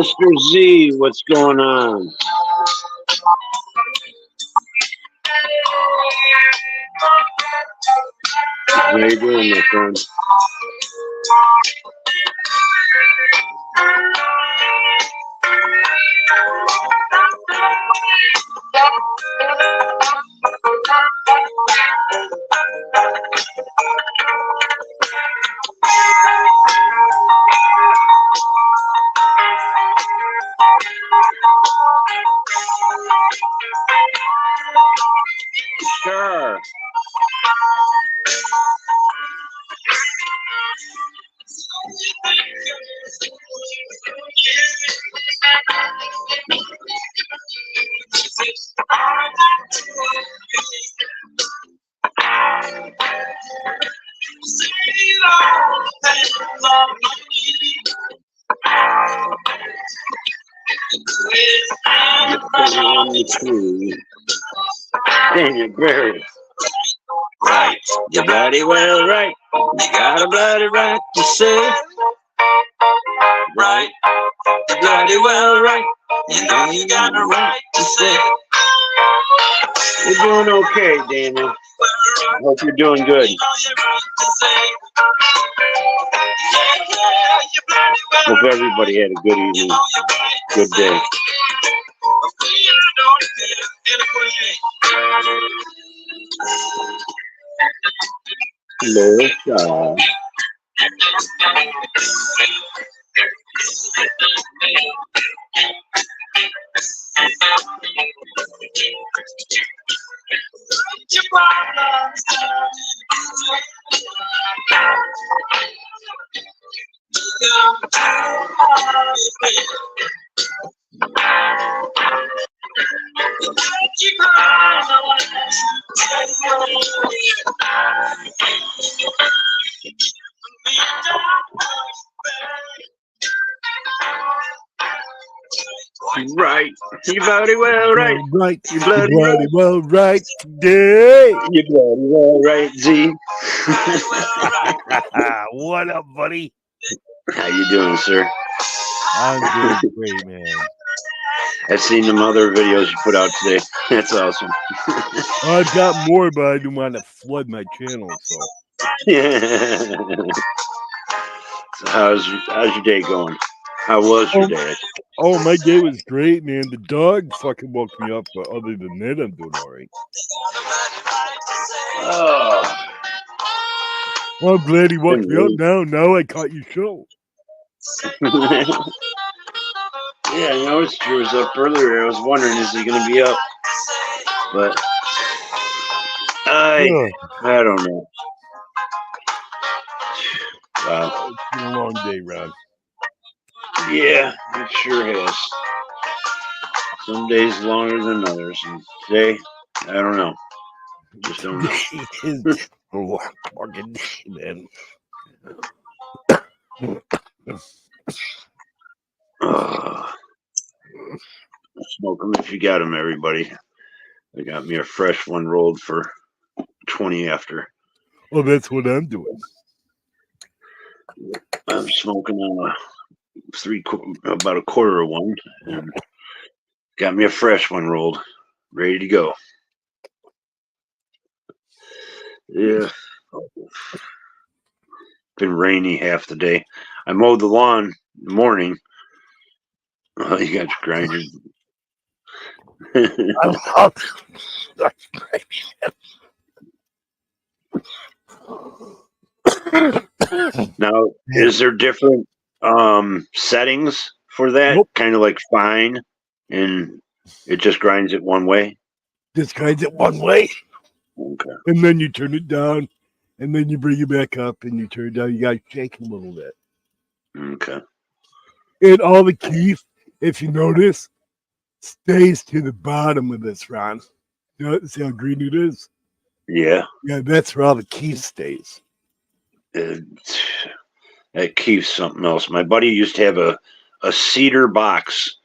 Mr. Z, what's going on? How you doing, my friend? Sure. Daniel Barry. Right. You're bloody well right. You got a bloody right to say. Right. You're bloody well right. You know you got a right to say. You're doing okay, Daniel. Hope you're doing good. Hope everybody had a good evening. Good day. Hello, right. You bloody well right. Right. You bloody well right today. You bloody well right, Z. What up, buddy? How you doing, sir? I'm doing great, man. I've seen them other videos you put out today. That's awesome. I've got more, but I don't want to flood my channel. So So how's your day going? How was your day? Oh, my day was great, man. The dog fucking woke me up, but other than that, I'm doing all right. Oh, Well, I'm glad he woke me up now. Now I caught your show. yeah, I noticed Drew was up earlier. I was wondering, is he going to be up? But I don't know. Wow. It's been a long day, Ron. Yeah, it sure has. Some days longer than others. And today, I don't know. Just don't know. It's a long fucking day, man. Smoke them if you got them, everybody. I got me a fresh one rolled for 20 after. Well, that's what I'm doing. I'm smoking on about a quarter of one, and got me a fresh one rolled, ready to go. Yeah, been rainy half the day. I mowed the lawn in the morning. Oh, you got your grinder. Now, is there different settings for that? Nope. Kind of like fine, and it just grinds it one way? Just grinds it one way. Okay. And then you turn it down, and then you bring it back up, and you turn it down. You got to shake a little bit. Okay. And all the keys, if you notice, stays to the bottom of this, Ron. You know, see how green it is? Yeah. Yeah, that's where all the keys stays. That keeps something else. My buddy used to have a cedar box,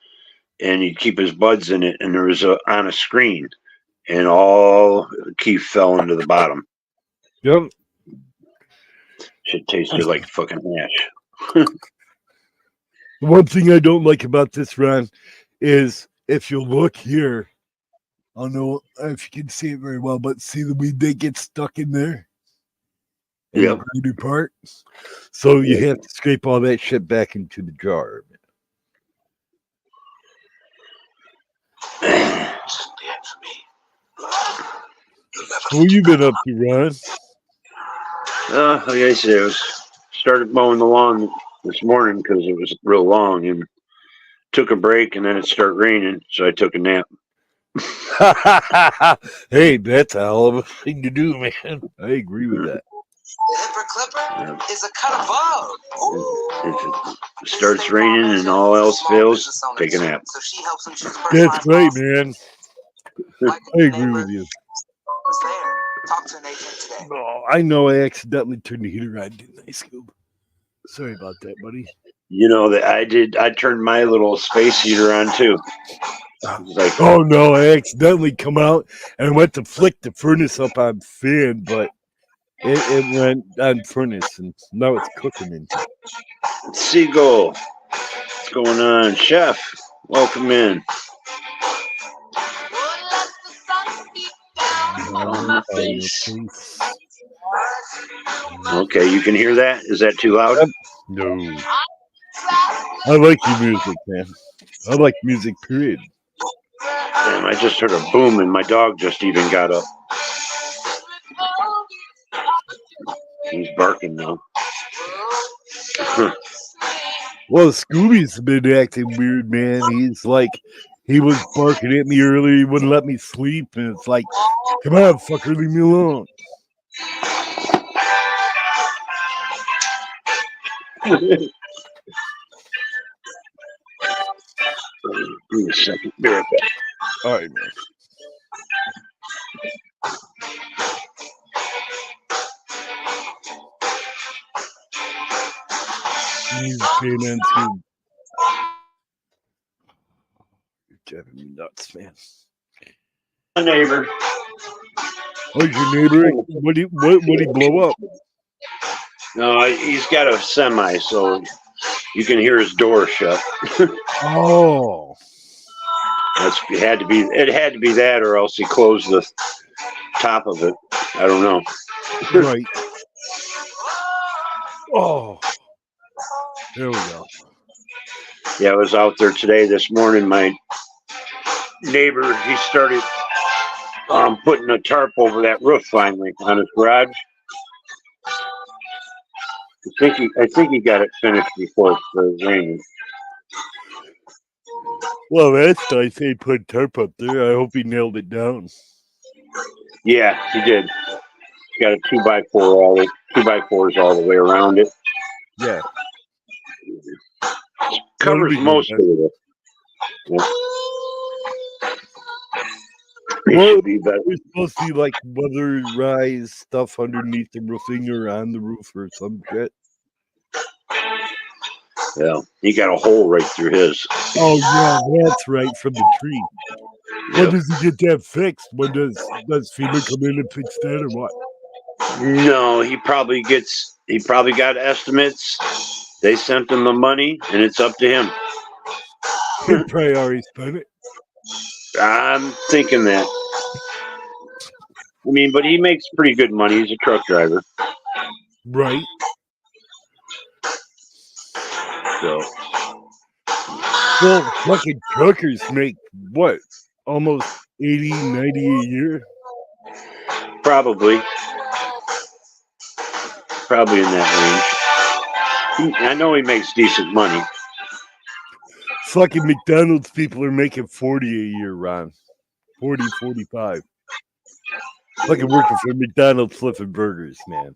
and he'd keep his buds in it, and there was on a screen, and all the key fell into the bottom. Yep. Shit tasted like fucking hash. The one thing I don't like about this, Ron, is if you look here, I don't know if you can see it very well, but see the weed that gets stuck in there? In Yep. the gritty part? So you have to scrape all that shit back into the jar. What you been up to, Ron? Like I said, started mowing the lawn this morning because it was real long, and took a break, and then it started raining, so I took a nap. Hey, that's a hell of a thing to do, man. I agree with that. The Hipper Clipper is a cut above. If it starts raining and all else fails, take a nap. So she helps him choose That's right, personalized man. policy. I agree with you. Was there. Talk to an agent today. Oh, I know I accidentally turned the heater on, didn't I, Scoob? Sorry about that, buddy. You know that I did. I turned my little space heater on too. Like, Oh no, I accidentally come out and I went to flick the furnace up on fan, but it went on furnace and now it's cooking in. Seagull, what's going on, Chef? Welcome in. On my face. Okay, you can hear that? Is that too loud? No. I like your music, man. I like music, period. Damn, I just heard a boom and my dog just even got up. He's barking now. Well, Scooby's been acting weird, man. He's like, he was barking at me earlier. He wouldn't let me sleep. And it's like, come on, fucker, leave me alone. Give me a second. Be right back. All right, man. He's paying into. You're driving me nuts, man. My neighbor. Oh, your neighbor? What did he blow up? No, he's got a semi, so you can hear his door shut. Oh. It had to be that, or else he closed the top of it. I don't know. Right. Oh. There we go. Yeah, I was out there today. This morning, my neighbor, he started putting a tarp over that roof finally on his garage. I think he got it finished before it started raining. Well, that's nice. They put tarp up there. I hope he nailed it down. Yeah, he did. He got a 2x4s all the way around it. Yeah. Covers most of it. Yeah. Well, Be better. there's supposed to be like weatherized stuff underneath the roofing or on the roof or some shit. Yeah, he got a hole right through his. Oh yeah, that's right, from the tree. When does he get that fixed? When does FEMA come in and fix that or what? No, he probably got estimates. They sent him the money, and it's up to him. He probably already spent it. I'm thinking that. I mean, but he makes pretty good money. He's a truck driver. Right. So. Well, fucking truckers make what? Almost 80, 90 a year? Probably in that range. I know he makes decent money. Fucking McDonald's people are making 40 a year, Ron. 40, 45. Fucking working for McDonald's flipping burgers, man.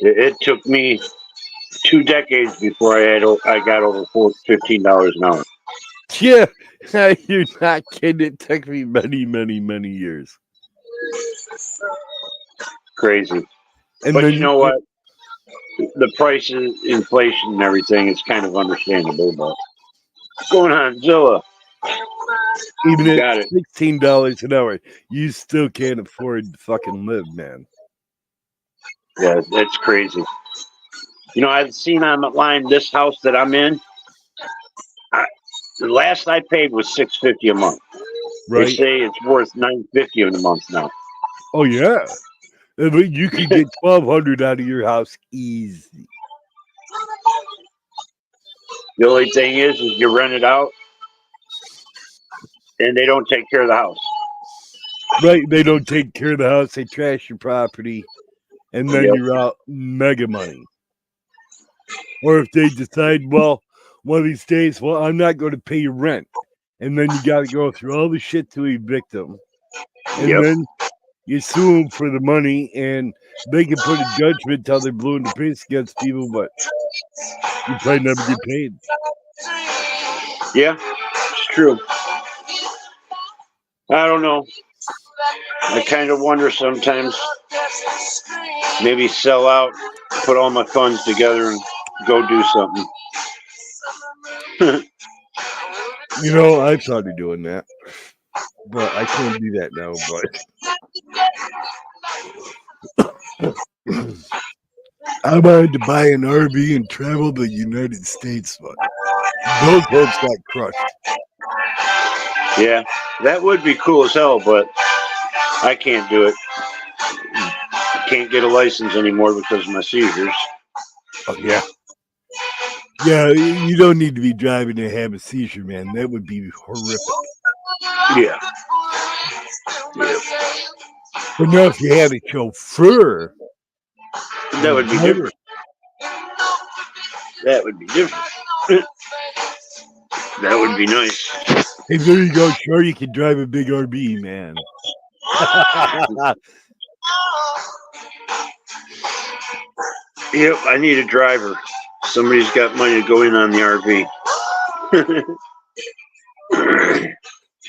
It took me 2 decades before I got over $15 an hour. Yeah, you're not kidding. It took me many, many, many years. Crazy. And but then you know what? The prices, inflation, and everything, it's kind of understandable. But what's going on, Zilla? Even at $16 an hour, you still can't afford to fucking live, man. Yeah, that's crazy. You know, I've seen online this house that I'm in. The last I paid was $650 a month. They right? say it's worth $950 a month now. Oh yeah. I mean, you could get $1,200 out of your house easy. The only thing is you rent it out, and they don't take care of the house. Right? They don't take care of the house. They trash your property, and then Yep. you're out mega money. Or if they decide, well, one of these days, well, I'm not going to pay your rent, and then you got to go through all the shit to evict them, and Yep. then you sue them for the money, and they can put a judgment till they're blue in the face against people, but you probably never get paid. Yeah, it's true. I don't know. I kind of wonder sometimes. Maybe sell out, put all my funds together, and go do something. You know, I thought of doing that, but I can't do that now. But I wanted to buy an RV and travel the United States, but those hopes got crushed. Yeah, that would be cool as hell, but I can't do it. Can't get a license anymore because of my seizures. Oh yeah, yeah. You don't need to be driving to have a seizure, man. That would be horrific. Yeah. But now, if you had a chauffeur, That would be different. That would be different. That would be nice. Hey, there you go. Sure, you can drive a big RV, man. Yep, I need a driver. Somebody's got money to go in on the RV.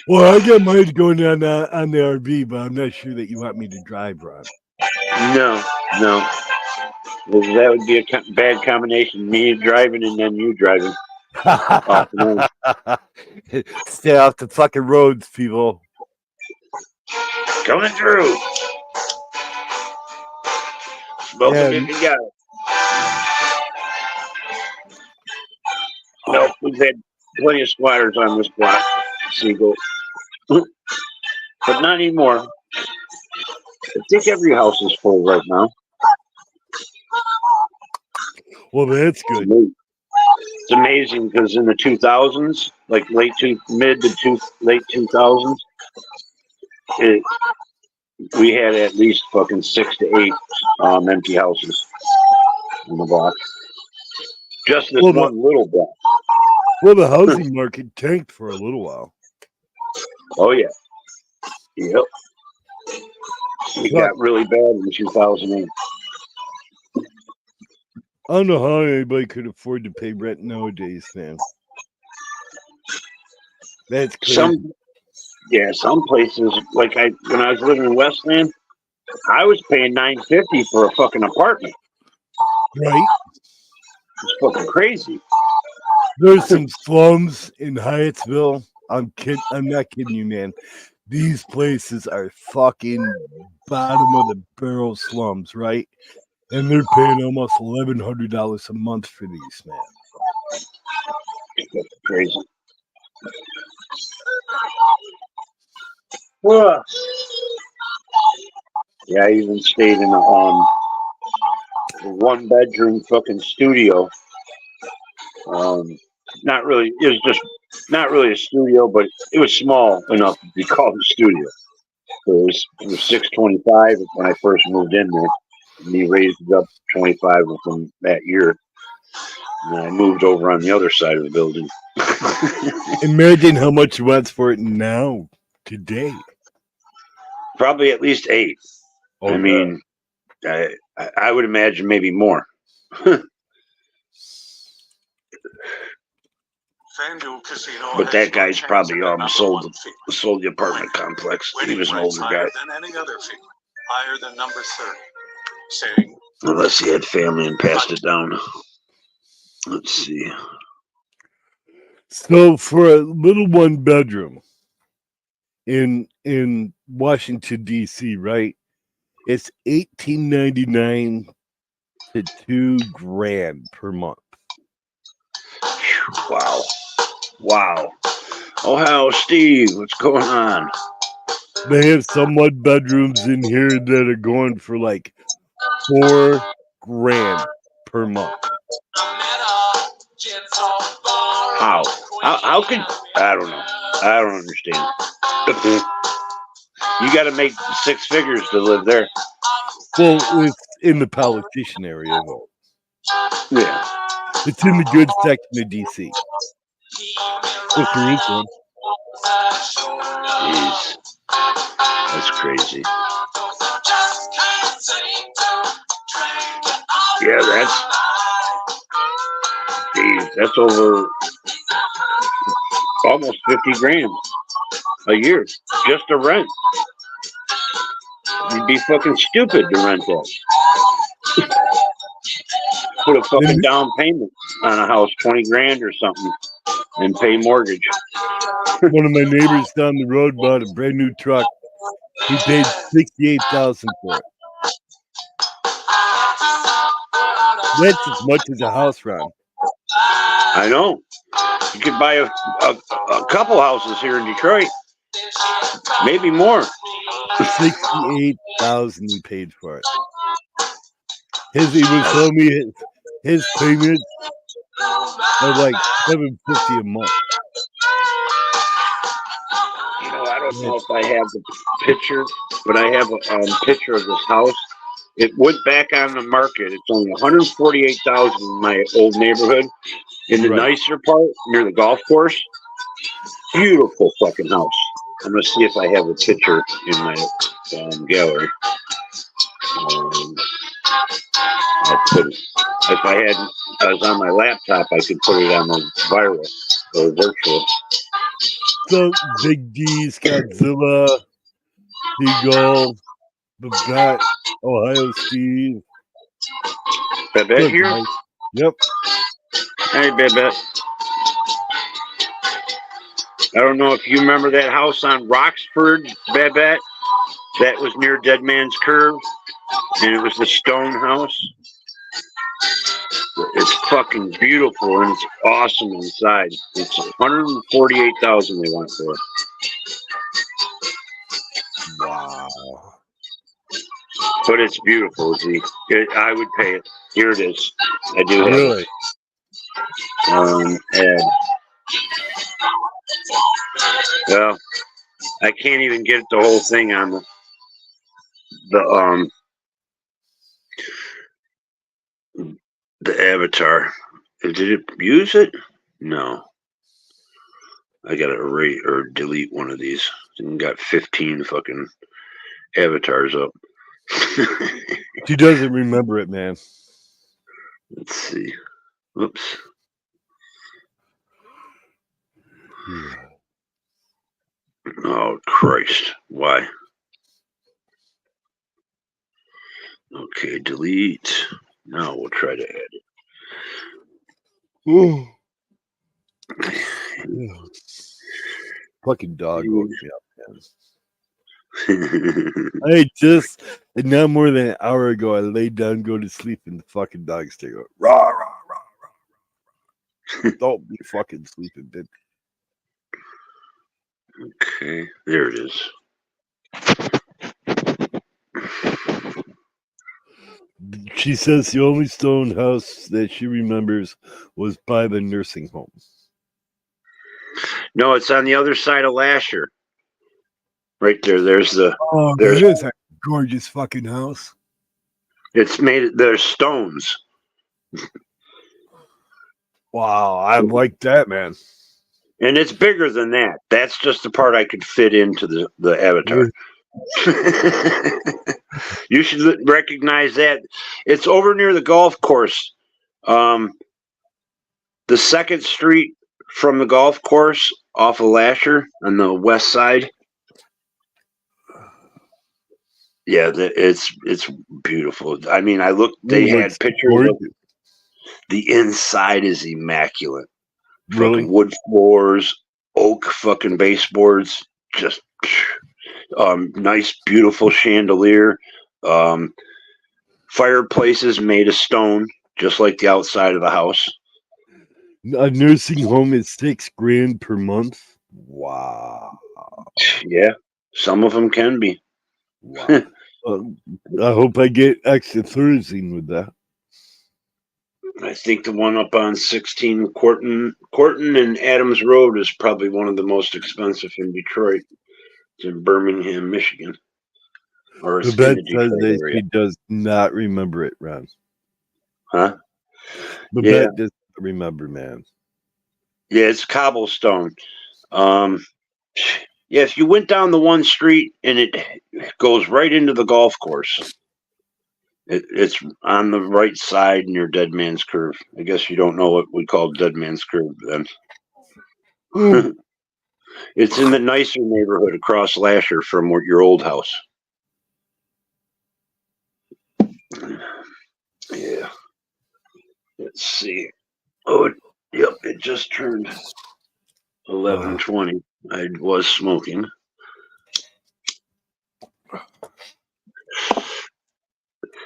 Well, I got money going on the RV, but I'm not sure that you want me to drive, Ron. No. That would be a bad combination. Me driving and then you driving. Stay off the fucking roads, people. Coming through. Welcome if you got it. Nope, we've had plenty of squatters on this block, Siegel. But not anymore. I think every house is full right now. Well, that's good. It's amazing because in the 2000s, like late 2000s, we had at least fucking 6 to 8 empty houses in the block. Just this one little block. Well, the housing market tanked for a little while. Oh yeah. Yep. It got really bad in 2008. I don't know how anybody could afford to pay rent nowadays, man. That's crazy. Some places, like when I was living in Westland, I was paying $950 for a fucking apartment. Right? It's fucking crazy. There's some slums in Hyattsville. I'm not kidding you, man. These places are fucking bottom of the barrel slums, right? And they're paying almost $1,100 a month for these, man. That's crazy. Ugh. Yeah, I even stayed in a 1-bedroom fucking studio. Not really. It was just not really a studio, but it was small enough to be called a studio. So it was $625 when I first moved in there, and he raised it up to $25 within that year. And I moved over on the other side of the building. Imagine how much you want for it now, today. Probably at least $8. Oh, I mean, I would imagine maybe more. But that guy's probably sold the apartment complex. He was an older guy. Higher than number 30. Saying, unless he had family and passed it down. Let's see. So for a little 1-bedroom in Washington D.C., right? It's $1,899 to $2,000 per month. Wow. Wow. Ohio Steve, what's going on? They have some one bedrooms in here that are going for like $4,000 per month. How? How could I don't know. I don't understand. You got to make 6 figures to live there. Well, it's in the politician area, though. Yeah. It's in the good section of DC. If there is one. Jeez. That's crazy. Yeah, that's over almost $50,000 a year just to rent. You'd be fucking stupid to rent that. Put a fucking down payment on a house, $20,000 or something, and pay mortgage. One of my neighbors down the road bought a brand new truck. He paid $68,000 for it. That's as much as a house, Ron. I know. You could buy a couple houses here in Detroit. Maybe more. $68,000 he paid for it. He was telling me his payments are like $750 a month. You know, I don't know if I have the picture, but I have a picture of this house. It went back on the market. It's only $148,000 in my old neighborhood. In the nicer part, near the golf course. Beautiful fucking house. I'm going to see if I have a picture in my gallery. I'll put it. If I was on my laptop, I could put it on the viral or virtual. So, Big D's, Godzilla, Eagle, Babette, Ohio Steve. Babette here? Yep. Hey, Babette. I don't know if you remember that house on Roxford, Babette. That was near Dead Man's Curve, and it was the stone house. It's fucking beautiful, and it's awesome inside. It's $148,000 they want for it. Wow. But it's beautiful, Z. I would pay it. Here it is. I do have really? it. And well, I can't even get the whole thing on the avatar. Did it use it? No. I gotta erase or delete one of these. And got 15 fucking avatars up. She doesn't remember it, man. Let's see. Whoops. Oh, Christ. Why? Okay, delete. Now we'll try to add it. Fucking dog woke me up, man. Not more than an hour ago, I laid down, go to sleep, and the fucking dog still go, rah, rah, rah, rah. Don't be fucking sleeping, bitch. Okay, there it is. She says the only stone house that she remembers was by the nursing home. No, it's on the other side of Lasher. Right there. There's the. Oh, there's, that is a gorgeous fucking house. It's made. There's stones. Wow, I like that, man. And it's bigger than that. That's just the part I could fit into the avatar. You should recognize that. It's over near the golf course. The 2nd Street from the golf course off of Lasher on the west side. Yeah, it's beautiful. I mean, I looked. They had pictures of the inside is immaculate. Really? Fucking wood floors, oak fucking baseboards, just nice, beautiful chandelier. Fireplaces made of stone, just like the outside of the house. A nursing home is $6,000 per month. Wow. Yeah, some of them can be. Wow. I hope I get extra Thursday with that. I think the one up on 16 Corton and Adams Road is probably one of the most expensive in Detroit. It's in Birmingham, Michigan. Or it's in Babette the says Detroit that area. she does not remember it, Ron. Huh? Babette does not remember, man. Yeah, it's cobblestone. Yeah, if you went down the one street and it goes right into the golf course. It's on the right side near Dead Man's Curve. I guess you don't know what we call Dead Man's Curve then. It's in the nicer neighborhood across Lasher from your old house. Yeah. Let's see. Oh, yep, it just turned 11:20. I was smoking.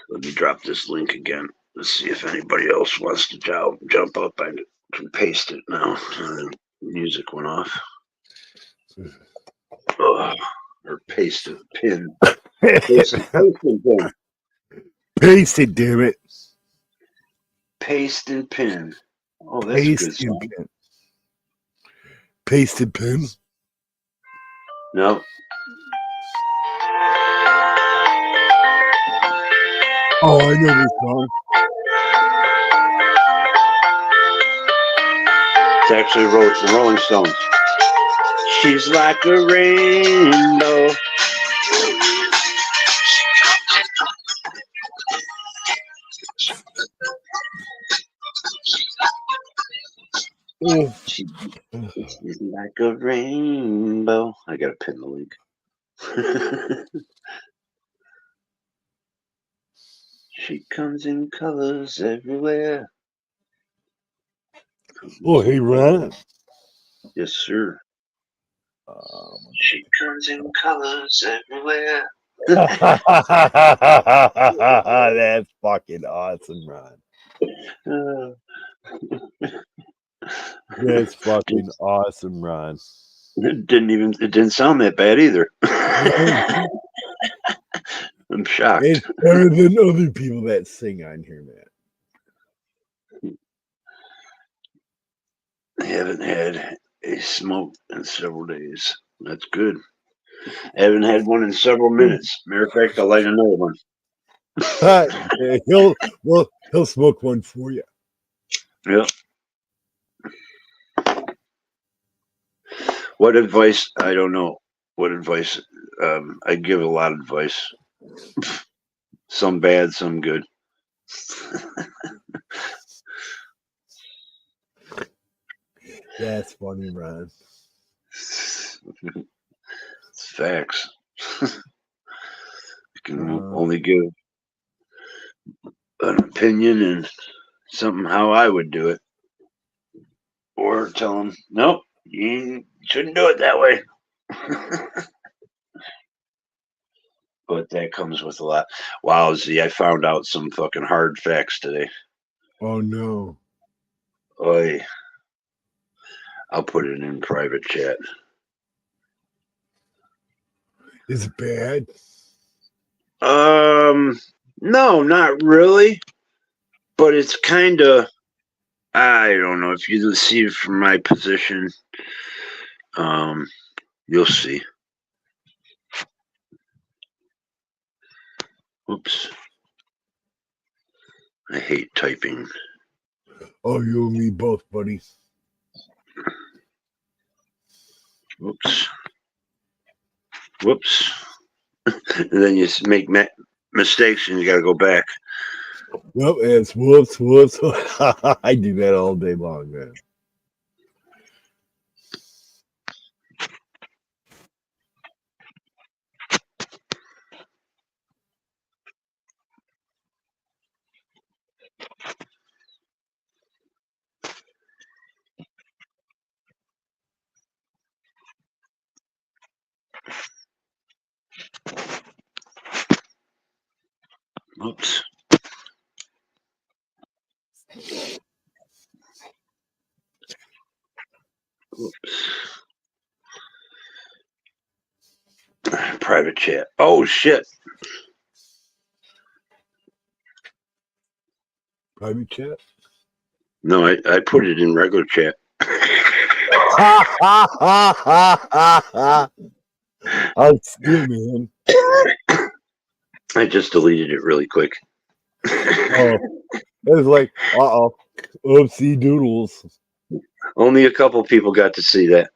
Let me drop this link again. Let's see if anybody else wants to jump up. I can paste it now. Music went off. Oh, or paste it. Pin. Paste and pin. Paste it, damn it. Paste and pin. Oh, that's Paste a good song. and pin. Paste and pin. No. Oh, I know this song. It's actually the Rolling Stones. She's like a rainbow. Oh. She's like a rainbow. I gotta pin the link. She comes in colors everywhere. Oh, hey, Ron. Yes, sir. She comes in colors everywhere. That's fucking awesome, Ron. That's fucking awesome, Ron. It didn't sound that bad either. I'm shocked. It's better than other people that sing on here, man. I haven't had a smoke in several days. That's good. I haven't had one in several minutes. Matter of fact, I'll light another one. He'll smoke one for you. Yep. What advice? I don't know. What advice? I give a lot of advice. Some bad, some good. That's funny, Ron. It's facts. You can only give an opinion and something how I would do it. Or tell them, nope, you shouldn't do it that way. But that comes with a lot. Wowzy, I found out some fucking hard facts today. Oh, no. Oy. I'll put it in private chat. Is it bad? No, not really. But it's kind of, I don't know. If you see it from my position, you'll see. Oops. I hate typing. Oh, you and me both, buddy. Whoops. Whoops. And then you make mistakes and you got to go back. Yep, it's whoops. I do that all day long, man. Oops. private chat. Oh shit! Private chat. No, I put it in regular chat. I'll steal, man. I just deleted it really quick. Oh, it was like, oopsie doodles. Only a couple people got to see that.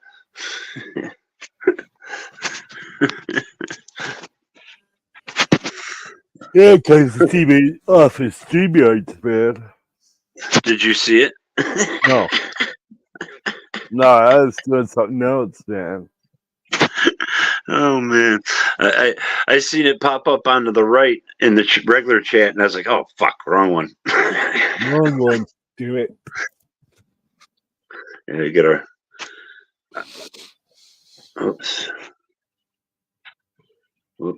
Yeah, because the TV off his StreamYards, man. Did you see it? No. No, I was doing something else, man. Oh man, I seen it pop up onto the right in the regular chat, and I was like, "Oh fuck, wrong one." Wrong one. Do it. And I get our. Oops. Whoop.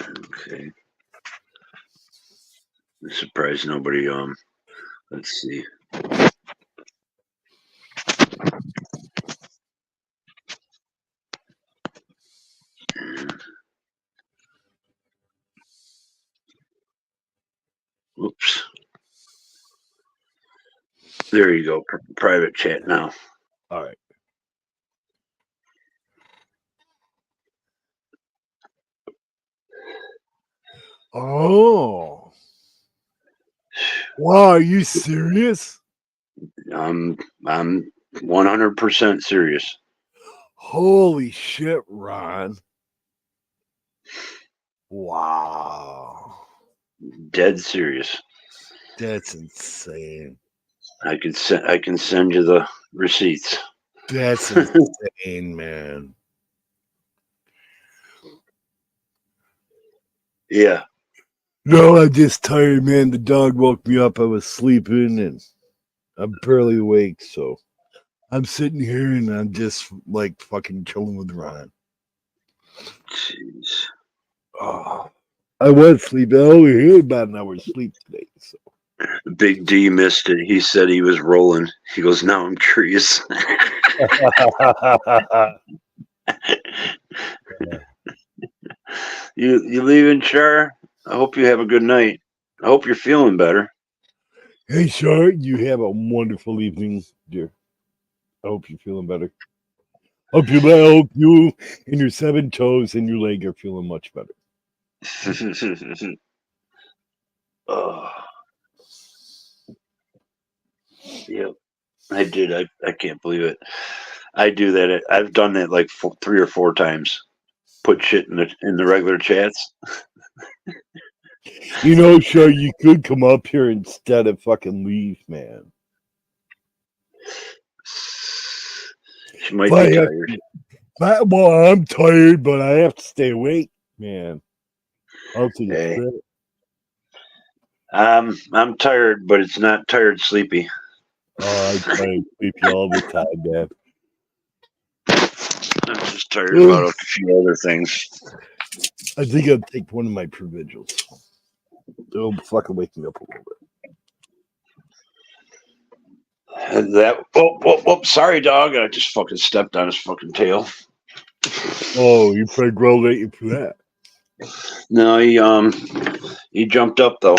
Okay. I'm surprised nobody. Let's see. Oops. There you go. Private chat now. All right. Oh. Wow, are you serious? I'm 100% serious. Holy shit, Ron. Wow. Dead serious. That's insane. I can send you the receipts. That's insane, man. Yeah. No, I'm just tired, man. The dog woke me up. I was sleeping and I'm barely awake, so I'm sitting here and I'm just like fucking chilling with Ron. Jeez. Oh, I was sleeping. I only had about an hour's sleep today. So Big D missed it. He said he was rolling. He goes, now I'm curious. You leaving, Char? I hope you have a good night. I hope you're feeling better. Hey, Char, you have a wonderful evening, dear. I hope you're feeling better. I hope you and your 7 toes and your leg are feeling much better. Oh. Yep, I did. I can't believe it. I do that. I've done that like 3 or 4 times. Put shit in the regular chats. You know, Char, you could come up here instead of fucking leave, man. She might be tired. Well, I'm tired, but I have to stay awake, man. I'll take a Hey. trip. I'm tired, but it's not tired sleepy. Oh, I'm tired sleepy all the time, man. I'm just tired about a few other things. I think I'll take one of my Provigils. It'll fucking wake me up a little bit. Sorry, dog. I just fucking stepped on his fucking tail. Oh, you probably grilled at you for that. No, he jumped up though.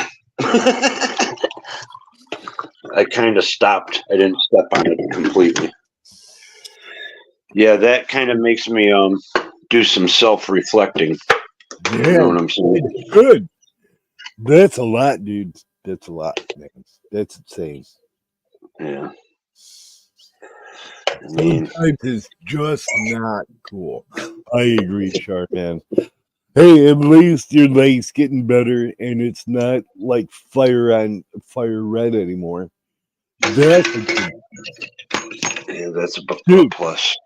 I kind of stopped. I didn't step on it completely. Yeah, that kind of makes me do some self-reflecting. Yeah, You know what I'm saying? good. That's a lot, dude. That's a lot, man. That's insane. Yeah. I mean, Sometimes it's just not cool. I agree, Sharp man. Hey, at least your leg's getting better, and it's not like fire red anymore. That's a good. yeah, that's a Dude. plus.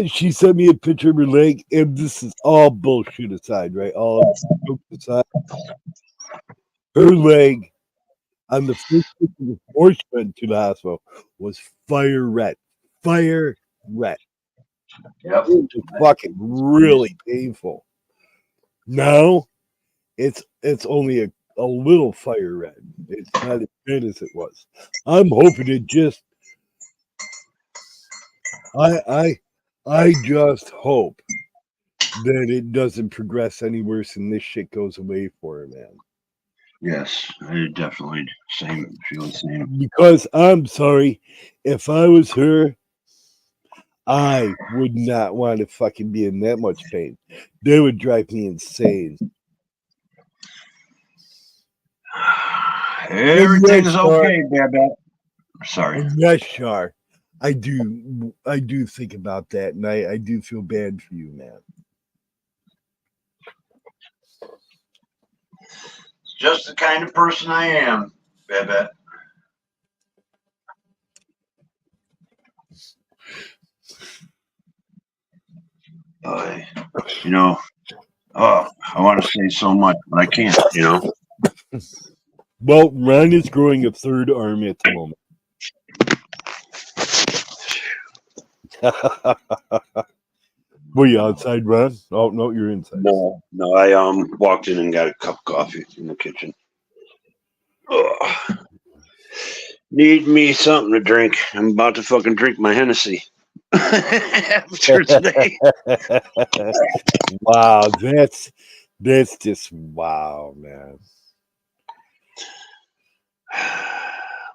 She sent me a picture of her leg, and this is all bullshit aside, right? All jokes aside. Her leg on the first day before she went to the hospital was fire red. Fire red. Yep. It was fucking really painful. Now it's only a little fire red. It's not as bad as it was. I'm hoping it just I just hope that it doesn't progress any worse and this shit goes away for her, man. Yes, I definitely feel the same. Because I'm sorry, if I was her, I would not want to fucking be in that much pain. They would drive me insane. Everything's Char. okay, Babette. Sorry. And yes, Char, I do think about that, and I do feel bad for you, man. It's just the kind of person I am, Babette. You know, I want to say so much, but I can't, you know. Well, Ron is growing a third arm at the moment. Were you outside, Ron? Oh no, you're inside. No, I walked in and got a cup of coffee in the kitchen. Ugh. Need me something to drink. I'm about to fucking drink my Hennessy after today. Wow, that's just wow, man.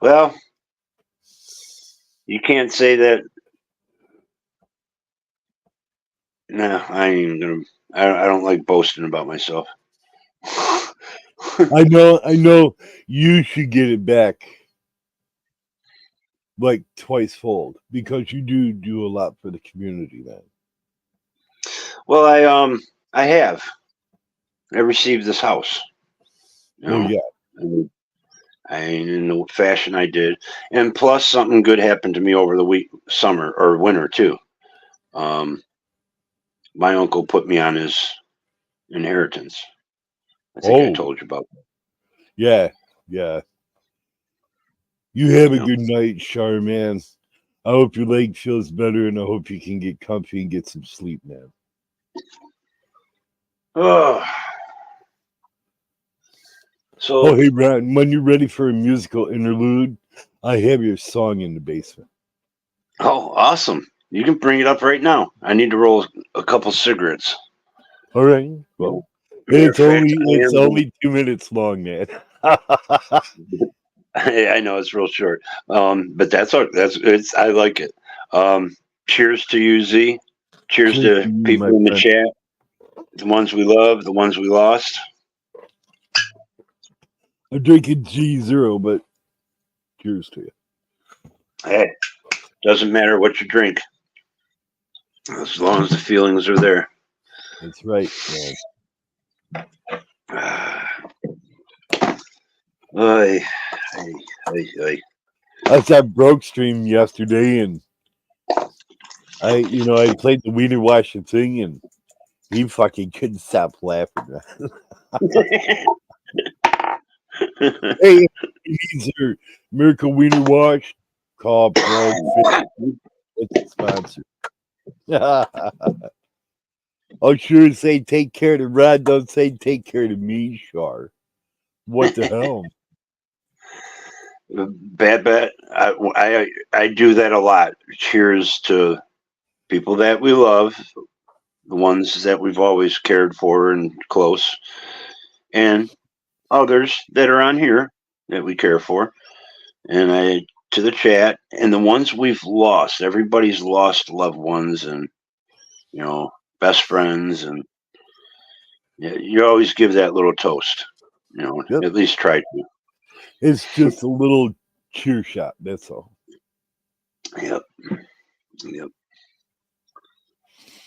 Well, you can't say that. No, I ain't even gonna. I don't like boasting about myself. I know you should get it back like twice fold because you do a lot for the community, man. Well, I have. I received this house. You know? Oh yeah. In the fashion I did, and plus something good happened to me over the summer or winter too. My uncle put me on his inheritance. I think I told you about that. Yeah. You have a good night, Char, man. I hope your leg feels better, and I hope you can get comfy and get some sleep, man. So, hey, Ron, when you're ready for a musical interlude, I have your song in the basement. Oh, awesome. You can bring it up right now. I need to roll a couple cigarettes. All right. Well, it's only 2 minutes long, man. I know it's real short. But I like it. Cheers to you, Z. Cheers to people in the chat. The ones we love, the ones we lost. I'm drinking G0, but cheers to you. Hey, doesn't matter what you drink, as long as the feelings are there. That's right, man. I was at Broke Stream yesterday, and I played the Wiener Washington thing, and he fucking couldn't stop laughing. Hey, these are Miracle Wiener Wash. Call Plug. It's a sponsor. I'll sure say take care to Rod. Don't say take care to me, Char. What the hell? Babette, I do that a lot. Cheers to people that we love, the ones that we've always cared for and close, and others that are on here that we care for. And to the chat and the ones we've lost. Everybody's lost loved ones and best friends, and you always give that little toast. At least try to. It's just a little cheer shot. That's all. Yep.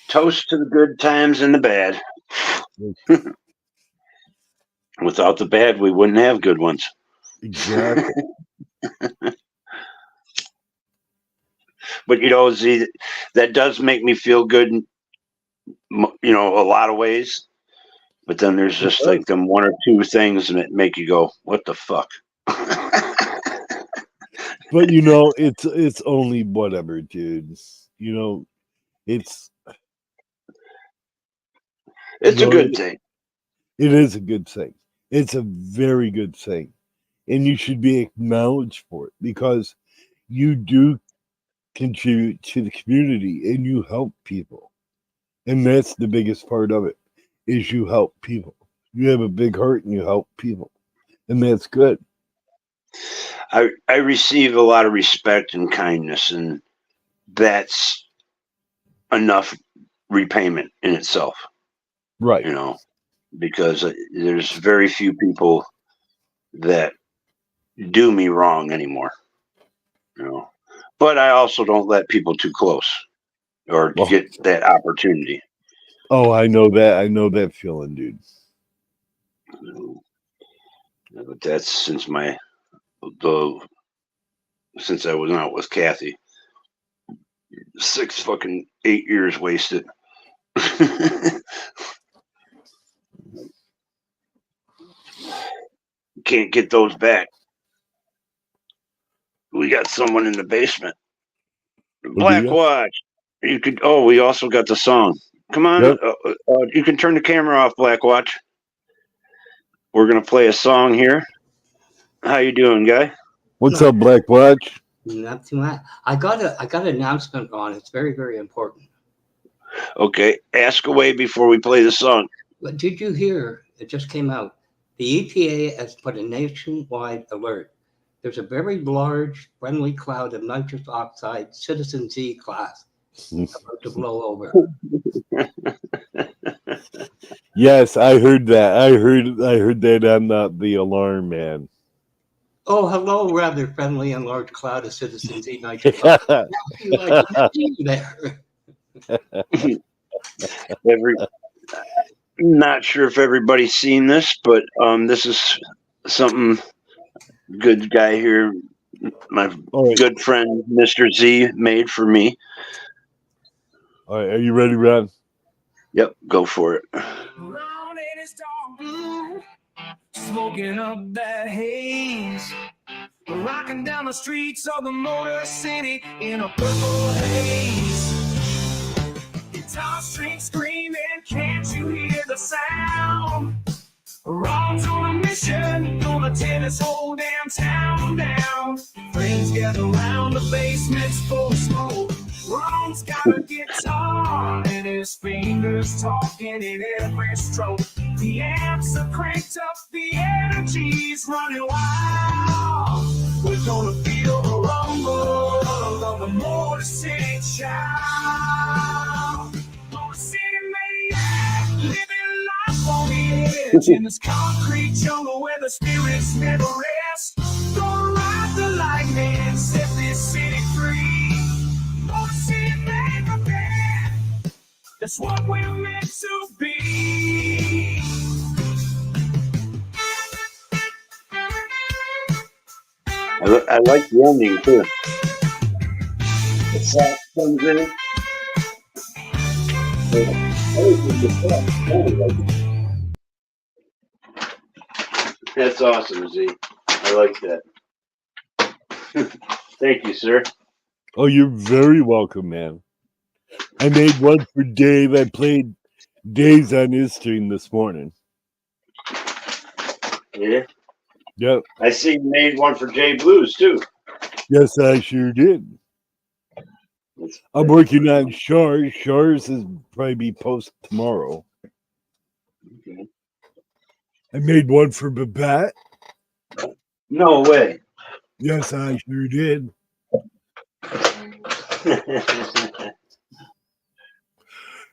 Toast to the good times and the bad. Without the bad, we wouldn't have good ones. Exactly. But Z, that does make me feel good. A lot of ways. But then there's just like them one or two things that make you go, "What the fuck?" But it's only whatever, dude. It's a good thing. It is a good thing. It's a very good thing, and you should be acknowledged for it because you do contribute to the community and you help people, And that's the biggest part of it, is you help people. You have a big heart and you help people. And that's good. I receive a lot of respect and kindness, and that's enough repayment in itself, Right. you know, because there's very few people that do me wrong anymore, you know. But I also don't let people too close or Well, get that opportunity. oh, I know that. I know that feeling, dude. But that's since I was out with Kathy. 8 years wasted. Can't get those back. We got someone in the basement. Black you? Watch. You could. Oh, we also got the song. Come on. Yep. You can turn the camera off, Black Watch. We're gonna play a song here. How you doing, guy? What's up, Black Watch? Not too much. I got an announcement on. It's very, very important. Okay, ask away before we play the song. But did you hear? It just came out. The EPA has put a nationwide alert. There's a very large, friendly cloud of nitrous oxide, Citizen Z class, about to blow over. Yes, I heard that. I heard that on the alarm, man. Oh, hello, rather friendly and large cloud of Citizen Z nitrous oxide. There. Not sure if everybody's seen this, but this is something good guy here, my good friend Mr. Z made for me. All right, are you ready, Ron? Yep, go for it. Smoking up that haze, rocking down the streets of the Motor City in a purple haze. Guitar strings screaming, can't you hear the sound? Ron's on a mission, gonna tear this whole damn town down. Friends gather around, the basement's full of smoke. Ron's got a guitar and his fingers talking in every stroke. The amps are cranked up, the energy's running wild. We're gonna feel the rumble of the Motor City child. Motor City maniac, living life on the edge in this concrete jungle where the spirits never rest. Gonna ride the lightning, set this city free. Motor City mega band, that's what we're meant to be. I like the ending too. The sax comes in. That's awesome, Z. I like that. Thank you, sir. Oh, you're very welcome, man. I made one for Dave. I played Dave's on his stream this morning. Yeah. Yep. I see you made one for Jay Blues too. Yes, I sure did. I'm working on Shars. Shars is probably be post tomorrow. Okay. I made one for Babette. No way. Yes, I sure did.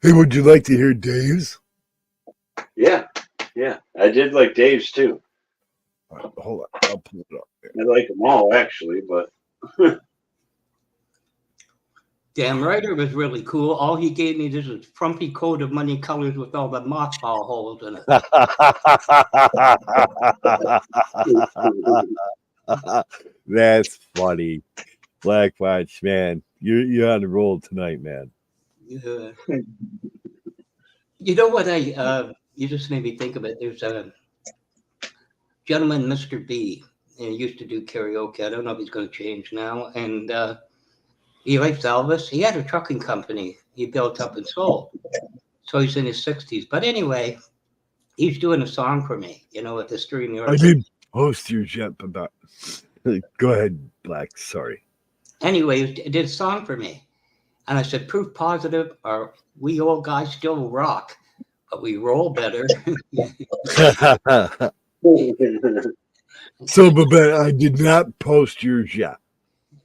Hey, would you like to hear Dave's? Yeah. I did like Dave's too. All right, hold on, I'll pull it up. I like them all actually, but Damn right, it was really cool. All he gave me this is frumpy coat of money colors with all the mothball holes in it. That's funny. Black Watch, man. You're on the roll tonight, man. Yeah. You know what you just made me think of it. There's a gentleman, Mr. B, and he used to do karaoke. I don't know if he's going to change now. And he likes Elvis. He had a trucking company he built up and sold. So he's in his 60s. But anyway, he's doing a song for me, at the stream. I didn't post your jet about. Go ahead, Black. Sorry. Anyway, he did a song for me. And I said, proof positive, or we old guys still rock, but we roll better. So, Babette, I did not post yours yet.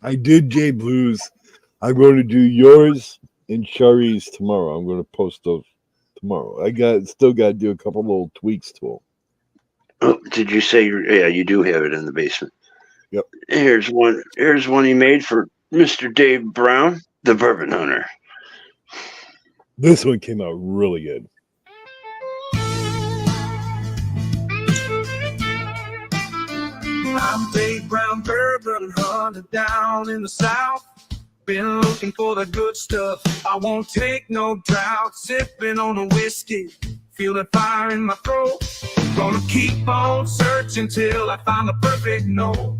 I did J Blues. I'm going to do yours and Shari's tomorrow. I'm going to post those tomorrow. I still got to do a couple little tweaks to them. Oh, did you say yeah, you do have it in the basement? Yep. Here's one he made for Mr. Dave Brown, the Bourbon Hunter. This one came out really good. I'm Dave Brown, bourbon hunter down in the South. Been looking for the good stuff. I won't take no drought. Sipping on a whiskey, feeling fire in my throat. Gonna keep on searching till I find the perfect note.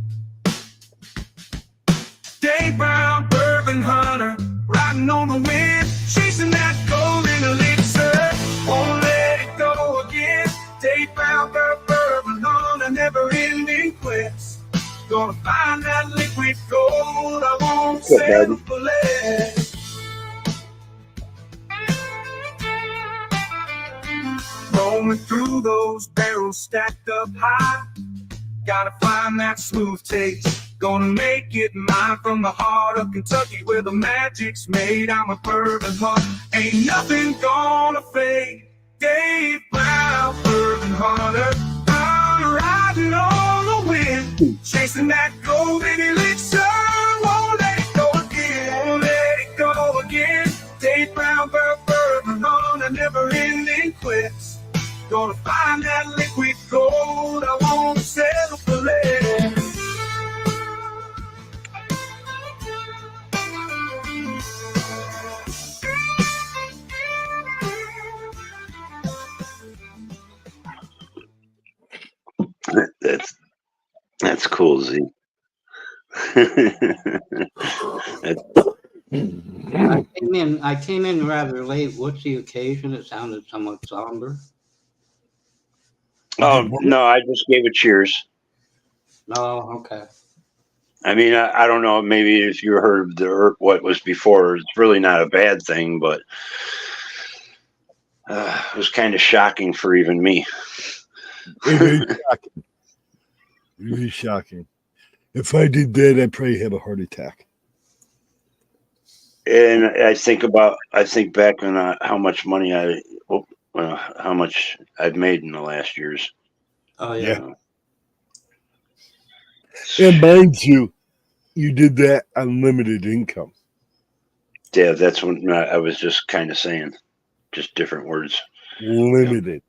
Dave Brown, bourbon hunter, riding on the wind, chasing that golden elixir. Won't let it go again. Dave Brown, bourbon hunter, never-ending quest. Gonna find that liquid gold. I won't settle for less. Rolling through those barrels stacked up high. Gotta find that smooth taste. Gonna make it mine from the heart of Kentucky where the magic's made. I'm a bourbon hunter, ain't nothing gonna fade. Dave Brown, bourbon hunter, I'm riding on the wind, chasing that golden elixir. Won't let it go again, won't let it go again. Dave Brown, bourbon hunter, never-ending quest. Gonna find that liquid gold. I won't settle for less. That's cool, Z. I came in rather late. What's the occasion? It sounded somewhat somber. Oh no, I just gave a cheers. Oh, okay. I mean, I don't know. Maybe if you heard what was before, it's really not a bad thing, but it was kind of shocking for even me. It is shocking. It is shocking. If I did that, I'd probably have a heart attack. And I think back on how much money how much I've made in the last years. Oh yeah. And mind you, you did that on limited income. Yeah, that's what I was just kind of saying, just different words. Limited.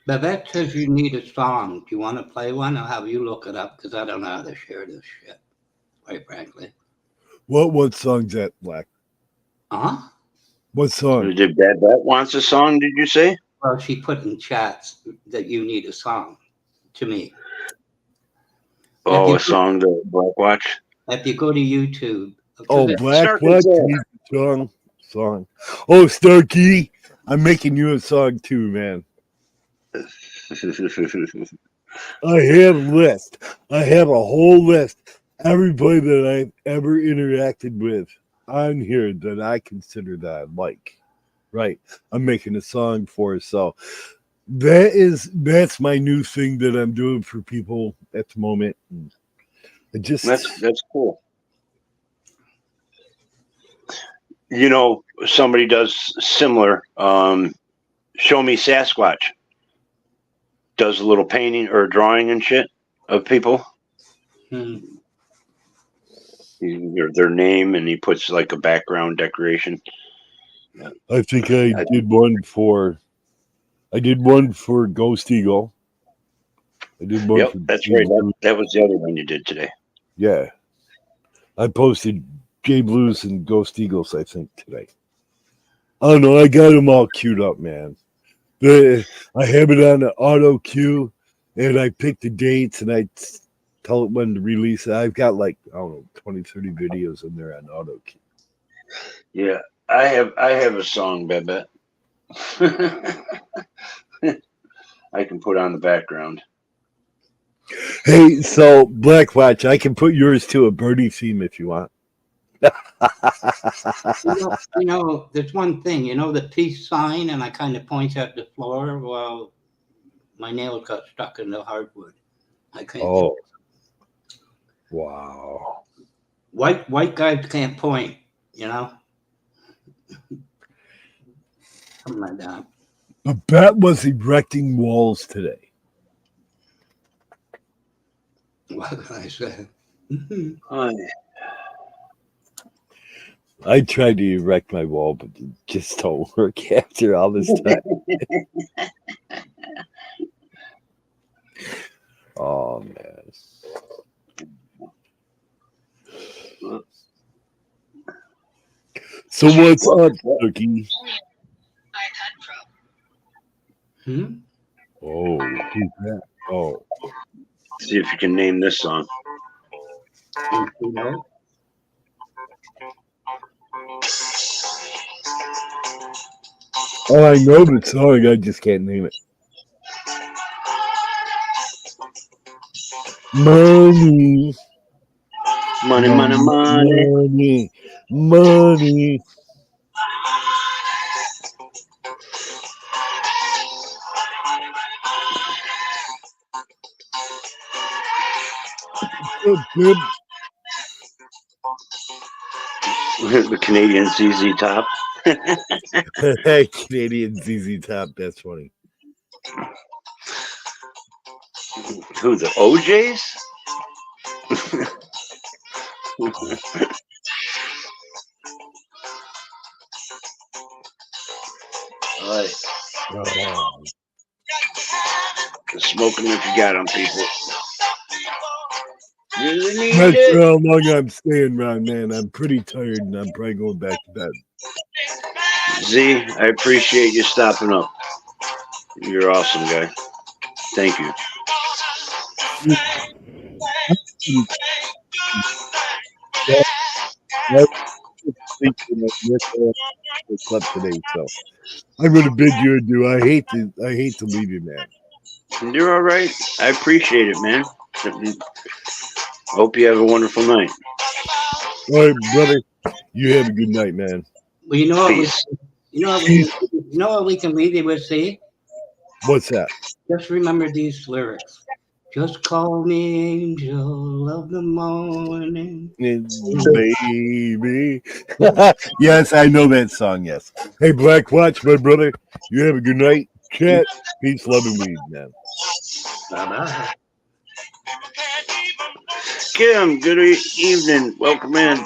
Babette says you need a song. Do you want to play one? I'll have you look it up because I don't know how to share this shit, quite frankly. What song's that, Black? Huh? What song? Did Babette wants a song? Did you say? Well, she put in chats that you need a song to me. Oh, a song to Black Watch. If you go to YouTube. Oh, Black Watch needs a song. Oh, Starkey, I'm making you a song too, man. I have a list. I have a whole list. Everybody that I've ever interacted with on here that I consider that I like. Right. I'm making a song for. So that's my new thing that I'm doing for people at the moment. That's cool. You know, somebody does similar. Show Me Sasquatch does a little painting or drawing and shit of people. Their name, and he puts like a background decoration. I think I did one for Ghost Eagle. I did one. Yep, that's right. That was the other one you did today. Yeah, I posted J Blues and Ghost Eagles, I think, today. I don't know. I got them all queued up, man. I have it on the auto queue, and I pick the dates, and I tell it when to release it. I've got like, I don't know, 20, 30 videos in there on auto queue. Yeah, I have a song, Babette. I can put on the background. Hey, so Black Watch, I can put yours to a birdie theme if you want. There's one thing, the peace sign, and I kind of point at the floor. Well, my nails got stuck in the hardwood. I can't. Oh, wow. White guys can't point, Something like that. But Bat was erecting walls today. What can I say? I tried to erect my wall, but it just don't work after all this time. Oh, man. So what's up, Cookie? Hmm? Oh, who's that? Oh, See if you can name this song. oh, I know the song. I just can't name it. Money, Money, money, money. money, money. Good. The Canadian ZZ Top. Canadian ZZ Top. That's funny. Who, the OJs? All right. Oh. Smoke them if you got them, people. Really need That's it. how long I'm staying around, man. I'm pretty tired, and I'm probably going back to bed. Z, I appreciate you stopping up. You're awesome, guy. Thank you. Slept today, so I'm gonna bid you adieu. I hate to leave you, man. You're all right. I appreciate it, man. Hope you have a wonderful night. All right, brother. You have a good night, man. Well, you know what? Peace. You know what we can leave you with, see? What's that? Just remember these lyrics. Just call me angel of the morning. Baby. Yes, I know that song, yes. Hey, Black Watch, my brother. You have a good night. Chat. Peace, love, and weed, man. Bye-bye. Kim, good evening. Welcome in.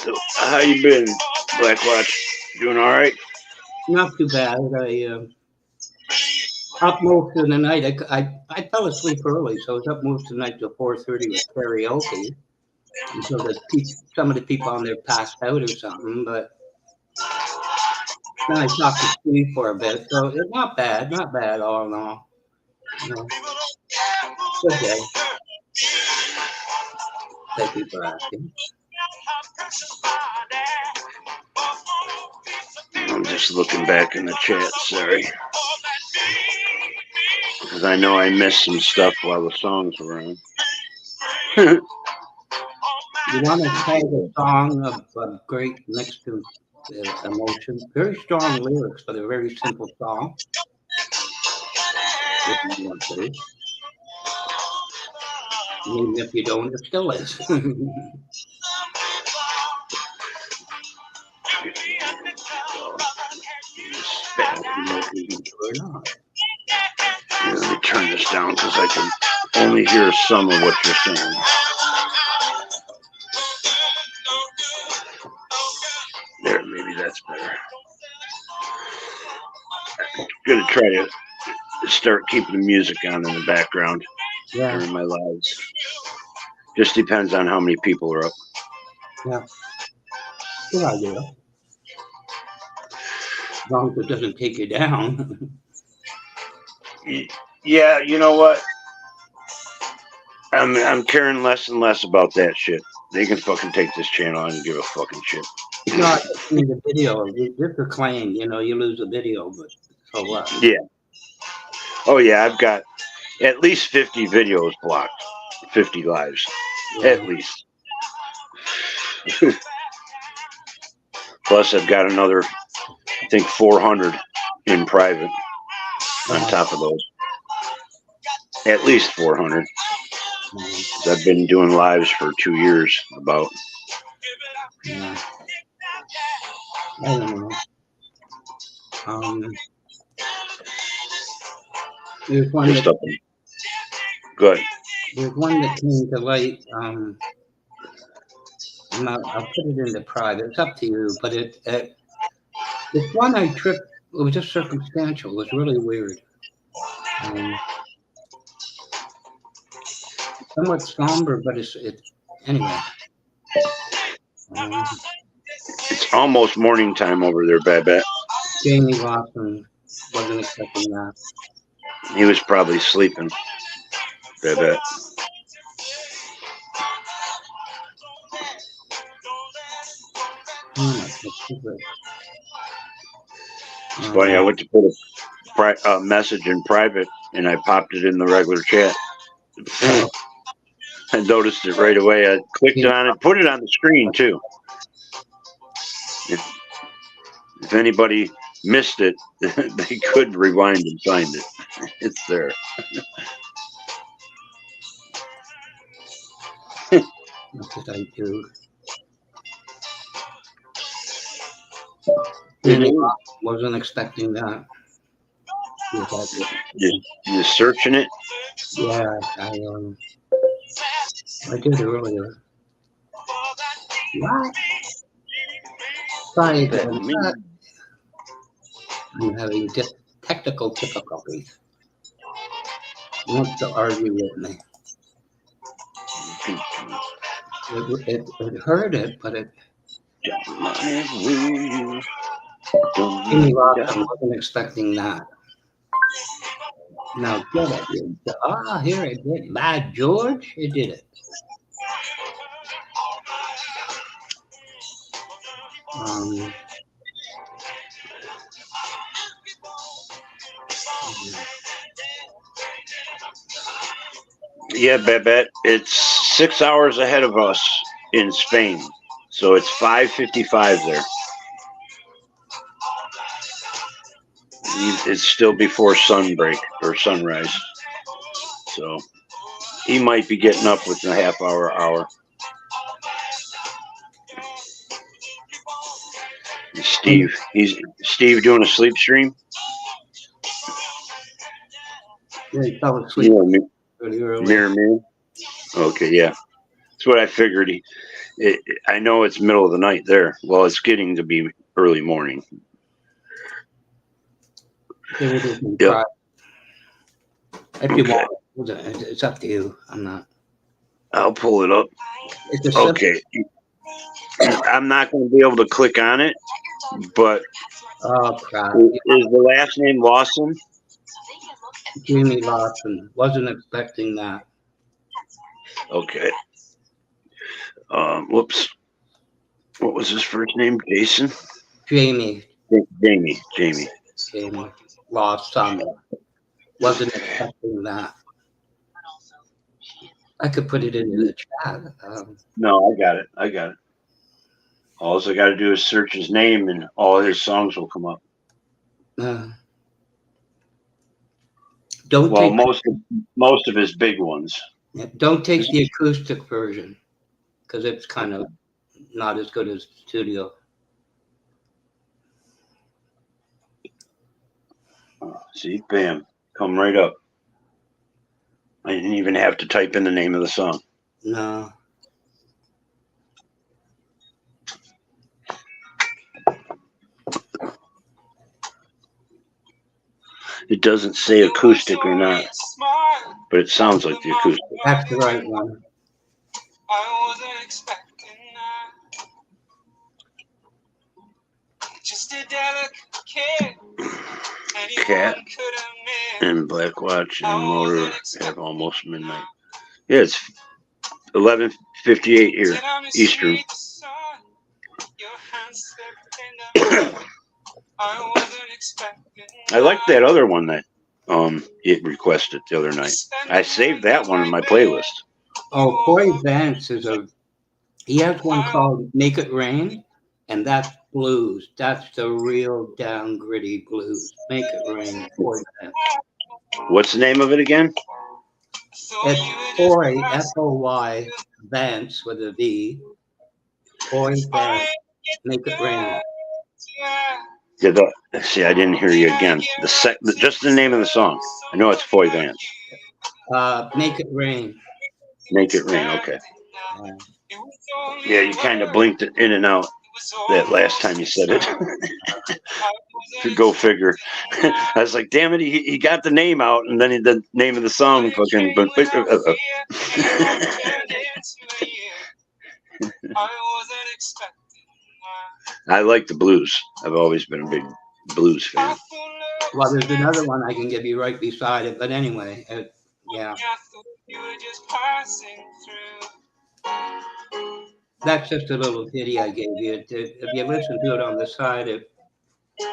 So, how you been, Black Watch? Doing all right? Not too bad. I up most of the night. I fell asleep early, so I was up most of the night till 4:30 with karaoke. Until some of the people on there passed out or something, but then I talked to Steve for a bit, so it's not bad all in all. Good day. Thank you for asking. I'm just looking back in the chat, sorry. Because I know I missed some stuff while the songs were on. You want to tag a song of great mixed emotions, very strong lyrics, but a very simple song. If you want to. Even if you don't, it still is. Let me turn this down because I can only hear some of what you're saying. There, maybe that's better. I'm gonna try to start keeping the music on in the background during my lives. Just depends on how many people are up. Yeah. Good idea. As long as it doesn't take you down. Yeah, you know what? I'm caring less and less about that shit. They can fucking take this channel. I don't give a fucking shit. No, I mean the video. Just a claim, you lose a video, but so what? Yeah. Oh yeah, I've got at least 50 videos blocked. 50 lives. Yeah. At least Plus, I've got another, I think, 400 in private on top of those. At least 400. 'Cause I've been doing lives for 2 years about. Yeah. I don't know. There's one Just that up. Good. there's one that came to light. I'll put it into private. It's up to you, but this one I tripped. It was just circumstantial. It was really weird. Somewhat somber, but it's anyway. It's almost morning time over there, Babette. Jamie Lawson wasn't expecting that. He was probably sleeping, Babette. It's funny, I went to put a message in private, and I popped it in the regular chat. I noticed it right away. I clicked on it, put it on the screen, too. If anybody missed it, they could rewind and find it. It's there. That's what I do. Wasn't expecting that. You searching it? Yeah, I did earlier. What? Sorry, I'm having technical difficulties. He wants to argue with me. It heard it, but it. Jimmy Lawson wasn't expecting that. Now get it. Here it did. By George, it did it. Yeah, Babette, it's 6 hours ahead of us in Spain. So it's 5:55 there. It's still before sunbreak or sunrise. So he might be getting up within a half hour. Steve, he's doing a sleep stream. Yeah, he fell asleep. Near me. Okay, yeah, that's what I figured. I know it's middle of the night there. Well, it's getting to be early morning. Yeah. If you want, it's up to you. I'm not. I'll pull it up. Okay. I'm not going to be able to click on it, but oh crap! Is the last name Lawson? Jamie Lawson. Wasn't expecting that. Okay. Whoops. What was his first name? Jason? Jamie. Jamie. Lawson. Wasn't expecting that. I could put it into the chat. No, I got it. All I got to do is search his name, and all his songs will come up. Most of his big ones. Don't take the acoustic version because it's kind of not as good as studio. See, bam, come right up. I didn't even have to type in the name of the song. No. It doesn't say acoustic or not, but it sounds like the acoustic. That's the right one. I wasn't expecting that. Just a delicate kid. Cat and Black Watch and Motor at almost midnight. Yeah, it's 11:58 here, Eastern. I like that other one that it requested the other night. I saved that one in my playlist. Oh, Corey Vance is He has one called "Make It Rain," and that's blues. That's the real down gritty blues. "Make It Rain." Foy Vance. What's the name of it again? It's Foy, Foy Vance with a V. Foy Vance. "Make It Rain." See, I didn't hear you again. Just the name of the song. I know it's Foy Vance. "Make It Rain." Make It Rain. Okay. Yeah, you kind of blinked it in and out that last time you said it. Go figure. I was like, damn it, he got the name out, and then the name of the song fucking. I like the blues. I've always been a big blues fan. Well, there's another one I can give you right beside it, but anyway, yeah. That's just a little ditty I gave you. If you listen to it on the side,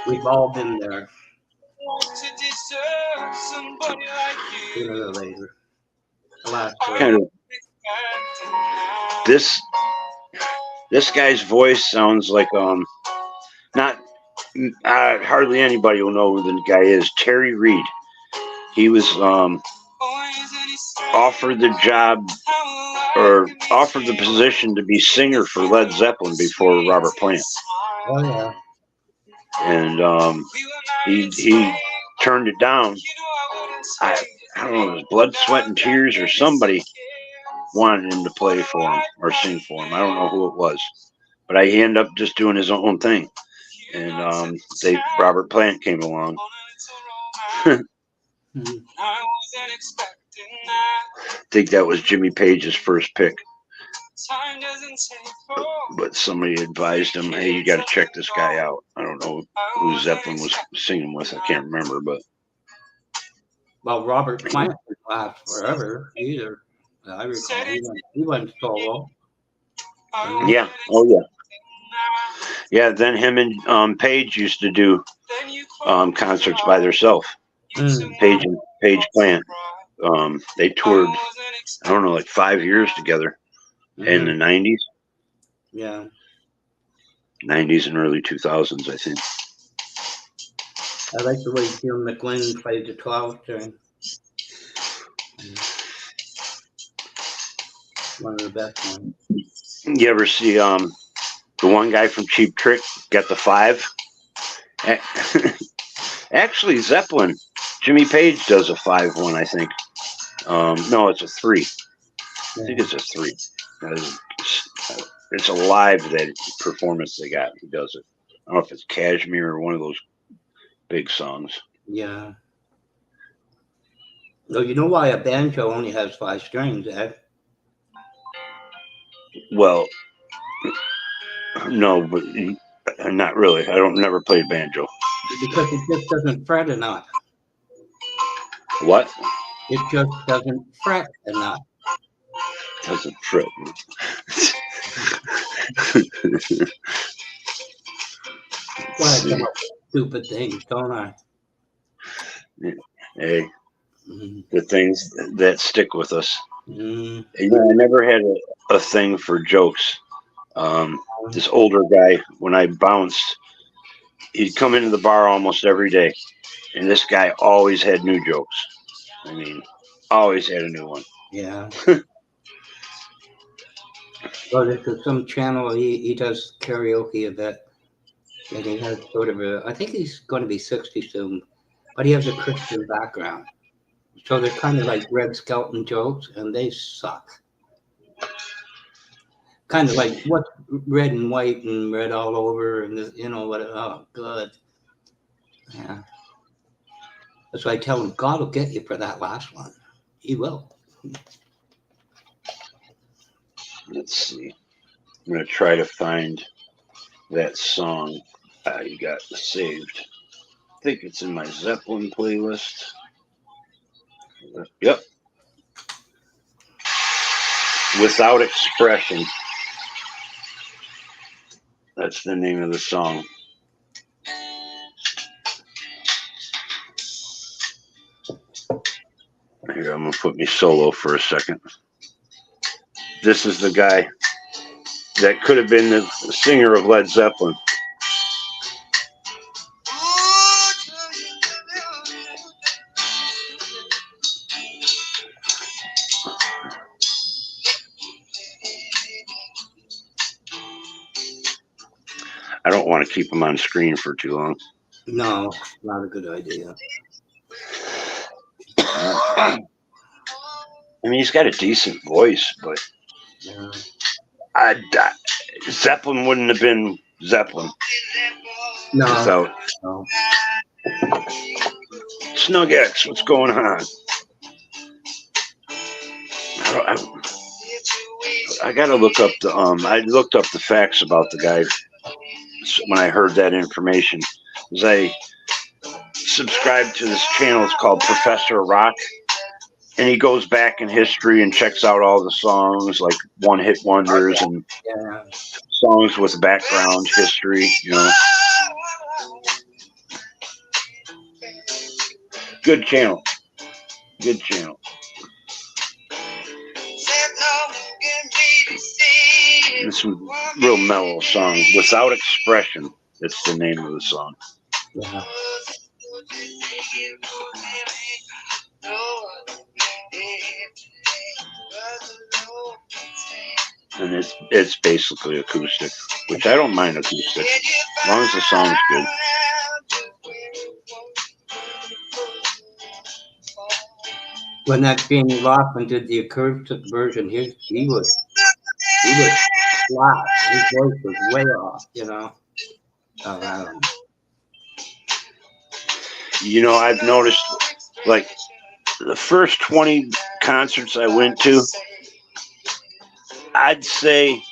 we've all been there. Sooner or later. Kind of. This guy's voice sounds like not hardly anybody will know who the guy is. Terry Reid. He was offered the job or offered the position to be singer for Led Zeppelin before Robert Plant. Oh yeah. And he turned it down. I don't know, it was Blood, Sweat, and Tears or somebody wanted him to play for him or sing for him. I don't know who it was, but he ended up just doing his own thing. And Robert Plant came along. I think that was Jimmy Page's first pick. But somebody advised him, hey, you got to check this guy out. I don't know who Zeppelin was singing with. I can't remember, but. Well, Robert Plant would last forever either. I recall he went solo. Yeah. Oh, yeah. Yeah, then him and Page used to do concerts by themselves. Page Plant. They toured, I don't know, like 5 years together in the 90s. Yeah. 90s and early 2000s, I think. I like the way Jim McGlynn played the 12 string. One of the best ones. You ever see the one guy from Cheap Trick got the 5? Actually, Zeppelin, Jimmy Page does a 5-1, I think. No, it's a 3. I think it's a 3. It's a live performance they got. He does it. I don't know if it's Kashmir or one of those big songs. Yeah. No, you know why a banjo only has 5 strings, Ed? Well, no, but not really. I never played banjo. Because it just doesn't fret enough. What? It just doesn't fret enough. Doesn't fret. Well, I come up with stupid things, don't I? Hey, the things that stick with us. Mm. You know, I never had a thing for jokes. This older guy, when I bounced, he'd come into the bar almost every day, and this guy always had new jokes. I mean, always had a new one. Yeah. Well, there's some channel he does karaoke a bit, and he has sort of I think he's going to be 60 soon, but he has a Christian background. So they're kind of like Red Skelton jokes, and they suck. Kind of like what's red and white and red all over, and what? Oh, good. Yeah. That's why I tell him, God will get you for that last one. He will. Let's see. I'm going to try to find that song you got saved. I think it's in my Zeppelin playlist. Yep. Without Expression. That's the name of the song. Here, I'm going to put me solo for a second. This is the guy that could have been the singer of Led Zeppelin. I don't want to keep him on screen for too long. No, not a good idea. I mean, he's got a decent voice, but Yeah. Zeppelin wouldn't have been Zeppelin No, without no. Snug X. What's going on? I gotta look up the I looked up the facts about the guy when I heard that information. As I subscribed to this channel, it's called Professor Rock, and he goes back in history and checks out all the songs, like one-hit wonders and Yeah. songs with background history. You know, good channel. Good channel. And some real mellow song, Without Expression. That's the name of the song. Yeah. And it's basically acoustic, which I don't mind acoustic, as long as the song's good. When that Jamie Laughlin did the acoustic version, he was flat. His voice was way off, you know. You know, I've noticed, like, the first 20 concerts I went to, I'd say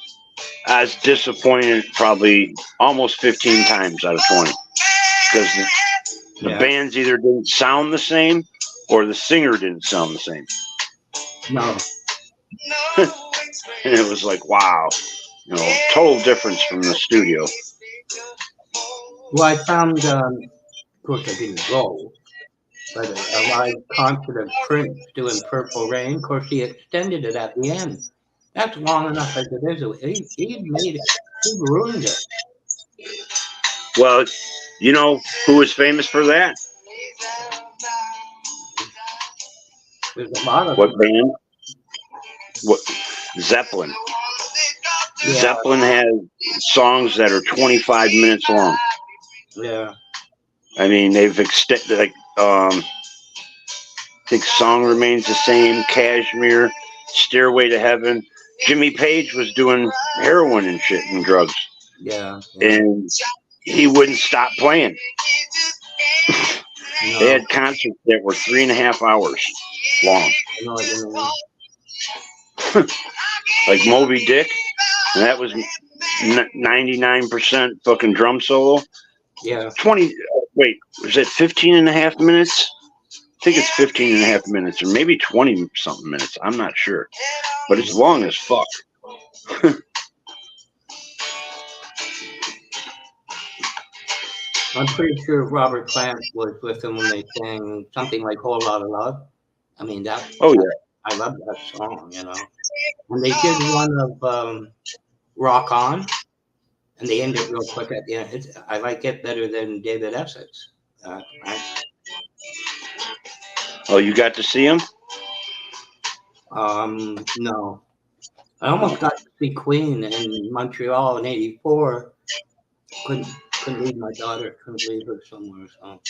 I was disappointed probably almost 15 times out of 20. Because the bands either didn't sound the same or the singer didn't sound the same. No. And it was like, wow, you know, total difference from the studio. Well, I found, of course, I didn't go, but a live concert of Prince doing Purple Rain. Of course, he extended it at the end. That's long enough as it is. He made it. He ruined it. Well, you know who was famous for that? There's a lot of What band? What? Zeppelin. Yeah. Zeppelin has songs that are 25 minutes long. Yeah. I mean, they've extended, like, I think Song Remains the Same, Kashmir, Stairway to Heaven. Jimmy Page was doing heroin and shit and drugs. Yeah. And he wouldn't stop playing. No, They had concerts that were 3.5 hours long. I know what you mean. Like Moby Dick, and that was 99% fucking drum solo. Yeah. 20, wait, was it 15.5 minutes? I think it's 15.5 minutes, or maybe 20 something minutes. I'm not sure, but it's long as fuck. I'm pretty sure Robert Plant was with them when they sang something like Whole Lotta Love. I mean, that. Oh yeah. I love that song, you know. And they did one of Rock On, and they ended it real quick at the end. I like it better than David Essex. Oh, you got to see him? No. I almost got to see Queen in Montreal in '84. Couldn't leave my daughter. Couldn't leave her somewhere. So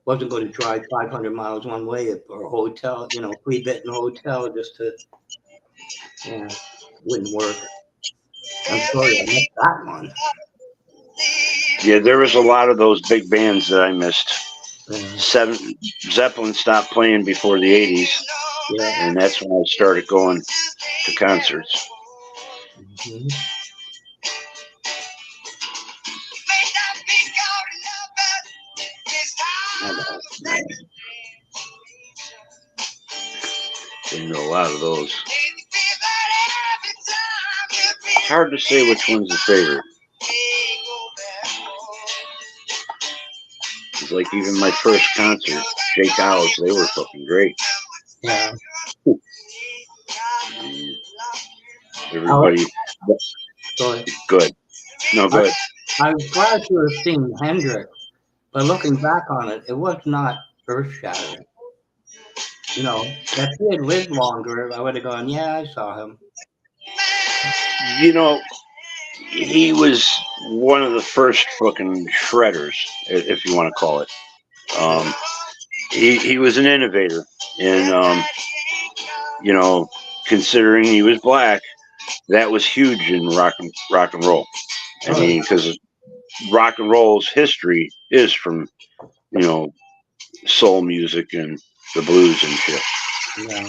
wasn't going to drive 500 miles one way or a hotel, you know, free bit in a hotel just to, yeah, wouldn't work. I'm sorry I missed that one. Yeah, there was a lot of those big bands that I missed. Yeah. Zeppelin stopped playing before the 80s, Yeah. and that's when I started going to concerts. Mhm. Didn't know a lot of those. It's hard to say which one's the favorite. It's like even my first concert, Jake Owls, they were fucking great. Yeah. Everybody, So Good. No, good. I was glad to have seen Hendrix, but looking back on it, it was not earth-shattering. You know, if he had lived longer, I would have gone, yeah, I saw him. You know, he was one of the first fucking shredders, if you want to call it. He was an innovator, and you know, considering he was black, that was huge in rock and roll. I mean, because rock and roll's history is from, you know, soul music and the blues and shit. Yeah.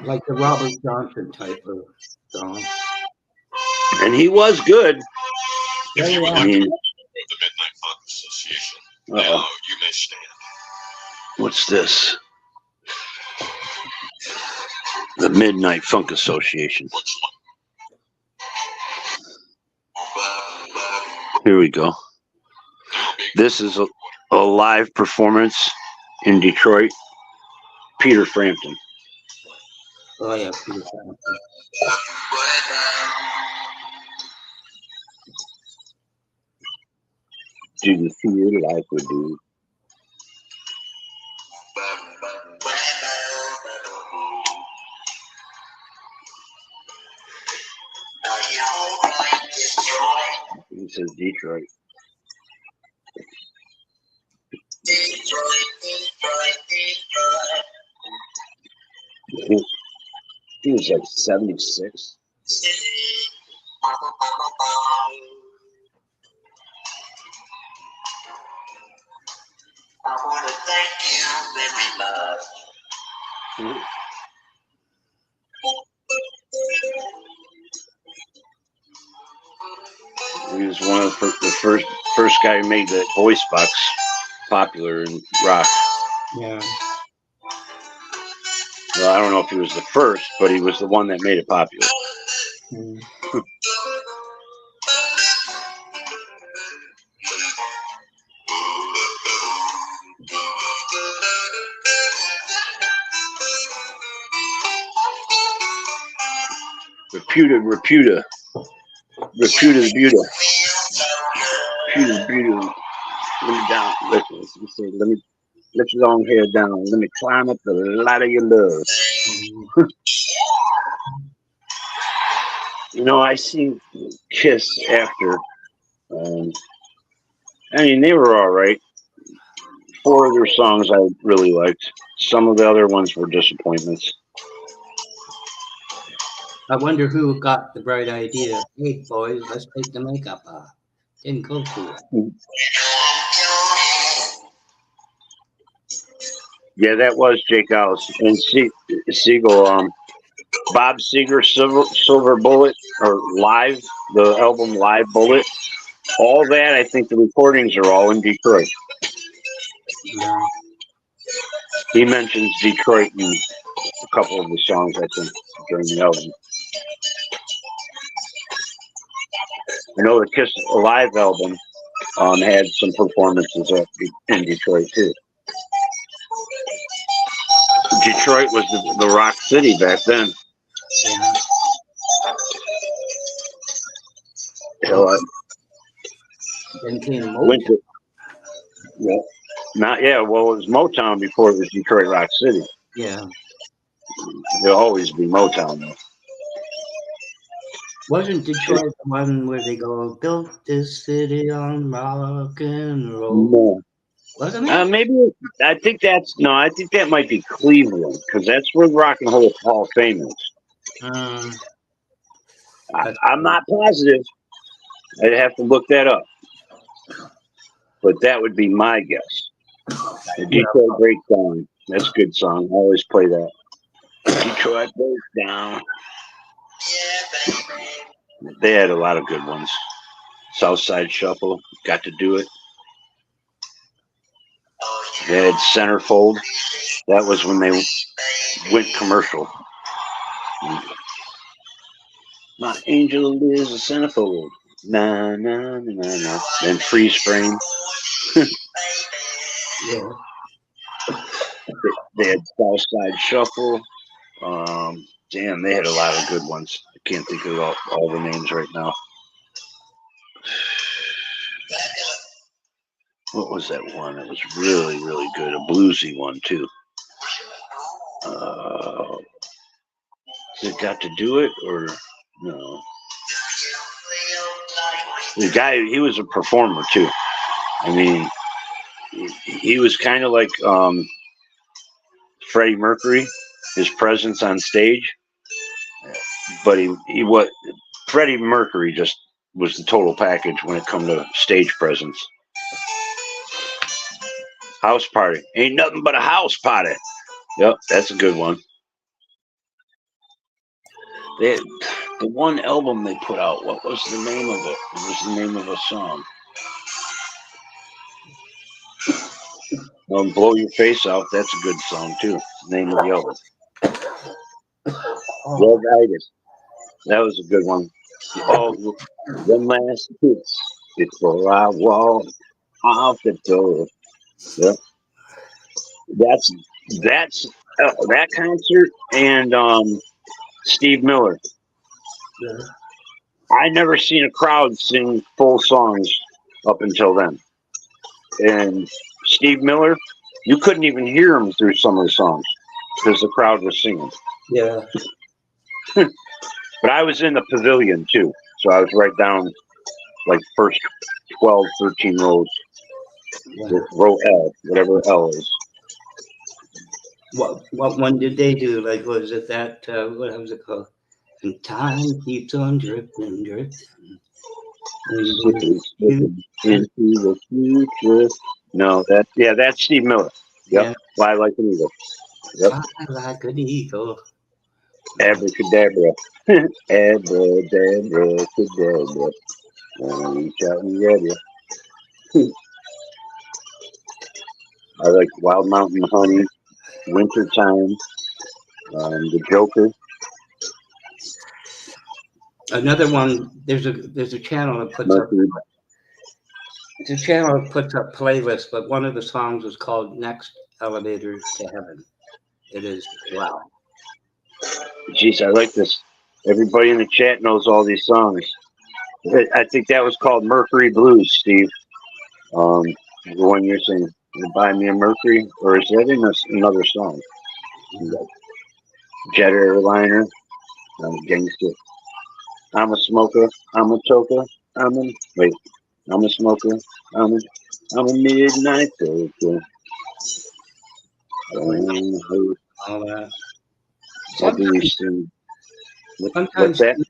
Like the Robert Johnson type of song. And he was good. Yeah, I yeah. mean, The Midnight Funk Association. uh-oh. Now you may stand. What's this? The Midnight Funk Association. Here we go. This is a live performance in Detroit. Peter Frampton. Oh, yeah, Peter Frampton. Do you feel like we do? It says Detroit. He was like 76. I want to thank you very much. He was one of the first guy who made the voice box popular in rock. Yeah. Well, I don't know if he was the first, but he was the one that made it popular. Mm. Reputa the Buta. Reputa the Buta. Let me down. Let me let your long hair down. Let me climb up the ladder you love. You know, I seen Kiss after. I mean, they were all right. 4 of their songs I really liked. Some of the other ones were disappointments. I wonder who got the bright idea. Hey, boys, let's take the makeup off. Didn't go too well. Yeah, that was Jake Ellis and Siegel. Bob Seger, Silver Bullet, or Live, the album Live Bullet. All that, I think the recordings are all in Detroit. Yeah. He mentions Detroit in a couple of the songs, I think, during the album. I know the Kiss Alive album had some performances in Detroit, too. Detroit was the rock city back then. Yeah. So Then came went Motown. to, well, well, it was Motown before it was Detroit Rock City. Yeah. There'll always be Motown, though. Wasn't Detroit the one where they go, built this city on rock and roll? No. Wasn't it? Maybe, I think that might be Cleveland, because that's where the Rock and Roll Hall of Fame is. I'm not positive. I'd have to look that up. But that would be my guess. The Detroit Breakdown. That's a good song. I always play that. Detroit Breakdown. They had a lot of good ones. Southside Shuffle. Got to Do It. They had Centerfold. That was when they went commercial. My angel is a centerfold. Na na na na na. Then Freeze Frame. Yeah. They had Southside Shuffle. Damn, they had a lot of good ones. I can't think of all the names right now. What was that one? It was really, really good. A bluesy one too. Has it got to do it or no? The guy, he was a performer too. I mean, he was kind of like Freddie Mercury, his presence on stage. But he what Freddie Mercury just was the total package when it come to stage presence. House Party ain't nothing but a house party. Yep, that's a good one. The one album they put out, what was the name of it? It was the name of a song. Blow Your Face Out, that's a good song too. Name of the album. Red Itis. That was a good one. Oh, one last kiss before I walk out the door. Yep. That's that concert and Steve Miller. Yeah. I never seen a crowd sing full songs up until then. And Steve Miller, you couldn't even hear him through some of the songs because the crowd was singing. Yeah. But I was in the pavilion too, so I was right down like first 12, 13 rows. Yeah. Row L, whatever L is. What one did they do? Like, was it that? What was it called? And time keeps on drifting, drifting. Into the future. No, that's Steve Miller. Yep. Yeah. Fly like an eagle. Yep. Fly like an eagle. Abracadabra. Abracadabra. Cadabra. Reach out and grab you. I like Wild Mountain Honey, Wintertime, The Joker. Another one. There's a channel that puts up. Mercury. It's a channel that puts up playlists, but one of the songs was called "Next Elevator to Heaven." It is wow. Jeez, I like this. Everybody in the chat knows all these songs. I think that was called Mercury Blues, Steve. The one you're saying, "Buy Me a Mercury," or is that in another song? Jet Airliner, I'm a gangster. I'm a smoker. I'm a choker. I'm a smoker. I'm a midnight toker. All that. What's that?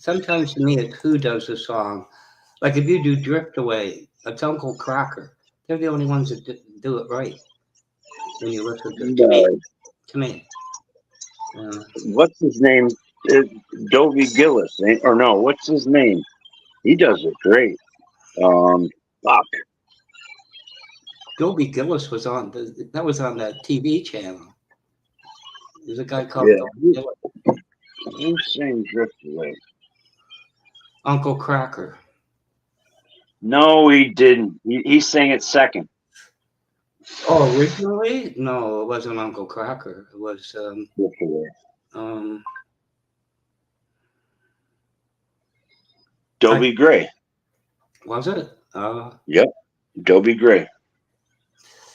Sometimes to me, it's who does the song. Like if you do "Drift Away," it's Uncle Crocker. They're the only ones that do it right. When you listen to me. What's his name? Dovey Gillis, or no? What's his name? He does it great. Fuck. Dovey Gillis was on that was on that TV channel. There's a guy called Dovey Gillis. Who's saying "Drift Away"? Uncle Crocker. No, he didn't. He sang it second. Oh, originally? No, it wasn't Uncle Crocker. It was Drift Away. Dobie Gray. Was it? Yep. Dobie Gray.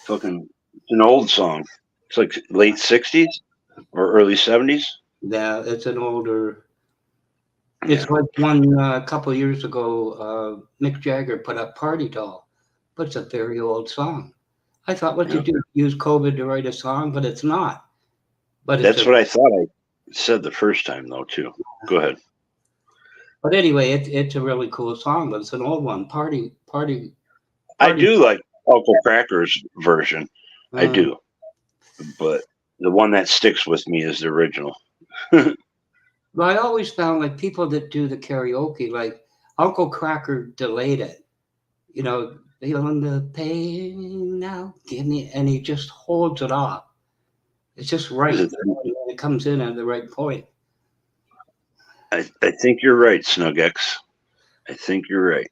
Fucking, it's an old song. It's like late 60s or early 70s. Yeah, it's an older. It's like one a couple of years ago. Mick Jagger put up "Party Doll," but it's a very old song. I thought, what you do? Use COVID to write a song, but it's not. But that's what I thought I said the first time, though. Too. Go ahead. But anyway, it's a really cool song, but it's an old one. Party. I do like Uncle Cracker's version. I do. But the one that sticks with me is the original. Well, I always found like people that do the karaoke, like Uncle Cracker delayed it. You know, feeling the pain now, give me, and he just holds it off. It's just right. It comes in at the right point. I think you're right, SnugX. I think you're right.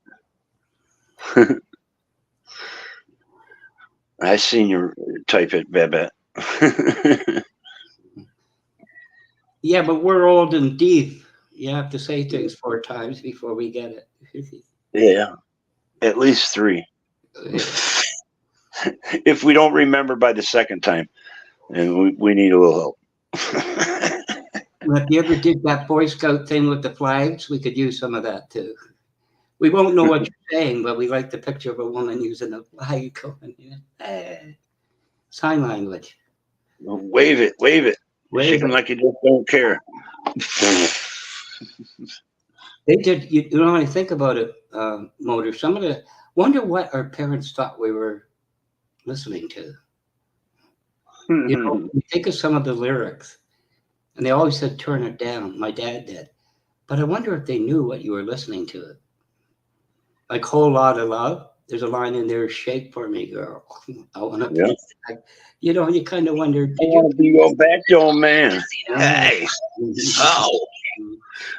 I seen you type it, Babette. Yeah, but we're old and deaf. You have to say things 4 times before we get it. Yeah, at least 3. If we don't remember by the second time, and we need a little help. If you ever did that Boy Scout thing with the flags, we could use some of that too. We won't know what you're saying, but we like the picture of a woman using a flag going in. Sign language. Wave it, wave it. Wave Shaking it. like you just don't care. They did. You know, when I think about it, Motor. Some of the wonder what our parents thought we were listening to. You know, you think of some of the lyrics, and they always said "turn it down." My dad did, but I wonder if they knew what you were listening to. Like "Whole Lot of Love." There's a line in there: "Shake for me, girl." I want to. Yeah. You know, you kind of wonder. I Did want to be your back door man. you? Hey, oh,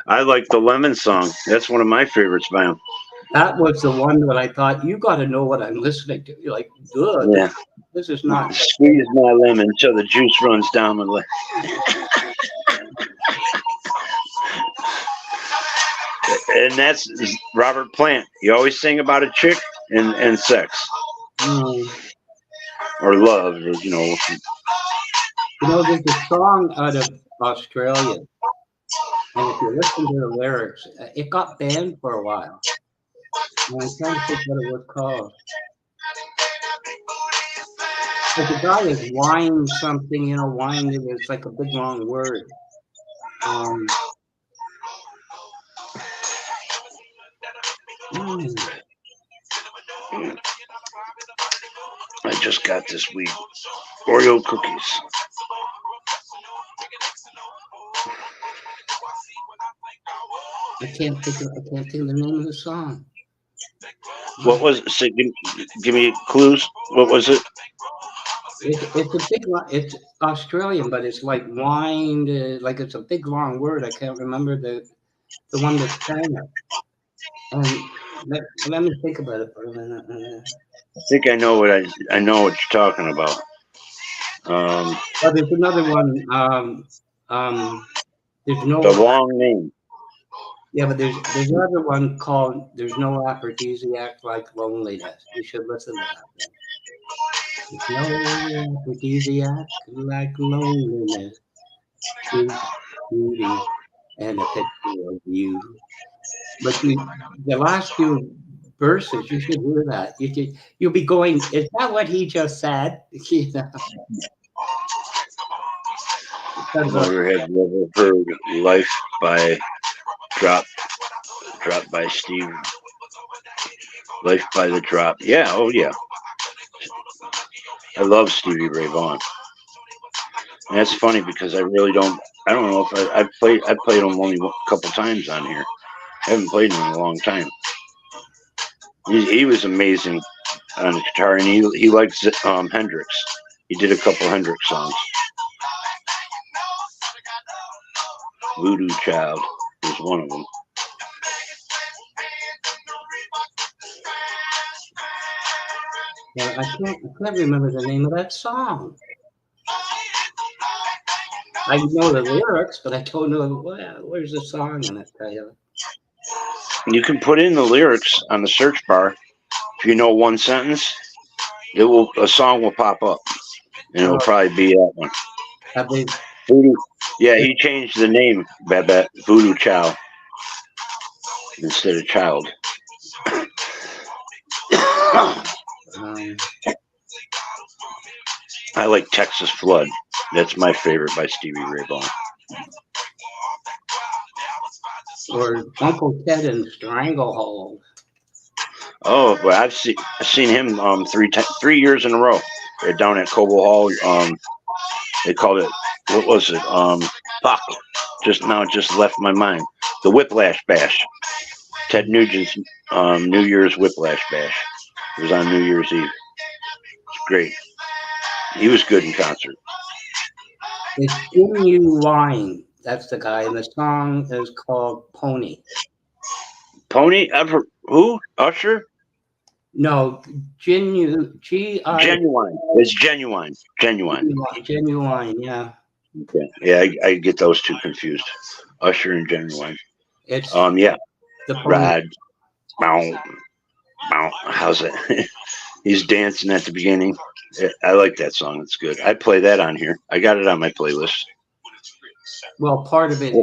I like the Lemon song. That's one of my favorites by him. That was the one that I thought you got to know what I'm listening to. You're like, good. Yeah. This is not. Squeeze my lemon till the juice runs down my leg. And that's Robert Plant. You always sing about a chick and sex or love, or, you know. You know, there's a song out of Australia, and if you listen to the lyrics, it got banned for a while. And I'm trying to think what it was called. But the guy is whine something, you know, whine. It's like a big long word. I just got this week Oreo cookies. I can't think of the name of the song. What was it? So give me clues. What was it? It's a big. It's Australian, but it's like wine. Like it's a big long word. I can't remember the one that sang it. And let me think about it for a minute. I think I know what I know what you're talking about. But there's another one. There's no. The long name. Yeah, but there's another one called "There's No Aphrodisiac Like Loneliness." You should listen to that. There's no aphrodisiac like loneliness, truth, beauty, and a picture of you. But the last few verses, you should hear that. You'll be going, is that what he just said? You know? Never have you ever heard "Life" by Drop by Steve. "Life" by the Drop. Yeah, oh yeah. I love Stevie Ray Vaughan. And that's funny because I really don't. I don't know if I played him only a couple times on here. I haven't played him in a long time. He was amazing on the guitar, and he liked Hendrix. He did a couple Hendrix songs. Voodoo Child was one of them. Yeah, I can't remember the name of that song. I know the lyrics, but I don't know where's the song in it. Tell you. You can put in the lyrics on the search bar. If you know one sentence, a song will pop up, and it'll probably be that one. Have they? Voodoo. Yeah, he changed the name, Babette. Voodoo Child instead of Child. I like Texas Flood. That's my favorite by Stevie Ray Vaughan. Or Uncle Ted and Stranglehold. Oh, well, I've seen him 3 years in a row. Down at Cobo Hall. They called it, what was it? Fuck. Just left my mind. The Whiplash Bash. Ted Nugent's New Year's Whiplash Bash. It was on New Year's Eve. It's great. He was good in concert. It's Genuine. That's the guy, and the song is called Pony. Pony? Who? Usher? No, Genuine. Genuine. It's Genuine. Genuine, yeah. Okay. Yeah, I get those two confused. Usher and Genuine. It's Yeah, the Ride. Bow, bow. How's it? He's dancing at the beginning. I like that song. It's good. I play that on here. I got it on my playlist. well, part of it,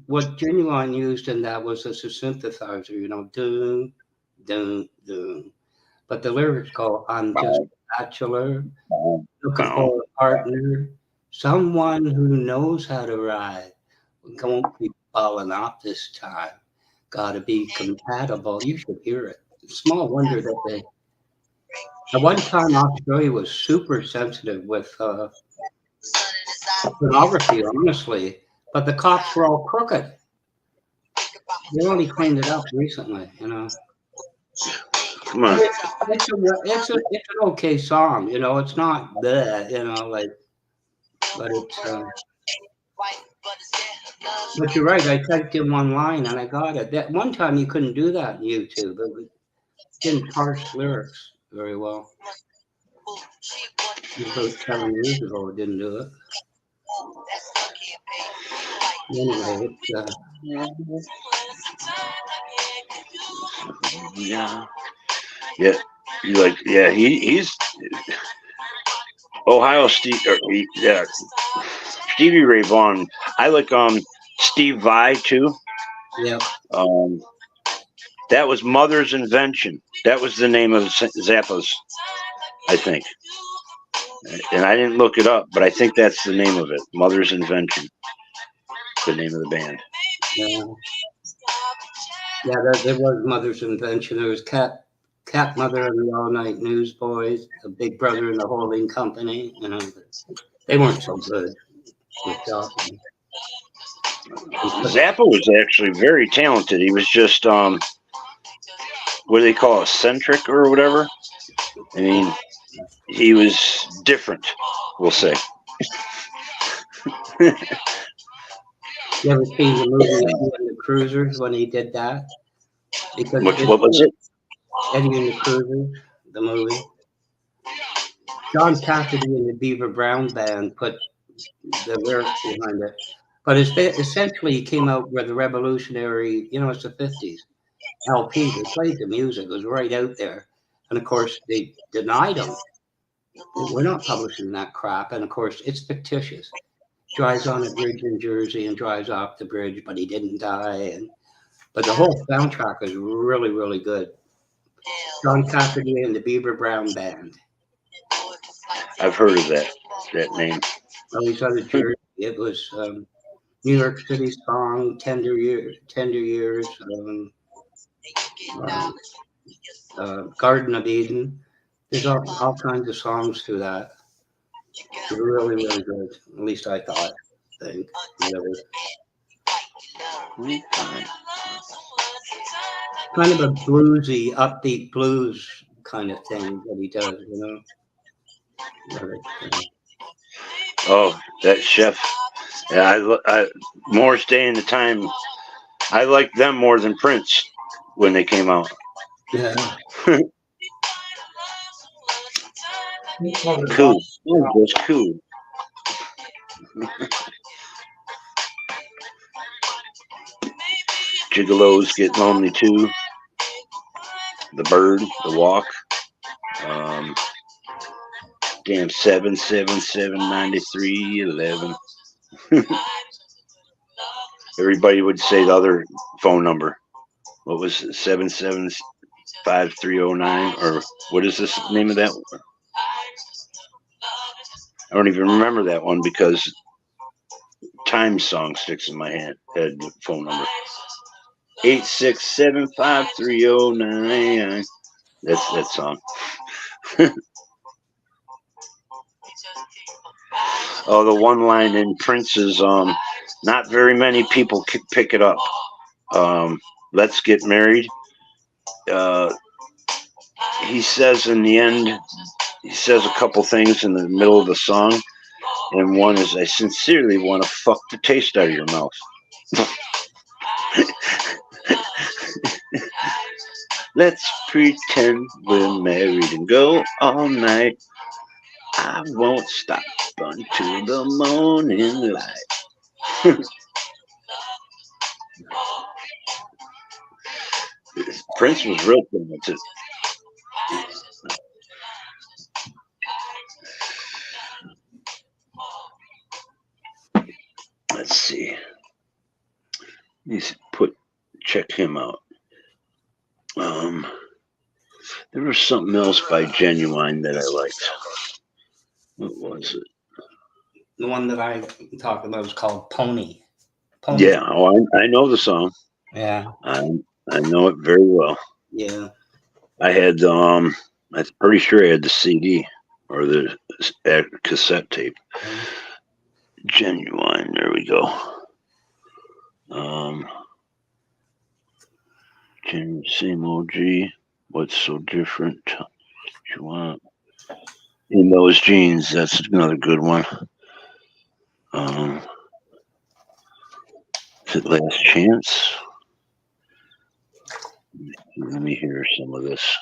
what Genuine used in that was as a synthesizer, you know, doom, doom, doom. But the lyrics go, I'm just a bachelor, looking Bow. for a partner, someone who knows how to ride. Won't be falling off this time. Gotta be compatible. You should hear it. Small wonder that they, at one time, Australia was super sensitive with pornography, honestly, but the cops were all crooked. They only cleaned it up recently, you know. Come on. It's an okay song, you know. It's not the, you know, like, but it's. But you're right. I typed in one line and I got it. That one time you couldn't do that on YouTube. It didn't parse lyrics very well. About 7 years ago, it didn't do it. Anyway, it's. Yeah. Yeah. You like? Yeah. He's Ohio Steve. Yeah. Stevie Ray Vaughan. I like Steve Vai too. Yeah. That was Mother's Invention. That was the name of Zappa's, I think. And I didn't look it up, but I think that's the name of it. Mother's Invention. The name of the band. Yeah. There was Mother's Invention. There was Cat Mother and the All Night Newsboys, the Big Brother and the Holding Company. You know, they weren't so good with talking. Zappa was actually very talented. He was just what do they call it, eccentric or whatever. I mean, he was different, we'll say. You ever seen the movie Eddie and the Cruisers when he did that? Because What was it? Eddie and the Cruisers, the movie. John Cassidy and the Beaver Brown Band put the lyrics behind it. But essentially, he came out with a revolutionary, you know, it's the 50s LP. They played the music, it was right out there. And of course, they denied him. We're not publishing that crap. And of course, it's fictitious. Drives on a bridge in Jersey and drives off the bridge, but he didn't die. But the whole soundtrack is really, really good. John Cassidy and the Beaver Brown Band. I've heard of that name. Oh, he's out of Jersey. It was New York City song, Tender Years, Garden of Eden. There's all kinds of songs to that. It's really, really good. At least I thought. Think. Kind of a bluesy, upbeat blues kind of thing that he does, you know. Oh, that Chef. Yeah, I Morris Day and the Time. I liked them more than Prince when they came out. Yeah. Cool. It was cool. Gigolos Get Lonely Too. The Bird, The Walk. Damn, 7779311. Everybody would say the other phone number. What was it? 775-309, or what is this name of that one? I don't even remember that one because Time Song sticks in my head. The phone number 8675309. That's that song. Oh, the one line in Prince's not very many people pick it up. Let's Get Married. He says in the end, he says a couple things in the middle of the song, and one is, I sincerely want to fuck the taste out of your mouth. Let's pretend we're married and go all night. I won't stop until the morning light. Prince was real talented. Let's see. Let's check him out. There was something else by Genuine that I liked. What was it? The one that I talked about was called Pony. Pony. Yeah, I know the song. Yeah. I know it very well. Yeah. I had I'm pretty sure I had the CD or the cassette tape. Genuine. There we go. Same OG. What's so different? What you want? In Those Jeans. That's another good one. Is it Last Chance? Let me hear some of this.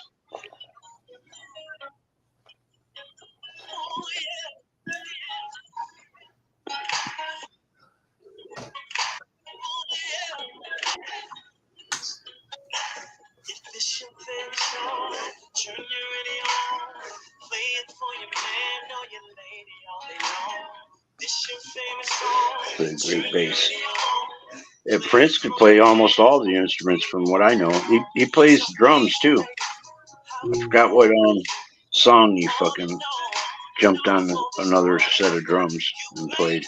Play great bass. Yeah, Prince could play almost all the instruments from what I know. He plays drums too. I forgot what song he fucking jumped on another set of drums and played.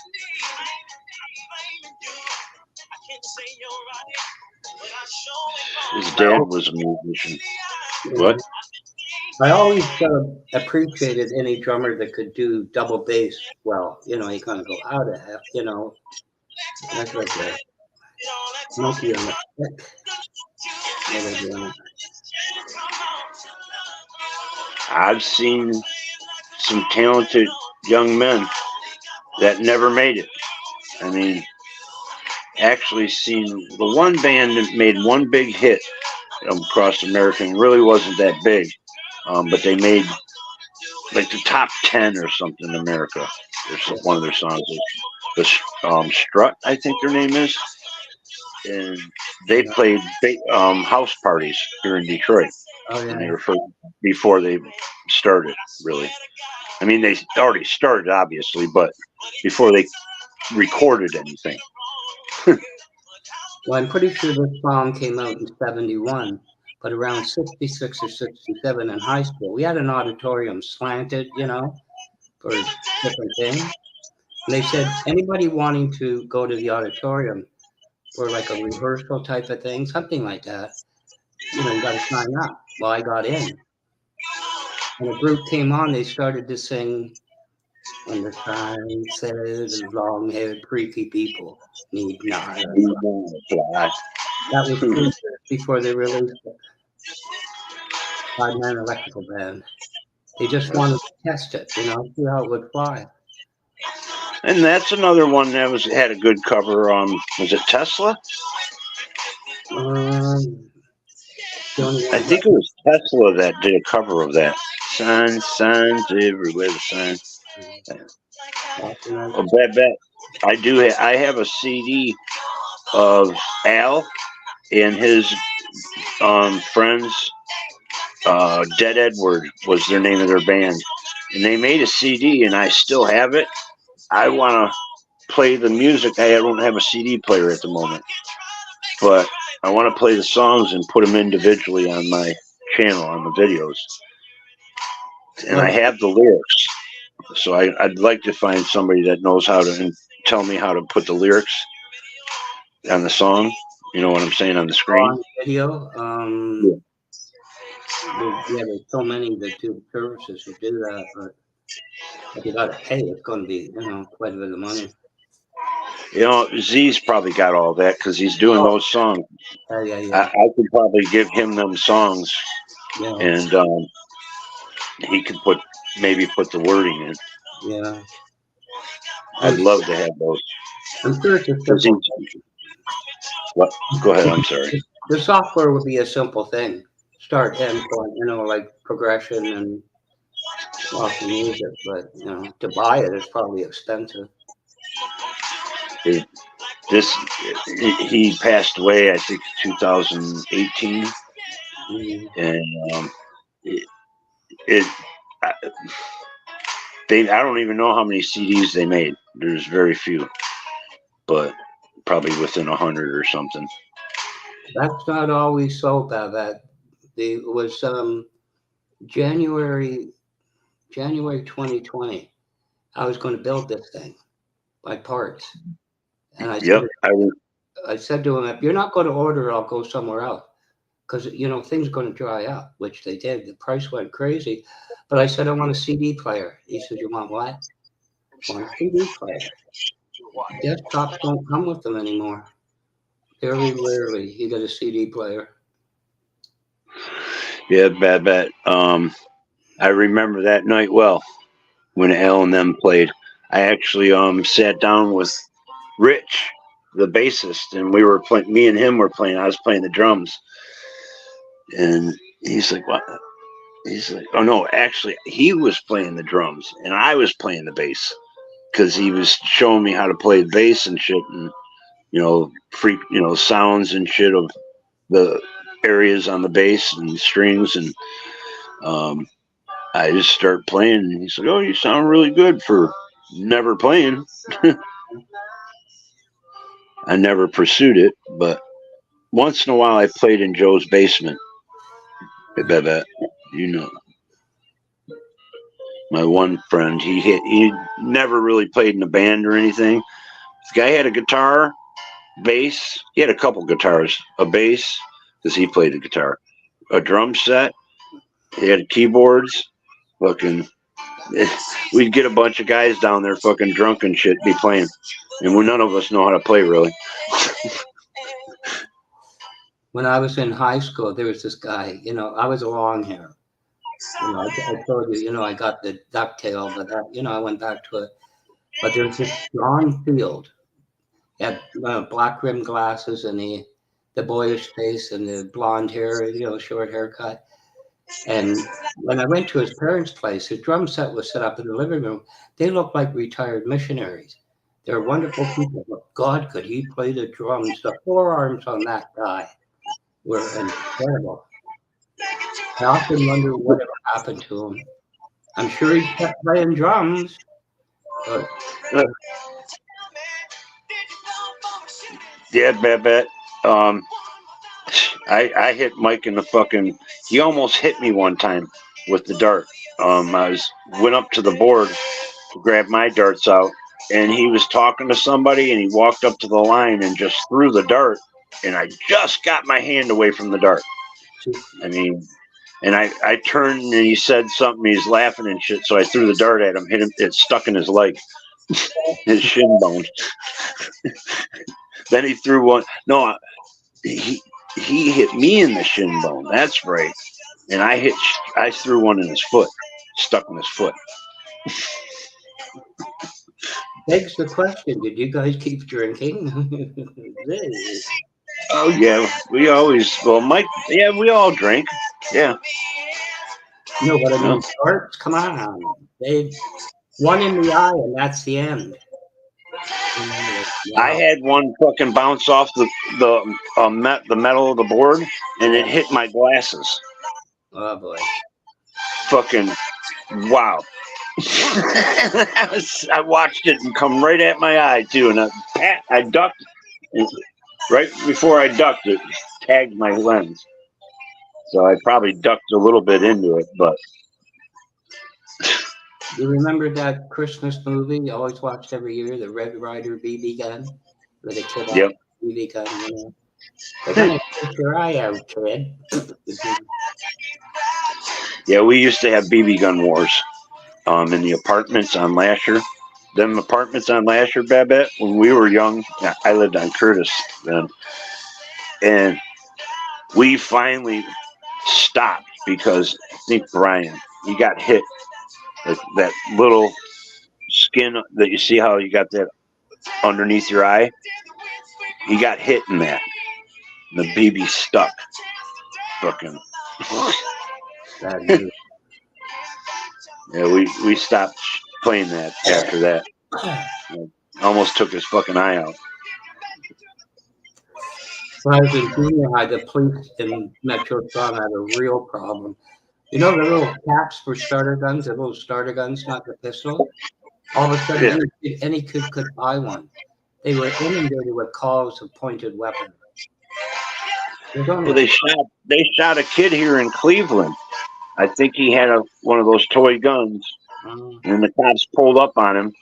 His dad was a musician. What? I always appreciated any drummer that could do double bass well. You know, you kind of go, how the hell, you know, that's like a monkey on the stick. I've seen some talented young men that never made it. I mean, actually seen the one band that made one big hit across America and really wasn't that big. But they made like the top 10 or something in America. There's one of their songs, the Strut, I think their name is, and they played house parties here in Detroit. Oh, yeah. And they were before they started, really. I mean, they already started, obviously, but before they recorded anything. Well, I'm pretty sure this song came out in 71. But around 66 or 67 in high school, we had an auditorium slanted, you know, for different things. And they said, anybody wanting to go to the auditorium for like a rehearsal type of thing, something like that, you know, you got to sign up. Well, I got in. When the group came on, they started to sing, when the sign says long-haired, freaky people need not. That was before they released it. 5-man electrical band. They just wanted to test it, you know, see how it would fly. And that's another one that had a good cover. Was it Tesla? I think it was Tesla that did a cover of that. Signs everywhere. The sign. Oh, bet. I have a CD of Al and his friends. Dead Edward was their name of their band, and they made a CD, and I still have it. I want to play the music. I don't have a CD player at the moment, but I want to play the songs and put them individually on my channel on the videos. And I have the lyrics, so I'd like to find somebody that knows how to tell me how to put the lyrics on the song. You know what I'm saying, on the screen? On video. Yeah. There's so many that do services who do that, but if you got to pay, it's going to be, you know, quite a bit of money. You know, Z's probably got all that because he's doing those songs. Yeah. I could probably give him them songs, and he could maybe put the wording in. Yeah. I'd love to have those. I'm sure it's a simple. What? Go ahead. I'm sorry. The software would be a simple thing. Start, end point, you know, like progression and awesome music, but you know, to buy it is probably expensive. He passed away, I think, 2018, and I don't even know how many CDs they made. There's very few, but probably within 100 or something. That's not always so bad. It was January 2020. I was going to build this thing by parts, and I said to him, "If you're not going to order, I'll go somewhere else, because you know things are going to dry up," which they did. The price went crazy, but I said I want a CD player. He said, "You want what?" "I want a CD player." Desktops don't come with them anymore. Very rarely you get a CD player. Yeah, bad bet. I remember that night well when Al and them played. I actually sat down with Rich, the bassist, and we were playing. Me and him were playing. I was playing the drums, and he's like, "What?" He's like, "Oh no, actually, he was playing the drums, and I was playing the bass because he was showing me how to play the bass and shit, and sounds and shit of the areas on the bass and strings, and I just start playing, and he's like, "Oh, you sound really good for never playing." I never pursued it, but once in a while I played in Joe's basement. You know, my one friend, he never really played in a band or anything. This guy had a guitar, bass. He had a couple guitars, a bass, because he played the guitar, a drum set. He had keyboards. Fucking, we'd get a bunch of guys down there, fucking drunk and shit, be playing, and none of us know how to play really. When I was in high school, there was this guy. You know, I was a long hair. You know, I told you. You know, I got the ducktail, but that, you know, I went back to it. But there's this John Field. He had black rimmed glasses and the boyish face and the blonde hair, you know, short haircut. And when I went to his parents' place, his drum set was set up in the living room. They looked like retired missionaries. They're wonderful people. But God, could he play the drums? The forearms on that guy were incredible. I often wonder whatever happened to him. I'm sure he kept playing drums. But yeah, bet. I hit Mike in the fucking. He almost hit me one time with the dart. I went up to the board to grab my darts out, and he was talking to somebody, and he walked up to the line and just threw the dart, and I just got my hand away from the dart. I mean, and I turned and he said something. He's laughing and shit, so I threw the dart at him, hit him. It stuck in his leg, his shin bone. Then he threw one. No, he hit me in the shin bone. That's right. And I threw one in his foot, stuck in his foot. begs the question: did you guys keep drinking? Oh yeah, we always. Well, Mike. Yeah, we all drink. Yeah. No, but I mean, darts. Come on, they one in the eye, and that's the end. I had one fucking bounce off the metal of the board, and it hit my glasses. Oh boy! Fucking wow! I watched it and come right at my eye too, and I ducked. Right before I ducked, it tagged my lens. So I probably ducked a little bit into it, but. You remember that Christmas movie you always watched every year, the Red Ryder BB gun? Where the kid had a BB gun, you know? They're gonna take your eye out, kid. Yeah, we used to have BB gun wars in the apartments on Lasher. Them apartments on Lasher, Babette, when we were young, I lived on Curtis then, and we finally stopped because I think Brian, he got hit. That little skin that you see how you got that underneath your eye, he got hit in that. The BB stuck. Fucking. Yeah, we stopped playing that after that. Almost took his fucking eye out. When I was in junior high, the police in Metro Toronto had a real problem. You know the little caps for starter guns, the little starter guns, not the pistol? All of a sudden, any kid could buy one. They were inundated with calls of pointed weapons. Well, they shot a kid here in Cleveland. I think he had one of those toy guns, and the cops pulled up on him.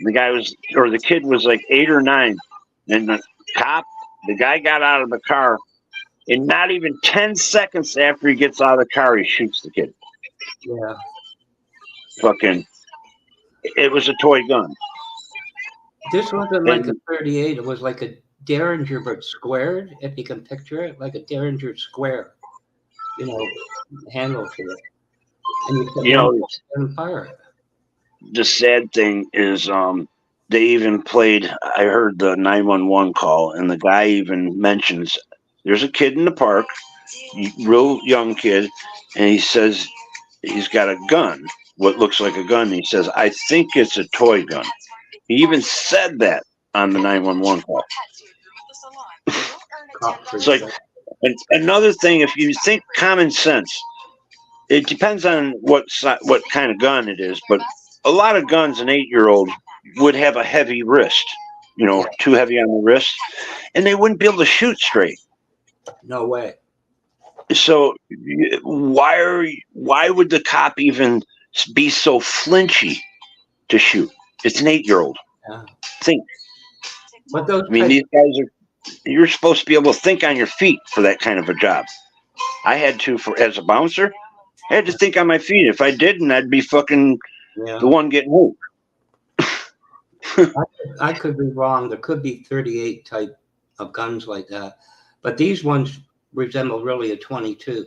The kid was like 8 or 9, and the guy got out of the car, and not even 10 seconds after he gets out of the car, he shoots the kid. Yeah. Fucking, it was a toy gun. This wasn't like a 38. It was like a Derringer, but squared, if you can picture it, like a Derringer square, handle to it. And you fire it. The sad thing is, they even played, I heard the 911 call, and the guy even mentions there's a kid in the park, real young kid, and he says he's got a gun, what looks like a gun. He says, I think it's a toy gun. He even said that on the 911 call. It's like, and another thing, if you think common sense, it depends on what kind of gun it is, but a lot of guns, an 8-year-old would have a heavy wrist, too heavy on the wrist, and they wouldn't be able to shoot straight. No way. So why would the cop even be so flinchy to shoot? It's an 8-year-old. Yeah. Think. But those these guys you're supposed to be able to think on your feet for that kind of a job. I had to, as a bouncer, I had to think on my feet. If I didn't, I'd be fucking the one getting hurt. I could be wrong. There could be 38 type of guns like that. But these ones resemble really a 22.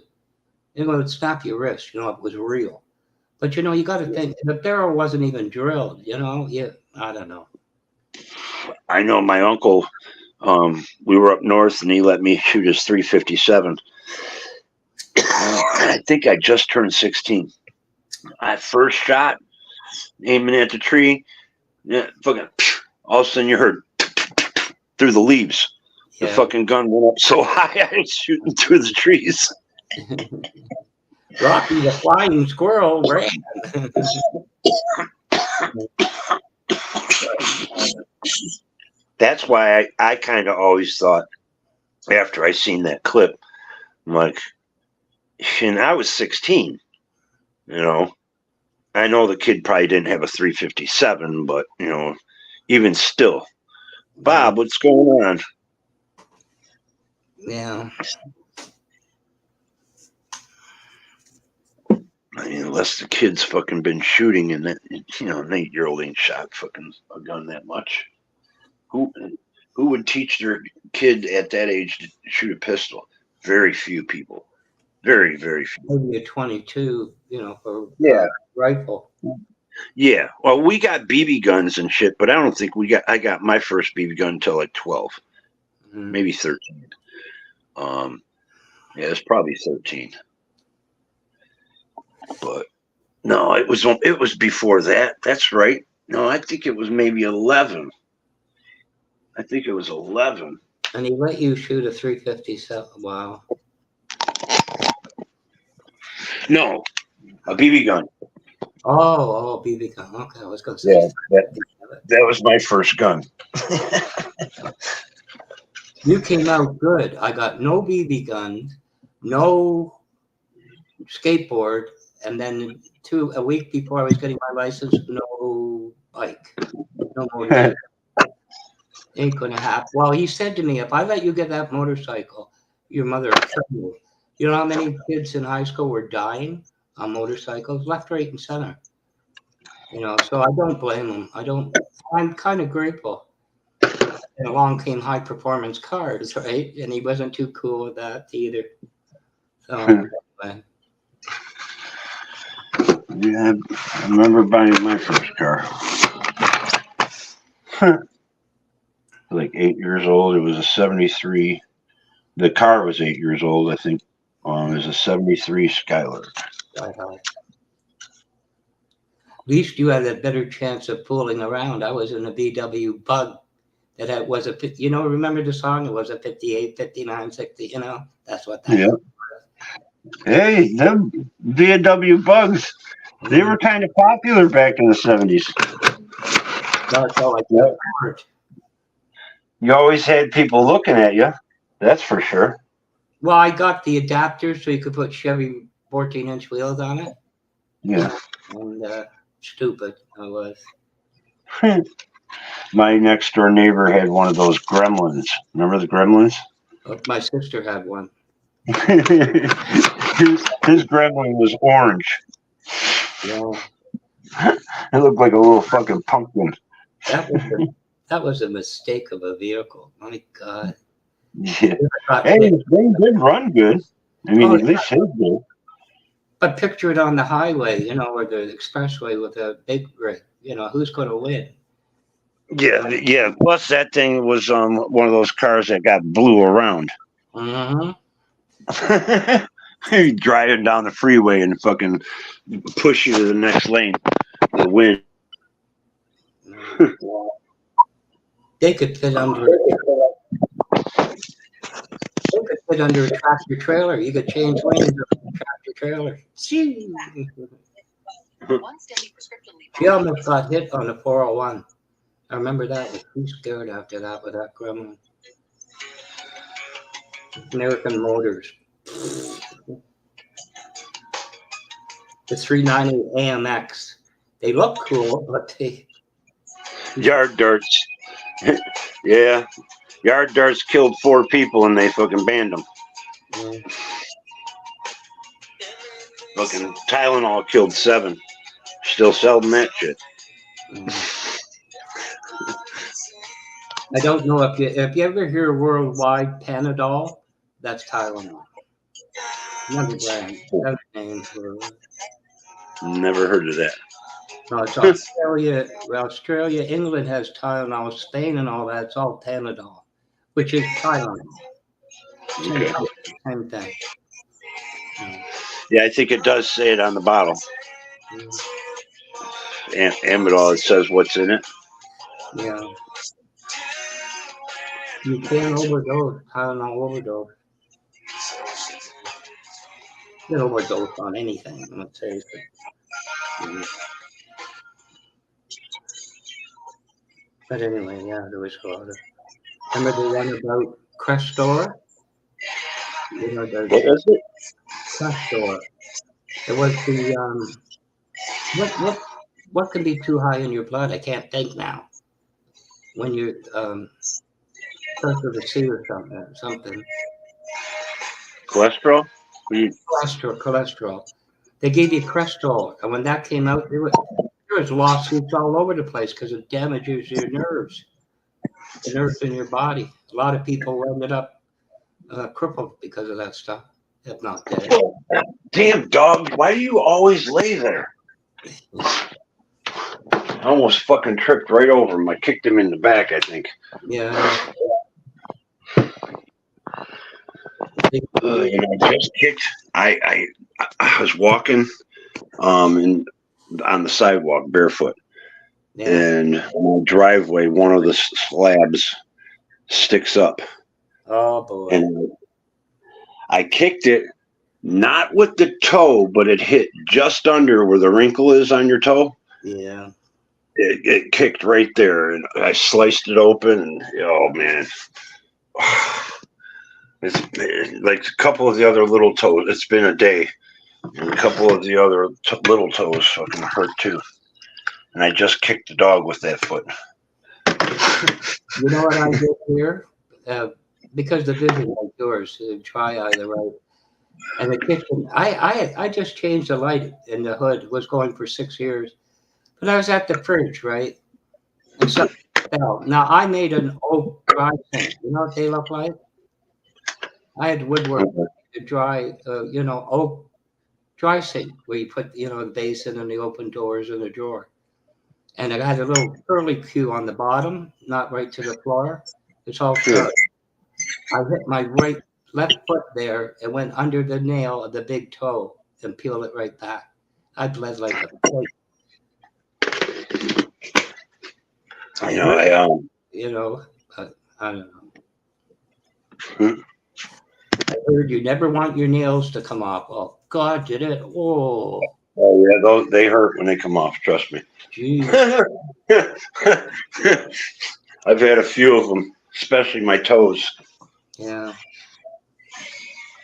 It would snap your wrist, it was real. But, you got to think, the barrel wasn't even drilled, I don't know. I know my uncle, we were up north, and he let me shoot his 357. I think I just turned 16. I first shot, aiming at the tree, fucking, all of a sudden you heard through the leaves. The fucking gun went up so high, I was shooting through the trees. Rocky the flying squirrel ran. That's why I kind of always thought, after I seen that clip, I'm like, and I was 16, I know the kid probably didn't have a 357, but, even still. Bob, what's going on? Yeah. I mean, unless the kid's fucking been shooting, and that, an 8-year-old ain't shot fucking a gun that much. Who would teach their kid at that age to shoot a pistol? Very few people. Very, very few. Maybe a 22, for rifle. Yeah. Well, we got BB guns and shit, but I don't think I got my first BB gun until like 12, maybe 13. It's probably 13. But no, it was before that. That's right. No, I think it was maybe 11. I think it was 11. And he let you shoot a 357. Wow. No, a BB gun. Oh, BB gun. Okay, I was going to say. Yeah, that was my first gun. You came out good. I got no BB guns, no skateboard, and then a week before I was getting my license, no bike, no motorcycle. Ain't gonna happen. Well, he said to me, if I let you get that motorcycle, your mother will kill you. You know how many kids in high school were dying on motorcycles, left, right, and center. So I don't blame him. I'm kind of grateful. And along came high performance cars, right? And he wasn't too cool with that either. So, yeah, I remember buying my first car. Like 8 years old. It was a 73. The car was 8 years old, I think. It was a 73 Skylark. least you had a better chance of fooling around. I was in a VW Bug that was a, remember the song? It was a 58, 59, 60, that's what that Yeah. Hey, them VW Bugs, they were kind of popular back in the 70s. That's all I Yeah. heard. You always had people looking at you. That's for sure. Well, I got the adapter so you could put Chevy 14-inch wheels on it. Yeah. And stupid I was. My next door neighbor had one of those Gremlins. Remember the Gremlins? My sister had one. his Gremlin was orange. Yeah, It looked like a little fucking pumpkin. that was a mistake of a vehicle. My God. Yeah. Hey, they did run good. I mean, at least his did. But picture it on the highway, or the expressway with a big rig. Who's going to win? Yeah. Plus, that thing was one of those cars that got blew around. Mm-hmm. You driving down the freeway and fucking push you to the next lane. The wind. They could fit under. They could fit under a tractor trailer. You could change lanes of a tractor trailer. She almost got hit on the 401. I remember that. I was too scared after that with that Gremlin. American Motors. The 390 AMX. They look cool, but they. Yard darts. Yeah. Yard darts killed 4 people and they fucking banned them. Fucking Tylenol killed 7. Still selling that shit. I don't know if you ever hear worldwide Panadol, that's Tylenol. Another brand, another name for it. Never heard of that. No, it's Australia. Well, Australia, England has Tylenol, Spain and all that. It's all Panadol, which is Tylenol. Okay. Same thing. Yeah, I think it does say it on the bottle. Amidol, it says what's in it. Yeah. You can't overdose, Tylenol overdose. You can overdose on anything, I'm going to say. But anyway, yeah, there was a lot of. Remember the one about Crestor? What is it? Crestor. It was the what can be too high in your blood? I can't think now. When you pressure the sea or something. Cholesterol? Cholesterol. They gave you Crestor, and when that came out, there was lawsuits all over the place because it damages your nerves, the nerves in your body. A lot of people ended up crippled because of that stuff, if not dead. Damn, dog, why do you always lay there? I almost fucking tripped right over him. I kicked him in the back, I think. Yeah. Just kicked. I was walking on the sidewalk barefoot. Yeah. And on my driveway, one of the slabs sticks up. Oh, boy. And I kicked it, not with the toe, but it hit just under where the wrinkle is on your toe. Yeah. It kicked right there, and I sliced it open, and oh, man. It's like a couple of the other little toes. It's been a day, and a couple of the other little toes fucking hurt too. And I just kicked the dog with that foot. You know what I did here? Because the vision like yours, try either right. And the kitchen, I just changed the light in the hood. It was going for 6 years. But I was at the fridge, right? And something fell. Now, I made an oak dry sink. You know what they look like? I had woodwork to dry, oak dry sink where you put, the basin and the open doors in the drawer. And I had a little curly Q on the bottom, not right to the floor. It's all shut. I hit my left foot there and went under the nail of the big toe and peeled it right back. I bled like a pig. I know. You know, I don't know. Hmm. I heard you never want your nails to come off. Oh, God, did it? Oh, Oh yeah, they hurt when they come off. Trust me. geez. I've had a few of them, especially my toes. Yeah.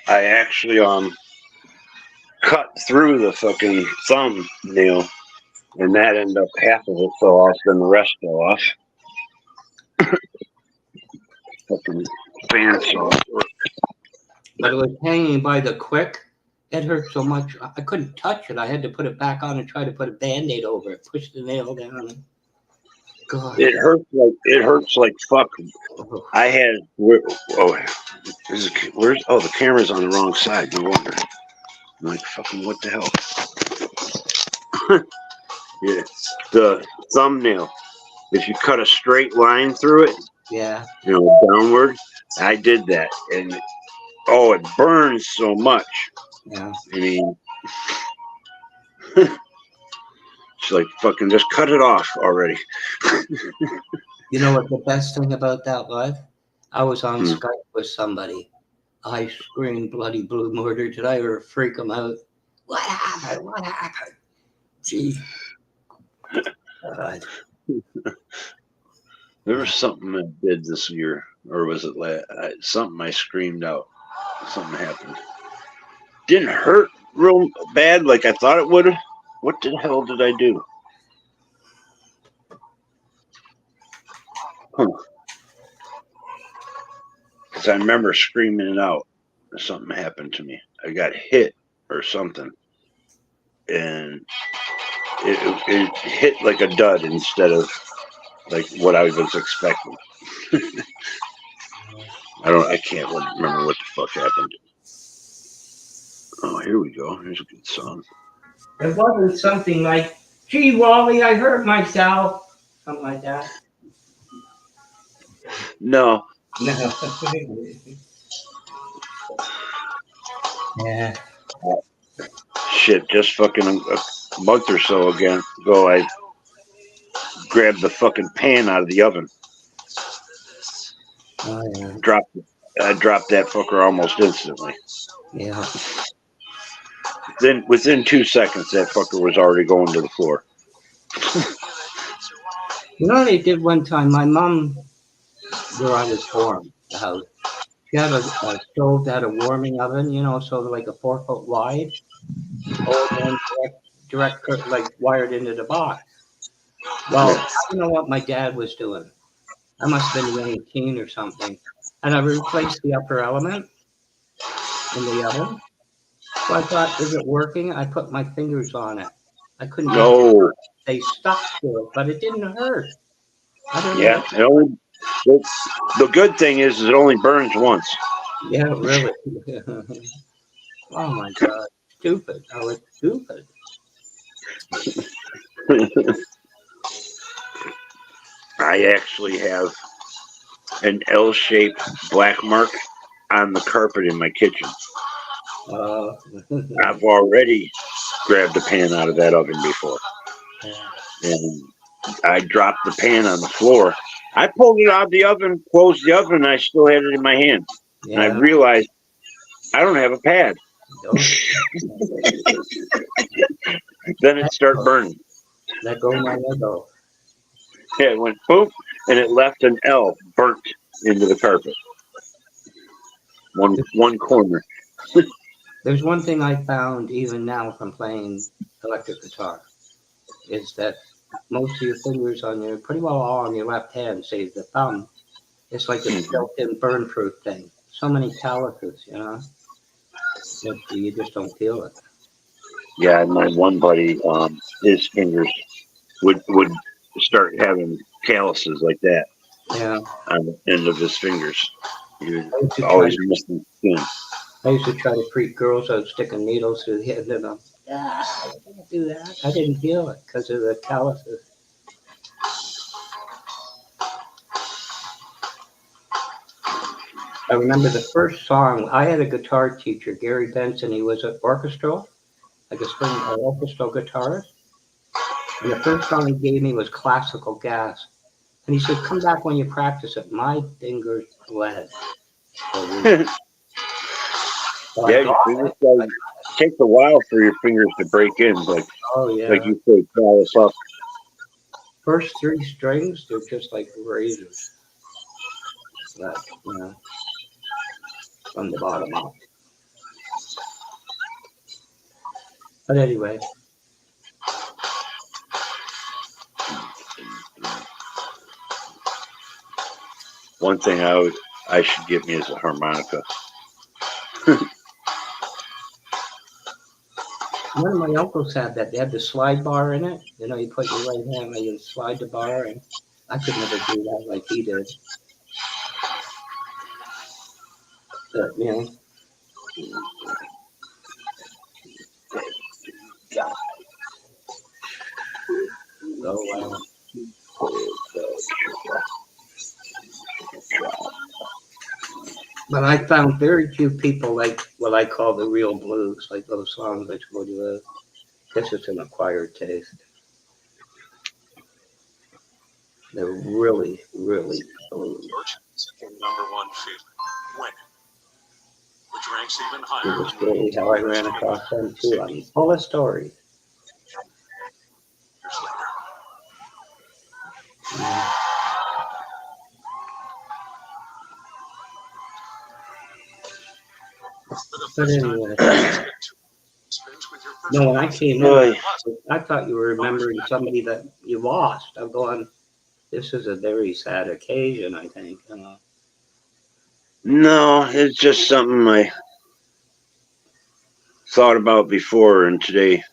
I actually cut through the fucking thumbnail, and that ended up half of it fell off, then the rest fell off. Fucking bandsaw. But it was hanging by the quick. It hurt so much. I couldn't touch it. I had to put it back on and try to put a Band-Aid over it. Push the nail down. God. It hurts like fuck. Oh, I had the camera's on the wrong side. No wonder. I'm like fucking what the hell? Yeah, the thumbnail. If you cut a straight line through it, yeah. downward, I did that, and it burns so much. Yeah. I mean, it's like fucking just cut it off already. You know what the best thing about that was? I was on Skype with somebody. I screamed bloody blue murder. Did I ever freak them out? What happened? What happened? Gee. God. There was something I did this year, or was it something I screamed out? Something happened. Didn't hurt real bad like I thought it would have. What the hell did I do? Because I remember screaming it out. Something happened to me. I got hit or something, and it hit like a dud instead of like what I was expecting. I can't remember what the fuck happened. Oh, here we go. Here's a good song. It wasn't something like, gee, Wally, I hurt myself. Something like that. No. No. Yeah. Shit, just fucking a month or so ago, I grabbed the fucking pan out of the oven. Oh, yeah. I dropped that fucker almost instantly. Yeah. Then within 2 seconds, that fucker was already going to the floor. You know what I did one time? My mom, where I was born, the house, she had a stove that had a warming oven, so like a 4 foot wide, old one, direct, like wired into the box. Well, I don't know what my dad was doing. I must have been 18 or something. And I replaced the upper element in the oven. So I thought, is it working? I put my fingers on it. I couldn't get it. No. They stuck to it, but it didn't hurt. I don't Yeah. know. The good thing is it only burns once. Yeah, really. Oh my God. Stupid. I was stupid. I actually have an L-shaped black mark on the carpet in my kitchen. I've already grabbed a pan out of that oven before. And I dropped the pan on the floor. I pulled it out of the oven, closed the oven, and I still had it in my hand. Yeah. And I realized I don't have a pad. Then it started burning. Let go my elbow. Yeah, it went boom, and it left an L burnt into the carpet. One corner. There's one thing I found even now from playing electric guitar is that most of your fingers pretty well all on your left hand, save the thumb, it's like a built-in burn-proof thing. So many calluses, that you just don't feel it. Yeah, my one buddy, his fingers would start having calluses like that. Yeah. On the end of his fingers. He was always missing skin. I used to try to freak girls out sticking needles through the end of them. I can't do that. I didn't feel it because of the calluses. I remember the first song. I had a guitar teacher, Gary Benson. He was an orchestral, like a string orchestral guitarist. And the first song he gave me was Classical Gas. And he said, come back when you practice it. My fingers bled. So I Yeah, thought, your fingers takes a while for your fingers to break in, like oh yeah. like you say, callus up. First 3 strings, they're just like razors. But, from the bottom up. But anyway, One thing I should get me is a harmonica. one of my uncles had that. They had the slide bar in it. You put your right hand and you slide the bar, and I could never do that like he did. But, so, but I found very few people like what I call the real blues, like those songs I told you about. Guess it's an acquired taste. They're really, really blues. Your #1 feeling. Winning. Which ranks even It higher was than really how I ran across them too. I'm full of stories. years later. But anyway, Spins with your no, when I came Boy. in, I thought you were remembering somebody that you lost. I'm going, this is a very sad occasion, I think. No, it's just something I thought about before, and today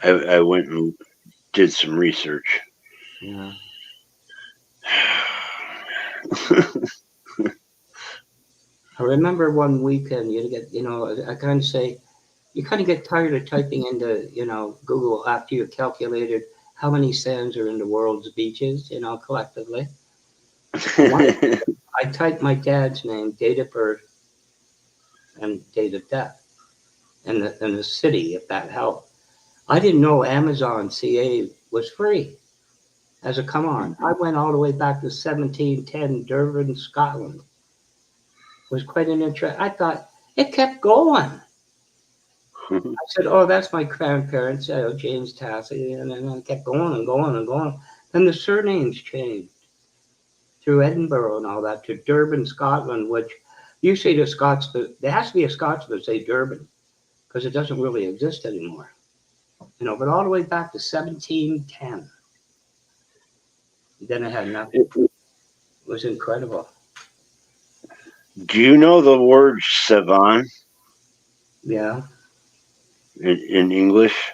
I went and did some research. Yeah. I remember one weekend you get, I kind of say, you kind of get tired of typing into, Google after you calculated how many sands are in the world's beaches, collectively. I typed my dad's name, date of birth, and date of death, and the city, if that helped. I didn't know Amazon CA was free. As a come on, I went all the way back to 1710, Durban, Scotland. It was quite an interest. I thought it kept going. I said, "Oh, that's my grandparents, James Tassie," and then I kept going and going and going. Then the surnames changed through Edinburgh and all that to Durban, Scotland, which you say to Scots, there has to be a Scotsman say Durban because it doesn't really exist anymore. But all the way back to 1710. Then I had nothing. It was incredible. Do you know the word savant Yeah. in English?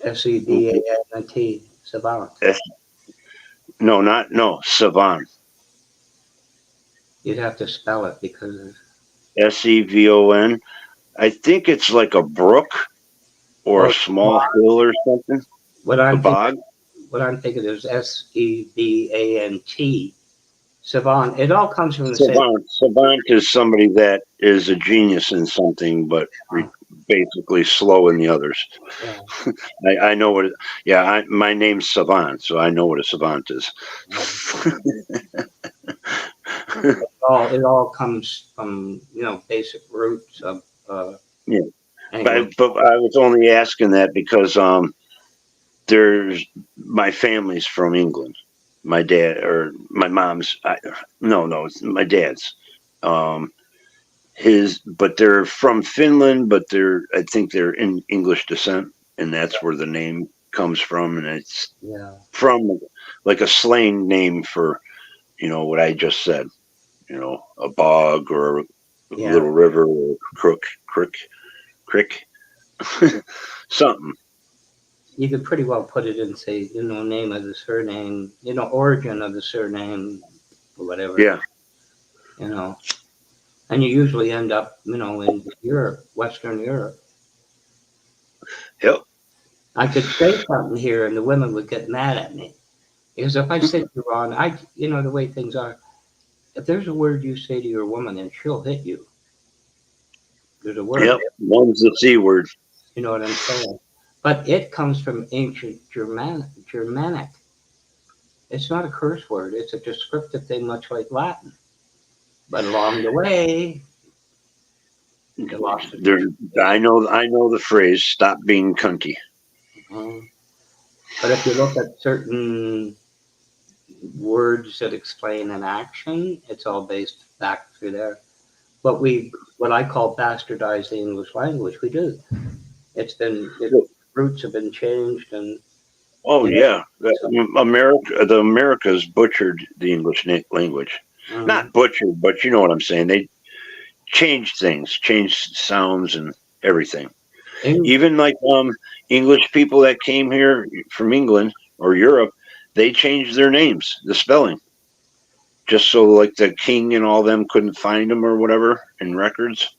SEVANT, savant. No, savant. You'd have to spell it because SEVON. I think it's like a brook or a small hill or something. What a bog. What I'm thinking is SEVANT, savant. It all comes from the savant. Savant is somebody that is a genius in something, but basically slow in the others. Yeah. I know what. My name's Savant, so I know what a savant is. It all comes from basic roots of. Yeah, but I was only asking that because there's my family's from England. My dad or my mom's. It's my dad's. But they're from Finland, but I think they're in English descent, and that's where the name comes from, and it's from like a slang name for, what I just said, a bog or a little river or creek, something. You could pretty well put it in, say, name of the surname, origin of the surname, or whatever. Yeah. And you usually end up, in Europe, Western Europe. Yep. I could say something here and the women would get mad at me. Because if I said to Ron, the way things are, if there's a word you say to your woman, then she'll hit you. There's a word. Yep. One's the C word. You know what I'm saying? But it comes from ancient Germanic. It's not a curse word. It's a descriptive thing, much like Latin. But along the way, you lost it. There, I know the phrase "stop being cunty." But if you look at certain words that explain an action, it's all based back through there. What I call bastardized the English language, we do. Its roots have been changed, and Oh Yeah. yeah, the Americas butchered the English language. Not butchered, but you know what I'm saying. They changed things, changed sounds and everything. Even like English people that came here from England or Europe, they changed their names, the spelling, just so like the king and all them couldn't find them or whatever in records.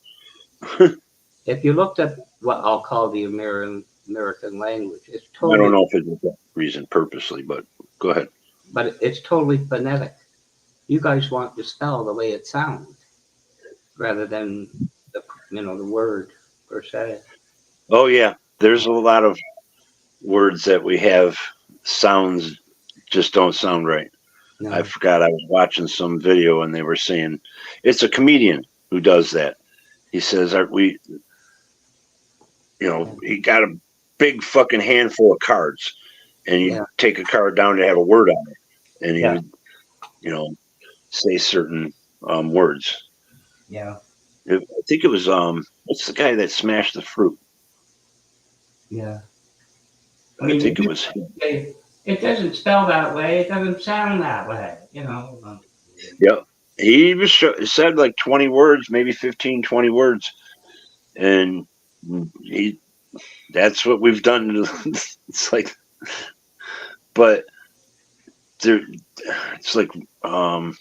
if you looked at what I'll call the American language, it's I don't totally, know if it's that reason purposely, but go ahead. but it's totally phonetic. You guys want to spell the way it sounds, rather than the word per se. Oh yeah, there's a lot of words that we have sounds just don't sound right. No. I forgot. I was watching some video and they were saying it's a comedian who does that. He says, "We, he got a big fucking handful of cards, and you take a card down to have a word on it, and he would, say certain words." Yeah. I think it was what's the guy that smashed the fruit? Yeah. I think it was. It doesn't spell that way. It doesn't sound that way. Yeah. He was said like 20 words, maybe 15, 20 words. And that's what we've done. It's like, but it's like, what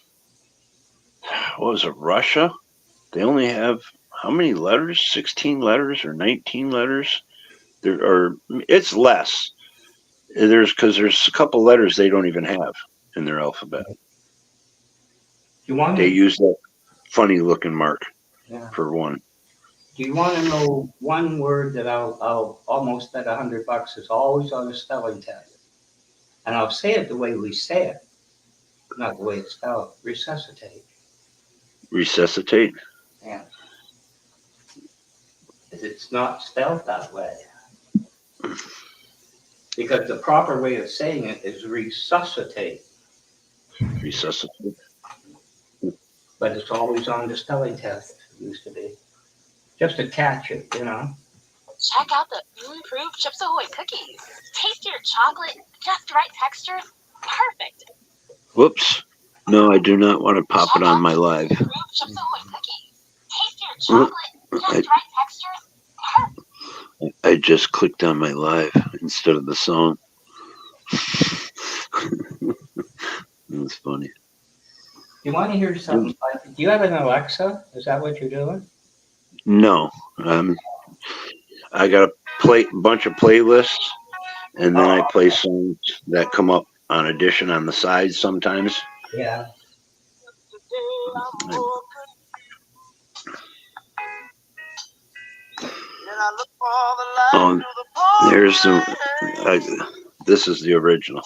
was it? Russia? They only have how many letters? 16 letters or 19 letters? It's less. Because there's a couple letters they don't even have in their alphabet. They use that funny looking mark for one. Do you want to know one word that I'll almost bet $100 is always on a spelling test? And I'll say it the way we say it, not the way it's spelled. Resuscitate. Resuscitate? Yeah. It's not spelled that way. Because the proper way of saying it is resuscitate. Resuscitate. But it's always on the spelling test. It used to be. Just to catch it, Check out the improved Chips Ahoy cookies. Tastier chocolate, just right texture, perfect. Whoops. No, I do not want to pop it on my live. Improved Chips Ahoy cookies. Tastier chocolate, just right texture, perfect. I just clicked on my live instead of the song. That's funny. You want to hear something? Do you have an Alexa? Is that what you're doing? No. I got a bunch of playlists, and then I play songs that come up on Audition on the side sometimes. Yeah. Oh, there's this is the original.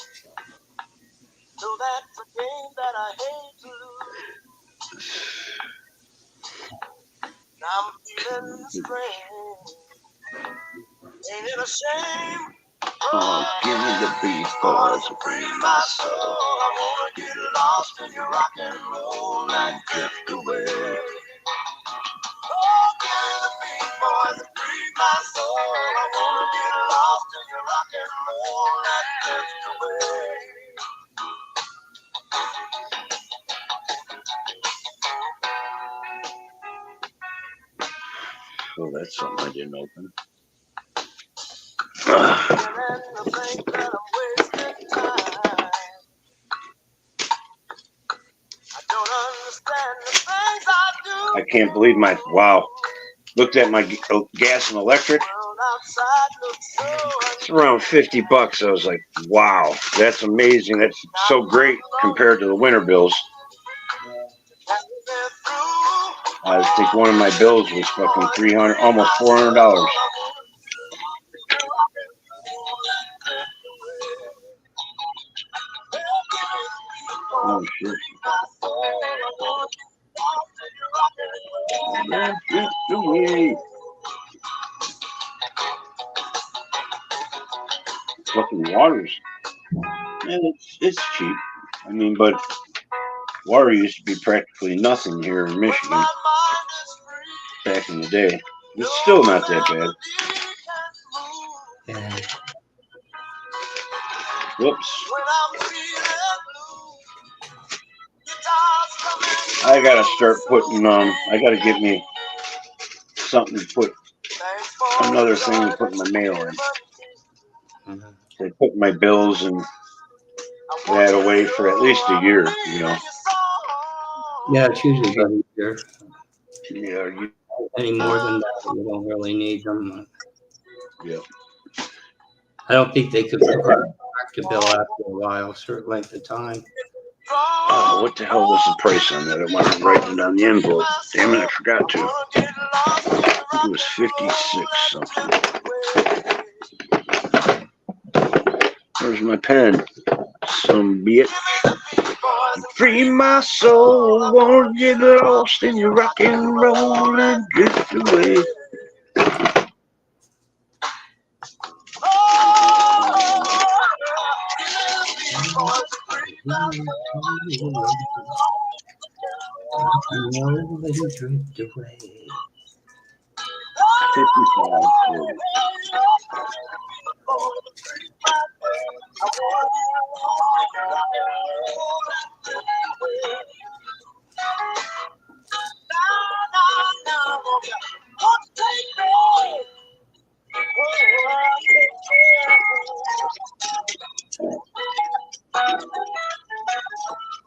Oh, give me the beat, boys, free my soul. I wanna get lost in your rock and roll and drift away. Oh, give me the beat, boys, free my soul. I wanna get lost in your rock and roll and drift away. Oh, that's something I didn't open. I can't believe wow. Looked at my gas and electric. It's around $50. I was like, wow, that's amazing. That's so great compared to the winter bills. I think one of my bills was fucking $300, almost $400. Fucking waters. Man, it's cheap. I mean, but water used to be practically nothing here in Michigan back in the day. It's still not that bad. Yeah. Whoops. I gotta start putting I gotta get me something to put another thing to put my mail in. Mhm. I put my bills and that away for at least a year, you know. Yeah, it's usually about easier. Yeah, Any more than that, you don't really need them. yeah. I don't think they could back to bill after a while, a certain length of time. Oh, what the hell was the price on that? I wanted to write it on the envelope. Damn it, I forgot to. It was 56 something. Where's my pen? Some bitch. Free my soul, won't get lost in your rock and roll and drift away. Drift away. 55.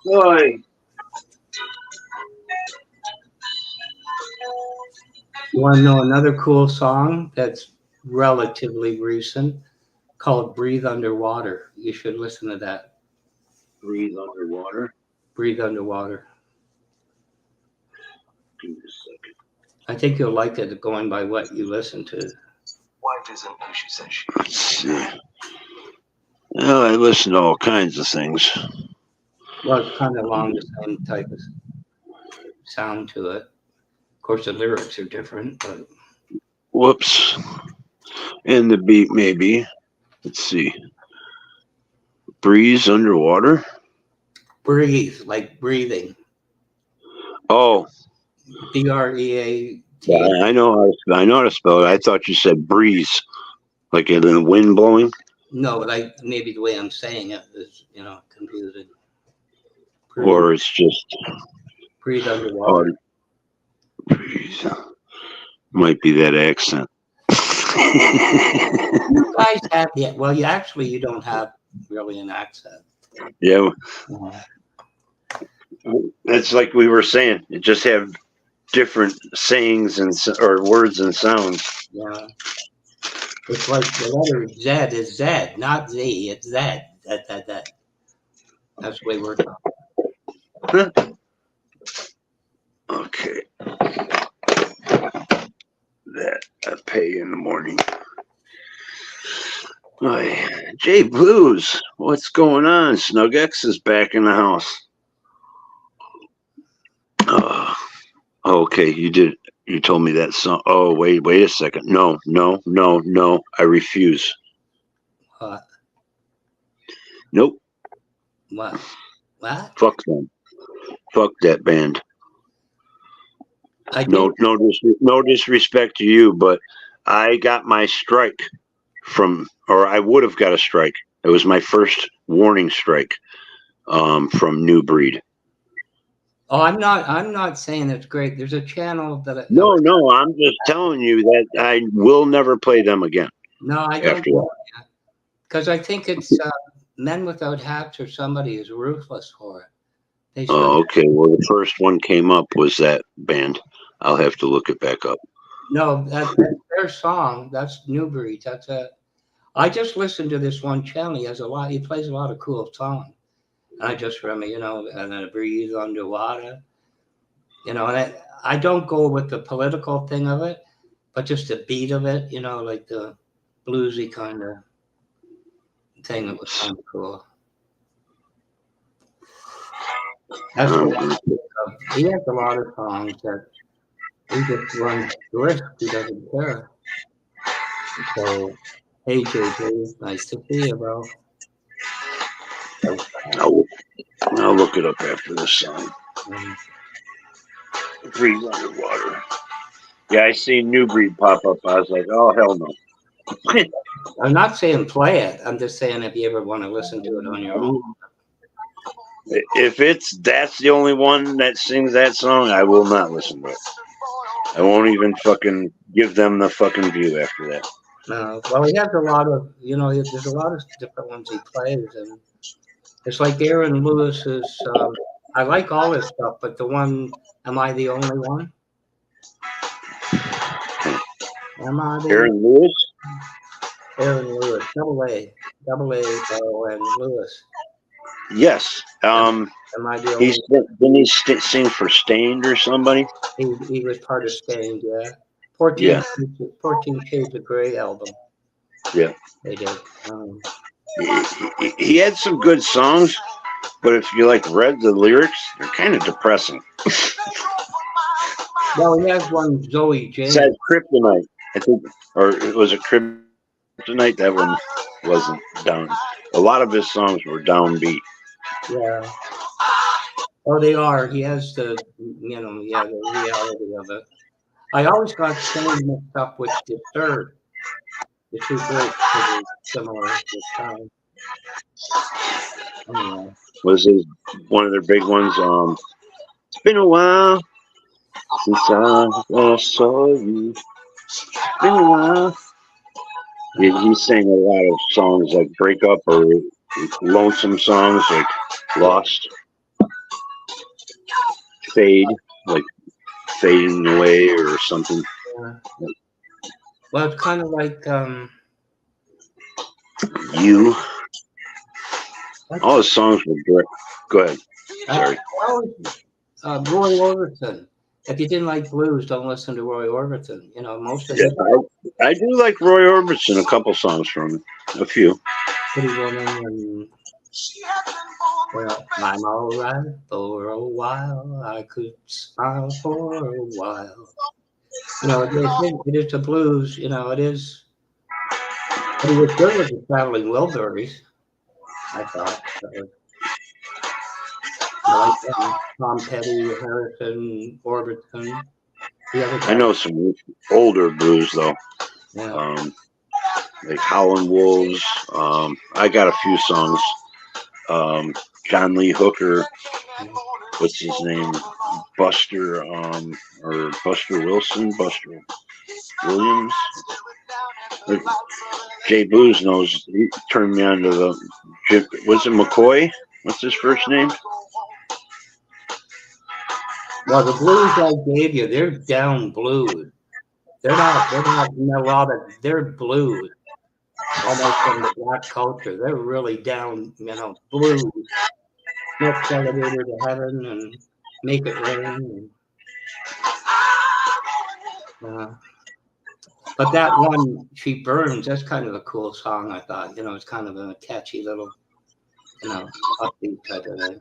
Boy. You want to know another cool song that's relatively recent called Breathe Underwater? You should listen to that. Breathe underwater. Breathe Underwater. Give me a second. I think you'll like it going by what you listen to. Wife isn't who she says she Let's see. Well, I listen to all kinds of things. Well, it's kind of along the same type of sound to it. Of course, the lyrics are different, but Whoops. And the beat, maybe. Let's see. Breeze underwater. breathe, like breathing. Oh, BREAT. yeah, I know how to spell it. I thought you said breeze, like in the wind blowing. No, but maybe the way I'm saying it is, confusing. Breathe, Or it's just breathe underwater. breeze. Might be that accent. You guys have, yeah. Well, you don't have really an accent. Yeah, Uh, that's like we were saying. You just have different sayings or words and sounds. yeah. It's like the letter Z is Z, not Z. It's Z. That. That's the way we're talking. Okay. That I pay in the morning. Hi, Jay Blues, what's going on? SnugX is back in the house. Okay, you told me that song. Oh, wait a second. No. I refuse. What? Nope. What? Fuck them. Fuck that band. No disrespect to you, but I got my strike or I would have got a strike. It was my first warning strike from New Breed. Oh, I'm not saying it's great. There's a channel that. No, I'm just telling you that I will never play them again. No, I don't. Because I think it's Men Without Hats or somebody is ruthless for it. Oh, okay. Well, the first one came up was that band. I'll have to look it back up. No, that's their song. That's New Breed. I just listened to this one channel. He plays a lot of cool songs. And I just remember, and then Breathe Underwater. And I don't go with the political thing of it, but just the beat of it, like the bluesy kind of thing that was kind of cool. That's what he has a lot of songs that he just runs the risk. He doesn't care. So, hey JJ, nice to see you, bro. I'll look it up after this song. Breed Underwater. Yeah, I seen New Breed pop up. I was like, oh, hell no. I'm not saying play it. I'm just saying if you ever want to listen to it on your own. If that's the only one that sings that song, I will not listen to it. I won't even fucking give them the fucking view after that. No, well, he has a lot of, there's a lot of different ones he plays, and it's like Aaron Lewis's. I like all his stuff, but the one, "Am I the Only One?" Am I the Aaron Lewis? Aaron Lewis, double A, and Lewis. Yes. Am I the only? Didn't he sing for Stained or somebody? He was part of Stained, yeah. 14 Shades of Grey album. Yeah. They did. He had some good songs, but if you read the lyrics, they're kind of depressing. Well, he has one, Zoe James. It said Kryptonite, I think, or was it Kryptonite? That one wasn't down. A lot of his songs were downbeat. Yeah. Oh, they are. He has the reality of it. I always got Stained mixed up with Disturbed. The two groups are similar this time. Anyway. Was one of their big ones? It's been a while since I last saw you. It's been a while. He sang a lot of songs like Break Up or lonesome songs like Lost, Fade, like Fading Away or something. Yeah. Well, it's kind of like You. All his songs were direct. Go ahead. Sorry. Roy Orbison. If you didn't like blues, don't listen to Roy Orbison. Most of I do like Roy Orbison. A couple songs from him. A few. Pretty Woman and I'm all right for a while. I could smile for a while. It is the blues. It is. But he was good with the Traveling Wilburys, I thought. Tom Petty, Harrison, Orbison. I know some older blues though. Yeah. Like Howlin' Wolves. I got a few songs. John Lee Hooker. What's his name? Buster Wilson. Buster Williams. Jay Blues knows. He turned me on to was it McCoy? What's his first name? Well, the blues I gave you, they're down blues. They're not melodic. They're blues. Almost from the black culture. They're really down, blues. Next Elevator to Heaven and Make It Rain. But that one, She Burns, that's kind of a cool song, I thought. It's kind of a catchy little, upbeat type of thing.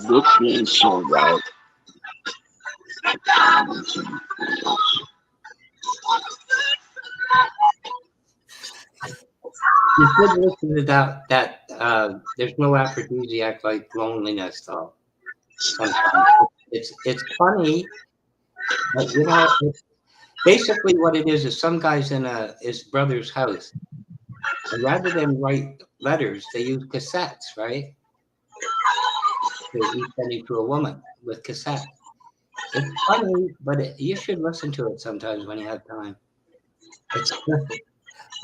Looks being sold out. You should listen to that there's no aphrodisiac like loneliness, though. Sometimes it's funny, but basically what it is some guy's in his brother's house, and rather than write letters, they use cassettes, right? He's sending to a woman with cassette. It's funny, but you should listen to it sometimes when you have time.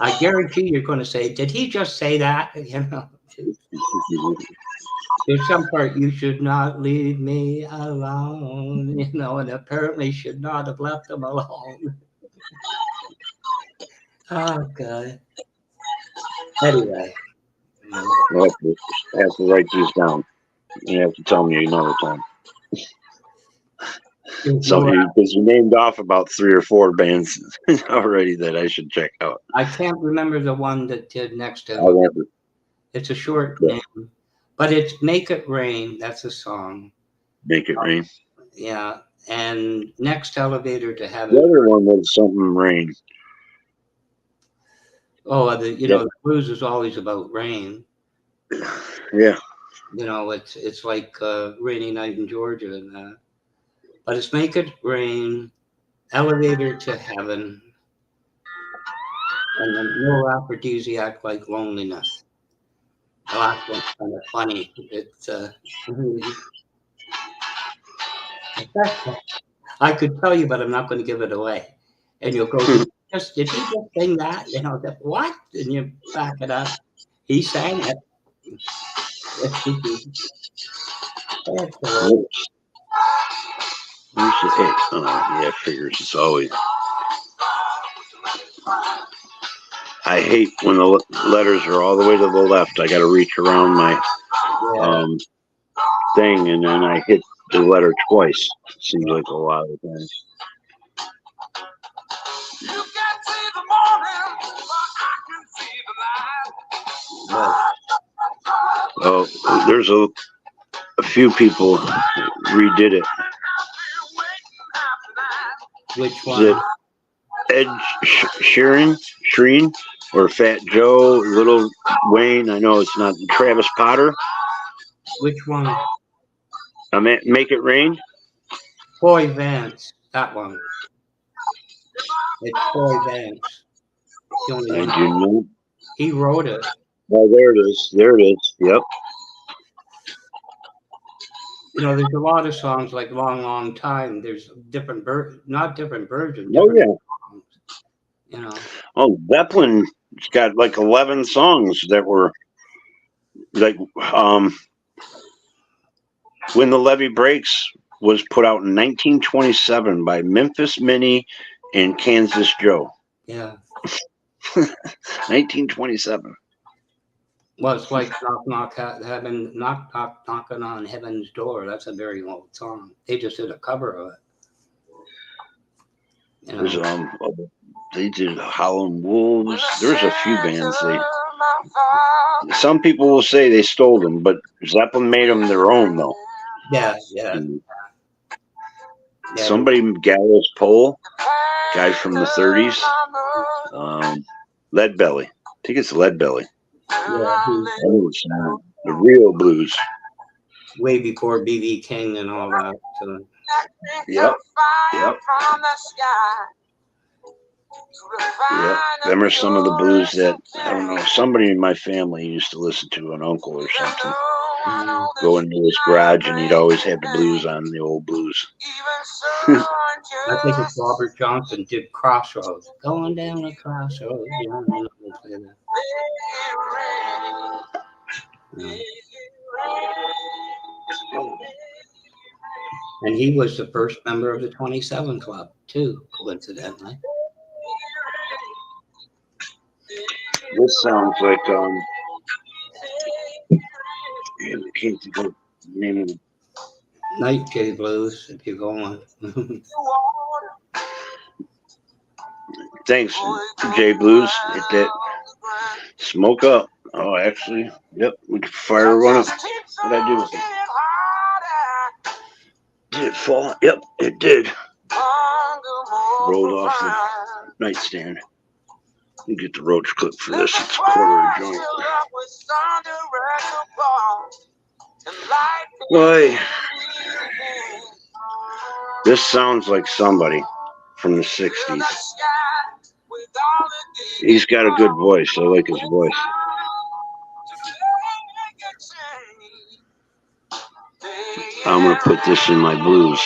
I guarantee you're going to say, "Did he just say that?" There's some part, "You should not leave me alone," and apparently should not have left him alone. Oh, God. Anyway. I have to write these down. You have to tell me another time. So because you named off about 3 or 4 bands already that I should check out. I can't remember the one that did next to I'll have to- It's a short Yeah. name, but it's Make It Rain. That's a song. Make It Rain. Yeah. And Next Elevator to The Heaven. other one was something rain. Oh, the blues is always about rain. Yeah. It's like Rainy Night in Georgia and that. But it's Make It Rain, Elevator to Heaven, and then No Aphrodisiac Like Loneliness. The last one's kind of funny. It's I could tell you, but I'm not going to give it away. And you'll go, did he just sing that? What? And you back it up. He sang it. Where's the 8? Oh, yeah, figures. It's always. I hate when the letters are all the way to the left. I got to reach around my thing, and then I hit the letter twice. It seems like a lot of times. You can't see the morning, but I can see the light. Oh, there's a few people redid it. Which Is one? it Ed Sheeran, or Fat Joe, Little Wayne? I know it's not Travis Potter. Which one? Make It Rain. Troy Vance. That one. It's Troy Vance. The only I one. do know. He wrote it. Oh, there it is. There it is. Yep. There's a lot of songs like Long, Long Time. There's different not different versions. Oh, different songs, Oh, Zeppelin's got like 11 songs that were like When the Levee Breaks was put out in 1927 by Memphis Minnie and Kansas Joe. Yeah. 1927. Well, it's like knocking on heaven's door. That's a very old song. They just did a cover of it. There's they did Howlin' Wolves. There's a few bands some people will say they stole them, but Zeppelin made them their own though. Yeah. Somebody, Gallows Pole, guy from the 30s, Lead Belly. I think it's Lead Belly. The real blues. Way before B.B. King and all that. So. Yep. Them are some of the blues that, I don't know, somebody in my family used to listen to, an uncle or something. Go into his garage and he'd always have the blues on, the old blues. I think it's Robert Johnson did Crossroads. Going down the Crossroads. And he was the first member of the 27 Club, too, coincidentally. This sounds like I can't think of the name of it. Night J Blues, if you're going. Thanks, J Blues. Hit that smoke up. Oh, actually, yep, we could fire one up. What'd I do with it? Did it fall? Yep, it did. Rolled off the nightstand. You get the roach clip for this. It's a quarter joint. Boy, this sounds like somebody from the 60s. He's got a good voice. I like his voice. I'm going to put this in my blues.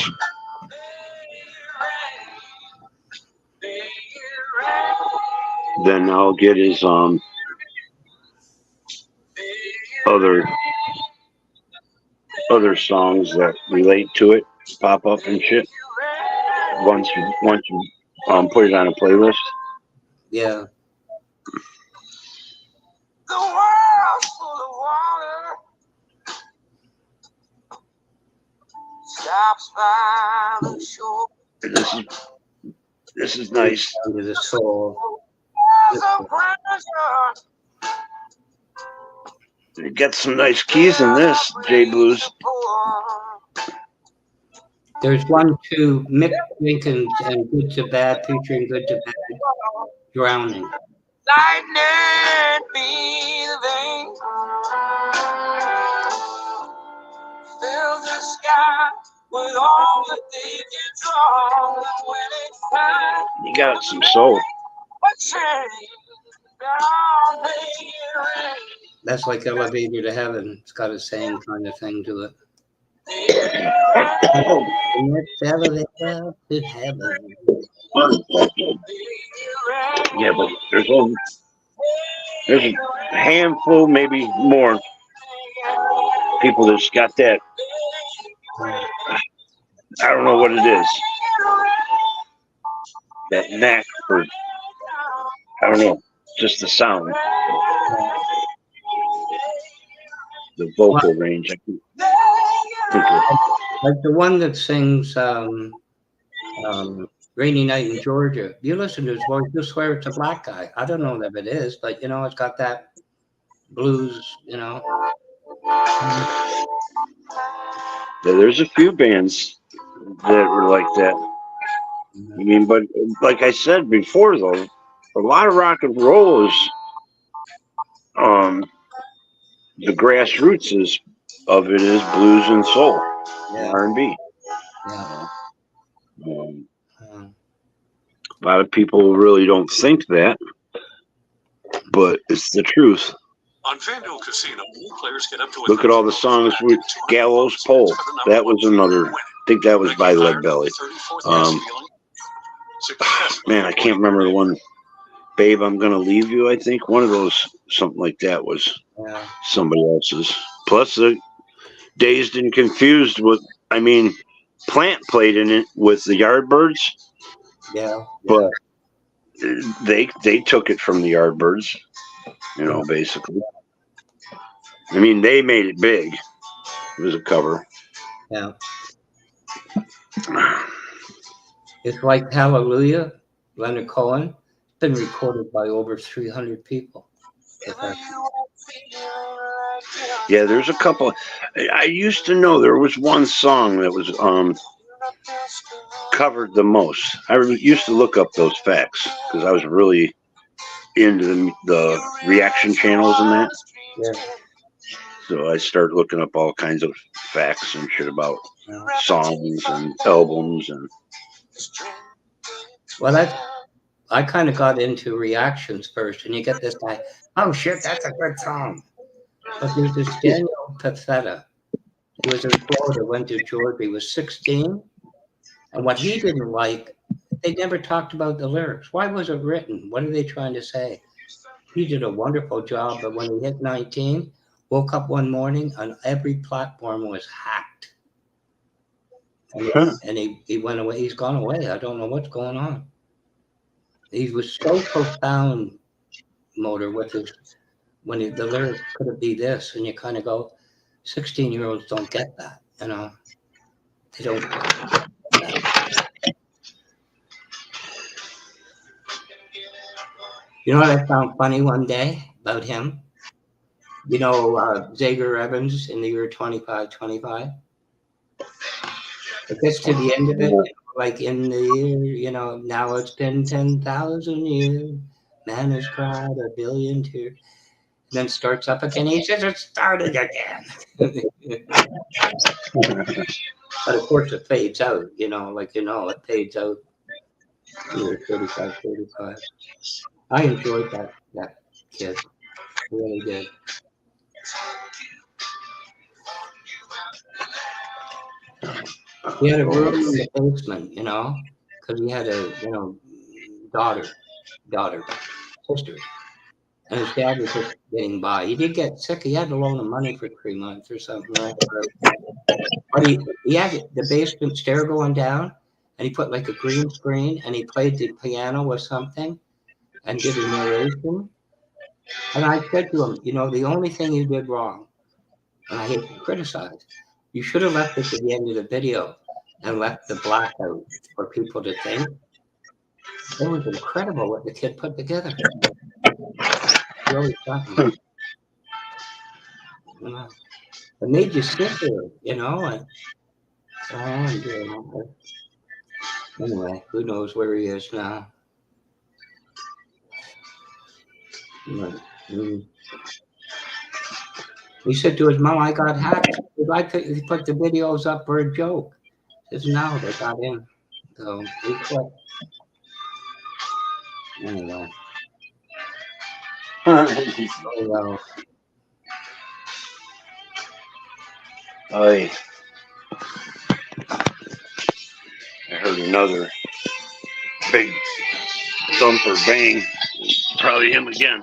Then I'll get his other songs that relate to it pop up and shit. Once you put it on a playlist. Yeah. The world's full of water. stops by the shore. This is nice. Under the soul. There's a pressure. You got some nice keys in this, J Blues. There's one too, Mick Jenkins and Good to Bad, featuring Good to Bad, Drowning. Lightning be the vein. Fill the sky with all the digits on when it's time. You got some soul. But change down there. That's like Elevator to Heaven. It's got a same kind of thing to it. Let's elevate to heaven. Yeah, but there's a handful, maybe more, people that's got that. I don't know what it is. That knack for, I don't know, just the sound. The vocal range. I can think of. Like the one that sings Rainy Night in Georgia. You listen to his voice, you swear it's a black guy. I don't know if it is, but you know, it's got that blues, you know. Yeah, there's a few bands that were like that. I mean, but like I said before, though, a lot of rock and roll is the grassroots of it is blues and soul, R&B. Yeah. A lot of people really don't think that, but it's the truth. On FanDuel Casino, new players get up to Look at all the songs with Gallows Pole. That was another. I think that was by Lead Belly. Man, I can't remember the one. Babe, I'm Gonna Leave You, I think. One of those, something like that was somebody else's. Plus the Dazed and Confused with, I mean, Plant played in it with the Yardbirds. Yeah. But they took it from the Yardbirds, you know, basically. I mean, they made it big. It was a cover. Yeah. It's like Hallelujah, Leonard Cohen. It's been recorded by over 300 people. Yeah, there's a couple. I used to know there was one song that was covered the most. I used to look up those facts because I was really into the reaction channels and that. Yeah. So I started looking up all kinds of facts and shit about songs and albums and. Well, I kind of got into reactions first, and you get this guy, oh shit, that's a good song. But there's this Daniel Pethetta, who was in Florida, went to Georgia, he was 16, and what he didn't like, they never talked about the lyrics. Why was it written? What are they trying to say? He did a wonderful job, but when he hit 19, woke up one morning and every platform was hacked. And he went away. He's gone away. I don't know what's going on. He was so profound, Motor, with his, the lyrics could it be this? And you kind of go, 16-year-olds don't get that, you know. They don't. You know what I found funny one day about him? You know, Zager Evans in the year 2525? It gets to the end of it, like in the year, you know, now it's been 10,000 years, man has cried a billion tears. And then starts up again, he says it started again. But of course it fades out, you know, like, you know, it fades out. Year 35, 35. I enjoyed that kid. I really did. He had a room in the basement, you know, because he had a, you know, sister. And his dad was just getting by. He did get sick. He had to loan him money for 3 months or something like that. But he had the basement stair going down, and he put like a green screen, and he played the piano or something and did a narration. And I said to him, you know, the only thing you did wrong, and I hate to criticize, you should have left this at the end of the video. and left the blackout for people to think. It was incredible what the kid put together. Really something. It made you sit there, you know. And, anyway, who knows where he is now? But, he said to his mom, "I got hacked. He put the videos up for a joke." Says now they got in. So he quit. Anyway. Oh well. I heard another big thumper bang. Probably him again.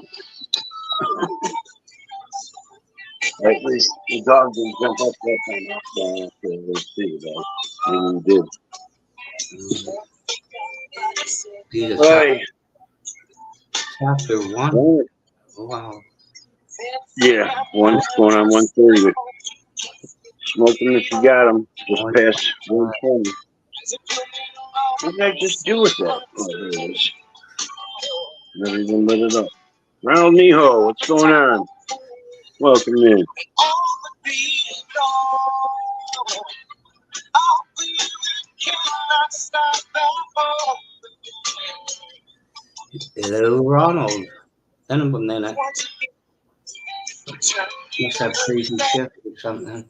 At least the dog didn't jump up that time after they see that. And he did. Jesus, Right. chapter 1. Oh, Wow. yeah, one's going on 130. Smoking if you got them. Just past 120. What did I just do with that? Oh, there it is. Never even lit it up. Ronald Neho, what's going on? Welcome in. Hello, Ronald. Send him a minute. Must have crazy shift or something.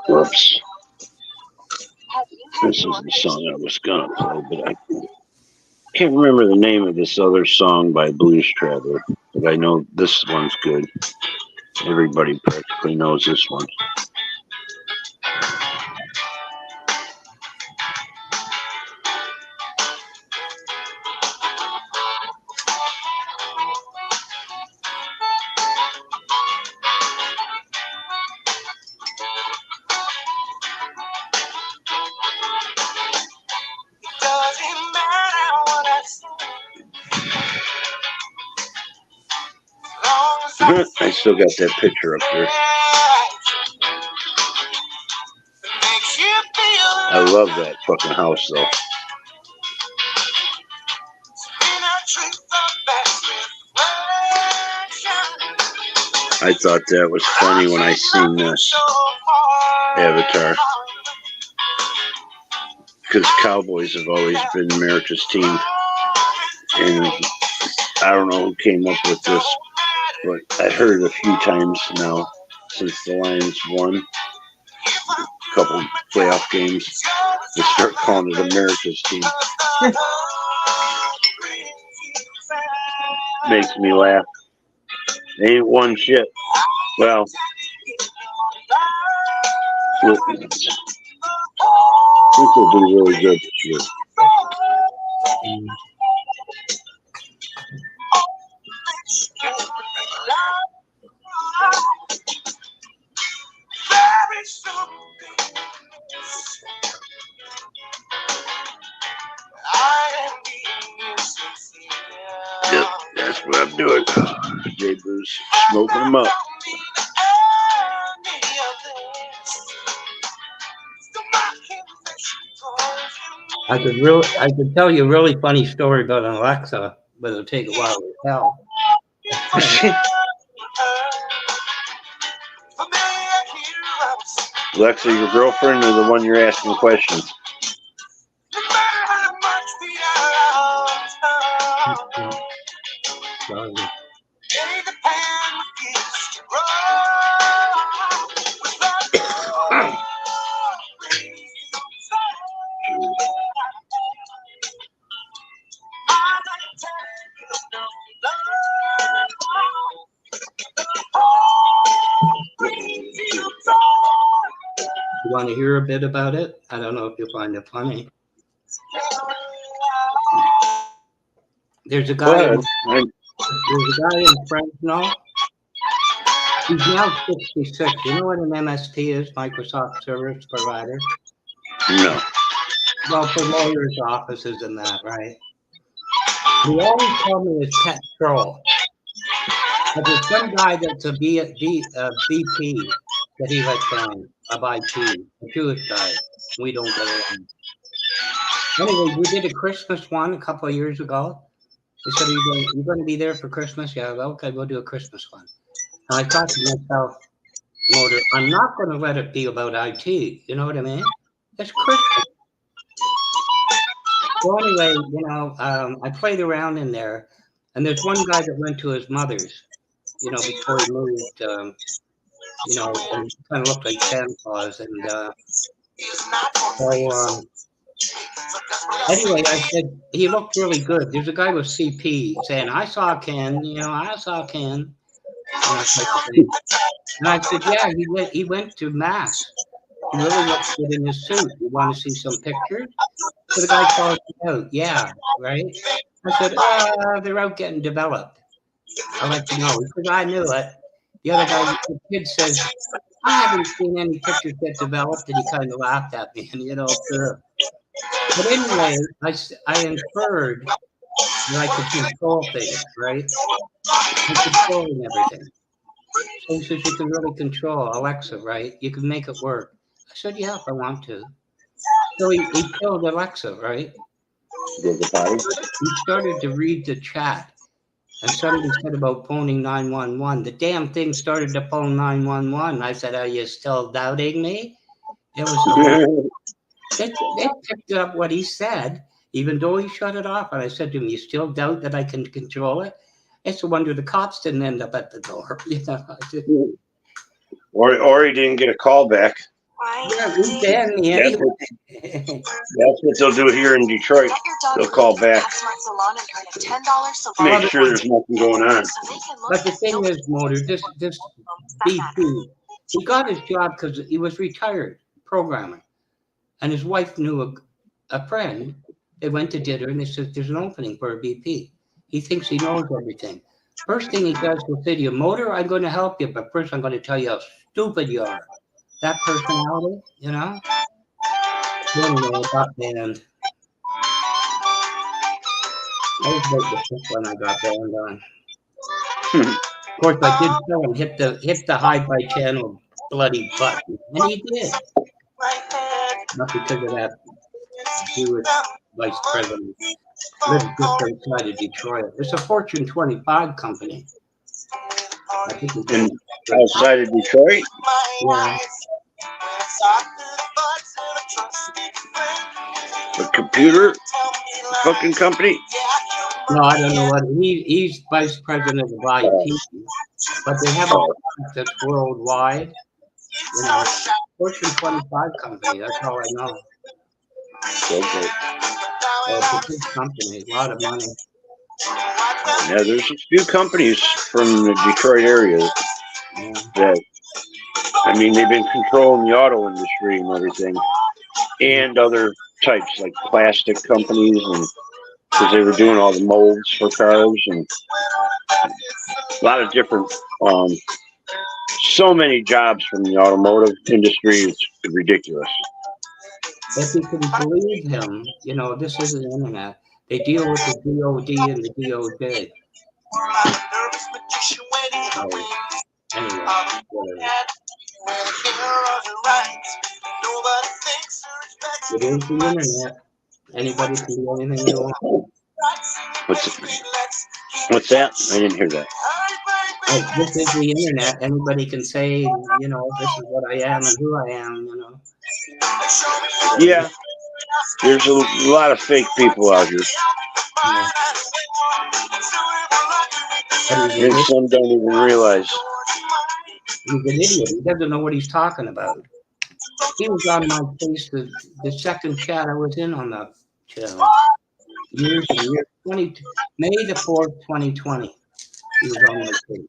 Whoops. This is the song I was gonna play, but I can't remember the name of this other song by Blues Traveler. But I know this one's good. Everybody practically knows this one. I still got that picture up there. I love that fucking house, though. I thought that was funny when I seen this Avatar. Because Cowboys have always been America's team. And I don't know who came up with this, but I heard it a few times now since the Lions won a couple playoff games. They start calling it America's team. Makes me laugh. They ain't won shit. Well, I think they'll do really good this year. Yep, that's what I'm doing. J Bruce smoking them up. I could tell you a really funny story about an Alexa, but it'll take a while to tell. Alexa, your girlfriend or the one you're asking questions? You want to hear a bit about it? I don't know if you'll find it funny. There's a guy. But There's a guy in Fresno. He's now 66. You know what an MSP is? Microsoft Service Provider. no. Well, for lawyers' offices and that, right? He always told me his pet troll. But there's some guy that's a VP that he lets down of IT, a Jewish guy. We don't get along. Anyway, we did a Christmas one a couple of years ago. They said, you're going to be there for Christmas? Yeah, okay, we'll do a Christmas one. And I thought to myself, Motor, I'm not going to let it be about IT. You know what I mean? It's Christmas. So anyway, you know, I played around in there, and there's one guy that went to his mother's, you know, before he moved, you know, and he kind of looked like Santa Claus. And anyway, I said, he looked really good. There's a guy with CP saying, I saw Ken, you know, I saw Ken. And I said, yeah, he went to Mass. He really looks good in his suit. You want to see some pictures? So the guy calls me out. Yeah, right? I said, they're out getting developed. I'll let you know. Because I knew it. The other guy, the kid says, I haven't seen any pictures get developed. And he kind of laughed at me. And, you know, but anyway, I inferred that I could control things, right? I'm controlling everything. So he says, you can really control Alexa, right? You can make it work. I said, yeah, if I want to. So he killed Alexa, right? Did the party? He started to read the chat. And somebody said about phoning 911. The damn thing started to phone 911. I said, are you still doubting me? It was they picked up what he said, even though he shut it off. And I said to him, you still doubt that I can control it? It's a wonder the cops didn't end up at the door. You know, Or he didn't get a call back. yeah, we ban me anyway. That's what they'll do here in Detroit. They'll call back. Make sure there's nothing going on. But the thing is, Motor, this BP, he got his job because he was retired programmer. And his wife knew a friend. They went to dinner and they said, there's an opening for a BP. He thinks he knows everything. First thing he does will say to you, Motor, I'm going to help you, but first I'm going to tell you how stupid you are. That personality, you know? Anyway, I got banned. I was like the first one I got banned on. Of course, I did tell him, hit the hi-fi channel bloody button. And he did. Not because of that Jewish vice president. Lives just outside of Detroit. It's a Fortune 25 company. I think it's outside of Detroit? Yeah. A computer fucking company? No, I don't know what he's vice president of IT, but they have a product that's worldwide. You know, Fortune 25 company. That's all I know. Okay. It's a big company, a lot of money. Yeah, there's a few companies from the Detroit area that, I mean, they've been controlling the auto industry and everything, and other types like plastic companies, and because they were doing all the molds for cars and a lot of different, so many jobs from the automotive industry. It's ridiculous. If you can believe him, you know, this is the internet. They deal with the DOD and the DOJ. Anyway, it is the internet. Anybody can do anything they want. What's that? I didn't hear that. This is the internet. Anybody can say, you know, this is what I am and who I am, you know. Yeah. There's a lot of fake people out here. Yeah. And some don't even realize. He's an idiot. He doesn't know what he's talking about. He was on my face the second chat I was in on the channel. Years and years. May the 4th, 2020. He was on my face.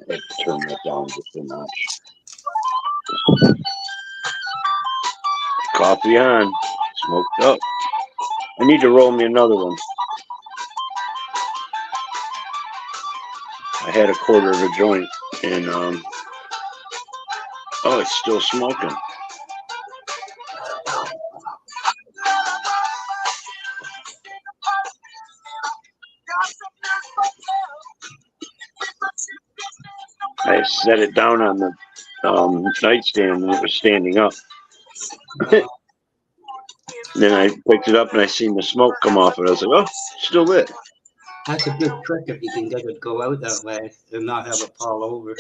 Let's turn that down just a notch. Coffee on. Smoked up. I need to roll me another one. I had a quarter of a joint, and oh, it's still smoking. I set it down on the nightstand and it was standing up. Then I picked it up and I seen the smoke come off it. I was like, oh, still lit. That's a good trick if you can get it go out that way and not have it fall over.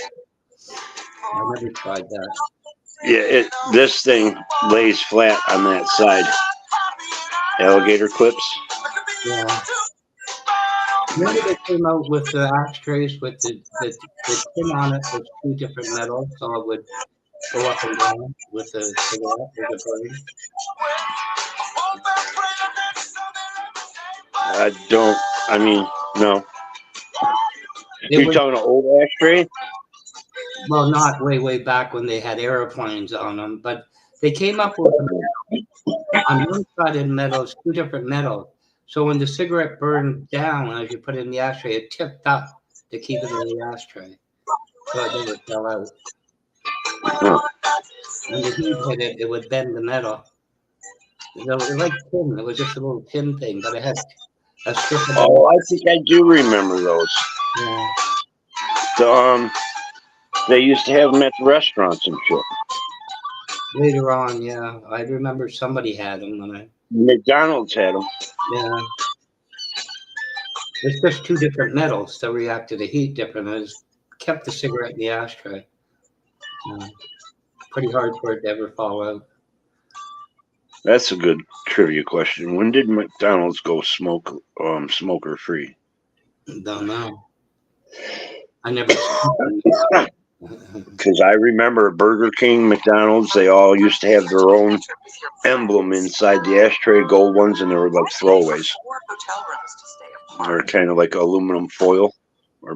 I never tried that. Yeah, this thing lays flat on that side. Alligator clips. Yeah. Remember they came out with the ashtrays with the tin on it with 2 different metals, so it would go up and down with the cigarette with the burn. No. It You're was, talking an old ashtray? well, not way back when they had airplanes on them, but they came up with on one side of the metals, 2 different metals. So when the cigarette burned down, as you put it in the ashtray, it tipped up to keep it in the ashtray, so it never fell out. When the heat hit it, it would bend the metal. It was like tin. It was just a little tin thing, but it had a strip of Oh, I think I do remember those. yeah. They used to have them at the restaurants and shit. Later on, yeah, I remember somebody had them when I. McDonald's had them. Yeah. It's just 2 different metals that react to the heat different. It kept the cigarette in the ashtray. Pretty hard for it to ever fall out. That's a good trivia question. When did McDonald's go smoker free? Don't know. I never. Because I remember Burger King, McDonald's, they all used to have their own emblem inside the ashtray, gold ones, and they were like throwaways. They're kind of like aluminum foil,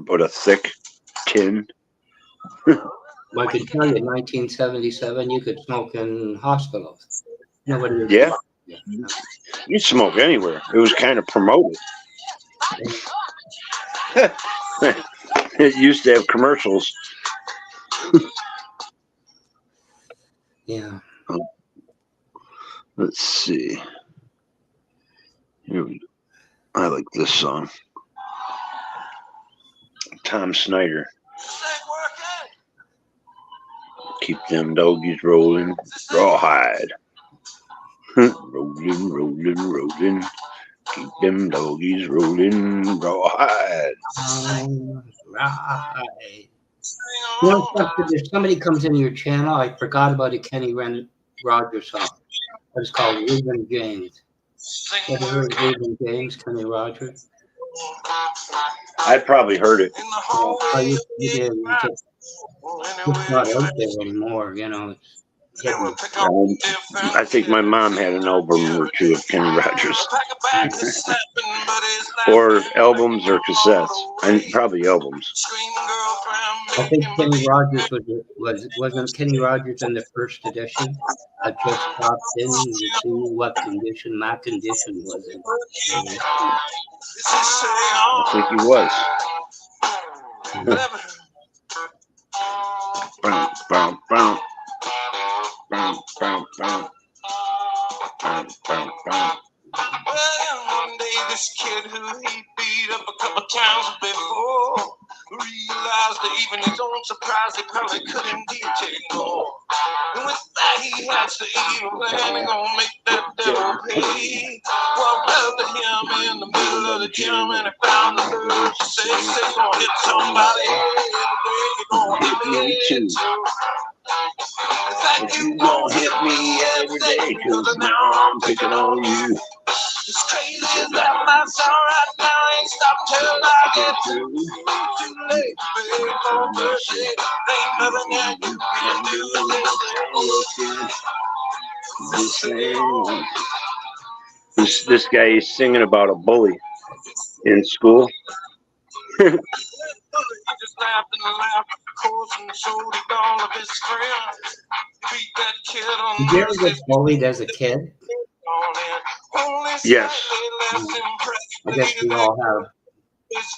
but a thick tin. Well, I can tell you, in 1977, you could smoke in hospitals. Nobody would. Yeah. You smoke anywhere. It was kind of promoted. It used to have commercials. Yeah. Let's see. Here we go. I like this song. Tom Snyder. Keep them doggies rolling, rawhide. Rolling, rolling, rolling. Keep them doggies rolling, rawhide. Right. You know, if somebody comes into your channel, I forgot about a Kenny Rogers song. It's called Reuben James. Ever heard of Reuben James, Kenny Rogers? I probably heard it. You did. It's not out there anymore, you know. It's hidden. I think my mom had an album or 2 of Kenny Rogers. Or albums or cassettes. And probably albums. I think Kenny Rogers wasn't Kenny Rogers in the first edition. I just popped in to see what condition my condition was in. I think he was. Bow, bow, bow. Bow, bow, bow. Bow, bow, bow. Well, one day this kid who he beat up a couple times before realized that even his own surprise he probably couldn't take more. And with that he has the evil plan and gonna make that devil pay. Walked up to him in the middle of the gym and I found the nerve to say you're gonna hit somebody every day, you're gonna hit me too. In fact, you gonna hit me every day, cause now I'm picking on you. As crazy as that might sound right now, I ain't stopped till I get through. Too late, baby, for mercy. Ain't nothing that you can do. This guy is singing about a bully in school. He just laughed and laughed, of course, and so did all of his friends. Beat that kid on Did you ever get bullied as a kid? Only Yes, I guess we all have.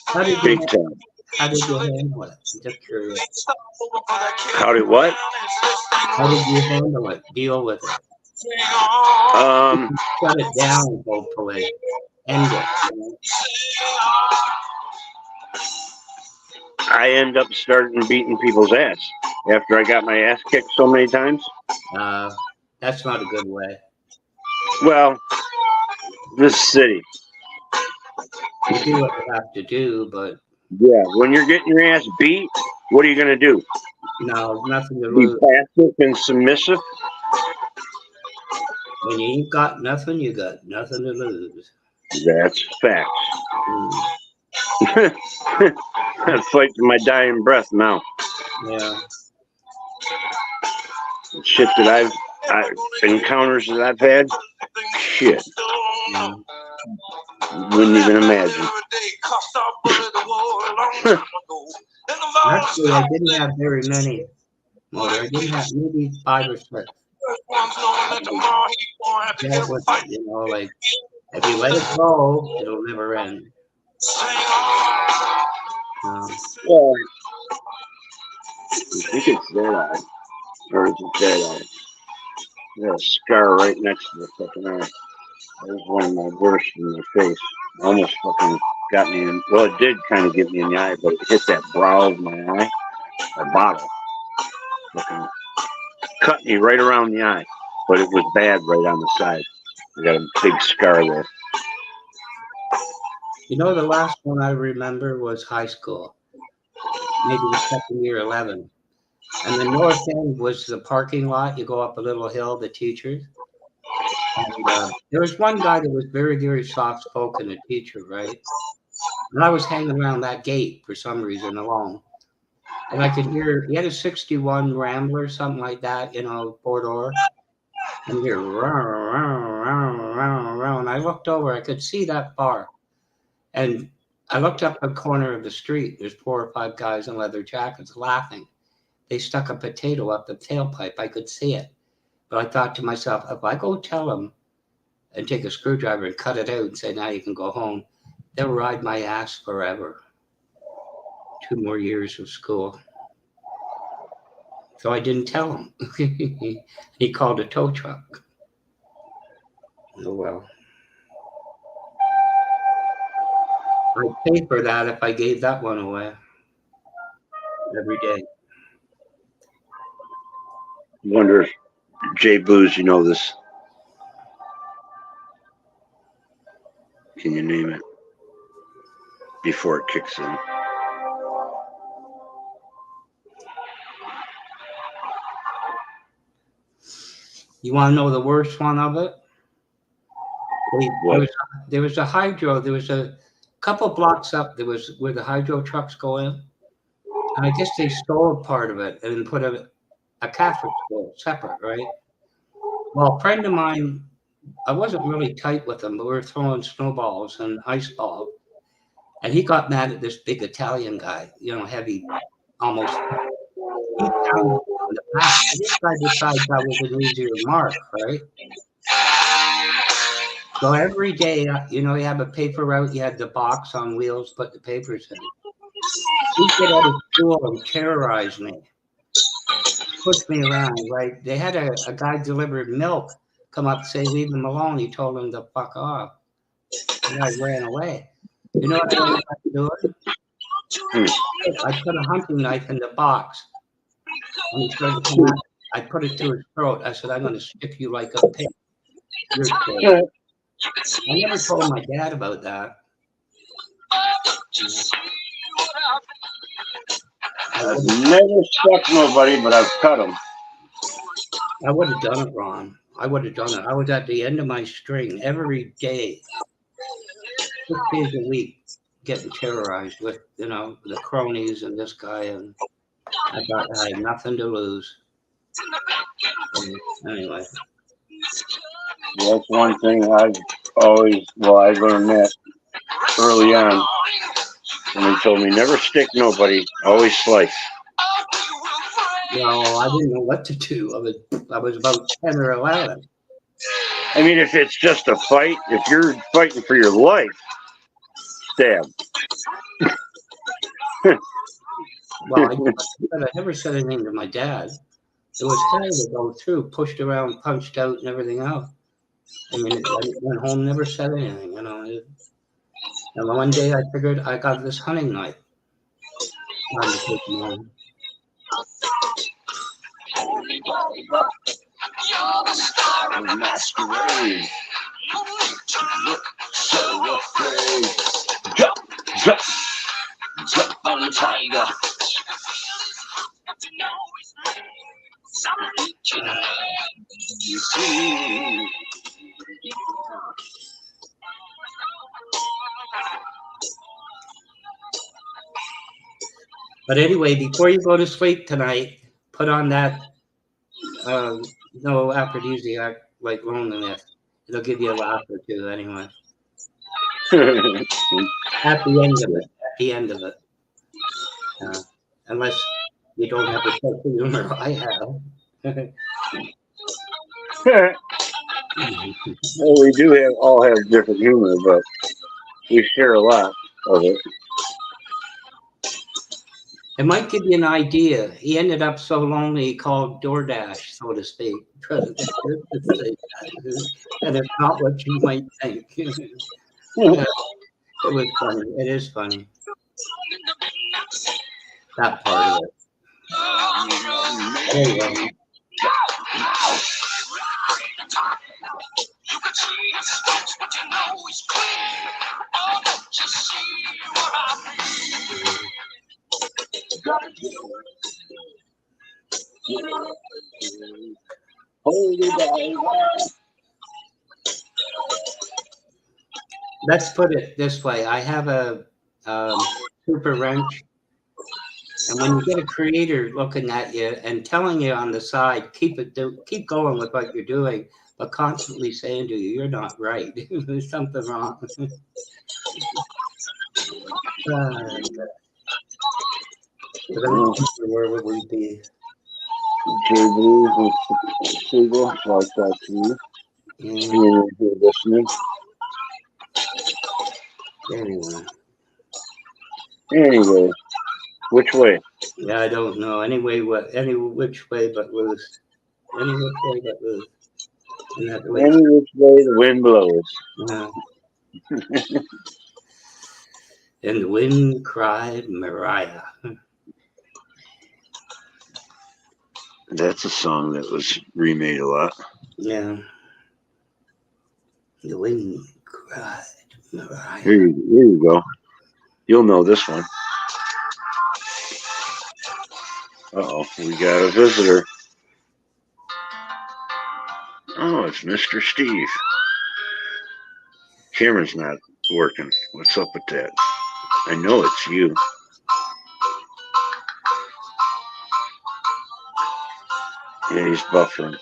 How did big you, time. how did you handle it? I'm just curious. How did what? How did you handle it? Deal with it? Shut it down, hopefully. End it. You know? I end up starting beating people's ass after I got my ass kicked so many times. That's not a good way. Well, this city. You do what you have to do, but Yeah, when you're getting your ass beat, what are you gonna do? no, nothing to Be lose. passive and submissive? When you ain't got nothing, you got nothing to lose. That's facts. Mm, I fight to my dying breath now. yeah. Shit that encounters that I've had, shit, Mm. wouldn't even imagine. Actually, I didn't have very many. Mother, I didn't have maybe 5 or 6. Dealt with it, you know, like if you let it go, it'll never end. Well, I think it's that eye. Or is it that eye? There's a scar right next to the fucking eye. That was one of my worst in the face. Almost fucking got me in. Well, it did kind of get me in the eye, but it hit that brow of my eye, a bottle. Fucking cut me right around the eye, but it was bad right on the side. I got a big scar there. You know, the last one I remember was high school, maybe the second year, 11. And the north end was the parking lot. You go up a little hill, the teachers. And there was one guy that was very, very soft-spoken, a teacher, right? And I was hanging around that gate for some reason alone. And I could hear, he had a 61 Rambler, something like that, you know, 4-door. And you hear, and I looked over, I could see that far. And I looked up the corner of the street. There's 4 or 5 guys in leather jackets laughing. They stuck a potato up the tailpipe. I could see it. But I thought to myself, if I go tell them and take a screwdriver and cut it out and say, now you can go home, they'll ride my ass forever. 2 more years of school. So I didn't tell him. He called a tow truck. Oh, well. I'd pay for that if I gave that one away. Every day. Wonder if Jay Booze, you know this. Can you name it before it kicks in? You want to know the worst one of it? What? There was a hydro. There was a couple blocks up. There was where the hydro trucks go in. And I guess they stole part of it and put a Catholic school separate, right? Well, a friend of mine, I wasn't really tight with him, but we were throwing snowballs and ice balls. And he got mad at this big Italian guy, you know, heavy, almost. He down in the back. This guy decides that was an easier mark, right? So every day, you know, you have a paper route, you had the box on wheels, put the papers in. He'd get out of school and terrorize me. Push me around, right? They had a guy delivered milk come up and say, leave him alone. He told him to fuck off. And I ran away. You know what I ended up doing? I put a hunting knife in the box. When he started to come out, I put it to his throat. I said, I'm going to stick you like a pig. You're dead. I never told my dad about that. I've never stuck nobody, but I've cut them. I would have done it, Ron. I would have done it. I was at the end of my string every day, 6 days a week, getting terrorized with, you know, the cronies and this guy. And I thought I had nothing to lose. Anyway. That's one thing I've always, well, I learned that early on. And they told me, never stick nobody, always slice. Well, I didn't know what to do. I was about 10 or 11. I mean, if it's just a fight, if you're fighting for your life, stab. Well, I never said anything to my dad. It was hell to go through, pushed around, punched out, and everything else. I mean, I went home, never said anything, you know. And one day I figured I got this hunting knife. Time to take him home. You're the star of the masquerade. No need to look so afraid. Jump, jump. Jump on the tiger. You see. But anyway, before you go to sleep tonight, put on that no aphrodisiac like loneliness. It'll give you a laugh or two anyway. At the end of it. At the end of it. Unless you don't have the sense of humor I have. Well, we do all have different humor, but we share a lot of it. It might give you an idea. He ended up so lonely he called DoorDash, so to speak. And it's not what you might think. It was funny. It is funny. That part of it. Anyway. You can see his steps, but you know he's clean. Oh, don't you see what I mean? Let's put it this way. I have a super wrench. And when you get a creator looking at you and telling you on the side, keep going with what you're doing, but constantly saying to you, you're not right. There's something wrong. Where would we be? Jay Blues and Siegel, like that to you. You're listening. Anyway, which way? Yeah, I don't know. Any which way but loose. Any which way but loose. Any which way the wind blows. And the wind cried Mariah. That's a song that was remade a lot. Yeah. The wind cried Mariah. Here you go. You'll know this one. Uh-oh, we got a visitor. Oh, it's Mr. Steve. Camera's not working. What's up with that? I know it's you. Yeah, he's buffering.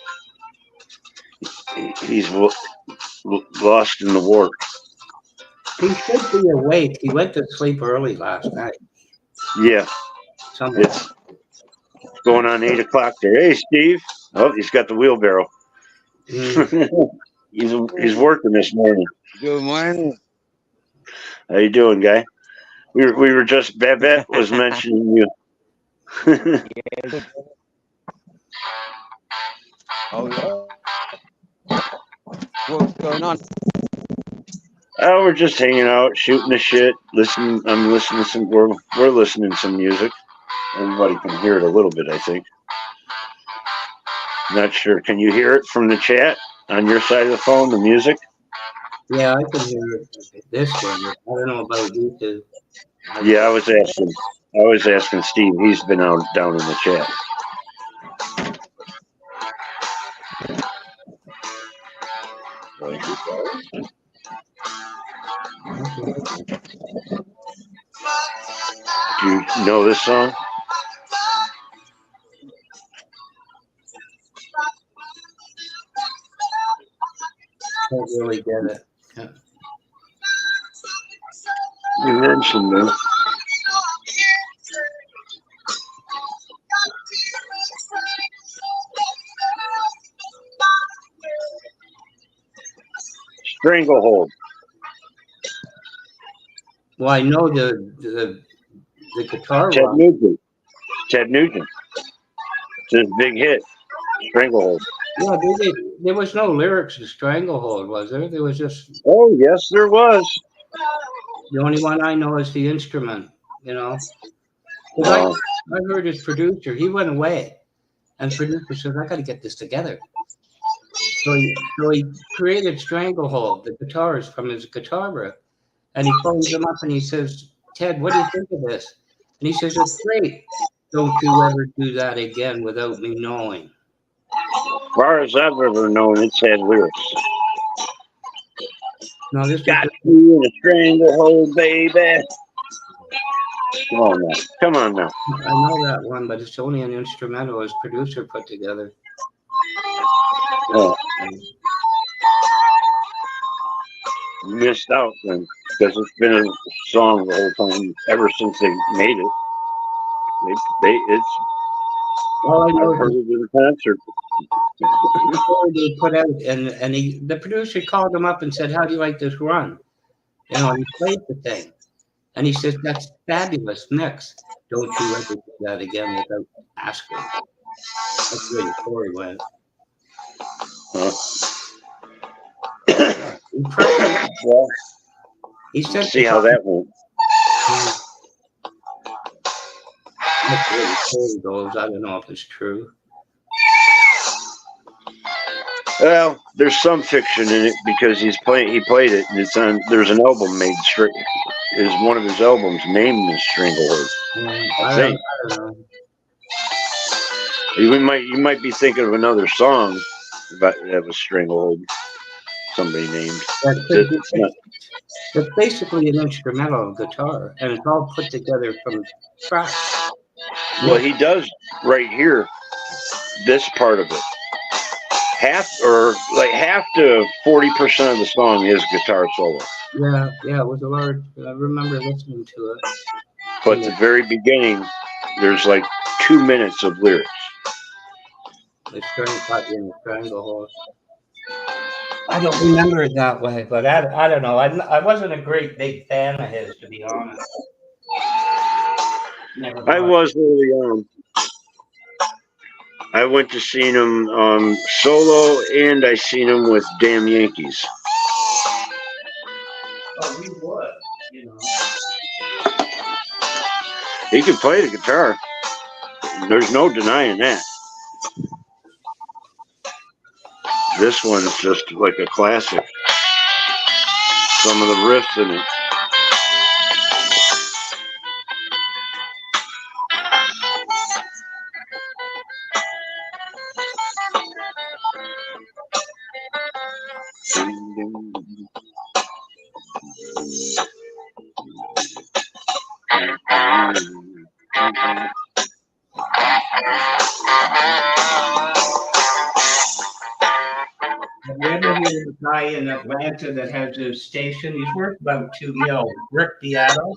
He's lost in the warp. He should be awake. He went to sleep early last night. Yeah. It's going on 8 o'clock there. Hey, Steve. Oh, he's got the wheelbarrow. He's working this morning. Good morning. How you doing, guy? We were just, Babette was mentioning you. Oh, yeah. What's going on? Oh, we're just hanging out, shooting the shit. I'm listening to some. We're listening to some music. Everybody can hear it a little bit, I think. Not sure. Can you hear it from the chat on your side of the phone? The music? Yeah, I can hear it this way. I don't know about you two. Yeah, I was asking Steve. He's been down in the chat. Do you know this song? Can't really get it. Yeah. You mentioned them. Stranglehold. Well, I know the guitar Ted one. Nugent. Ted Nugent. It's his big hit. Stranglehold. Yeah, there was no lyrics to Stranglehold, was there? There was just Oh, yes, there was. the only one I know is the instrument. You know, 'cause Oh. I heard his producer. He went away, and the producer said, "I got to get this together." So he created Stranglehold, the guitarist from his guitar riff, and he phones him up and he says, "Ted, what do you think of this?" And he says, "It's great. Don't you ever do that again without me knowing." As far as I've ever known, it's had lyrics. No, this Got was you in a stranglehold, baby. Come on now. Come on now. I know that one, but it's only an instrumental his producer put together. Oh, missed out then, because it's been a song the whole time ever since they made it. It's All I know I've heard is it in concert. before they put out, and the producer called him up and said, "How do you like this run?" You know, and he played the thing, and he says, "That's fabulous mix. Don't you ever do that again without asking." That's where the story went. Huh? Impressive. Well, He said, see how that went. That's where the story goes. I don't know if it's true. Well, there's some fiction in it because he played it, and it's on. There's an album made straight. Is one of his albums named as Stranglehold. I think. I don't know. You might be thinking of another song that was Stranglehold. Somebody named. It's basically an instrumental guitar, and it's all put together from scratch. Well, he does right here. This part of it, half to 40% of the song is guitar solo. Yeah, it was a large. I remember listening to it. But at the very beginning, there's like 2 minutes of lyrics. It's Stranglehold. I don't remember it that way, but I don't know. I wasn't a great big fan of his, to be honest. Never I was early on. I went to see him solo, and I seen him with Damn Yankees. Oh, we would, you know. He could play the guitar. There's no denying that. This one's just like a classic. Some of the riffs in it. Have you ever heard of a guy in Atlanta that has a station? He's worth about $2 million. Rick Beato.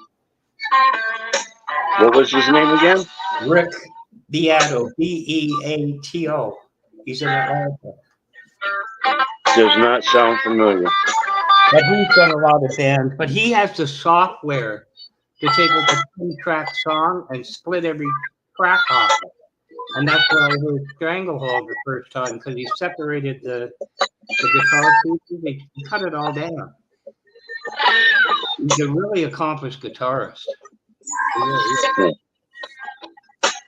What was his name again? Rick Beato. Beato. He's in Atlanta. Does not sound familiar. But he's done a lot of bands. But he has the software to take like a 10-track song and split every track off it. And that's where I heard Stranglehold the first time, because he separated the guitar pieces. He cut it all down. He's a really accomplished guitarist. He really is.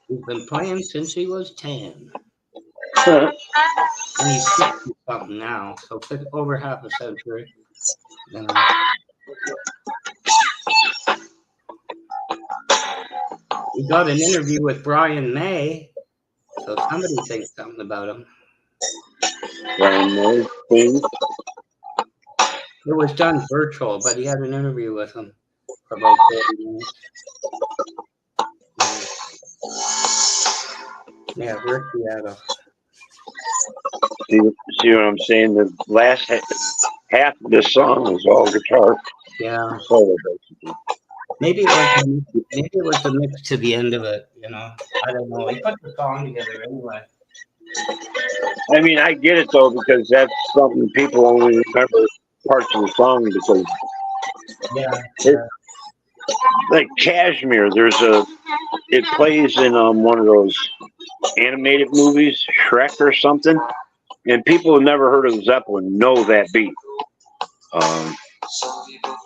He's been playing since he was 10. And he's 60 something now, so over half a century. We got an interview with Brian May, so somebody thinks something about him. Brian May, please. It was done virtual, but he had an interview with him for about 30 minutes. Yeah, Rick Beato. See what I'm saying? The last half of this song was all guitar Yeah. solo, basically. Maybe it was the mix to the end of it, you know. I don't know. He put the song together anyway. I mean, I get it though, because that's something people only remember parts of the song because Yeah. it, like Kashmir, it plays in one of those animated movies, Shrek or something, and people who never heard of Zeppelin know that beat.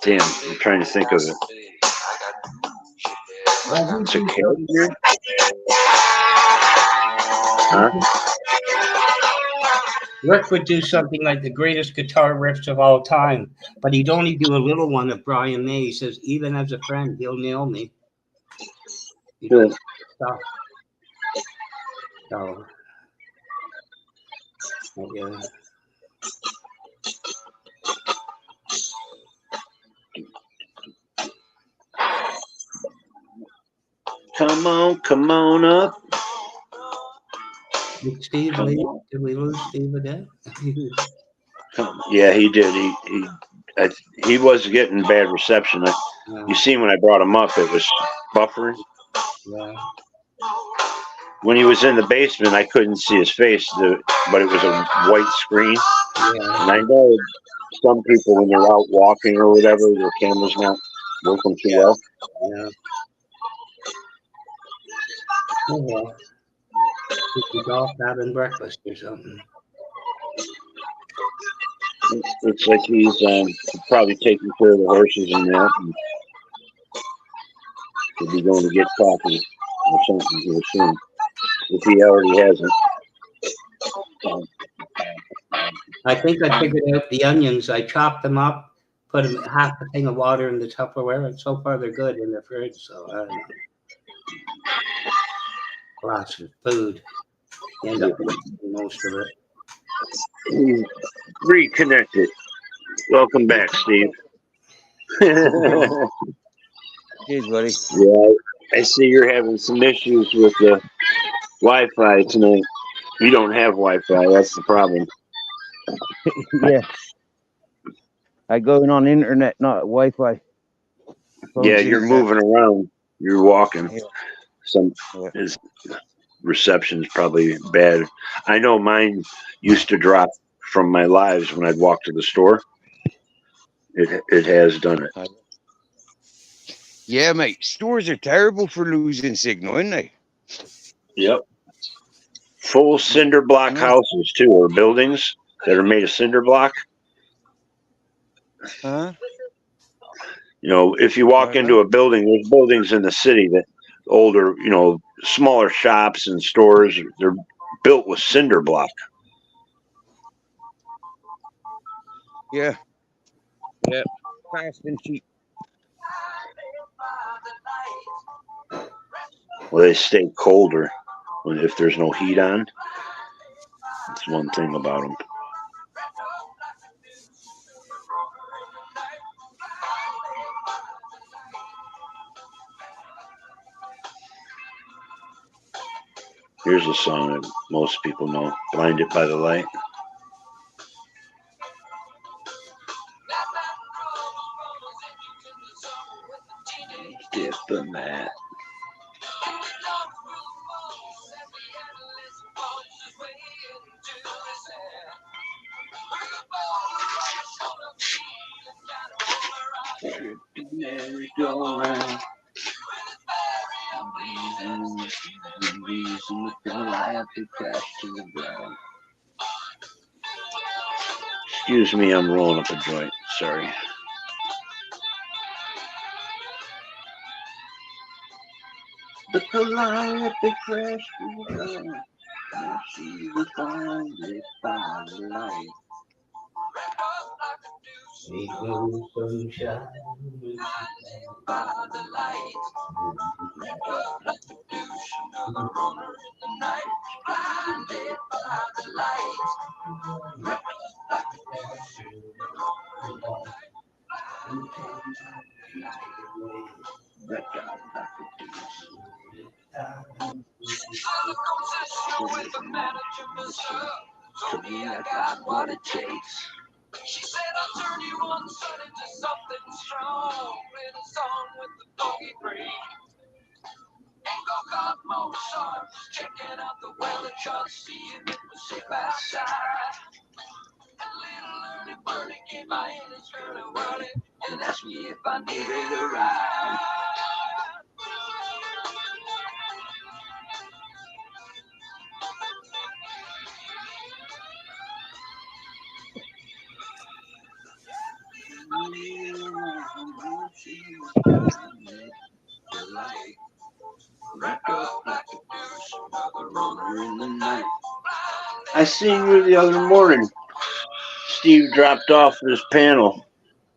Damn, I'm trying to think of it. It's a Kashmir? Huh? Rick would do something like the greatest guitar riffs of all time, but he'd only do a little one of Brian May. He says, even as a friend, he'll nail me. He does stuff. So, yeah. Come on up. Did Steve leave? Did we lose Steve again? Yeah, he did. He was getting bad reception. You see, when I brought him up, it was buffering. Yeah. When he was in the basement, I couldn't see his face, but it was a white screen. Yeah. And I know some people, when they're out walking or whatever, their camera's not working too well. Yeah. Oh, well. He's off having breakfast or something. Looks like he's probably taking care of the horses and that. And he'll be going to get coffee or something here soon, if he already hasn't. I think I figured out the onions. I chopped them up, put them half a thing of water in the Tupperware, and so far they're good in the fridge. So I don't know. Lots of food. End up eating most of it. He's reconnected. Welcome back, Steve. Cheers, buddy. Yeah, I see you're having some issues with the Wi-Fi tonight. You don't have Wi-Fi. That's the problem. Yeah. I go in on internet, not Wi-Fi. Yeah, you're moving around. You're walking. Yeah. His reception's probably bad. I know mine used to drop from my lives when I'd walk to the store. It has done it. Yeah, mate. Stores are terrible for losing signal, aren't they? Yep. Full cinder block houses too, or buildings that are made of cinder block. Huh? You know, if you walk into a building, there's buildings in the city that older, smaller shops and stores, they're built with cinder block. Yeah. Yeah. Fast and cheap. Well, they stay colder if there's no heat on. That's one thing about them. Here's a song that most people know, Blinded by the Light. Diplomat. Merry-go-round. Reason I have to crash to the ground. Excuse me, I'm rolling up a joint. Sorry. The calliope crash to the ground. And she was blinded by the light. Sunshine. By the light, like the douche, another runner in the night, blinded by the light, like the douche, another runner in the night, I'm obsessed with the manager, Mister. Told me I got what it takes. She said I'll turn you on sun into something strong. In a song with the doggy breed. And go got Mozart. Checking out the weather chart, seeing it was safe outside. A little early bird again. in my insurance wallet and asked me if I needed a ride. I seen you the other morning. Steve dropped off his panel,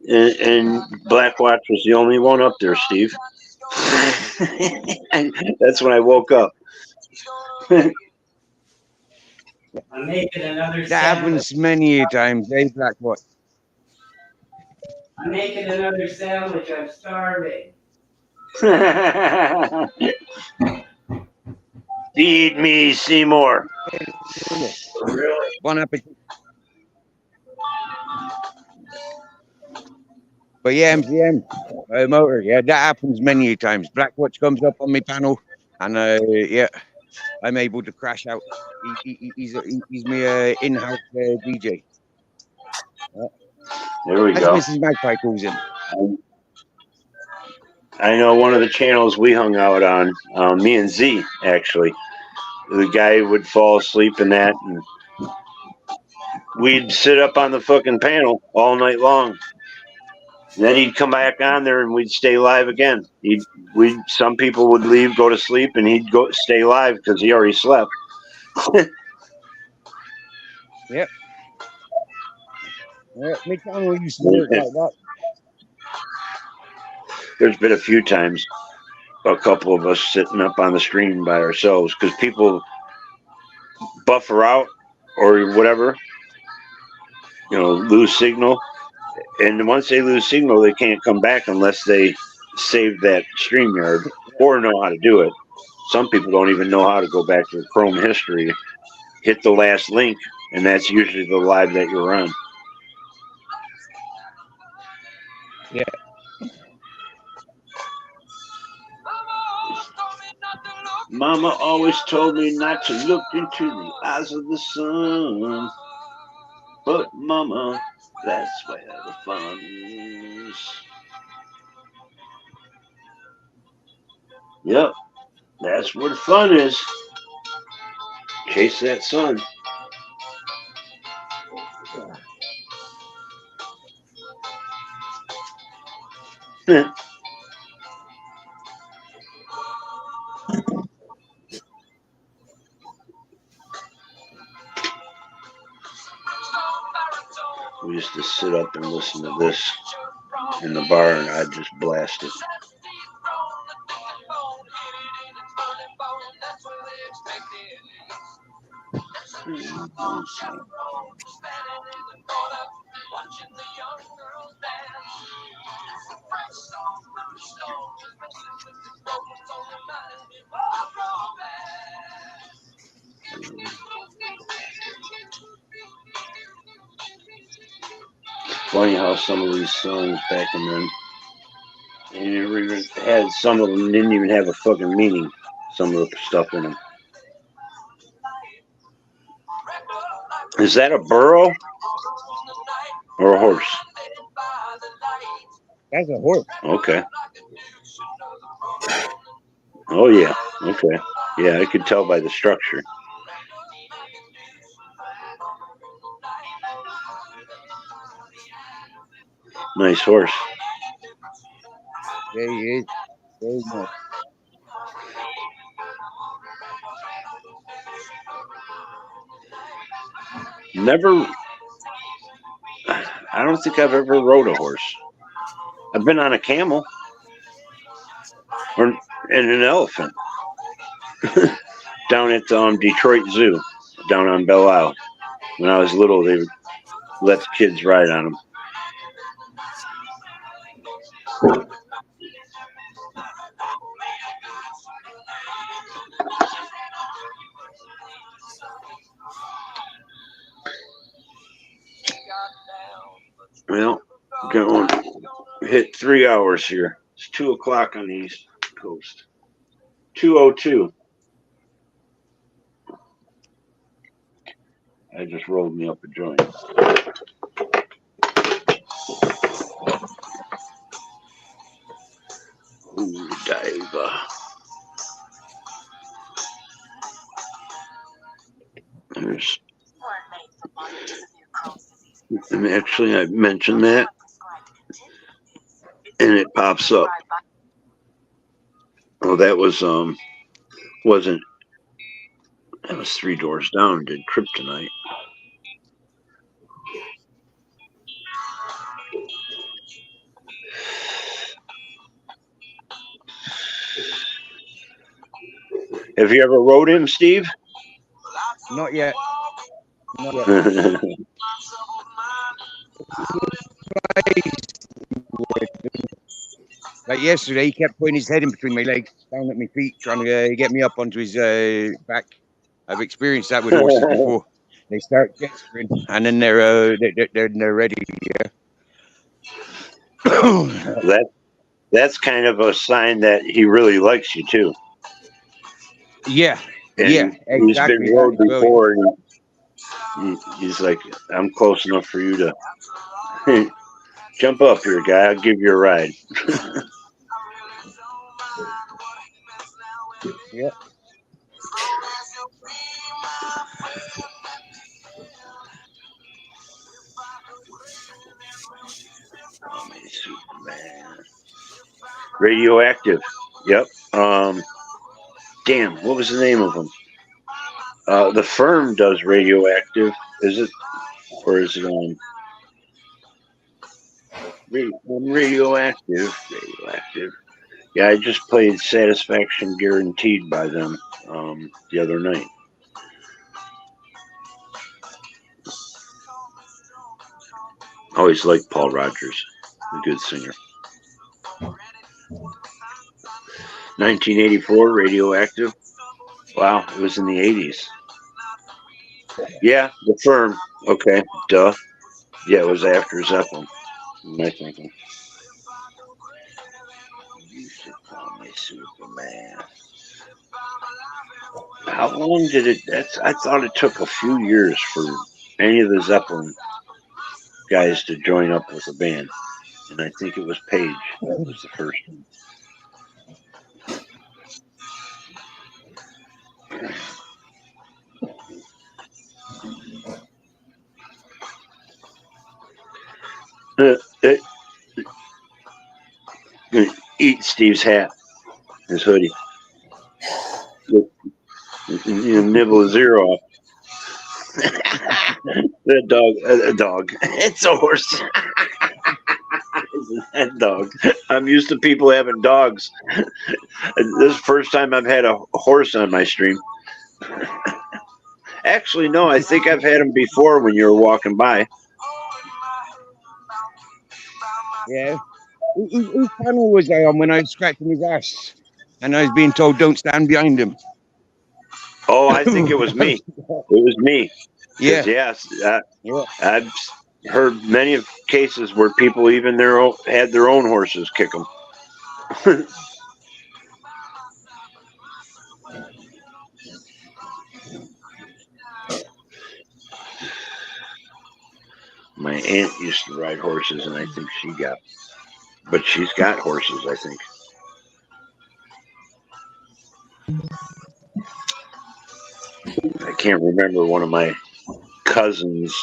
and Blackwatch was the only one up there, Steve. That's when I woke up. I'm making another That happens many times, eh, Blackwatch? I'm making another sandwich. I'm starving. Feed me, Seymour. Bon appetit. But yeah, MCM motor, yeah, that happens many times. Blackwatch comes up on my panel, and yeah, I'm able to crash out. He's my in-house DJ. There we As go. Mrs. Magpie calls him. I know one of the channels we hung out on, me and Z, actually. The guy would fall asleep in that, and we'd sit up on the fucking panel all night long. And then he'd come back on there, and we'd stay live again. Some people would leave, go to sleep, and he'd go stay live because he already slept. Yep. Yeah, my channel used to work like that. There's been a few times, a couple of us sitting up on the stream by ourselves because people buffer out or whatever, lose signal. And once they lose signal, they can't come back unless they save that StreamYard or know how to do it. Some people don't even know how to go back to the Chrome history, hit the last link, and that's usually the live that you're on. Yeah. Mama always told me not to look into the eyes of the sun. But Mama, that's where the fun is. Yep, that's where the fun is. Chase that sun. We used to sit up and listen to this in the bar, and I'd just blast it. Funny how some of these songs back in then, and it even had, some of them didn't even have a fucking meaning. Some of the stuff in them. Is that a burro or a horse? That's a horse. Okay. Oh yeah. Okay. Yeah, I could tell by the structure. Nice horse. Yeah, he is. Very nice. Never. I don't think I've ever rode a horse. I've been on a camel and an elephant down at Detroit Zoo, down on Belle Isle. When I was little, they would let the kids ride on them. Well, going hit 3 hours here. It's 2 o'clock on the East Coast. 2:02. I just rolled me up a joint. There's. And actually, I mentioned that, and it pops up. Oh, that was wasn't. That was 3 doors down. Did Kryptonite. Have you ever rode him, Steve? Not yet. Not yet. Like yesterday, he kept putting his head in between my legs, down at my feet, trying to get me up onto his back. I've experienced that with horses before. They start gesturing, and then they're ready. Yeah. That's kind of a sign that he really likes you too. Yeah. And yeah. Exactly. He's been rode before, and he's like, "I'm close enough for you to jump up here, guy. I'll give you a ride." Yeah. Superman. Radioactive. Yep. Damn, what was the name of them? The Firm does Radioactive. Is it? Or is it on? Radioactive. Yeah, I just played Satisfaction Guaranteed by them the other night. Always liked Paul Rogers, a good singer. 1984, Radioactive. Wow, it was in the 80s. Yeah, The Firm. Okay, duh. Yeah, it was after Zeppelin. What am I thinking? You should call me Superman. How long did it? I thought it took a few years for any of the Zeppelin guys to join up with a band, and I think it was Page that was the first one. Eat Steve's hat, his hoodie. You nibble his ear off. That dog. It's a horse. That dog. I'm used to people having dogs. This is the first time I've had a horse on my stream. Actually, no, I think I've had him before when you were walking by. Yeah. Whose panel was I on when I was scratching his ass? And I was being told don't stand behind him. Oh, I think it was me. It was me. Yeah. Yes. I've heard many of cases where people even had their own horses kick them. My aunt used to ride horses, and I think she's got horses, I think. I can't remember one of my cousins,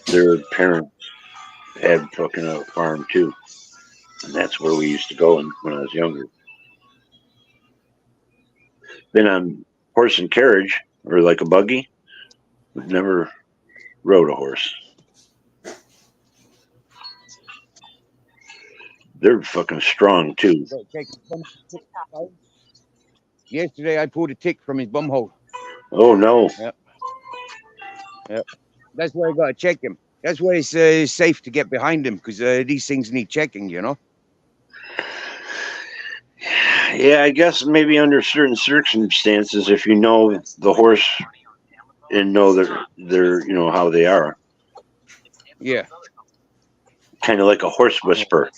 their parents had fucking a farm too. And that's where we used to go when I was younger. Been on horse and carriage, or like a buggy. We've never rode a horse. They're fucking strong too. Yesterday I pulled a tick from his bum hole. Oh no. Yep. That's why I gotta check him. That's why it's safe to get behind him, because these things need checking, you know. Yeah, I guess maybe under certain circumstances, if you know the horse and know they're how they are. Yeah. Kind of like a horse whisperer.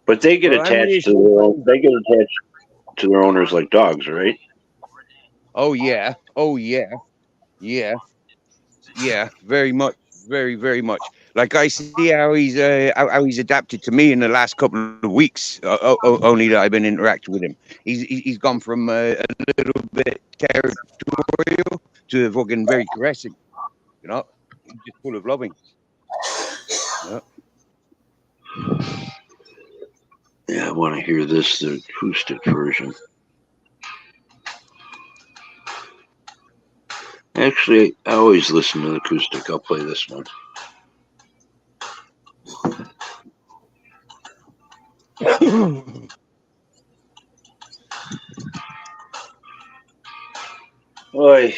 But they get attached to their own. They get attached to their owners like dogs, right? Oh yeah. Very much. Very, very much. Like I see how he's adapted to me in the last couple of weeks. Only that I've been interacting with him. He's gone from a little bit territorial to fucking very caressing. You know, he's just full of loving. Yeah. Yeah, I want to hear this, the acoustic version. Actually, I always listen to the acoustic. I'll play this one. Oi,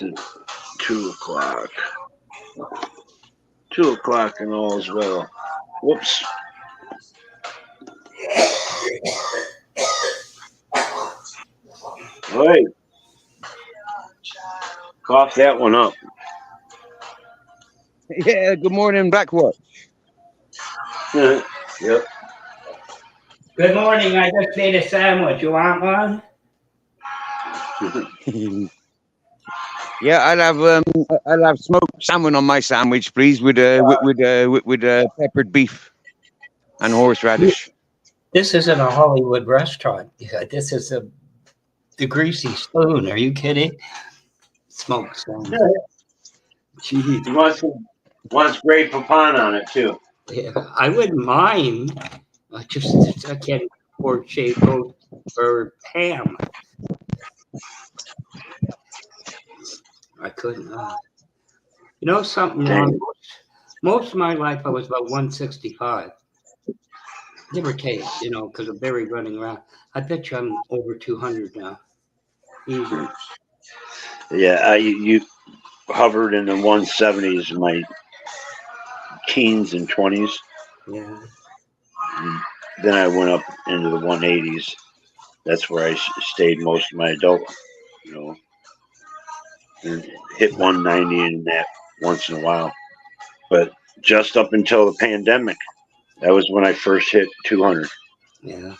it's 2 o'clock. 2 o'clock and all is well. Whoops. Oi. Cough that one up. Yeah, good morning, Blackwatch. Yep. Good morning. I just made a sandwich. You want one? Yeah, I'll have smoked salmon on my sandwich, please, with peppered beef and horseradish. This isn't a Hollywood restaurant. Yeah, this is the Greasy Spoon. Are you kidding? Smoked salmon. Jeez. He wants Grey Poupon on it too. Yeah, I wouldn't mind. I can't afford shaved goat or ham. I couldn't. You know something? Most of my life I was about 165. Give or take, you know, because of Barry running around. I bet you I'm over 200 now. Easy. Yeah, you hovered in the 170s in my teens and 20s. Yeah. And then I went up into the 180s. That's where I stayed most of my adult, you know, and hit 190 in that once in a while. But just up until the pandemic, that was when I first hit 200. Yeah.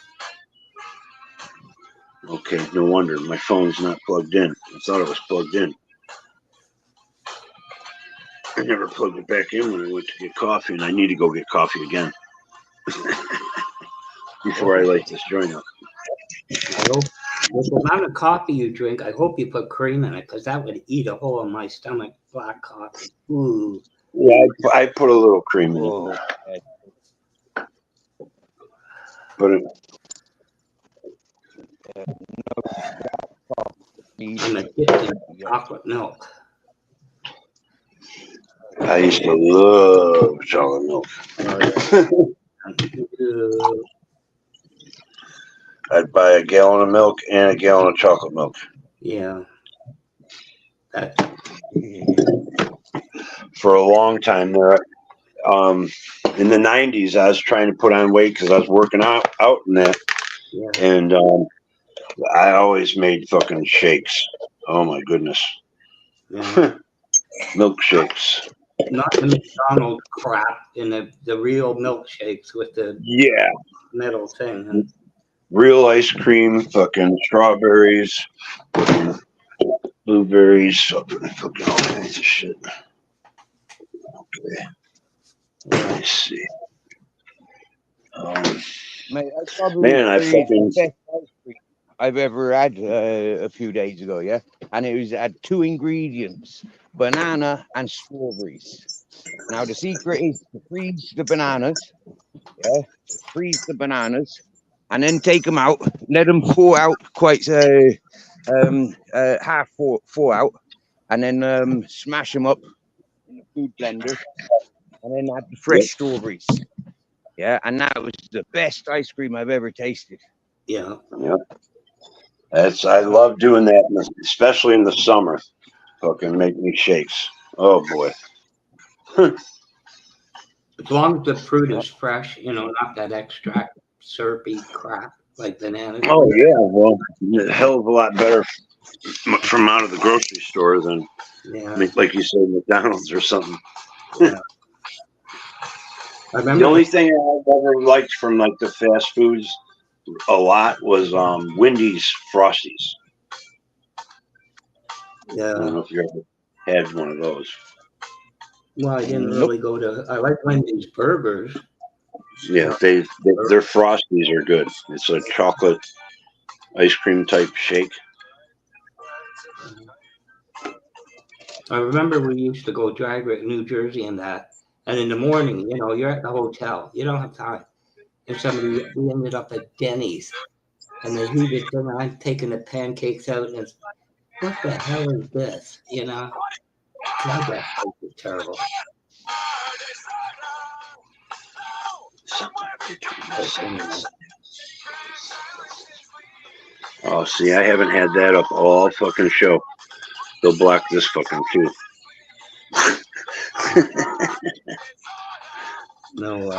Okay, no wonder my phone's not plugged in. I thought it was plugged in. I never plugged it back in when I went to get coffee, and I need to go get coffee again before I light this joint up. I hope with the amount of coffee you drink, I hope you put cream in it because that would eat a hole in my stomach. Black coffee. Ooh. Yeah, I put a little cream in it. But I'm addicted to chocolate milk. I used to love chocolate milk. I'd buy a gallon of milk and a gallon of chocolate milk. Yeah. That. For a long time there, in the 90s, I was trying to put on weight because I was working out in that. Yeah. And I always made fucking shakes. Oh my goodness. Yeah. Milkshakes. Not the McDonald's crap in the real milkshakes with the metal thing. Huh? Real ice cream, fucking strawberries, fucking blueberries, fucking all kinds of shit. Okay. Let me see. Mate, I fucking. Best ice cream I've ever had a few days ago, yeah, and it had 2 ingredients: banana and strawberries. Now the secret is to freeze the bananas, and then take them out, let them thaw out quite half thaw out, and then smash them up in a food blender, and then add the fresh strawberries. Yeah, and that was the best ice cream I've ever tasted. Yeah. Yep. I love doing that, especially in the summer. Fucking make me shakes. Oh boy. As long as the fruit is fresh, you know, not that extract syrupy crap like bananas. Oh yeah, well, a hell of a lot better from out of the grocery store than, like you said, McDonald's or something. Yeah. I remember the only thing I've ever liked from like the fast foods a lot was Wendy's Frosties. Yeah. I don't know if you ever had one of those. Well, I didn't really go to. I like Wendy's burgers. Yeah, their Frosties are good. It's a chocolate ice cream type shake. I remember we used to go drag race New Jersey and that. And in the morning, you know, you're at the hotel, you don't have time. And we ended up at Denny's, and the heated thing. I'm taking the pancakes out, and it's, what the hell is this? You know, God, that place is terrible. But anyway, Oh, see, I haven't had that up all fucking show. They'll block this fucking too. no,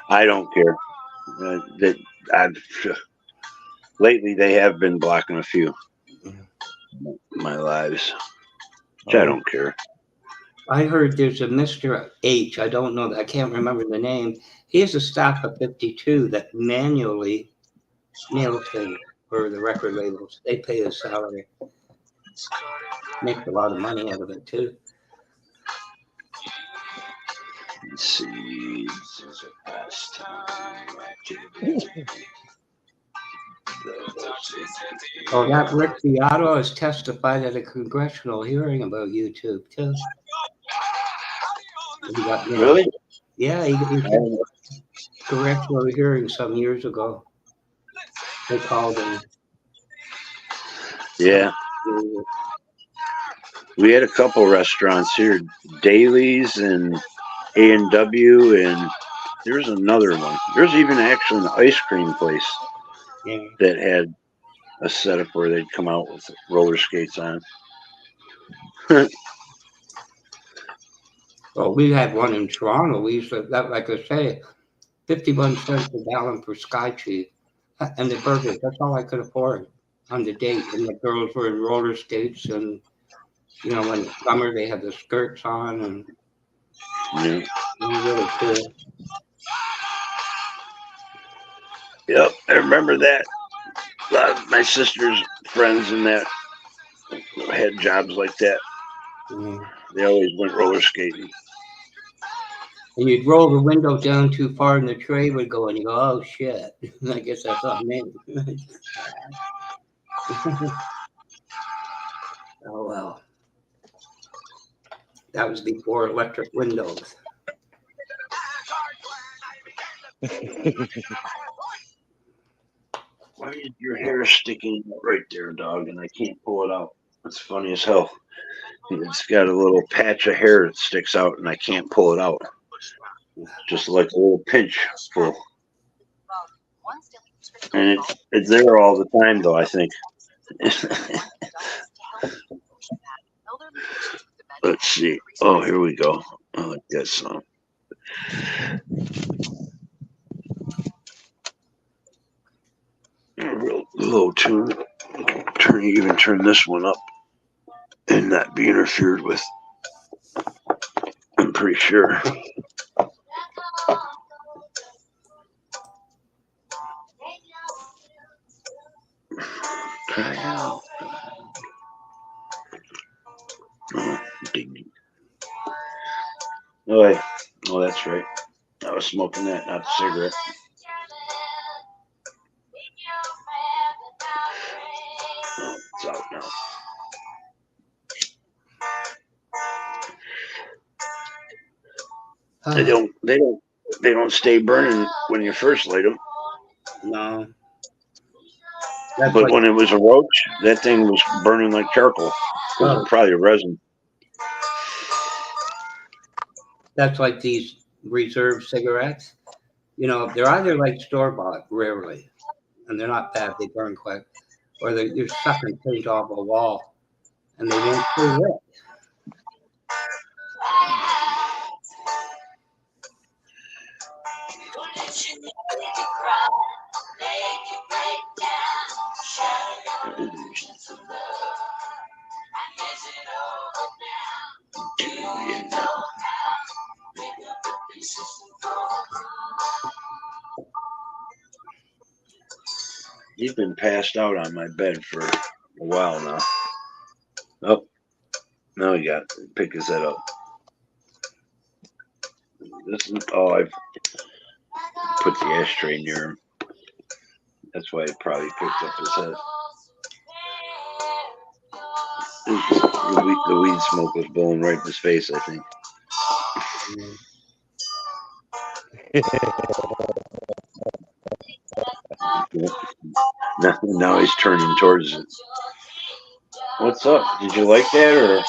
I don't care. That I've lately they have been blocking a few. My lives. Which I don't care. I heard there's a Mr. H. I don't know. I can't remember the name. He has a staff of 52 that manually nails things for the record labels. They pay his salary. Makes a lot of money out of it too. Let's see. This is a pastime activity. Oh, that Rick Beato has testified at a congressional hearing about YouTube too. Really? Yeah, he congressional hearing some years ago. They called him. Yeah. We had a couple restaurants here, Daly's and A&W, and there's another one. There's even actually an ice cream place that had a setup where they'd come out with roller skates on. Well, we had one in Toronto. We used to, that, like I say, 51 cents a gallon for Sky Cheese. And the burgers, that's all I could afford on the date. And the girls were in roller skates, and, you know, when it's summer, they had the skirts on, and Yeah. it was really cool. Yep, I remember that. A lot of my sister's friends and that had jobs like that. They always went roller skating. And you'd roll the window down too far, and the tray would go, and you go, oh, shit. I guess that's on me. Oh, well. That was before electric windows. Why is your hair sticking out right there, dog? And I can't pull it out. It's funny as hell. It's got a little patch of hair that sticks out, and I can't pull it out. Just like a little pinch pull. And it's there all the time, though, I think. Let's see. Oh, here we go. I like that song. A real low tune. Turn this one up and not be interfered with. I'm pretty sure. Cry out. Oh, ding, ding. Oh, wait. Oh, that's right. I was smoking that, not a cigarette. Oh, it's out now. They don't stay burning when you first light them. No. But like, when it was a roach, that thing was burning like charcoal. Probably a resin. That's like these reserve cigarettes. You know, they're either like store-bought, rarely, and they're not bad. They burn quick. Or you're sucking paint off a wall, and they won't stay lit. He's been passed out on my bed for a while now. Oh, No, you got pick his head up. This is I've put the ashtray near him. That's why it probably picked up his head. The weed smoke was blowing right in his face, I think. Now he's turning towards it. What's up? Did you like that, or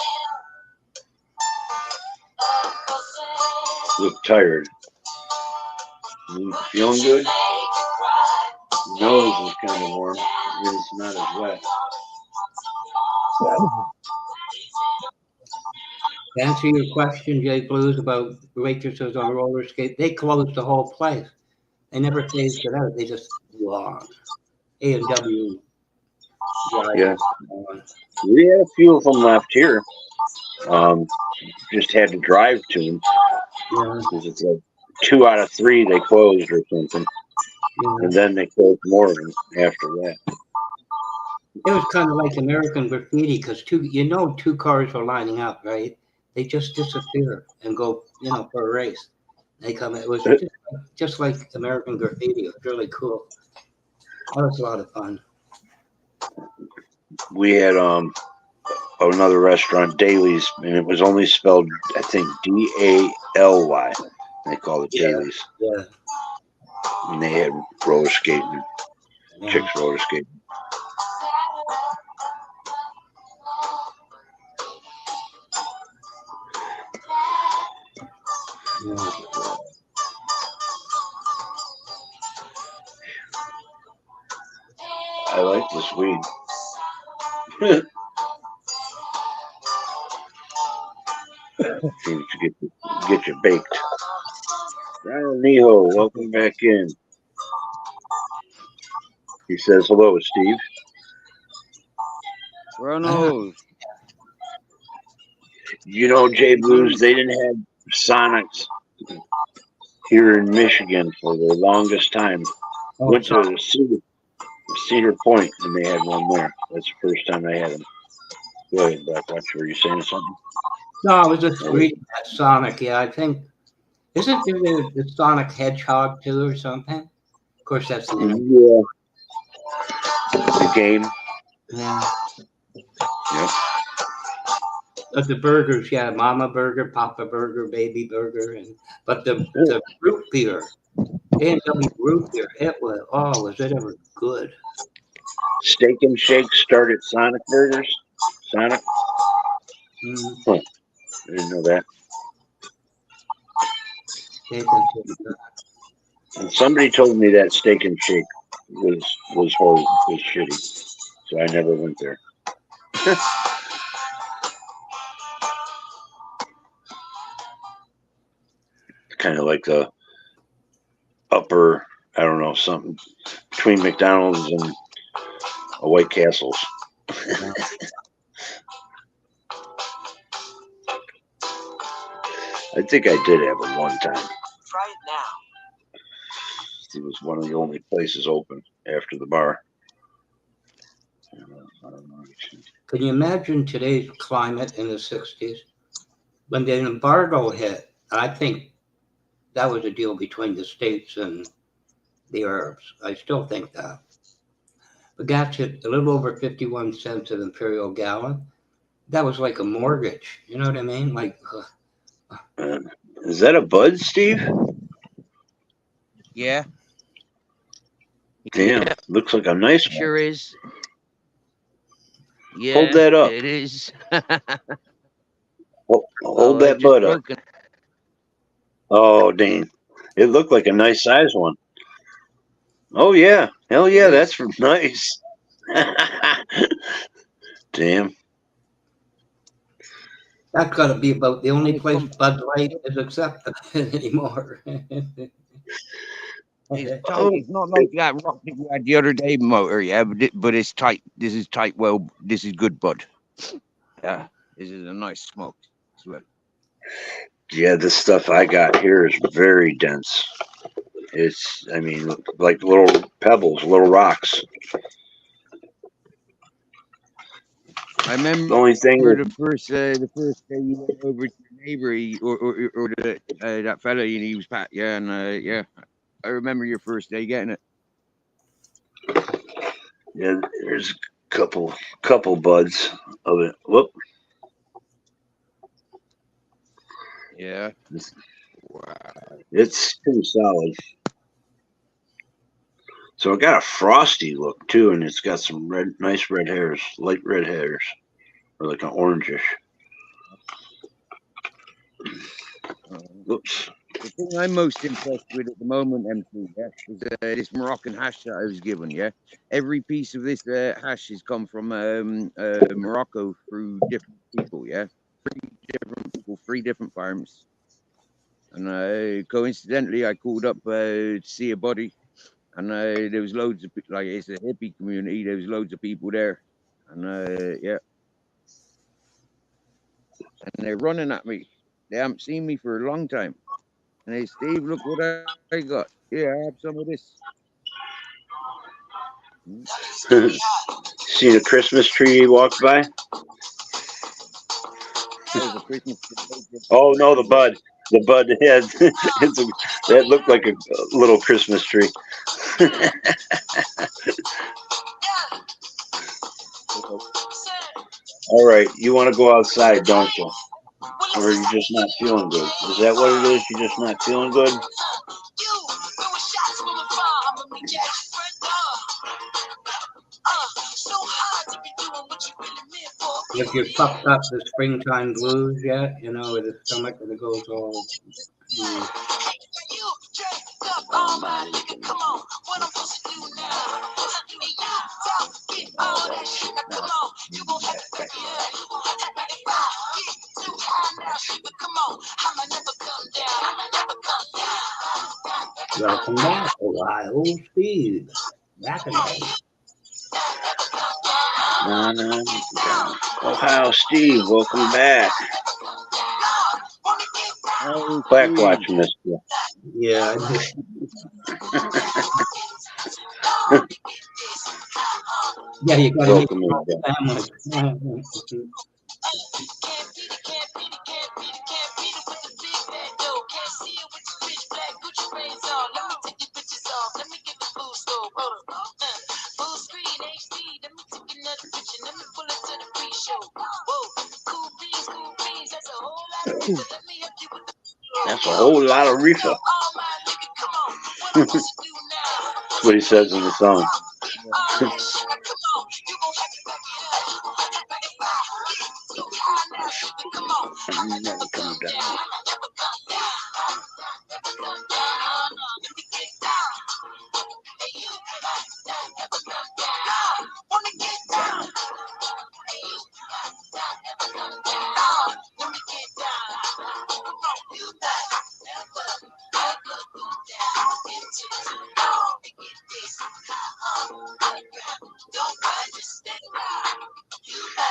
look tired? You feeling good? Your nose is kind of warm. It's not as wet. To answer your question, Jay Blues, about waitresses on roller skate, they closed the whole place. They never phased it out. They just long. A&W. Yeah. We had a few of them left here. Just had to drive to them. Yeah. Because it's like 2 out of 3 they closed or something. Yeah. And then they closed more of them after that. It was kind of like American Graffiti because two cars are lining up, right? They just disappear and go, for a race. They come. It was just like American Graffiti. It was really cool. That was a lot of fun. We had another restaurant, Daly's, and it was only spelled, I think, D-A-L-Y. They call it Daly's. Yeah. And they had roller skating, chicks roller skating. Yeah. I like this weed. Seems to get you baked. Brian Neho, welcome back in. He says hello, Steve. Ronald. Jay Blues, they didn't have Sonics here in Michigan for the longest time. Went to Cedar Point, and they had one there. That's the first time I had them. Go ahead, Blackwatch. Were you saying something? No, I was just reading that Sonic. Yeah, I think isn't there the Sonic Hedgehog too or something? Of course, that's the name. Yeah. The game. Yeah. Yep. But the burgers, yeah, Mama Burger, Papa Burger, Baby Burger, but the root beer, A&W root beer, was it ever good? Steak and Shake started Sonic Burgers. Sonic. Mm-hmm. Huh. I didn't know that. And somebody told me that Steak and Shake was horrible, was shitty, so I never went there. Kind of like the upper, I don't know, something between McDonald's and a White Castle's. I think I did have it one time. Try it now. It was one of the only places open after the bar. Can you imagine today's climate in the 60s? When the embargo hit, I think that was a deal between the States and the Arabs. I still think that. But gas hit a little over 51 cents an imperial gallon. That was like a mortgage. You know what I mean? Like, is that a bud, Steve? Yeah. Damn, looks like a nice one. Sure is. Yeah, hold that up. It is. Hold that bud up. Oh, dang. It looked like a nice size one. Oh, yeah. Hell yeah, that's nice. Damn. That's got to be about the only place Bud Light is accepted anymore. It's not like that rock that we had the other day, motor, yeah, but it's tight. This is tight. Well, this is good, bud. Yeah, this is a nice smoke. Yeah, this stuff I got here is very dense. It's, I mean, like little pebbles, little rocks. I remember The only thing the first day you went over to your neighbor or that fella and he was Pat. Yeah, and yeah, I remember your first day getting it. yeah, there's a couple buds of it. Whoop. Yeah. It's, Wow. it's pretty solid. So it got a frosty look too, and it's got some nice red hairs, light red hairs, or like an orangish. Whoops. The thing I'm most impressed with at the moment, MC, yeah, is this Moroccan hash that I was given. Yeah, every piece of this hash has come from Morocco through different people. Yeah, three different farms. And coincidentally, I called up to see a body, and there was loads of like it's a hippie community. There was loads of people there, and yeah, and they're running at me. They haven't seen me for a long time. And hey, Steve, look what I got. Yeah, I have some of this. See the Christmas tree you walked by? There's a Christmas tree. Oh no, the bud. The bud had that looked like a little Christmas tree. All right, you want to go outside, don't you? Or are you just not feeling good? Is that what it is? You're just not feeling good? If you've puffed up the springtime blues yet, you know, with the stomach and it goes all. Welcome back, Ohio Steve. Back again. Ohio Steve, welcome back. Black watching this. Yeah. Yeah, you gotta Welcome meet back. family. That's a whole lot of reefer. That's what he says in the song. I'm never coming down.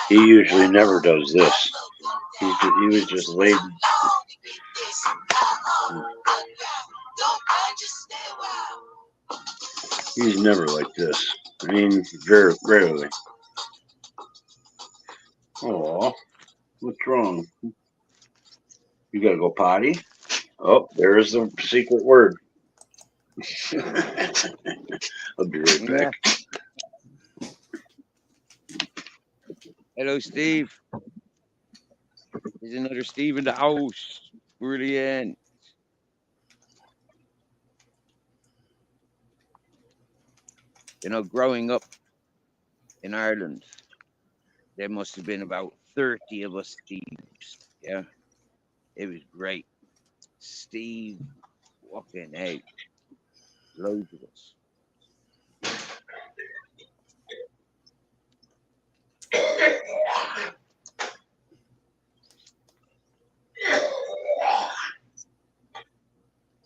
He usually never does this. He was just laid. He's never like this. I mean, very rarely. Oh, what's wrong? You gotta go potty? Oh, there's the secret word. I'll be right back. Hello, Steve. There's another Steve in the house. Brilliant. You know, growing up in Ireland, there must have been about 30 of us Steves. Yeah. It was great. Steve walking out. Loads of us.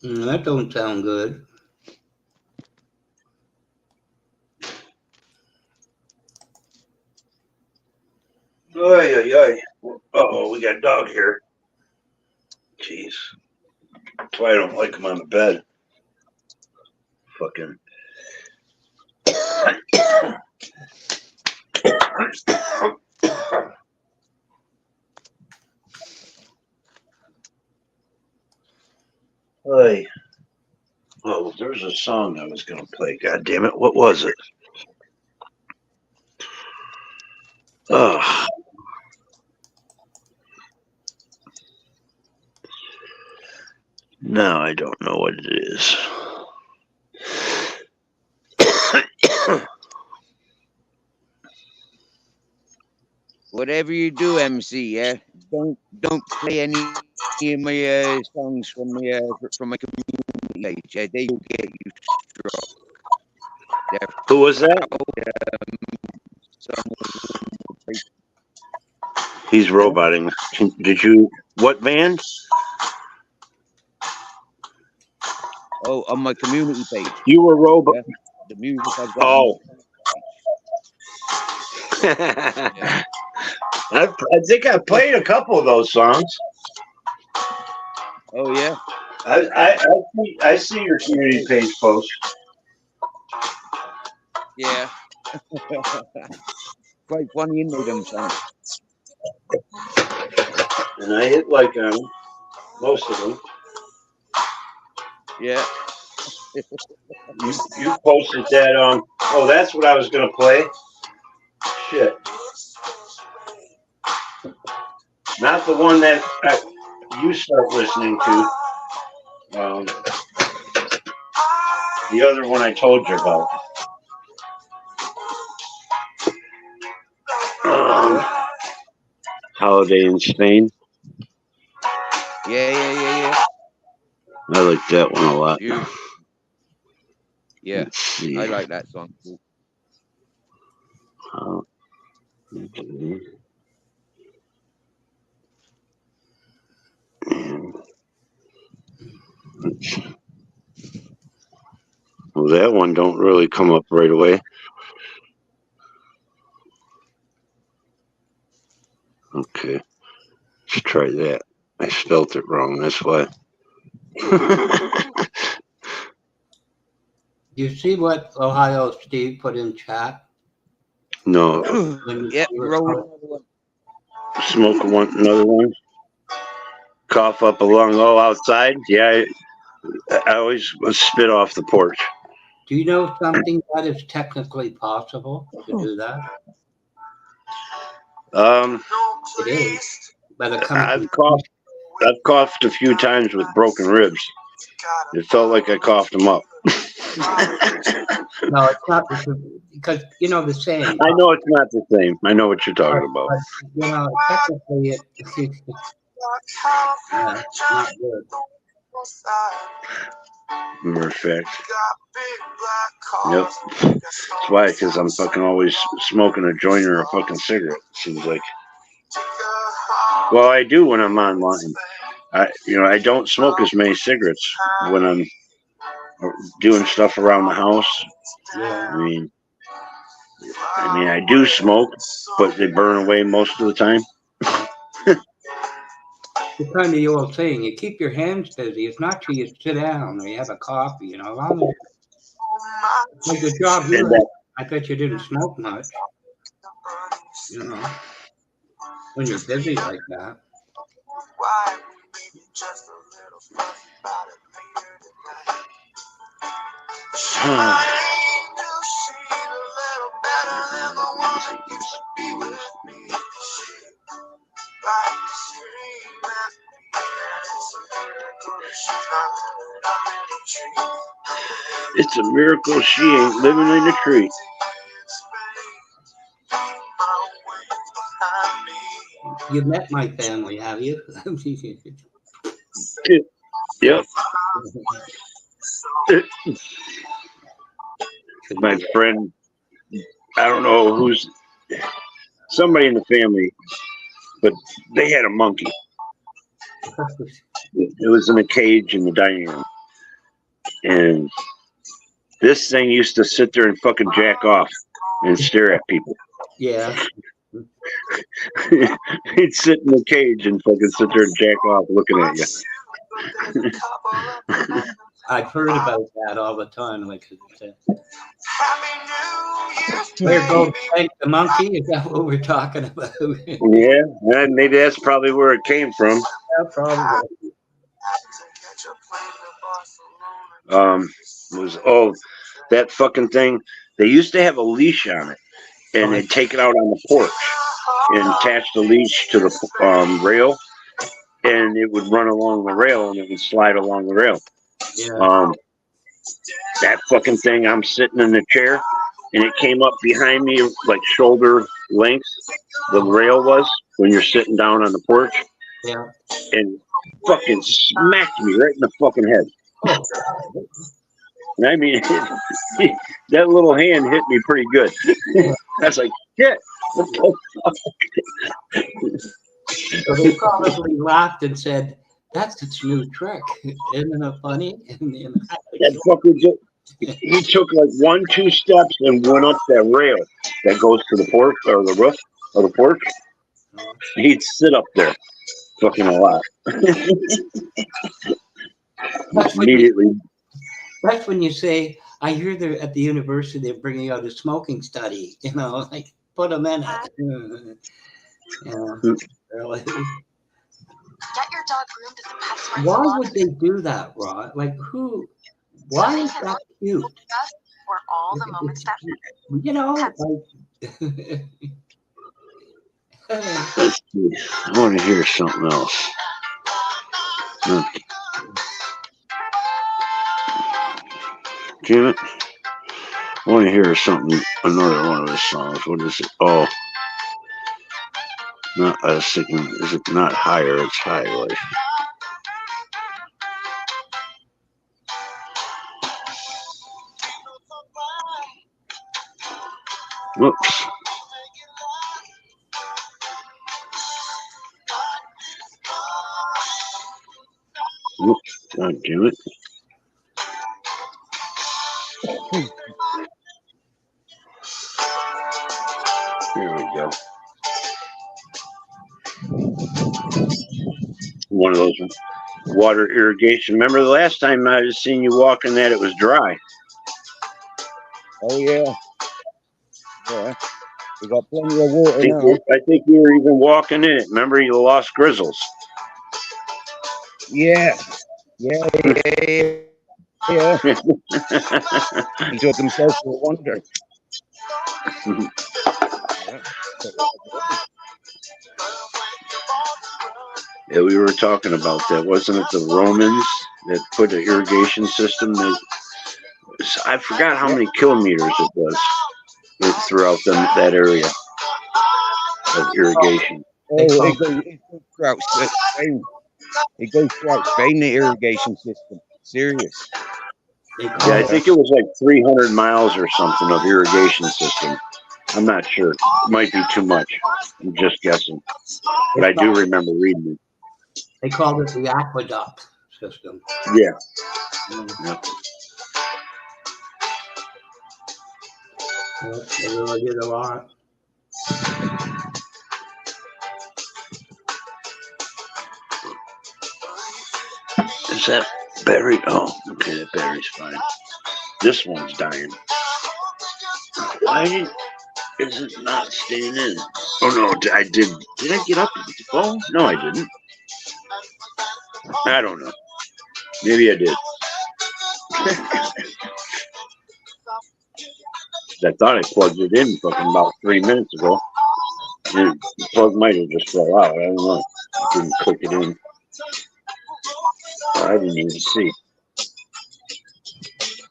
That don't sound good. Oy, oy, oy. Oh, we got a dog here. Jeez. That's why I don't like him on the bed. Fucking. Hey. Oh, there's a song I was going to play. God damn it. What was it? Oh. Now I don't know what it is. Whatever you do, MC, yeah, don't play any of my songs from my community page. Yeah, they will get you struck. They're Who was that? He's roboting. Did you? What band? Oh, on my community page. You were robot. Yeah, the music I've got. Oh. I think I played a couple of those songs. Oh yeah. I see your community page post. Yeah. Quite funny in them songs. And I hit like on most of them. Yeah. You posted that on. Oh, that's what I was gonna play. Shit. Not the one that you start listening to. The other one I told you about. Holiday in Spain. Yeah. I like that one a lot. Yeah, I like that song too. Okay. Well, that one don't really come up right away. Okay, let's try that. I spelt it wrong, that's why. You see what Ohio Steve put in chat? No. Yeah, roll. Smoke another one. Cough up a lung. Oh, outside? Yeah, I always spit off the porch. Do you know something that is technically possible to do that? It is. But it comes I've coughed a few times with broken ribs. It felt like I coughed them up. No, it's not because you know the saying. I know it's not the same. I know what you're talking about. But, you know, technically it's not good. Matter of fact. Yep. That's why, because I'm fucking always smoking a joint or a fucking cigarette. Seems like. Well, I do when I'm online. I don't smoke as many cigarettes when I'm doing stuff around the house. Yeah. I mean, I do smoke, but they burn away most of the time. It's kind of the old saying, you keep your hands busy. It's not till you sit down or you have a coffee, you know. Like the job here, I bet you didn't smoke much. You know, when you're busy like that. It's a miracle she ain't living in a tree. You met my family, have you? Yep. My friend, I don't know who's, somebody in the family, but they had a monkey. It was in a cage in the dining room. And this thing used to sit there and fucking jack off and stare at people. Yeah. He'd sit in the cage and fucking sit there and jack off looking at you. I've heard about that all the time. Like, there goes Frank the monkey. Is that what we're talking about? Yeah, maybe that's probably where it came from. Yeah, probably. Was that fucking thing. They used to have a leash on it, and they'd take it out on the porch and attach the leash to the rail, and it would run along the rail and it would slide along the rail. Yeah. That fucking thing, I'm sitting in the chair and it came up behind me like shoulder length, the rail was, when you're sitting down on the porch, Yeah. and fucking smacked me right in the fucking head. Oh. I mean, that little hand hit me pretty good. I was like, shit. What the fuck? So they probably laughed and said, "That's its new trick. Isn't it funny?" That fucker he took like 1-2 steps and went up that rail that goes to the porch or the roof of the porch. He'd sit up there fucking a lot. Immediately. That's when you say, "I hear they're at the university they're bringing out a smoking study." You know, like put them in it. Yeah, really. Get your dog groomed at the PetSmart Why salon would they do that, Rod? Like who? Why is that cute? for all the moments that matter. You know, Pet- Let's see. I want to hear something else. Okay. Damn it. I want to hear something, another one of his songs. What is it? Oh. Not, I was thinking, is it not Higher? It's High Life. Whoops. Whoops. God damn it. Here we go. One of those water irrigation. Remember the last time I seen you walking that it was dry? Oh yeah. Yeah. We got plenty of water now. I think you were even walking in it. Remember you lost Grizzles? Yeah. Yeah. Yeah. He took himself for a wonder. Yeah, we were talking about that. Wasn't it the Romans that put an irrigation system? I forgot how many kilometers it was throughout that area of irrigation. Oh, it goes throughout Spain. It goes throughout Spain, the irrigation system. Serious. Yeah, I think it was like 300 miles or something of irrigation system. I'm not sure. It might be too much. I'm just guessing. But I do remember reading it. They called it the aqueduct system. Yeah. Yep, they really did a lot. Is that battery? Oh, okay, that battery's fine. This one's dying. Why is it not staying in? Oh no, I did. Did I get up with the phone? No, I didn't. I don't know. Maybe I did. I thought I plugged it in fucking about 3 minutes ago. And the plug might have just fell out. I don't know. I didn't click it in. I didn't even see.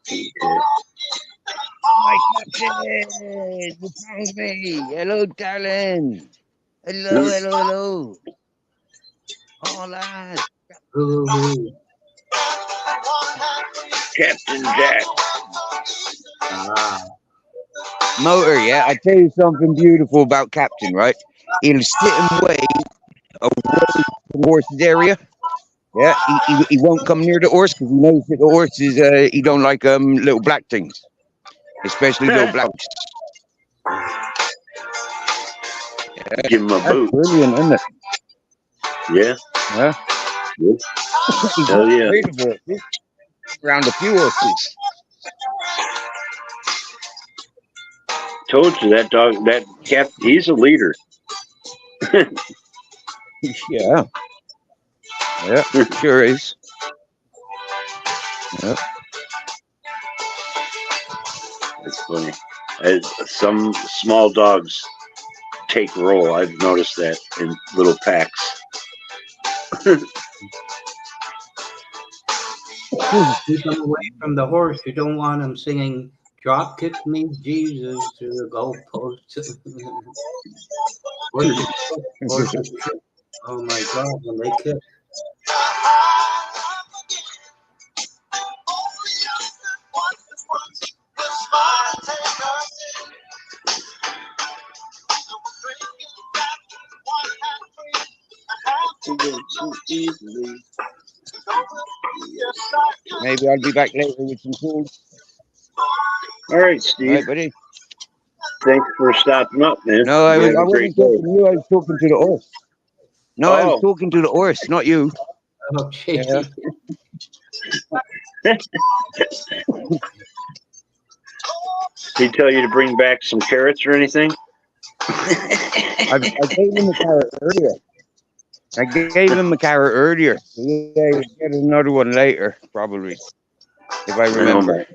Okay. My captain, you found me. Hello, darling. Hello. Hola. Ooh. Captain Jack. Motor, yeah. I tell you something beautiful about Captain, right? He'll sit and wait away from the horse's area. Yeah, he won't come near the horse because he knows that the horse is he don't like little black things, especially little blacks. Yeah, Give him a boot. brilliant, isn't it? Yeah. Yeah. Good. Hell yeah. Around a few horses. Told you that dog, that cat, he's a leader. Yeah. Yeah, sure is. Yeah. It's funny. Some small dogs take roll. I've noticed that in little packs. Keep them away from the horse. You don't want them singing "Drop Kick Me, Jesus" to the goalpost. Oh my God! When they kick, Maybe I'll be back later with some food. All right, All Steve. right, buddy. Thanks for stopping up, man. No, I You have a wasn't great talking day. to you. I was talking to the horse. No, I was Oh. talking to the horse, not you. okay. Yeah. Did he tell you to bring back some carrots or anything? I gave him a carrot earlier. Yeah, he'll get another one later, probably, if I remember.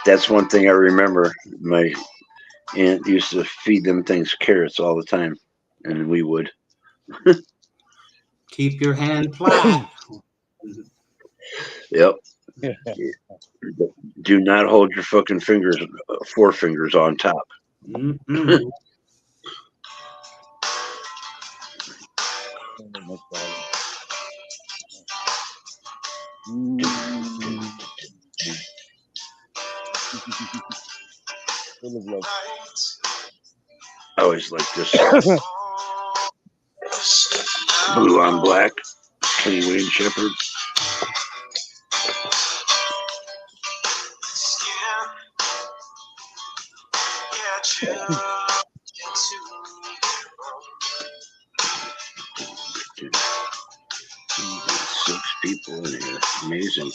That's one thing I remember. My aunt used to feed them things carrots all the time, and we would. Keep your hand flat. Yep. Do not hold your fucking forefingers on top. Mm-hmm. Full of love. I always like this blue on black, Kenny Wayne Shepherd. Six people in here. Amazing.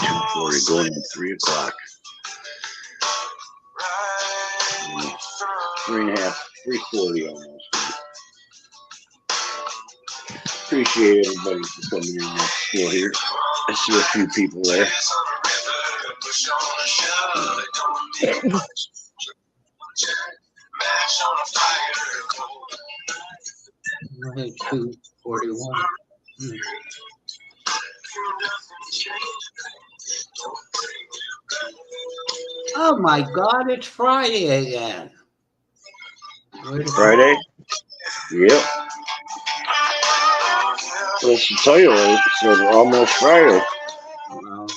$2:40 going to 3:00. 3:40 almost. Appreciate everybody for coming in next door here. I see a few people there. 2:41. Oh my God! It's Friday again. Friday? Yep. Let's tell you, it's almost Friday. Wow.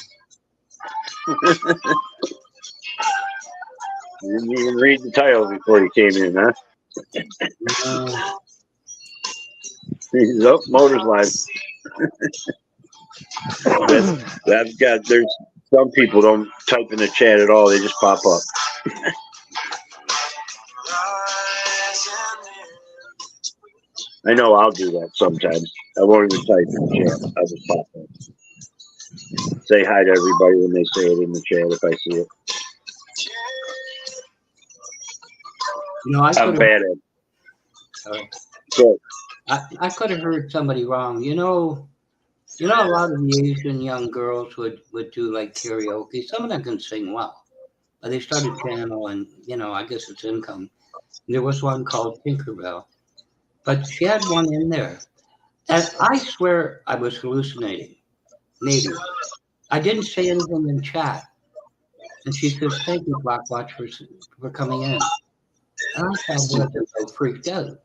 You didn't even read the title before you came in, huh? He's up, Motors Live. There's some people don't type in the chat at all, they just pop up. I know I'll do that sometimes. I won't even type in the chat. I'll just pop up. Say hi to everybody when they say it in the chat if I see it. I'm bad at it. So, I could have heard somebody wrong. You know, a lot of the Asian young girls would do like karaoke. Some of them can sing well, but they started channel, and I guess it's income. There was one called Tinkerbell, but she had one in there, and I swear I was hallucinating. Maybe I didn't say anything in chat, and she says, "Thank you, Blackwatch, for coming in." And I was so freaked out.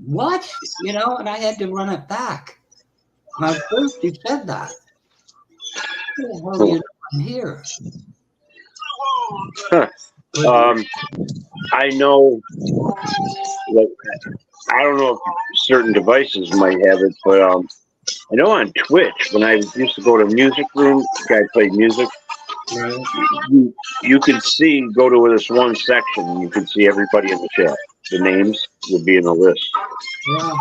What? And I had to run it back. My first, you said that. What the hell are you doing here? I know, like, I don't know if certain devices might have it, but I know on Twitch, when I used to go to music room, guy played music, you could go to this one section, and you could see everybody in the chat. The names would be in the list. Yeah.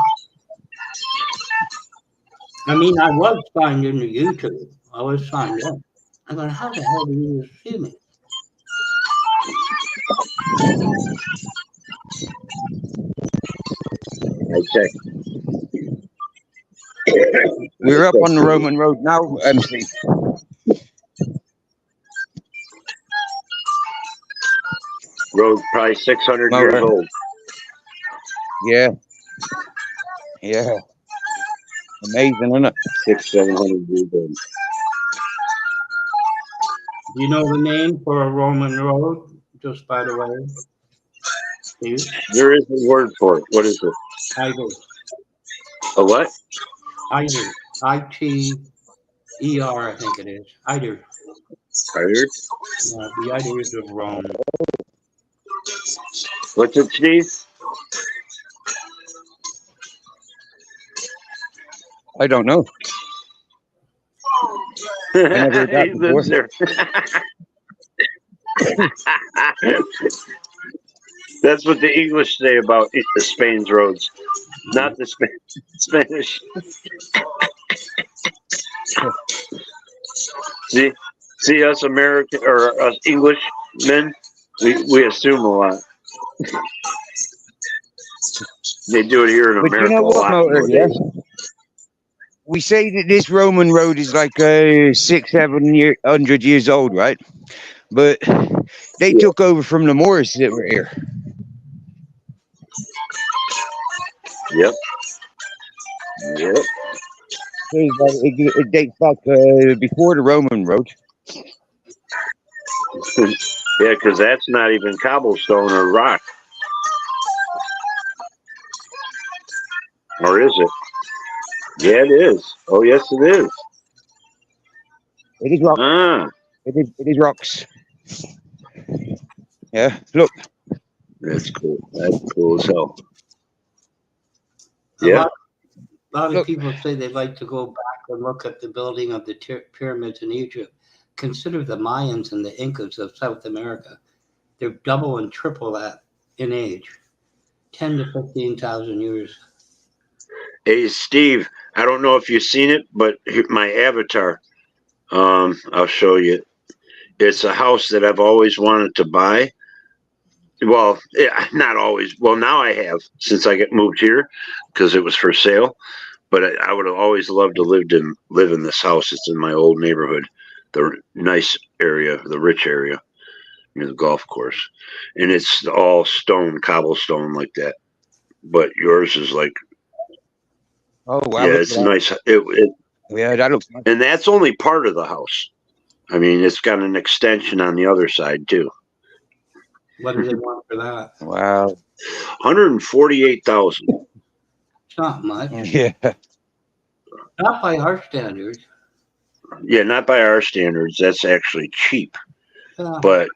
I mean, I was signed into YouTube. I was signed in. I'm going, how the hell do you see me? I checked. We're up on the Roman road now, MC. Road probably 600 Well, years old. Yeah. Yeah. Amazing, isn't it? 600-700 years old. Do you know the name for a Roman road? Just by the way, Steve? There is a word for it. What is it? Eider. A what? Eider. I-T-E-R, I think it is. Eider. Tired? The Eiders of Rome. What's it, Steve? I don't know. never heard that He lives there. That's what the English say about Spain's roads, not the Spanish. See us American or us English men, we assume a lot. They do it here in But America you know a what, lot. Motor, yeah? We say that this Roman road is like 600-700 years old, right? But they took over from the Moors that were here. Yep. Yep. It dates back before the Roman road. Yeah, because that's not even cobblestone or rock. Or is it? Yeah, it is. Oh, yes, it is. It is rock. Ah, It is rocks. Yeah, look. that's cool. That's cool as hell. A Yeah. lot of Look. people say they'd like to go back and look at the building of the pyramids in Egypt. Consider the Mayans and the Incas of South America. They're double and triple that in age. 10 to 15,000 years. Hey, Steve, I don't know if you've seen it, but my avatar, I'll show you. It's a house that I've always wanted to buy. Well, not always. Well, now I have since I moved here because it was for sale. But I would have always loved to live in this house. It's in my old neighborhood, the nice area, the rich area near the golf course, and it's all stone, cobblestone like that. But yours is like, Oh, wow. yeah, look it's at that. nice. Yeah, that looks nice. And that's only part of the house. I mean, it's got an extension on the other side too. What do they want for that? Wow. 148,000. It's not much. Yeah. Not by our standards. Yeah, not by our standards. That's actually cheap, Yeah. but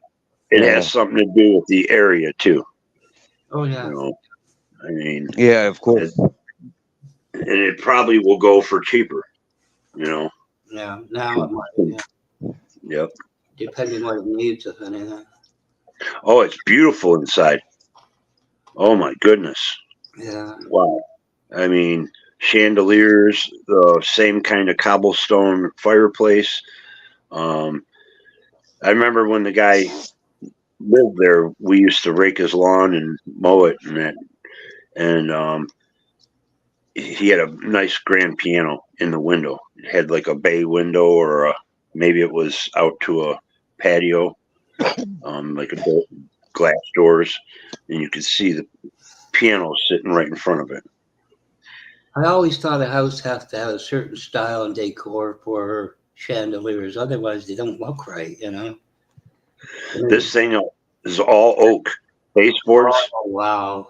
it Yeah. has something to do with the area too. Oh, yeah. You know, I mean, Yeah, of course. and it probably will go for cheaper. You know. Yeah. Now it might. Yeah. Yep. Depending what it needs, if anything. Oh, it's beautiful inside. Oh my goodness. Yeah. Wow. I mean, chandeliers, the same kind of cobblestone fireplace. I remember when the guy lived there, we used to rake his lawn and mow it and that. And he had a nice grand piano in the window. It had like a bay window or maybe it was out to a patio, like a glass doors, and you could see the piano sitting right in front of it. I always thought a house has to have a certain style and decor for chandeliers. Otherwise, they don't look right, you know? This thing is all oak baseboards. Oh, wow.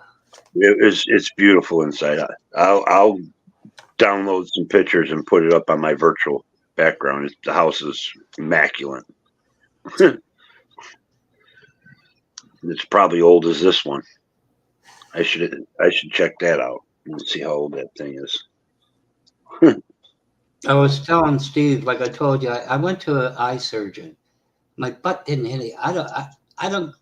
It's beautiful inside. I'll download some pictures and put it up on my virtual background. The house is immaculate. It's probably old as this one. I should check that out and see how old that thing is. I was telling Steve, like I told you, I went to an eye surgeon. My butt didn't hit it. I don't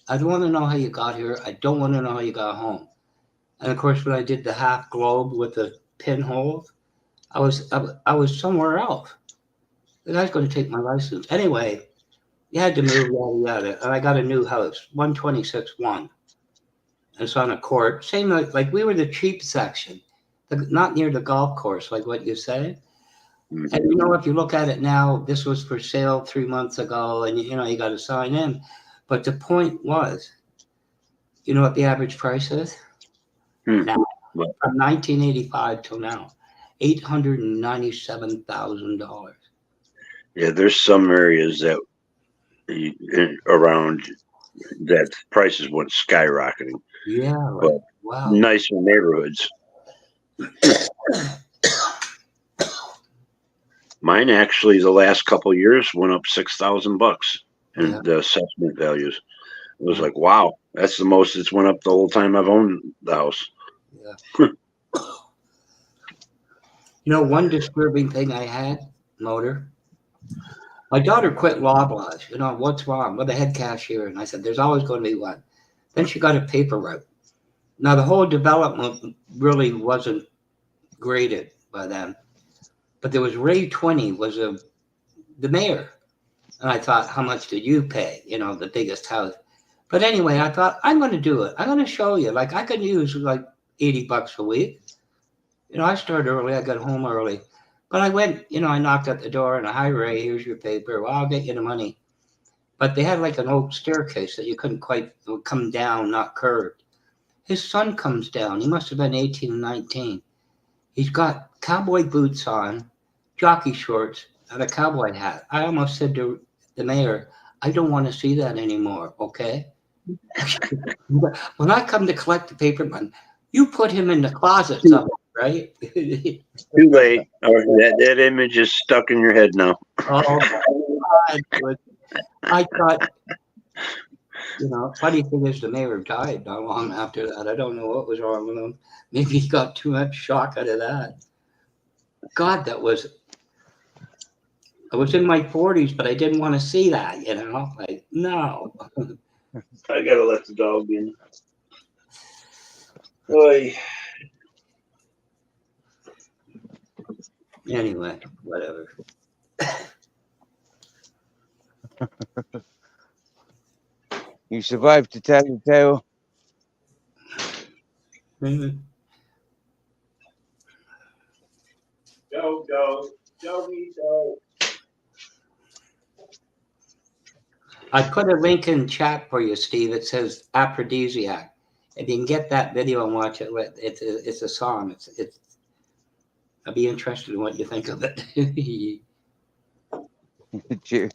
want to know how you got here. I don't want to know how you got home. And of course, when I did the half globe with the pinholes, I was somewhere else. The guy's going to take my license anyway. You had to move, yada, yada. And I got a new house, 126-1. It's on a court. Same like we were the cheap section, not near the golf course, like what you said. Mhm. And you know, if you look at it now, this was for sale 3 months ago, and you know, you got to sign in. But the point was, you know what the average price is? Hmm. Now, What? from 1985 till now, $897,000. Yeah, there's some areas that around that prices went skyrocketing. Yeah, But like, wow. nicer neighborhoods. Mine actually, the last couple of years went up $6,000 in Yeah. the assessment values. It was like, wow, that's the most it's went up the whole time I've owned the house. Yeah. You know, one disturbing thing I had, Motor. My daughter quit Loblaws. You know, what's wrong? Well, the head cashier. And I said, there's always going to be one. Then she got a paper route. Now, the whole development really wasn't graded by them. But there was Ray Twinney was the mayor. And I thought, how much did you pay? You know, the biggest house. But anyway, I thought, I'm going to do it. I'm going to show you. Like, I could use like $80 a week. You know, I started early. I got home early. But I went, you know, I knocked at the door and, hi, Ray, here's your paper. Well, I'll get you the money. But they had like an oak staircase that you couldn't quite come down, not curved. His son comes down. He must have been 18 and 19. He's got cowboy boots on, jockey shorts, and a cowboy hat. I almost said to the mayor, I don't want to see that anymore, okay? When I come to collect the paper money, you put him in the closet somewhere, right? Too late. That image is stuck in your head now. Oh, my God. I thought, you know, funny thing is the mayor died not long after that. I don't know what was wrong with him. Maybe he got too much shock out of that. God, I was in my 40s, but I didn't want to see that, you know? Like, no. I gotta let the dog in. Oy. Anyway, whatever. You survived to tell the tale. Mhm. Go. I put a link in chat for you, Steve. It says Aphrodisiac. If you can get that video and watch it, it's a song. It's. I'd be interested in what you think of it. Cheers.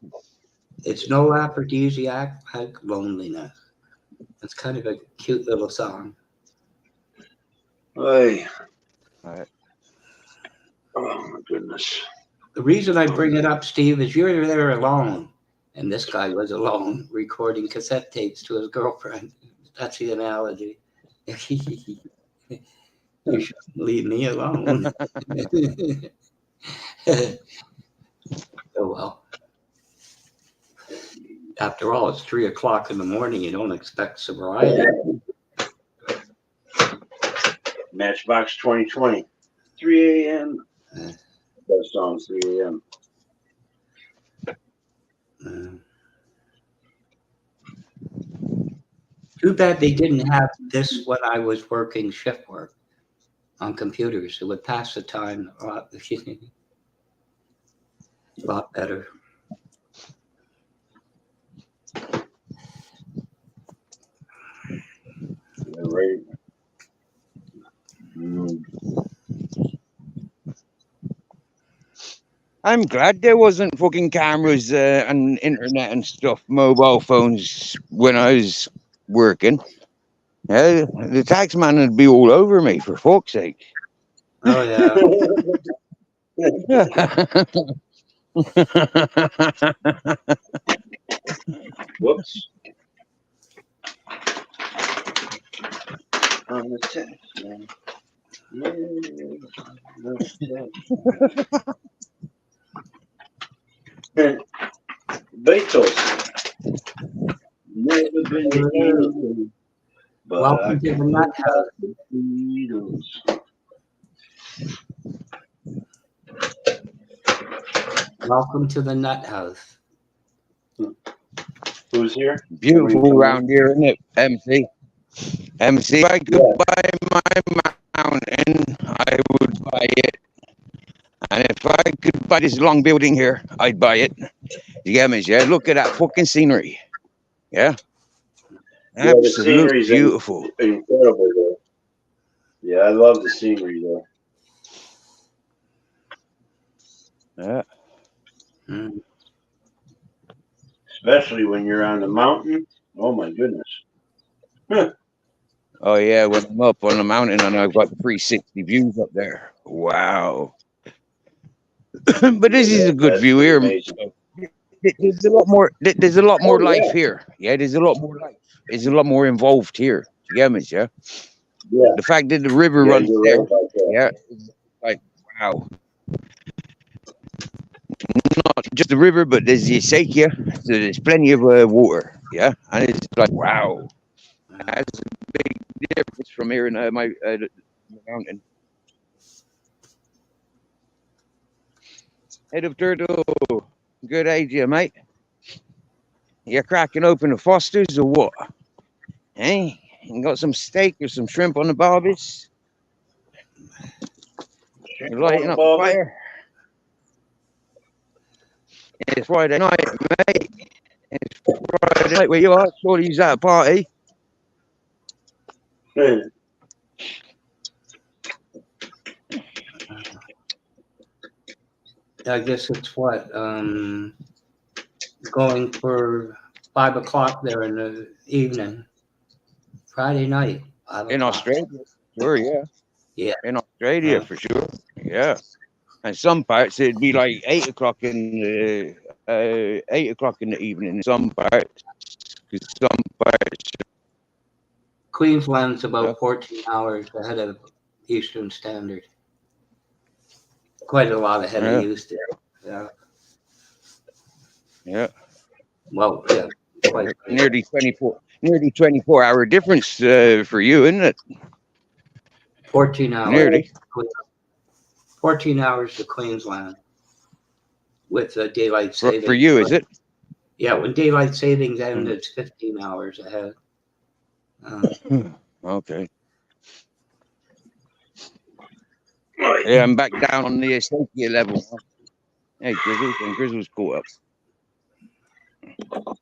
It's no aphrodisiac like loneliness. It's kind of a cute little song. Oy. All right. Oh my goodness. The reason I bring it up, Steve, is you're there alone. And this guy was alone recording cassette tapes to his girlfriend. That's the analogy. You shouldn't leave me alone. Oh, well. After all, it's 3 o'clock in the morning. You don't expect sobriety. Matchbox 2020. 3 a.m. Uh, That song, 3 a.m. Too bad they didn't have this when I was working shift work on computers. It would pass the time a lot better. Yeah, right. I'm glad there wasn't fucking cameras and internet and stuff, mobile phones when I was working. The tax man would be all over me, for fuck's sake. Oh, yeah. Whoops. On the text, man. Beatles. Never been the Beatles, but Welcome I to the can Nut House. the Beatles. Welcome to the Nut House. Who's here? Beautiful around here, isn't it? MC. If I could buy my mountain, I would buy it. And if I could buy this long building here, I'd buy it. You get me? Yeah, look at that fucking scenery. Yeah. Yeah, the Absolutely scenery's beautiful. incredible though. Yeah, I love the scenery though. Yeah. Mm. Especially when you're on the mountain. Oh my goodness. Oh yeah, when I'm up on the mountain and I've got 360 views up there. Wow. But this is a good That's view here. amazing. There's a lot more. There's a lot more Oh, life yeah. here. Yeah, there's a lot more life. There's a lot more involved here. You get me? Yeah. Yeah. The fact that the river Yeah, runs you're there. right about that. Yeah. It's like wow. Not just the river, but there's the Isakia, so there's plenty of water. Yeah, and it's like wow. That's a big difference from here in my the mountain. Head of Turtle, good idea, mate. You're cracking open the Fosters or what? Hey, you got some steak or some shrimp on the barbies? You're lighting up the fire. It's Friday night, mate. It's Friday night where you are. Surely he's at a party. I guess it's what, going for 5 o'clock there in the evening, Friday night. 5 In o'clock. Australia, sure, yeah. Yeah. In Australia, for sure, yeah. And some parts it'd be like 8 o'clock in the 8 o'clock in the evening. In some parts, because some parts. Queensland's about 14 hours ahead of Eastern Standard. Quite a lot ahead Yeah. of Houston. Yeah. Yeah. Well, yeah. Quite Nearly 24 hour difference for you, isn't it? 14 hours. Nearly. 14 hours to Queensland with daylight savings. For you, is it? Yeah, when daylight savings ends, it's 15 hours ahead. Okay. Yeah, I'm back down on the Isakia level. Hey, Grizzles caught up.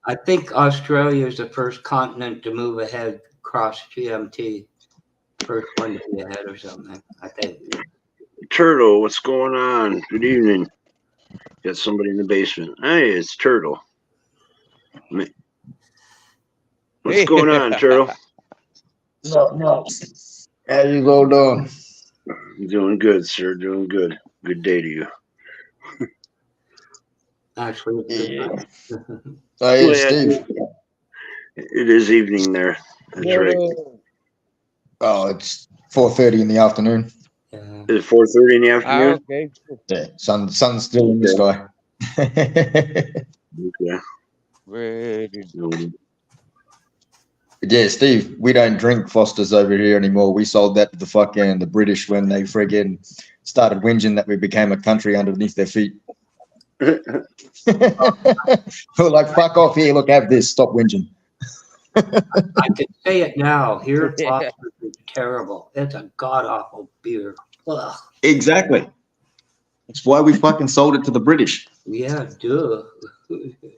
I think Australia is the first continent to move ahead across GMT. First one to be ahead or something, I think. Turtle, what's going on? Good evening. Got somebody in the basement. Hey, it's Turtle. What's going on, Turtle? No. How you go doing? Doing good, sir. Doing good. Good day to you. Actually, it's Hey, Yeah. Steve. It is evening there. That's right. Oh, it's 4:30 in the afternoon. yeah. Is it 4:30 in the afternoon? Okay. Yeah, sun's still in the sky. Okay. Where did But yeah, Steve, we don't drink Foster's over here anymore. We sold that to the British when they friggin' started whinging that we became a country underneath their feet. We're like, fuck off here. Look, have this. Stop whinging. I can say it now. Here, Foster's is terrible. It's a god awful beer. Ugh. Exactly. That's why we fucking sold it to the British. Yeah, duh.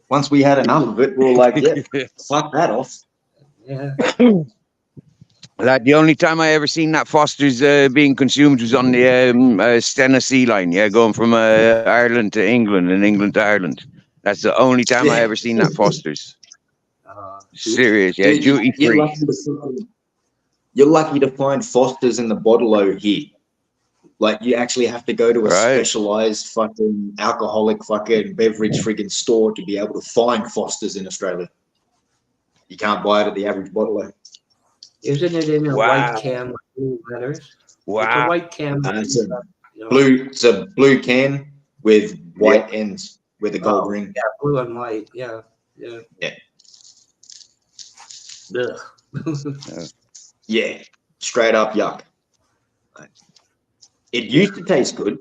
Once we had enough of it, we were like, yeah, fuck that off. Yeah. Like the only time I ever seen that Foster's being consumed was on the Stena Sea Line, yeah, going from Ireland to England and England to Ireland. That's the only time I ever seen that Foster's. Serious, yeah, duty free. You're lucky to find Foster's in the bottle here. Like, you actually have to go to a specialized fucking alcoholic fucking beverage friggin' store to be able to find Foster's in Australia. You can't buy it at the average bottle. Isn't it in a white can with blue letters? Wow. It's a white can. It's a blue can with white ends with a gold ring. Yeah, blue and white. Yeah. Ugh. Yeah, straight up yuck. It used to taste good,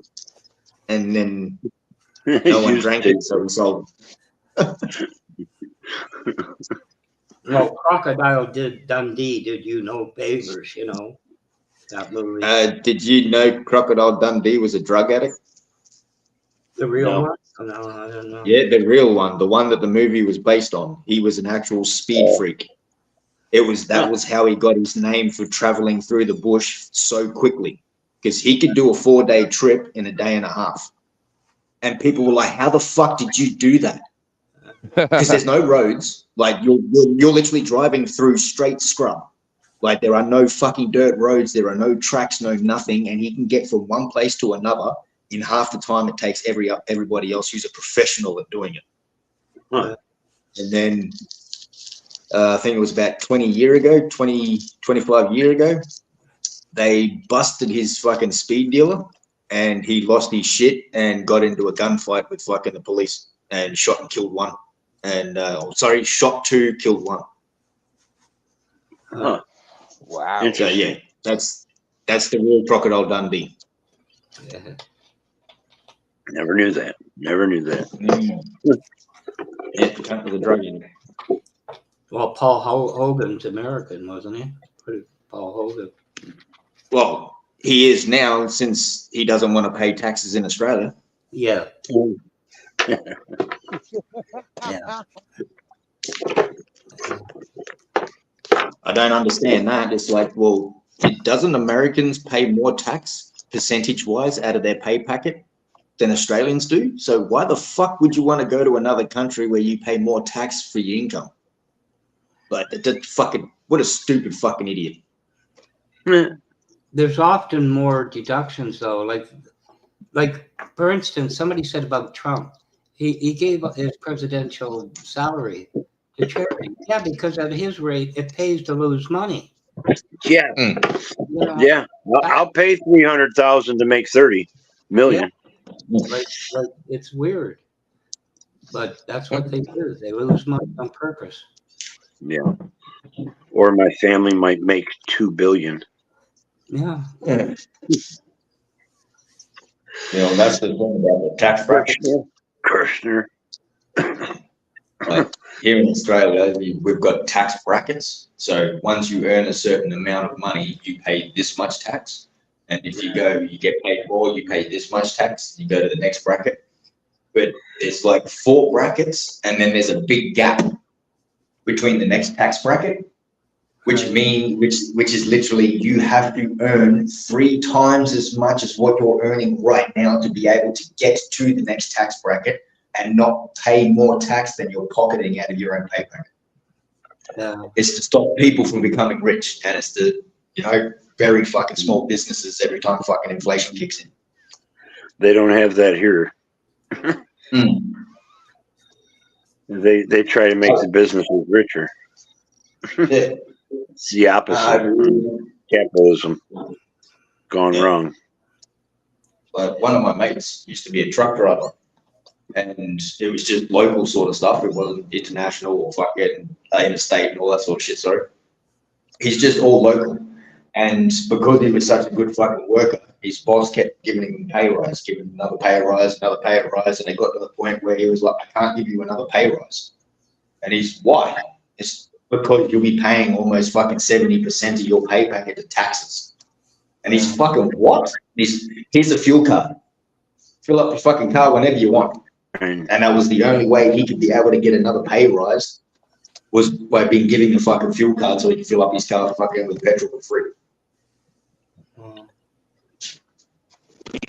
and then no one drank it, so we sold it. Well, Crocodile Dundee did you no favors, you know, that movie. Did you know Crocodile Dundee was a drug addict? The real No. one? Oh, no, I don't know. Yeah, the real one, the one that the movie was based on. He was an actual speed freak. That was how he got his name for traveling through the bush so quickly, because he could do a 4-day trip in a day and a half. And people were like, "How the fuck did you do that?" Because there's no roads. Like you're literally driving through straight scrub. Like there are no fucking dirt roads. There are no tracks, no nothing. And he can get from one place to another in half the time it takes everybody else who's a professional at doing it. Huh. And then I think it was about 25 years ago, they busted his fucking speed dealer and he lost his shit and got into a gunfight with fucking the police and shot and killed one. And shot 2, killed 1. Huh. Wow. So yeah, that's the real Crocodile Dundee. Yeah. Never knew that. Yeah, cunt was a drug addict. Well, Paul Hogan's American, wasn't he? Paul Hogan. Well, he is now, since he doesn't want to pay taxes in Australia. Yeah. Yeah. I don't understand that. It's like, well, doesn't Americans pay more tax percentage-wise out of their pay packet than Australians do? So why the fuck would you want to go to another country where you pay more tax for your income? Like, what a stupid fucking idiot. There's often more deductions, though. Like for instance, somebody said about Trump, he gave his presidential salary to charity. Yeah, because at his rate, it pays to lose money. Yeah. You know, Yeah. I'll pay 300,000 to make 30 million. like it's weird, but that's what they do. They lose money on purpose. Yeah. Or my family might make 2 billion. Yeah. You know, that's the thing about the tax brackets. Kirshner. Like here in Australia, we've got tax brackets. So once you earn a certain amount of money, you pay this much tax. And if you get paid more, you pay this much tax. You go to the next bracket. But there's like 4 brackets, and then there's a big gap between the next tax bracket, which is literally you have to earn 3 times as much as what you're earning right now to be able to get to the next tax bracket and not pay more tax than you're pocketing out of your own pay packet. It's to stop people from becoming rich, and it's to, very fucking small businesses every time fucking inflation kicks in. They don't have that here. They try to make the businesses richer. Yeah. It's the opposite. Capitalism gone wrong. But one of my mates used to be a truck driver, and it was just local sort of stuff. It wasn't international or fucking interstate and all that sort of shit. Sorry, he's just all local. And because he was such a good fucking worker, his boss kept giving him pay rise, giving him another pay rise, and it got to the point where he was like, "I can't give you another pay rise." And he's, "Why?" It's because you'll be paying almost fucking 70% of your pay packet to taxes. And he's fucking, what? Here's a fuel card. Fill up your fucking car whenever you want. And that was the only way he could be able to get another pay rise, was by being given the fucking fuel card so he could fill up his car fucking with petrol for free.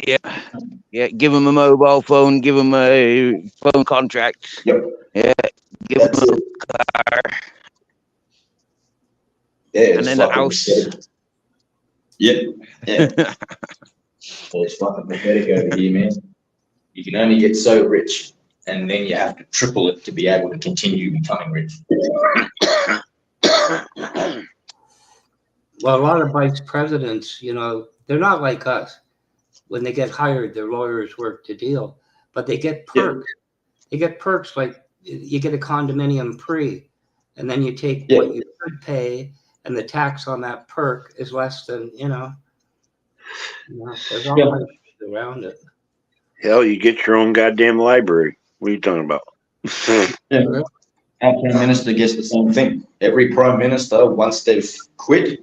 Yeah. Give him a mobile phone. Give him a phone contract. Yep. Yeah. Give him a car. Yeah, and then the house. Yeah. It's fucking pathetic over here, man. You can only get so rich, and then you have to triple it to be able to continue becoming rich. Well, a lot of vice presidents, they're not like us. When they get hired, their lawyers work the deal, but they get perks. Yeah. They get perks like you get a condominium free, and then you take what you could pay, and the tax on that perk is less than, there's all kinds of things around it. Hell, you get your own goddamn library. What are you talking about? And Our prime minister gets the same thing. Every prime minister, once they've quit,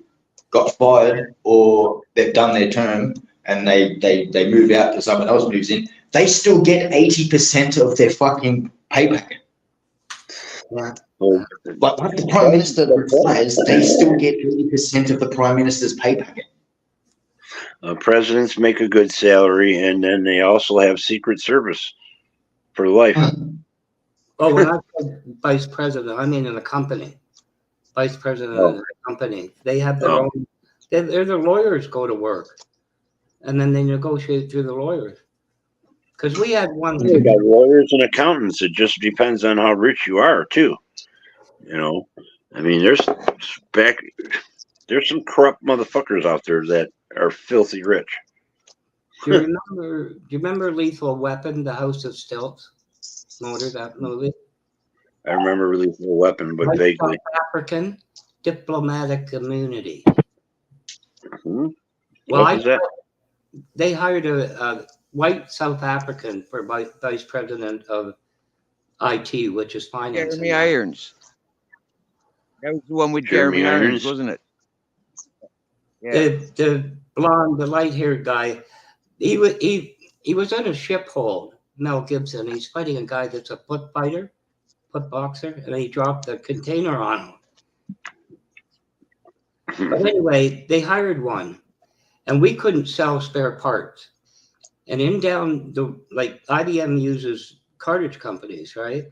got fired, or they've done their term and they move out to someone else moves in, they still get 80% of their fucking pay packet. Yeah. But once the prime minister retires, they still get 80% of the prime minister's pay packet. Presidents make a good salary, and then they also have Secret Service for life. Oh, when I said vice president, I mean in a company. Vice president of the company. They have their own, they're the lawyers go to work. And then they negotiate through the lawyers. Because we had one. You got lawyers and accountants. It just depends on how rich you are, too. You know, I mean, there's some corrupt motherfuckers out there that are filthy rich. Do you remember Lethal Weapon, The House of Stilts? Motor, that movie? I remember Lethal Weapon, but vaguely. South African diplomatic immunity. Hmm? Well, they hired a white South African for vice president of IT, which is finance. Jeremy Irons. That was the one with Jeremy Irons, wasn't it? Yeah. The blonde, the light-haired guy. He was in a ship hold. Mel Gibson. He's fighting a guy that's a foot boxer, and he dropped the container on him. But anyway, they hired one, and we couldn't sell spare parts. And like IBM uses cartridge companies, right?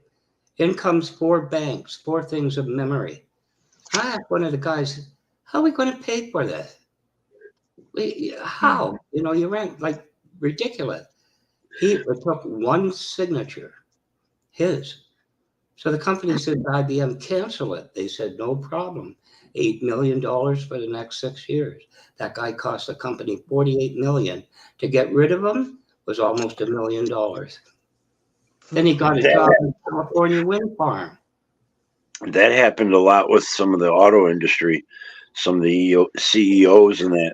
In comes 4 banks, 4 things of memory. I asked one of the guys, how are we going to pay for this? How? You know, you rent like ridiculous. It took one signature, his. So the company said to IBM, cancel it. They said, no problem. $8 million for the next 6 years. That guy cost the company $48 million. To get rid of him was almost $1 million. Then he got a job in California wind farm. That happened a lot with some of the auto industry. Some of the CEOs and that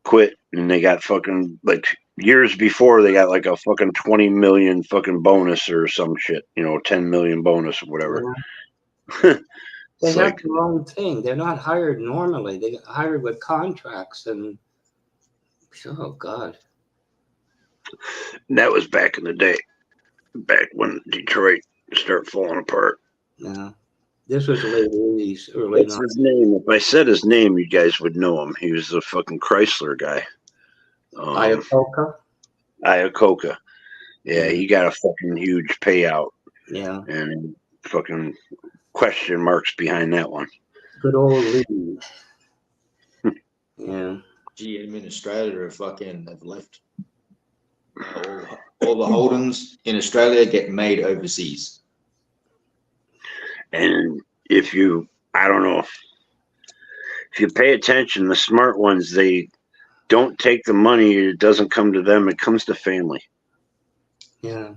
quit, and they got fucking, like, years before they got like a fucking 20 million fucking bonus or some shit, you know, 10 million bonus or whatever. Yeah. They have like, their own thing. They're not hired normally. They get hired with contracts, and oh God. That was back in the day, back when Detroit started falling apart. Yeah. This was late 80s, early 90s. What's his name? If I said his name, you guys would know him. He was the fucking Chrysler guy. Iacocca. Yeah, he got a fucking huge payout. Yeah. And fucking question marks behind that one. Good old Lee. Yeah. Gee, administrator have left. All the holdings in Australia get made overseas. And if you, I don't know, if you pay attention, the smart ones, they don't take the money. It doesn't come to them. It comes to family. Yeah.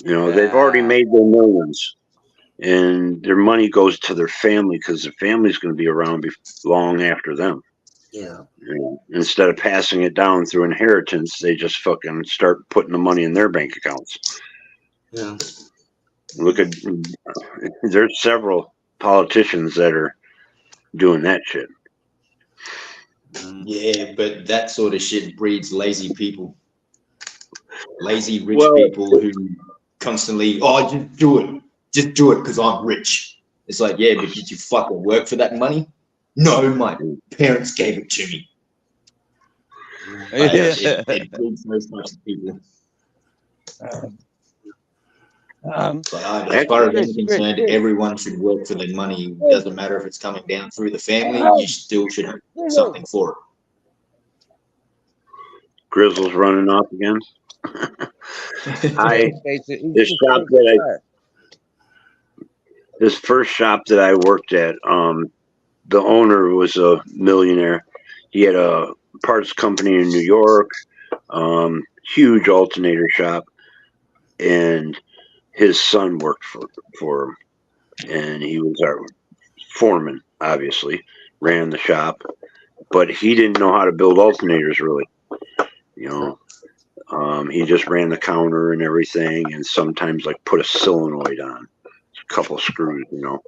You know, they've already made their millions, and their money goes to their family because the family's going to be around long after them. Yeah. You know, instead of passing it down through inheritance, they just fucking start putting the money in their bank accounts. Yeah. Look at, there's several politicians that are doing that shit. Yeah, but that sort of shit breeds lazy people. Lazy rich people who constantly, just do it. Just do it because I'm rich. It's like, yeah, but did you fucking work for that money? No, my parents gave it to me. It breeds those types of people. But as far as I'm concerned, everyone should work for their money. It doesn't matter if it's coming down through the family, you still should have something for it. Grizzle's running off again. This first shop that I worked at, the owner was a millionaire. He had a parts company in New York, huge alternator shop, and his son worked for him, and he was our foreman, obviously, ran the shop, but he didn't know how to build alternators really. You know, he just ran the counter and everything, and sometimes like put a solenoid on. It's couple screws, you know.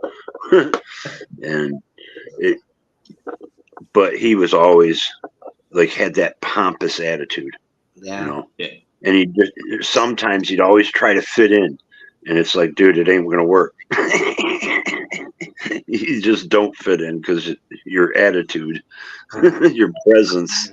And but he was always like had that pompous attitude, Yeah. you know. And he just sometimes he'd always try to fit in, and it's like, dude, it ain't gonna work. You just don't fit in because your attitude, your presence.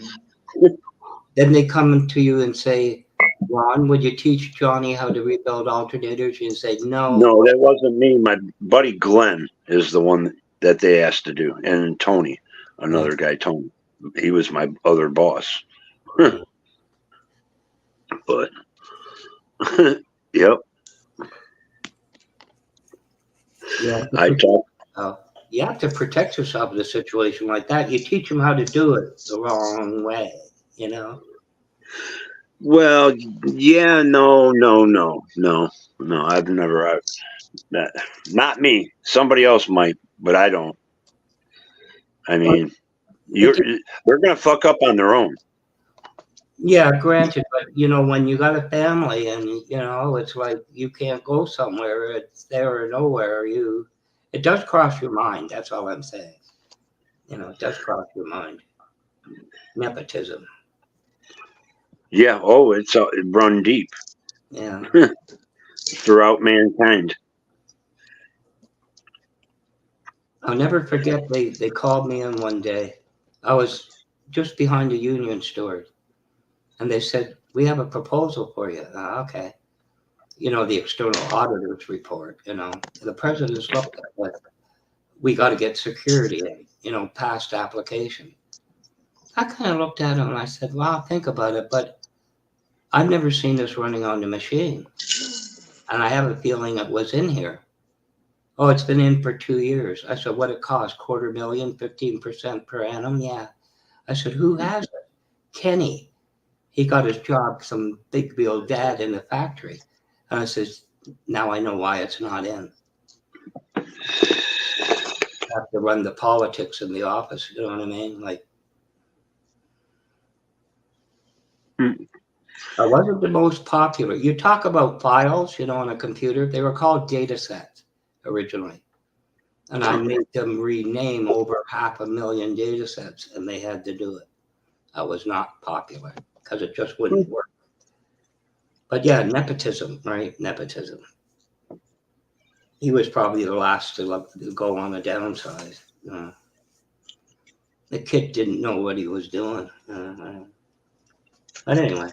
Then they come to you and say, Ron, would you teach Johnny how to rebuild alternators? You say, no. No, that wasn't me. My buddy Glenn is the one that they asked to do, and Tony, another guy, Tony. He was my other boss. But yep. Yeah, I talk. you have to protect yourself in a situation like that. You teach them how to do it the wrong way, you know? Well, yeah, no. I've never. Not me. Somebody else might, but I don't. I mean, they're gonna fuck up on their own. Yeah, granted, but you know, when you got a family and you know, it's like you can't go somewhere, it's there or nowhere. It does cross your mind. That's all I'm saying. You know, it does cross your mind. Nepotism. Yeah. Oh, it run deep. Yeah. Throughout mankind. I'll never forget. They called me in one day. I was just behind a Union store. And they said, we have a proposal for you. Okay. You know, the external auditor's report, you know, the president's looked at it. We got to get security in, you know, past application. I kind of looked at him and I said, wow, think about it. But I've never seen this running on the machine. And I have a feeling it was in here. Oh, it's been in for 2 years. I said, what it cost? $250,000, 15% per annum? Yeah. I said, who has it? Kenny. He got his job, some big old dad in the factory. And I says, now I know why it's not in. I have to run the politics in the office, you know what I mean? Like, I wasn't the most popular. You talk about files, you know, on a computer. They were called data sets originally. And I made them rename over 500,000 data sets, and they had to do it. I was not popular because it just wouldn't work. But yeah, nepotism, right? Nepotism. He was probably the last to go on the downside. The kid didn't know what he was doing. But anyway.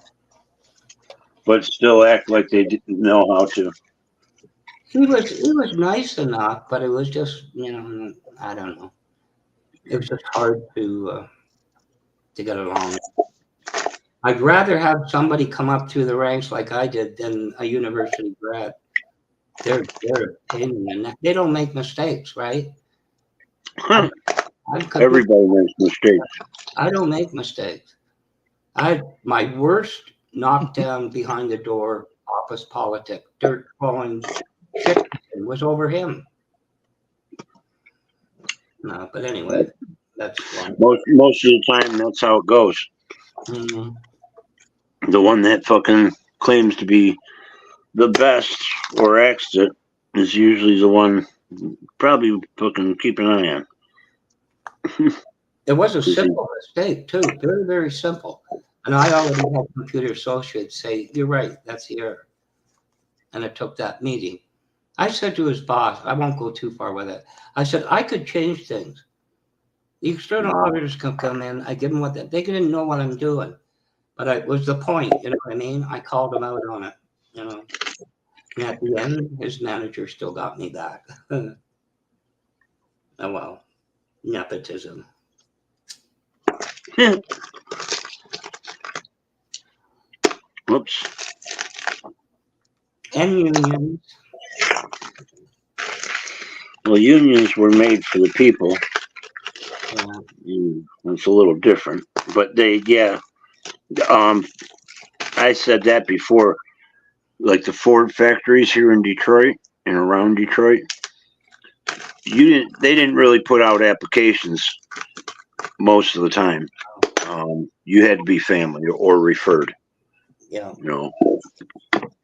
But still act like they didn't know how to. He was nice enough, but it was just, you know, I don't know. It was just hard to get along. I'd rather have somebody come up through the ranks like I did than a university grad. They're opinion and they don't make mistakes, right? Everybody makes mistakes. I don't make mistakes. My worst knockdown behind the door office politic, dirt falling shit was over him. No, but anyway, that's fine. Most of the time, that's how it goes. Mm-hmm. The one that fucking claims to be the best or acts it is usually the one probably fucking keep an eye on. It was a simple mistake too, very, very simple. And I already had computer associates say, you're right, that's the error. And it took that meeting. I said to his boss, I won't go too far with it. I said, I could change things. The external auditors can come in, I give them what they didn't know what I'm doing. But it was the point, you know what I mean? I called him out on it, you know. And at the end, his manager still got me back. Oh well, nepotism. Whoops. And unions. Well, unions were made for the people. It's a little different, but I said that before, like the Ford factories here in Detroit and around Detroit, they didn't really put out applications most of the time. You had to be family or referred. Yeah. You know,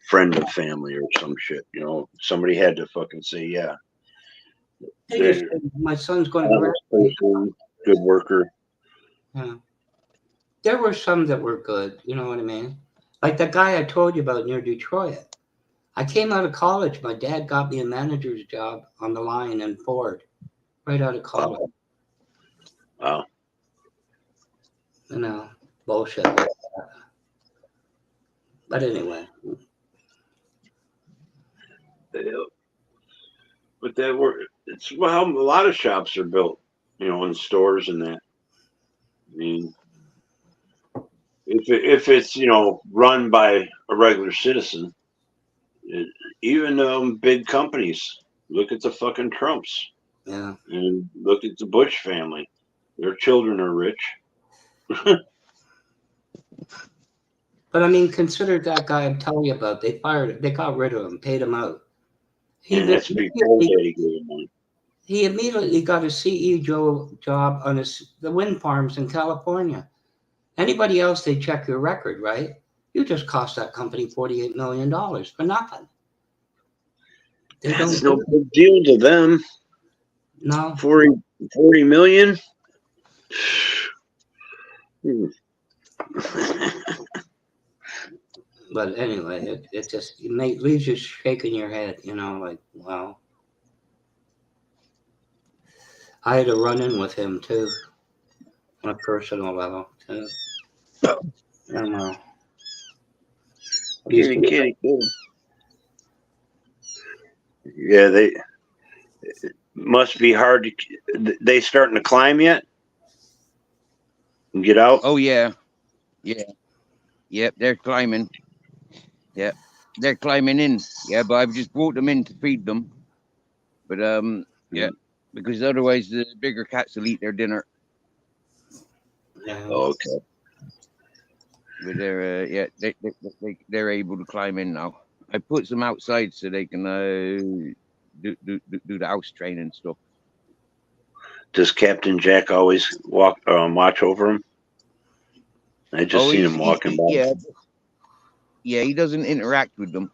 friend of family or some shit. You know, somebody had to fucking say, yeah, They just they're said, my son's going to honest graduate. person, good worker. Yeah. There were some that were good. You know what I mean? Like the guy I told you about near Detroit. I came out of college. My dad got me a manager's job on the line in Ford, right out of college. Wow. Wow. You know, bullshit like that. But anyway, But that were it's how a lot of shops are built, you know, in stores and that. I mean, if it's you know run by a regular citizen, it, even big companies. Look at the fucking Trumps yeah. and look at the Bush family. Their children are rich. But I mean, consider that guy I'm telling you about. They got rid of him, paid him out. And that's before Daddy gave him money. He immediately got a CEO job on the wind farms in California. Anybody else, they check your record, right? You just cost that company $48 million for nothing. They That's don't no big deal to them. No. 40 million? But anyway, it just leaves you shaking your head, you know, like, wow. I had a run-in with him, too, on a personal level, too. I don't know. Kitty. Yeah, they must be hard to. They starting to climb yet? And get out? Oh yeah. Yep, they're climbing. Yep, they're climbing in. Yeah, but I've just brought them in to feed them. But yeah, because otherwise the bigger cats will eat their dinner. Yeah. Oh, okay. But they're they're able to climb in now. I put some outside so they can do the house training stuff. Does Captain Jack always watch over him? I just seen him walking by. Yeah, he doesn't interact with them.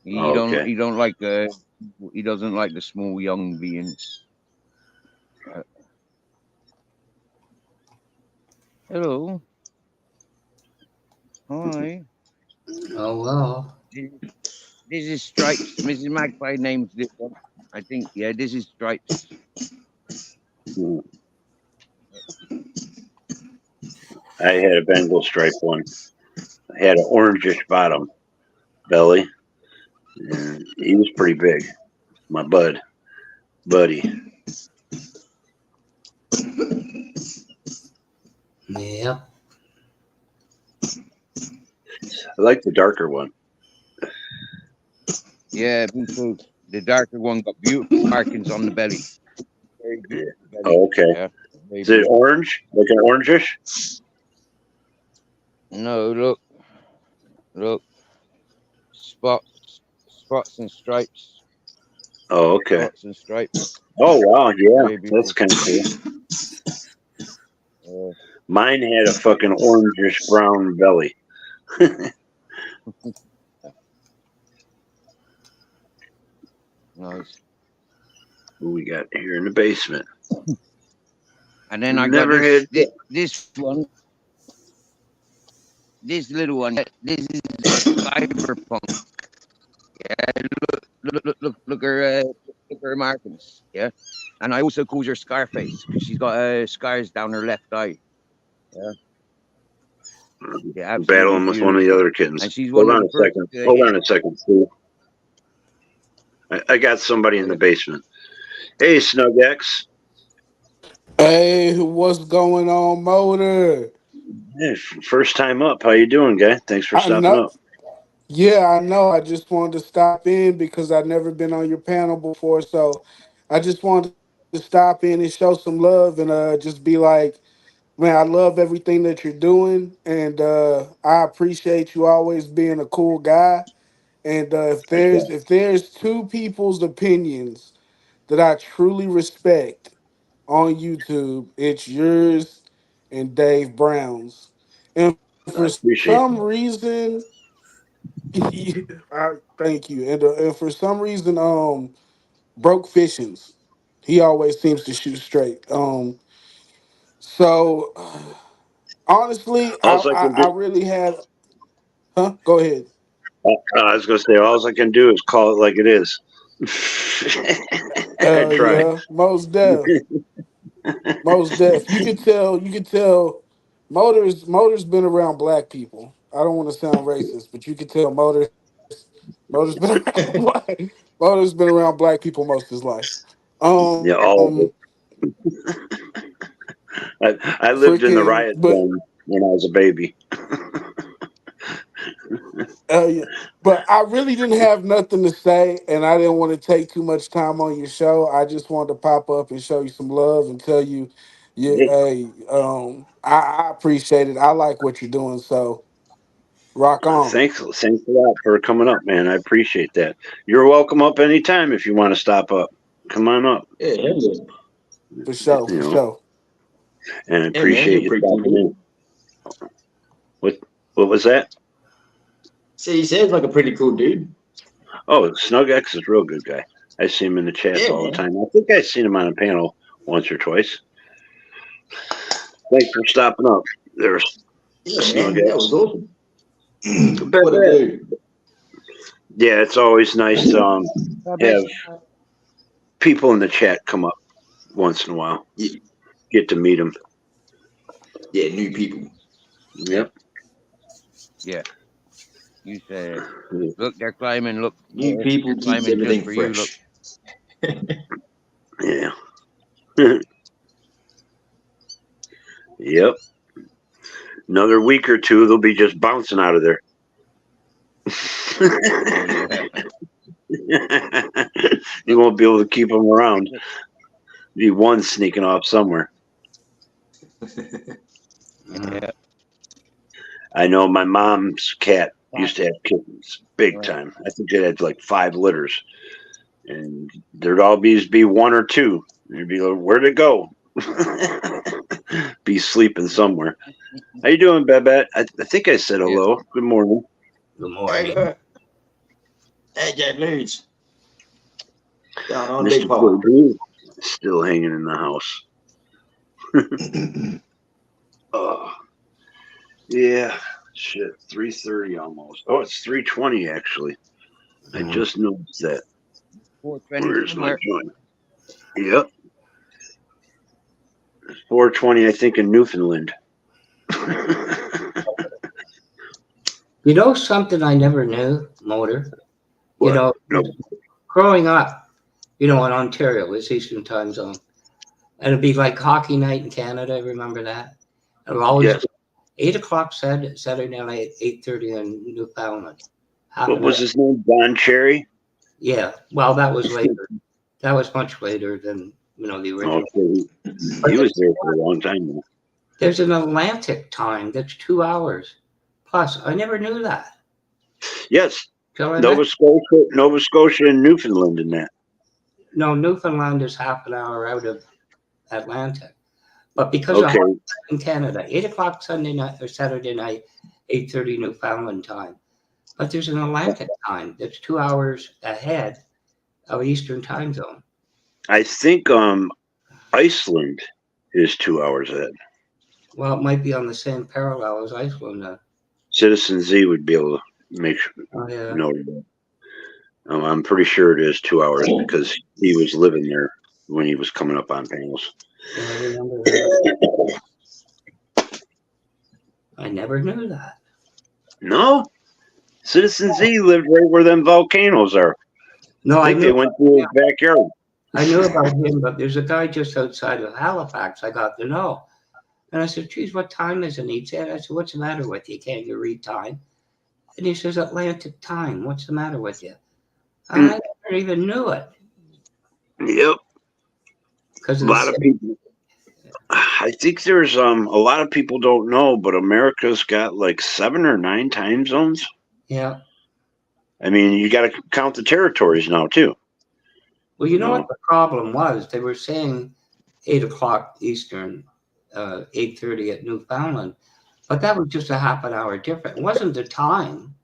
He don't like he doesn't like the small young beings. Hello. Hi. Oh, well. This is Stripes. Mrs. Magpie names this one. I think, yeah, this is Stripes. I had a Bengal stripe one. I had an orangish bottom belly. And he was pretty big. My buddy. Yep. I like the darker one. Yeah, me too. The darker one got beautiful markings on the belly. Very good. Yeah. Oh, okay. Yeah, is it orange? Like an orangish? No, look. Spots and stripes. Oh, okay. Spots and stripes. Oh, wow. Yeah, that's kind of cool. Mine had a fucking orangish brown belly. Nice. What we got here in the basement? And then I got this one. This little one. This is Cyberpunk. Yeah, look her markings. Yeah, and I also call her Scarface because she's got scars down her left eye. Yeah, battling with one of the other kittens. And she's Hold on a second, Steve. I got somebody in the basement. Hey, SnugX. Hey, what's going on, Motor? Hey, first time up. How you doing, guy? Thanks for stopping up. Yeah, I know. I just wanted to stop in because I've never been on your panel before. So I just wanted to stop in and show some love and just be like, man, I love everything that you're doing. And I appreciate you always being a cool guy. And if there's two people's opinions that I truly respect on YouTube, it's yours and Dave Brown's. And I for appreciate some that. reason, thank you. And for some reason, broke fishings. He always seems to shoot straight. So honestly, All I can I do, really had. Huh? Go ahead. I was gonna say, all I can do is call it like it is. I tried. Yeah, most deaf. You could tell. You could tell. Motors been around black people. I don't want to sound racist, but you could tell Motors been around black. Motors been around black people most of his life. Yeah, all of Um, it. I lived in the freaking, riot but zone when I was a baby. yeah. But I really didn't have nothing to say, and I didn't want to take too much time on your show. I just wanted to pop up and show you some love and tell you, yeah, Hey, hey, I appreciate it. I like what you're doing, so rock on thanks a lot for coming up, man. I appreciate that. You're welcome up anytime if you want to stop up. Come on up. Yeah, hell yeah. for sure, You for know, sure. and I Yeah, man, appreciate you're you pretty cool, stopping dude. in. What was that? See, he sounds like a pretty cool dude. Oh, Snug X is a real good guy. I see him in the chats Yeah, all the man. time. I think I've seen him on a panel once or twice. Thanks for stopping up. There's Yeah, Snug man, that was X. awesome. Bet What a that. dude. Yeah, it's always nice to have people in the chat come up once in a while. Yeah, Get to meet them. yeah, new people. Yep. Yeah. You said, look, they're climbing. Look, New people they're keeps climbing just everything for you. Look, fresh. Yeah. Yep. Another week or two, they'll be just bouncing out of there. You won't be able to keep them around. Be one sneaking off somewhere. Yeah. I know my mom's cat used to have kittens, big time. I think they had like 5 litters, and there'd always be 1 or 2. You'd be like, "Where'd it go?" Be sleeping somewhere. How you doing, Babette? I think I said hello. Good morning. Good Hey, morning. hey, Jack Leeds. Down on Mr. Big Papa. Blue still hanging in the house. Oh, yeah. Shit, 3:30 almost. Oh, it's 3:20 actually. I just noticed that. 420 Where's my somewhere. joint? Yep. 4:20, I think, in Newfoundland. You know something I never knew, Motor? What? You know, No. growing up, in Ontario, it's Eastern Time Zone. And it'd be like hockey night in Canada, remember that? It would always Yes. be 8 o'clock Saturday night, 8:30 in Newfoundland. What was his name? Don Cherry? Yeah, well, that was later. That was much later than, the original. Okay. He was there for a long time now. There's an Atlantic time that's 2 hours. Plus, I never knew that. Yes. Shall I Nova Scotia and Newfoundland in that. No, Newfoundland is half an hour out of Atlantic. But because Okay. of in Canada, 8 o'clock Sunday night or Saturday night, 8:30 Newfoundland time. But there's an Atlantic time that's 2 hours ahead of Eastern Time Zone. I think Iceland is 2 hours ahead. Well, it might be on the same parallel as Iceland. Citizen Z would be able to make sure note of that. I'm pretty sure it is 2 hours because he was living there when he was coming up on panels. Yeah, I remember that. I never knew that. No, Citizen Z lived right where them volcanoes are. No, I think they went through his backyard. I knew about him, but there's a guy just outside of Halifax I got to know. And I said, geez, what time is it? And he said, I said, what's the matter with you? Can't you read time? And he says, Atlantic time. What's the matter with you? I never even knew it. Yep. Because a lot of people. I think there's a lot of people don't know, but America's got like 7 or 9 time zones. Yeah. I mean, you got to count the territories now too. Well, you know what the problem was? They were saying 8 o'clock Eastern, 8:30 at Newfoundland. But that was just a half an hour different. It wasn't the time.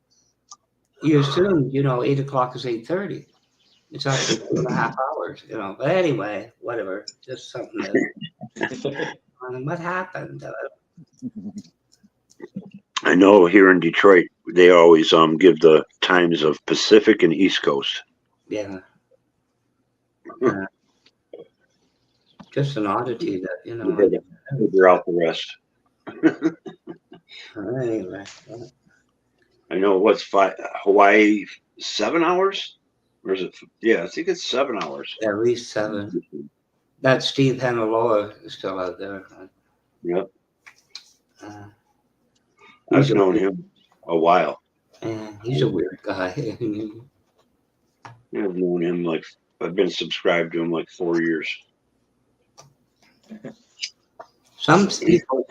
You assumed, 8 o'clock is 8:30. It's actually 2.5 hours, But anyway, whatever. Just something that. What happened? I know here in Detroit, they always give the times of Pacific and East Coast. Yeah. Just an oddity that, Figure out the rest. Anyway. I know what's Hawaii 7 hours? Or is it? Yeah, I think it's 7 hours. At least 7. That Steve Hanaloa is still out there. Yep. I've known him a while. Yeah, he's a weird guy. I've known him I've been subscribed to him 4 years. Some people.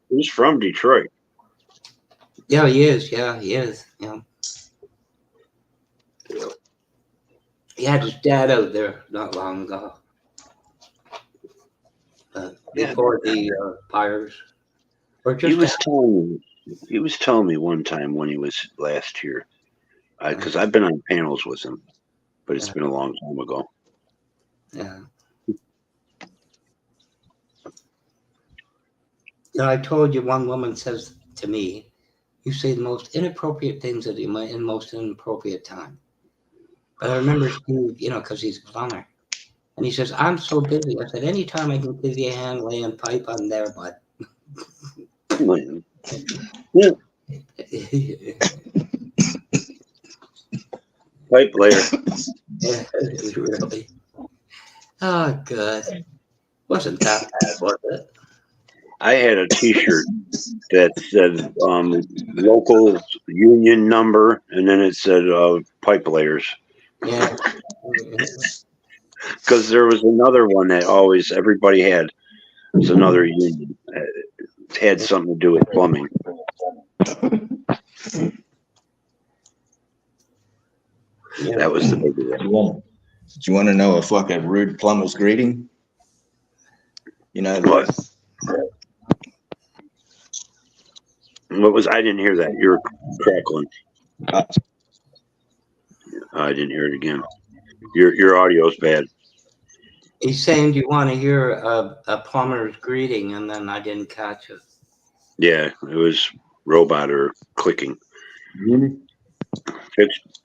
He's from Detroit. Yeah, he is. Yeah, he is. Yeah. He had his dad out there not long ago. Before the fires. Or just he was telling me one time when he was last here, because I've been on panels with him, but it's been a long time ago. Yeah. I told you one woman says to me, "You say the most inappropriate things at the most inappropriate time." But I remember Steve, because he's a plumber. And he says, "I'm so busy." I said, "Anytime I can give you a hand laying pipe, I'm there, bud." Yeah. Pipe layer. Yeah, really. Oh, good. Wasn't that bad, was it? I had a T-shirt that said local union number, and then it said pipe layers. Yeah. Because there was another one that always everybody had. It was another union. It had something to do with plumbing. Yeah. That was the big one. Do you want to know a fucking rude plumber's greeting? What? What was? I didn't hear that. You're crackling. I didn't hear it again. Your audio's bad. He's saying, "Do you want to hear a plumber's greeting?" And then I didn't catch it. Yeah, it was robot or clicking. Really?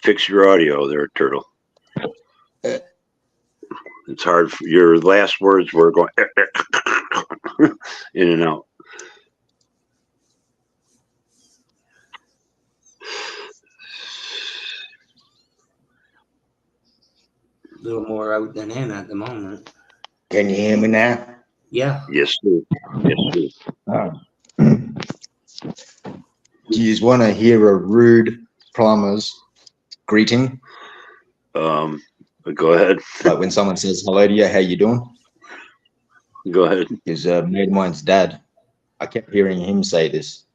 Fix your audio there, Turtle. It's hard. Your last words were going in and out. A little more out than in at the moment. Can you hear me now? Yeah. Yes, sir. Yes, sir. Do you want to hear a rude plumber's greeting? Go ahead. Like when someone says hello to you, how you doing? Go ahead. His mate of mine's dad. I kept hearing him say this.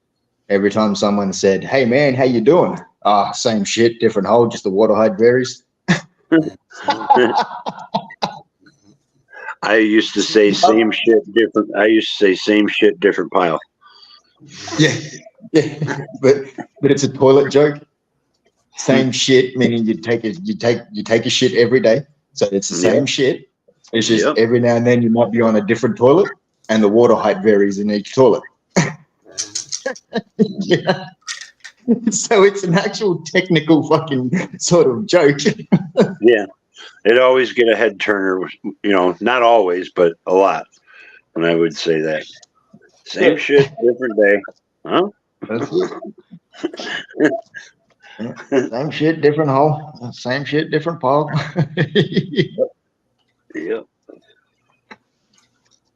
Every time someone said, "Hey man, how you doing?" Ah, same shit, different hole, just the water height varies. I used to say same shit, different. I used to say same shit, different pile. Yeah, but it's a toilet joke. Same shit, meaning you take a shit every day, so it's the same shit. It's just every now and then you might be on a different toilet, and the water height varies in each toilet. Yeah. So it's an actual technical fucking sort of joke. Yeah, it always get a head turner. Not always, but a lot. When I would say that, same shit, different day, huh? Same shit, different hole. Same shit, different pile. Yep.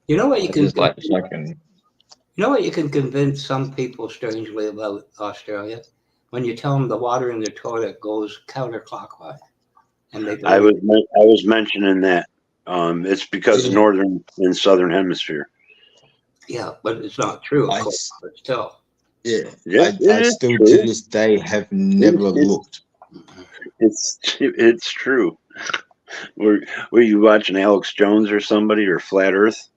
You know what you can Just like fucking. You know what you can convince some people strangely about Australia? When you tell them the water in the toilet goes counterclockwise. And they I was mentioning that. It's because of northern and southern hemisphere. Yeah, but it's not true, of course, but still. Yeah. Yeah, I still to this day have never looked. It's true. Were you watching Alex Jones or somebody or Flat Earth?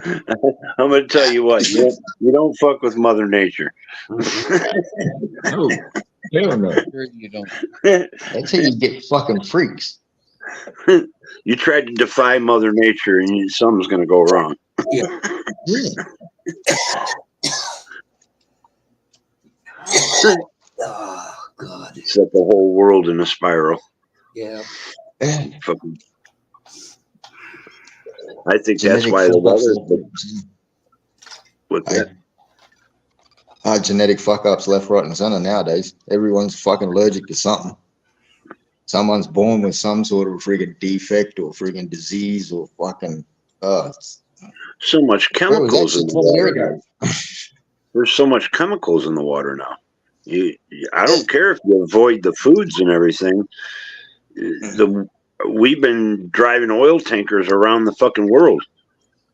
I'm gonna tell you what, you don't fuck with Mother Nature. No, hell no. Sure you don't. That's how you get fucking freaks. You tried to defy Mother Nature, and something's gonna go wrong. Yeah. Oh God. Set the whole world in a spiral. Yeah. Fucking. I think that's why the weather. What's that? Genetic fuck ups left, right, and center nowadays. Everyone's fucking allergic to something. Someone's born with some sort of friggin' defect or friggin' disease or fucking. So much chemicals in the water. There's so much chemicals in the water now. I don't care if you avoid the foods and everything. We've been driving oil tankers around the fucking world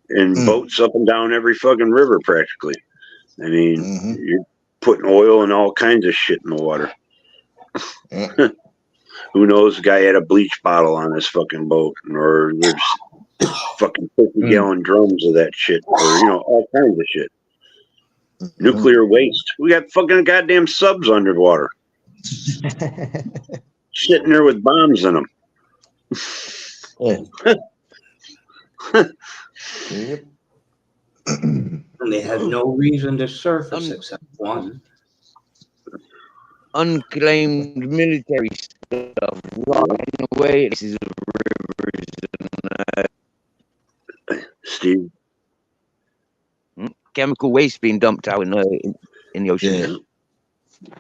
and boats up and down every fucking river practically. I mean, you're putting oil and all kinds of shit in the water. Who knows? The guy had a bleach bottle on his fucking boat, or there's fucking 50-gallon drums of that shit, or all kinds of shit. Nuclear waste. We got fucking goddamn subs underwater, sitting there with bombs in them. Yep. And they had no reason to surface except one. Unclaimed military stuff rotting away. This is rivers and Steve, chemical waste being dumped out in the ocean. Yeah.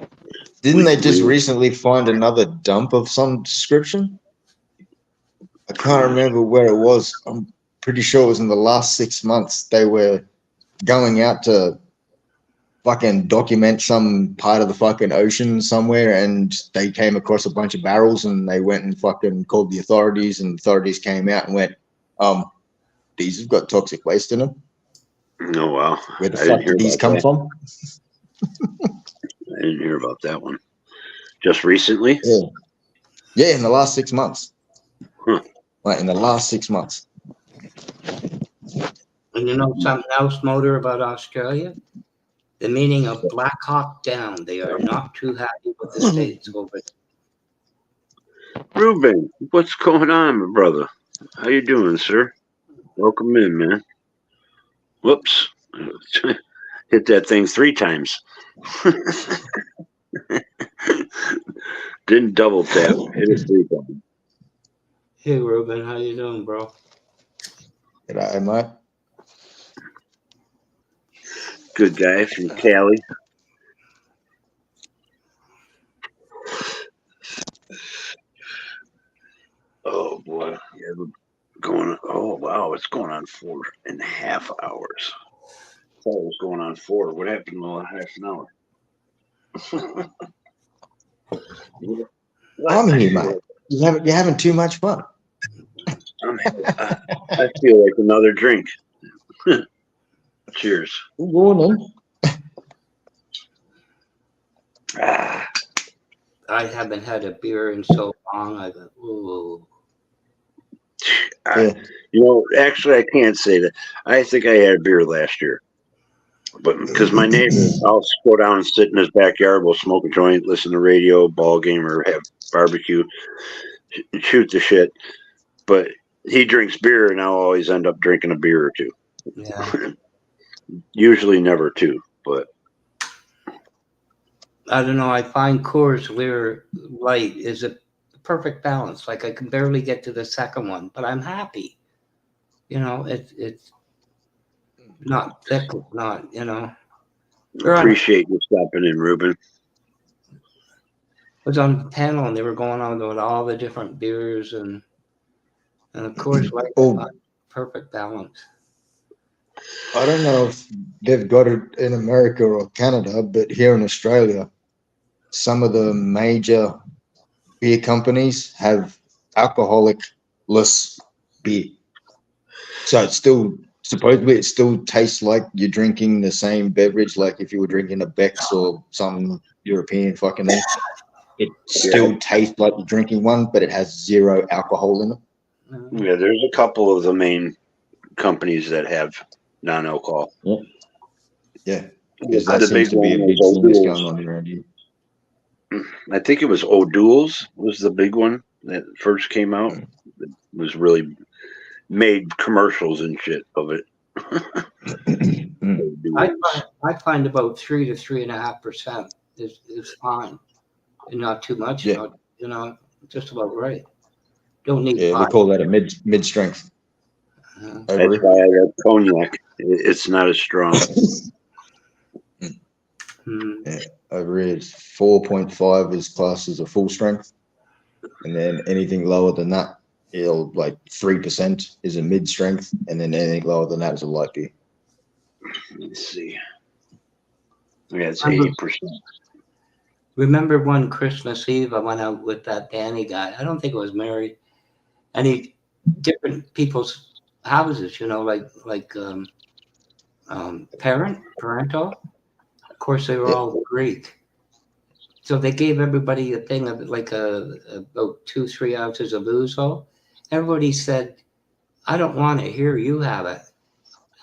Didn't they just recently find another dump of some description? I can't remember where it was. I'm pretty sure it was in the last 6 months. They were going out to fucking document some part of the fucking ocean somewhere, and they came across a bunch of barrels, and they went and fucking called the authorities, and the authorities came out and went, these have got toxic waste in them. Oh wow. Where the fuck did these come from? I didn't hear about that one. Just recently? Yeah, in the last 6 months. Huh. Like in the last 6 months. And you know something else, Motor, about Australia? The meaning of Black Hawk Down. They are not too happy with the states over there. Ruben, what's going on, my brother? How you doing, sir? Welcome in, man. Whoops. Hit that thing 3 times. Didn't double tap. Hit it 3 times. Hey, Ruben, how you doing, bro? G'day, mate. Good guy from Cali. Oh boy, yeah, going. Oh wow, it's going on 4.5 hours. I thought it was going on 4. What happened in the last half an hour? I'm here, mate. You're having too much fun. I feel like another drink. Cheers. Good morning. I haven't had a beer in so long. I go, ooh. Actually, I can't say that. I think I had a beer last year. But because my neighbor, I'll go down and sit in his backyard, we'll smoke a joint, listen to radio, ball game, or have barbecue, shoot the shit. But he drinks beer, and I'll always end up drinking a beer or two. Yeah. Usually never 2, but I don't know. I find Coors Light is a perfect balance. Like I can barely get to the second one, but I'm happy. It's not thick, not appreciate you stopping in, Ruben. I was on the panel and they were going on with all the different beers and of course, like perfect balance. I don't know if they've got it in America or Canada, but here in Australia, some of the major beer companies have alcoholic-less beer. So it still tastes like you're drinking the same beverage, like if you were drinking a Beck's or some European fucking thing. It still tastes like you're drinking one, but it has 0 alcohol in it. Yeah, there's a couple of the main companies that have non-alcohol. Yeah, because The that seems big to be a one big was thing that's O'Doul's. going on around here. I think it was O'Doul's was the big one that first came out. It was really made commercials and shit of it. I find about 3 to 3.5% is fine, and not too much. Yeah. Not, just about right. Don't need Yeah, they 5. call that a mid strength. That's why I got cognac. It's not as strong. Yeah, over here, 4.5 is classed as a full strength, and then anything lower than that, it'll like 3% is a mid strength, and then anything lower than that is a light beer. Let's see. Yeah, it's 80%. Remember one Christmas Eve, I went out with that Danny guy. I don't think I was married, and he different people's houses, like parental. Of course, they were all Greek, so they gave everybody a thing of like about 2-3 ounces of ouzo. Everybody said, "I don't want it. Here, you have it."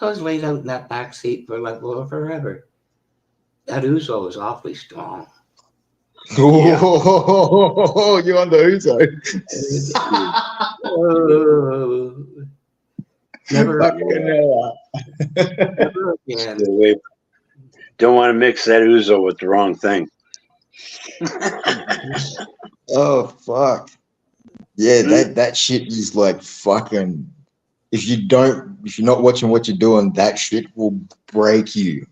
I was laid out in that back seat for forever. That ouzo was awfully strong. Oh, you're on the ouzo. Never again. Don't want to mix that ouzo with the wrong thing. Oh fuck. Yeah, that shit is like fucking. If you're not watching what you're doing, that shit will break you.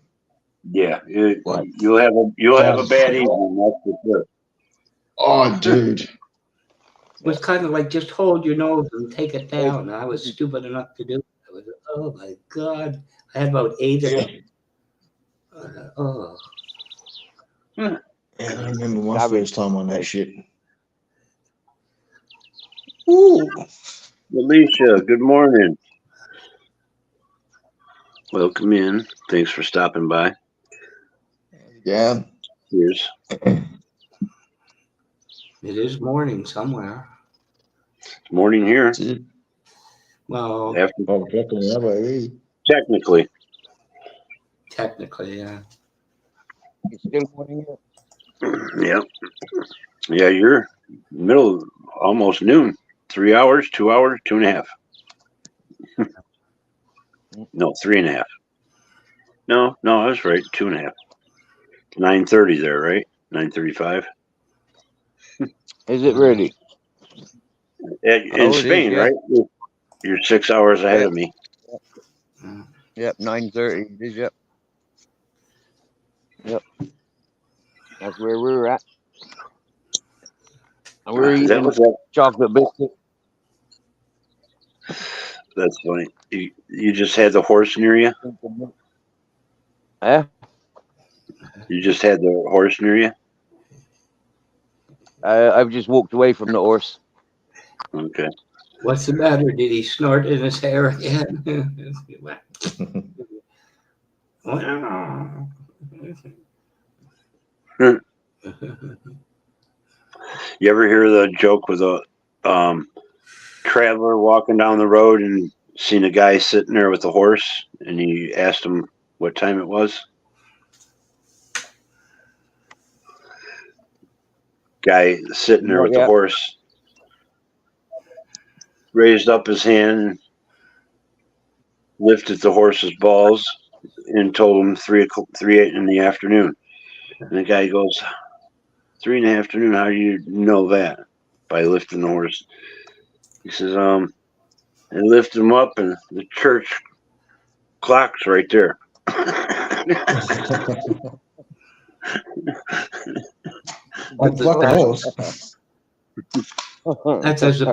Yeah, you'll have a bad evening. That's for sure. Oh, dude. It was kind of like just hold your nose and take it down. I was stupid enough to do it. Oh my god! I had about 8 of them. Yeah, I remember my first time on that shit. Ooh. Alicia, good morning. Welcome in. Thanks for stopping by. Yeah. Cheers. It is morning somewhere. It's morning here. Well, technically, yeah. It's still morning here. Yep. Yeah, you're middle, almost noon. 3 hours, 2 hours, 2.5. No, 3.5. No, I was right. 2.5. 9:30 there, right? 9:35. Is it really? In Spain, yeah. right? You're 6 hours ahead of me. Yep, 9:30. Yep. That's where we're at. And we're eating chocolate biscuit. That's funny. You just had the horse near you? Eh? You just had the horse near you? I've just walked away from the horse. Okay. What's the matter? Did he snort in his hair again? You ever hear the joke with a traveler walking down the road and seen a guy sitting there with a horse, and he asked him what time it was? Guy sitting there with the horse raised up his hand, lifted the horse's balls, and told him 3 in the afternoon. And the guy goes, 3 in the afternoon, how do you know that? By lifting the horse. He says, I lift him up and the church clock's right there. That's as the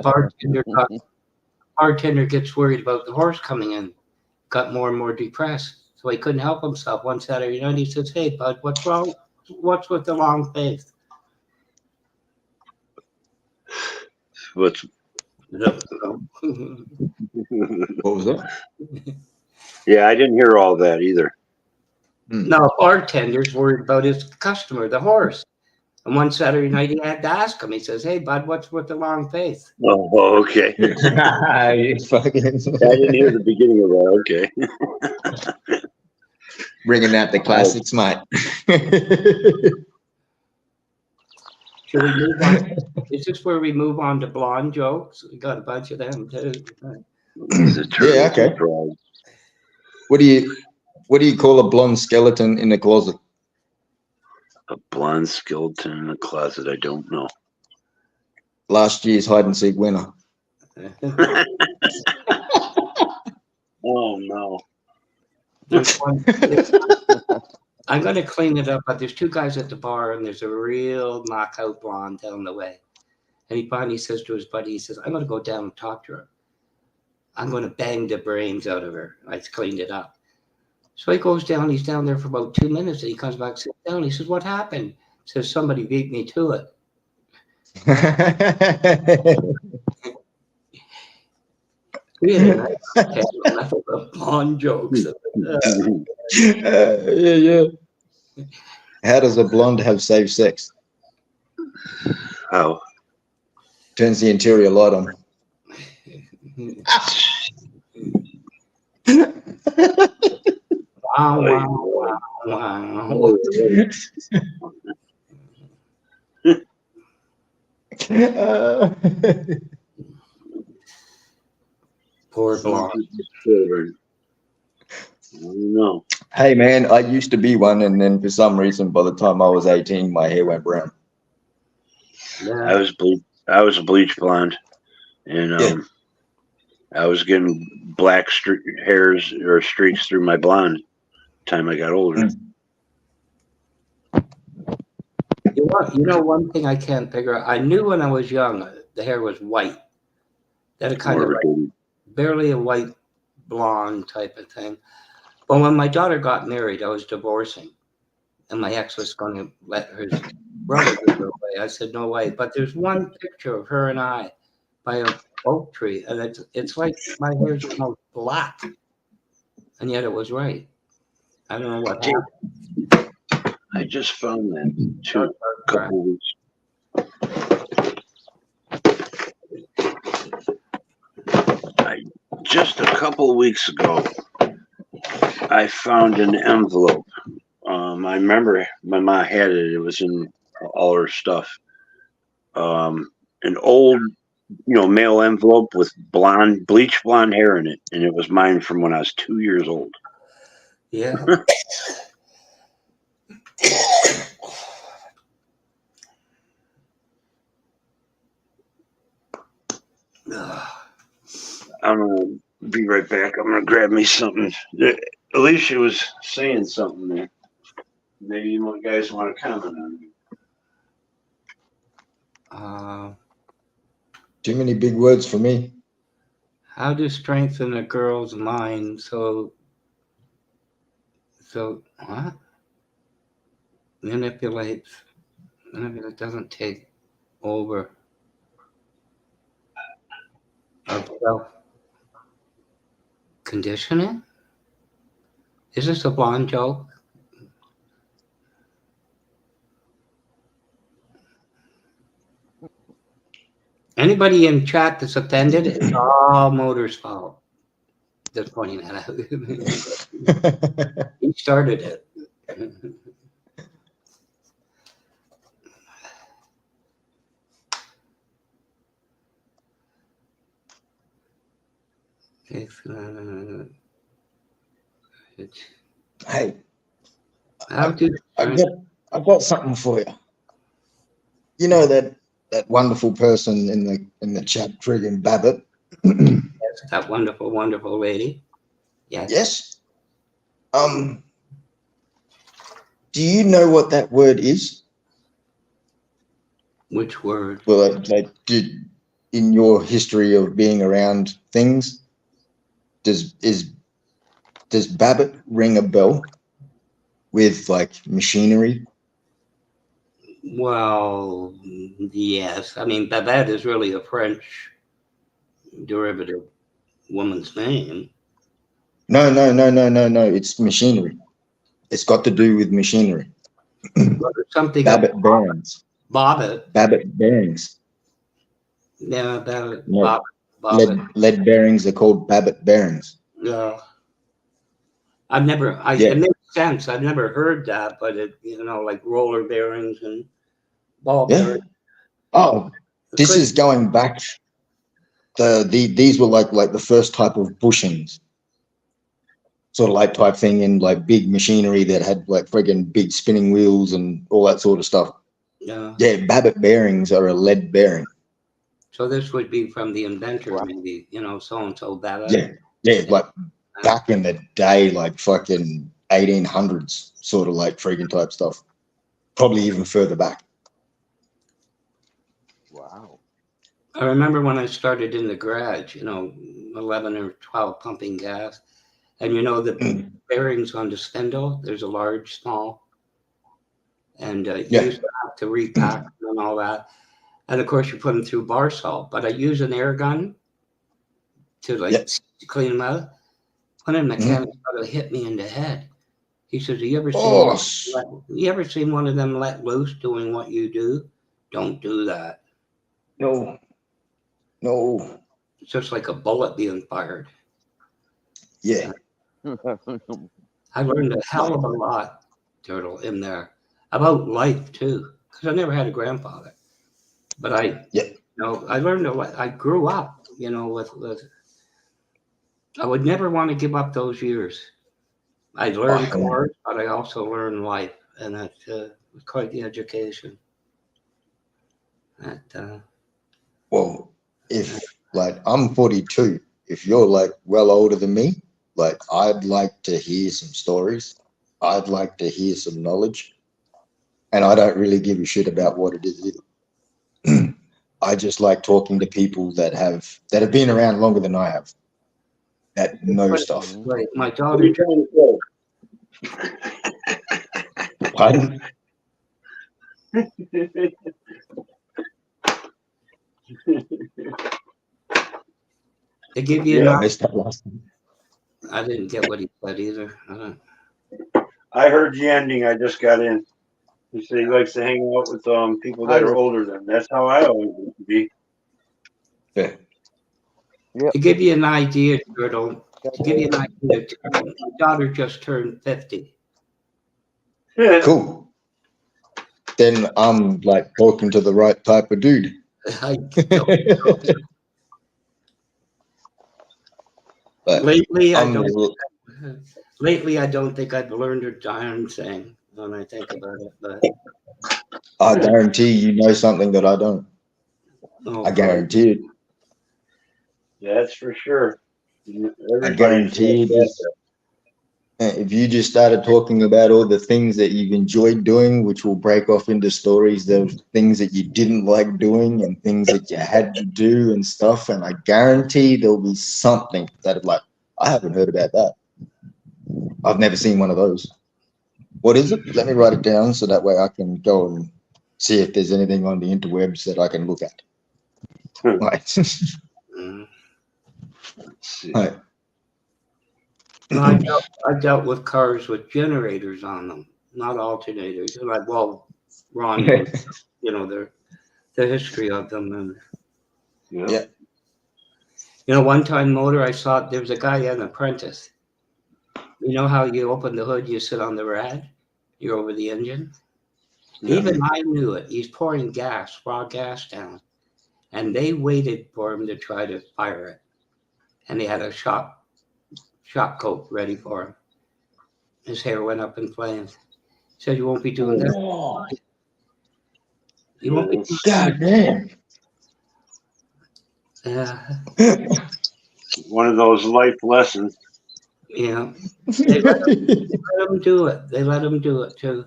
bartender gets worried about the horse coming in, got more and more depressed. So he couldn't help himself. One Saturday night, he says, "Hey, bud, what's wrong? What's with the long face?" What was that? Yeah, I didn't hear all that either. No, bartender's worried about his customer, the horse. And one Saturday night, he had to ask him. He says, "Hey, bud, what's with the long face?" Oh, okay. You fucking I didn't hear the beginning of that. Okay. bringing out the classics, mate. Should we move on? Is this where we move on to blonde jokes? We got a bunch of them too. Yeah, okay. What do you call a blonde skeleton in the closet? A blonde skeleton in the closet. I don't know. Last year's hide and seek winner. Oh no. There's one, I'm going to clean it up, but there's two guys at the bar, and there's a real knockout blonde down the way. And he finally says to his buddy, he says, "I'm going to go down and talk to her. I'm going to bang the brains out of her." I cleaned it up. So he goes down. He's down there for about 2 minutes, and he comes back, sits down. He says, "What happened?" He says, "Somebody beat me to it." Yeah, enough of the blonde jokes. Yeah. How does a blonde have safe sex? How? Turns the interior light on. Wow. Poor blonde. Children. I don't know. Hey man, I used to be one, and then for some reason, by the time I was 18, my hair went brown. I was a bleach blonde, and I was getting black hairs or streaks through my blonde time I got older. You know, one thing I can't figure out. I knew when I was young the hair was white. That kind of like barely a white blonde type of thing. But when my daughter got married, I was divorcing, and my ex was going to let her brother go away. I said, "No way." But there's one picture of her and I by a oak tree, and it's like my hair's almost black, and yet it was right. I don't know what happened. I just found that a couple of weeks. Just a couple of weeks ago, I found an envelope. I remember my mom had it. It was in all her stuff. An old, mail envelope with bleach blonde hair in it, and it was mine from when I was 2 years old. Yeah. I'm gonna be right back. I'm gonna grab me something. Alicia was saying something there. Maybe you guys want to comment on it. Too many big words for me. How to strengthen a girl's mind so what? Manipulate. It doesn't take over of self-conditioning? Is this a blonde joke? Anybody in chat that's offended, it's all Motor's fault. Just pointing that out. He started it. Hey, I've got something for you. You know that wonderful person in the chat, friggin' Babbitt. Yes, that wonderful, wonderful lady. Yes. Yes. Do you know what that word is? Which word? Well, in your history of being around things, does Babbitt ring a bell with like machinery? Well, yes. I mean, Babette is really a French derivative woman's name. No. It's machinery. It's got to do with machinery. Something Babbitt Burns. Bobbit. Babbitt bearings. Yeah, Babbitt. No, Bobbit. lead bearings are called Babbitt bearings. Yeah. I've never, Yeah. it makes sense. I've never heard that, but it, like roller bearings and ball Yeah. bearings. Oh, this is going back. These were like the first type of bushings, sort of like type thing in like big machinery that had like friggin' big spinning wheels and all that sort of stuff. Yeah. Yeah, Babbitt bearings are a lead bearing. So this would be from the inventor, maybe, so-and-so Babbitt. Yeah, like back in the day, like fucking 1800s, sort of like friggin' type stuff. Probably even further back. Wow. I remember when I started in the garage, 11 or 12 pumping gas. And the bearings on the spindle, there's a large, small. And you used to have to repack them and all that. And of course, you put them through bar salt. But I use an air gun to to clean them out. One of the mechanics hit me in the head. He says, you ever seen one of them let loose doing what you do? Don't do that. No. It's just like a bullet being fired. Yeah. I learned a hell of a lot, Turtle, in there about life too, because I never had a grandfather. But I learned a lot. I grew up, with. I would never want to give up those years. I learned chords, but I also learned life, and that was quite the education. Well, if like I'm 42, if you're like well older than me, like I'd like to hear some stories. I'd like to hear some knowledge, and I don't really give a shit about what it is either. I just like talking to people that have been around longer than I have, that know stuff. Right, my daughter. Pardon? They give you I missed that last time. I didn't get what he said either. I heard the ending. I just got in. He said he likes to hang out with people that are older than him. That's how I always used to be. Yeah. To give you an idea, Turtle, my daughter just turned 50. Cool. Then I'm like talking to the right type of dude. Lately, I don't think I've learned a darn thing when I think about it. But I guarantee you know something that I don't. I guarantee it. That's for sure. I guarantee it. If you just started talking about all the things that you've enjoyed doing, which will break off into stories, of things that you didn't like doing and things that you had to do and stuff, and I guarantee there'll be something that like, I haven't heard about that. I've never seen one of those. What is it? Let me write it down so that way I can go and see if there's anything on the interwebs that I can look at. Right. Right. No, I dealt with cars with generators on them, not alternators. Like, well, Ron, the history of them. And one time motor, I saw there was a guy, an apprentice. You know how you open the hood, you sit on the rad, you're over the engine. Yeah. Even I knew it. He's pouring gas, raw gas down, and they waited for him to try to fire it, and he had a shop coat ready for him. His hair went up in flames. He said, "You won't be doing that. You won't be doing God damn." Yeah. One of those life lessons. Yeah. They let him do it. They let him do it too.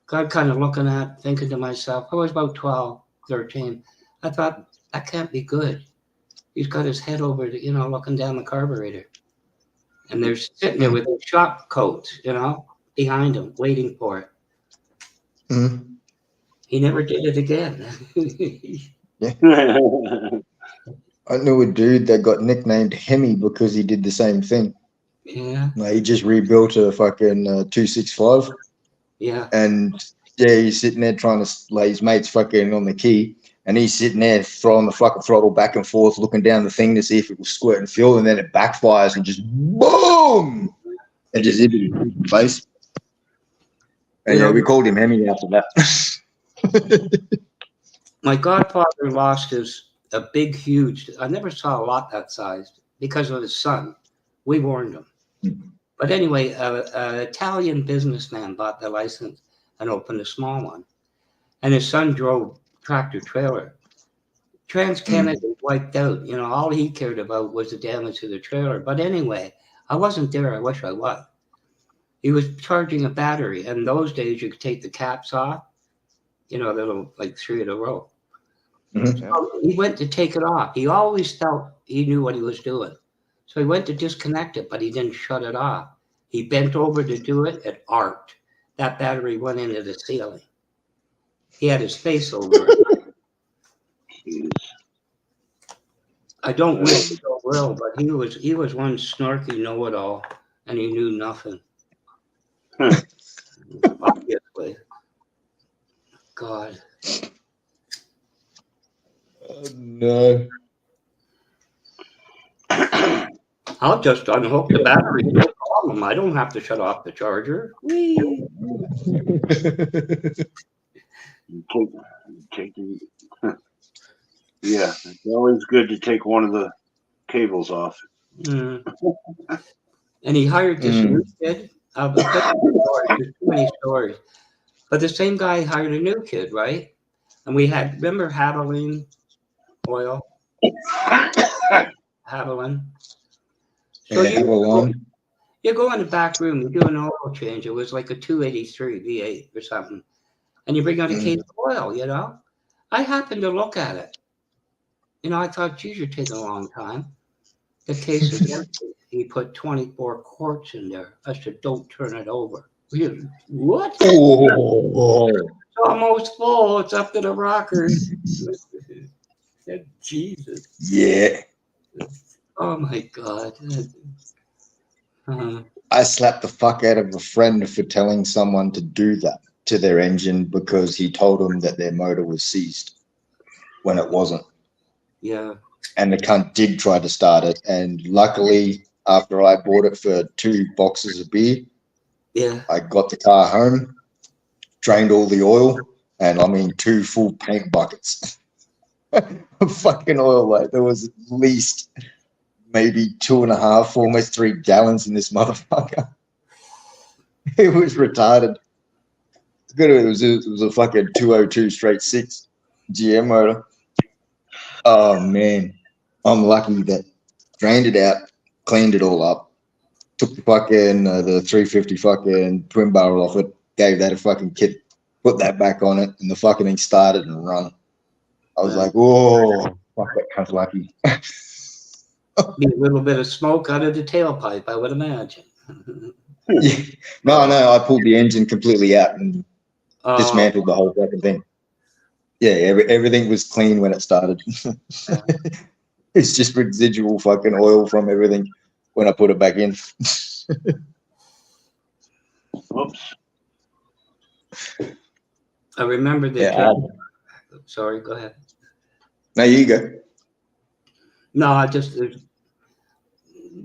God, kind of thinking to myself, I was about 12, 13. I thought, that can't be good. He's got his head over, looking down the carburetor. And they're sitting there with their shop coats, behind him, waiting for it. Mm-hmm. He never did it again. Yeah. I knew a dude that got nicknamed Hemi because he did the same thing. Yeah. He just rebuilt a fucking 265. Yeah. And Yeah, he's sitting there trying to like his mate's fucking on the key, and he's sitting there throwing the fucking throttle back and forth, looking down the thing to see if it was squirting fuel, and then it backfires and just boom, and just hit him in the face. And yeah, we called him Hemi after that. My godfather lost a big, huge. I never saw a lot that size because of his son. We warned him. But anyway, an Italian businessman bought the license and opened a small one. And his son drove tractor trailer. TransCanada wiped out. You know, all he cared about was the damage to the trailer. But anyway, I wasn't there. I wish I was. He was charging a battery. And those days you could take the caps off, you know, little like 3 in a row. So he went to take it off. He always felt he knew what he was doing. So he went to disconnect it, but he didn't shut it off. He bent over to do it. It arced. That battery went into the ceiling. He had his face over it. I don't wish he so well, but he was one snarky know-it-all, and he knew nothing. Obviously. God. No. I'll just unhook the battery, no problem. I don't have to shut off the charger. Whee! Yeah, it's always good to take one of the cables off. And he hired this new kid. There's too many stories. But the same guy hired a new kid, right? And we had, remember Haviland oil? Haviland. So you go in the back room, you do an oil change. It was like a 283 V8 or something. And you bring out a case of oil, you know? I happened to look at it. You know, I thought, geez, you're taking a long time. The case is empty. He put 24 quarts in there. I said, don't turn it over. What? Oh. It's almost full. It's up to the rockers. Jesus. Yeah. Oh, my God. I slapped the fuck out of a friend for telling someone to do that to their engine because he told them that their motor was seized when it wasn't. Yeah. And the cunt did try to start it. And luckily, after I bought it for 2 boxes of beer, I got the car home, drained all the oil, and I mean 2 full paint buckets of fucking oil. Like there was at least maybe 2.5, almost 3 gallons in this motherfucker. It was retarded. It was a fucking 202 straight 6 GM motor. Oh man, I'm lucky that drained it out, cleaned it all up, took the fucking the 350 fucking twin barrel off it, gave that a fucking kit, put that back on it, and the fucking thing started and run. I was like, whoa, fuck, that cunt's lucky. Be a little bit of smoke out of the tailpipe, I would imagine. Yeah. No, I pulled the engine completely out and dismantled the whole fucking thing. Yeah, everything was clean when it started. It's just residual fucking oil from everything when I put it back in. Whoops. I remember the sorry, go ahead. No, you go. No, I just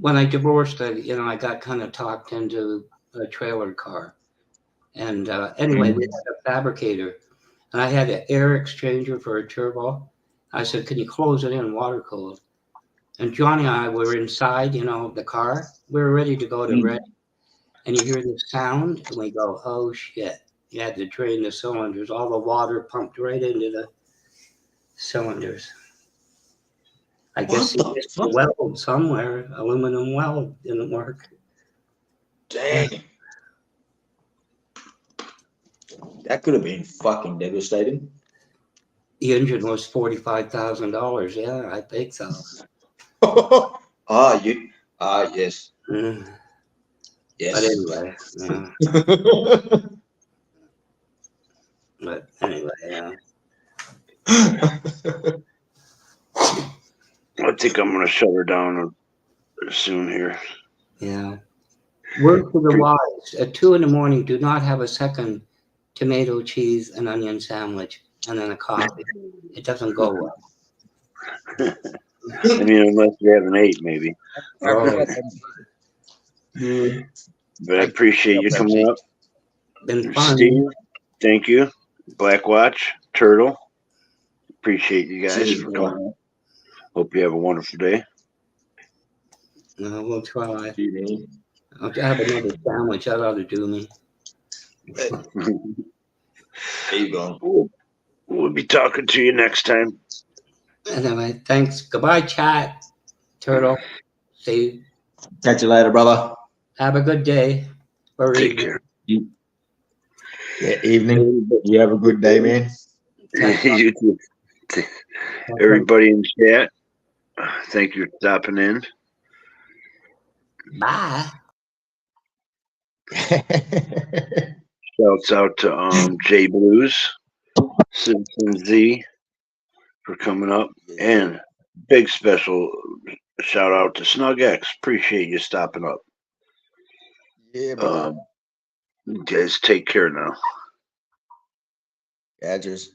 when I divorced, I got kind of talked into a trailer car, and anyway, we had a fabricator, and I had an air exchanger for a turbo. I said, "Can you close it in water cooled?" And Johnny and I were inside, the car. We were ready to go to ready, and you hear the sound, and we go, "Oh shit!" You had to drain the cylinders. All the water pumped right into the cylinders. I guess he missed the weld somewhere. Aluminum weld didn't work. Dang. That could have been fucking devastating. The engine was $45,000. Yeah, I think so. Yes. Yes. But anyway, I think I'm going to shut her down soon here. Yeah. Word to the wise. At 2 a.m, do not have a second tomato, cheese, and onion sandwich, and then a coffee. It doesn't go well. I mean, unless you haven't ate, maybe. Oh, But I appreciate you coming up. been fun. Steve, thank you. Black Watch, Turtle, appreciate you guys for coming up. Hope you have a wonderful day. We'll try. I'll have another sandwich. That ought to do me. There you go. We'll be talking to you next time. Anyway, thanks. Goodbye, chat. Turtle. See. Catch you later, brother. Have a good day. Or Take evening. care. Yeah, evening. You have a good day, man. You too. Everybody in chat, thank you for stopping in. Bye. Shouts out to J Blues, Citizen Z for coming up, and big special shout out to Snug X. Appreciate you stopping up. Yeah, brother. You guys take care now. Badgers.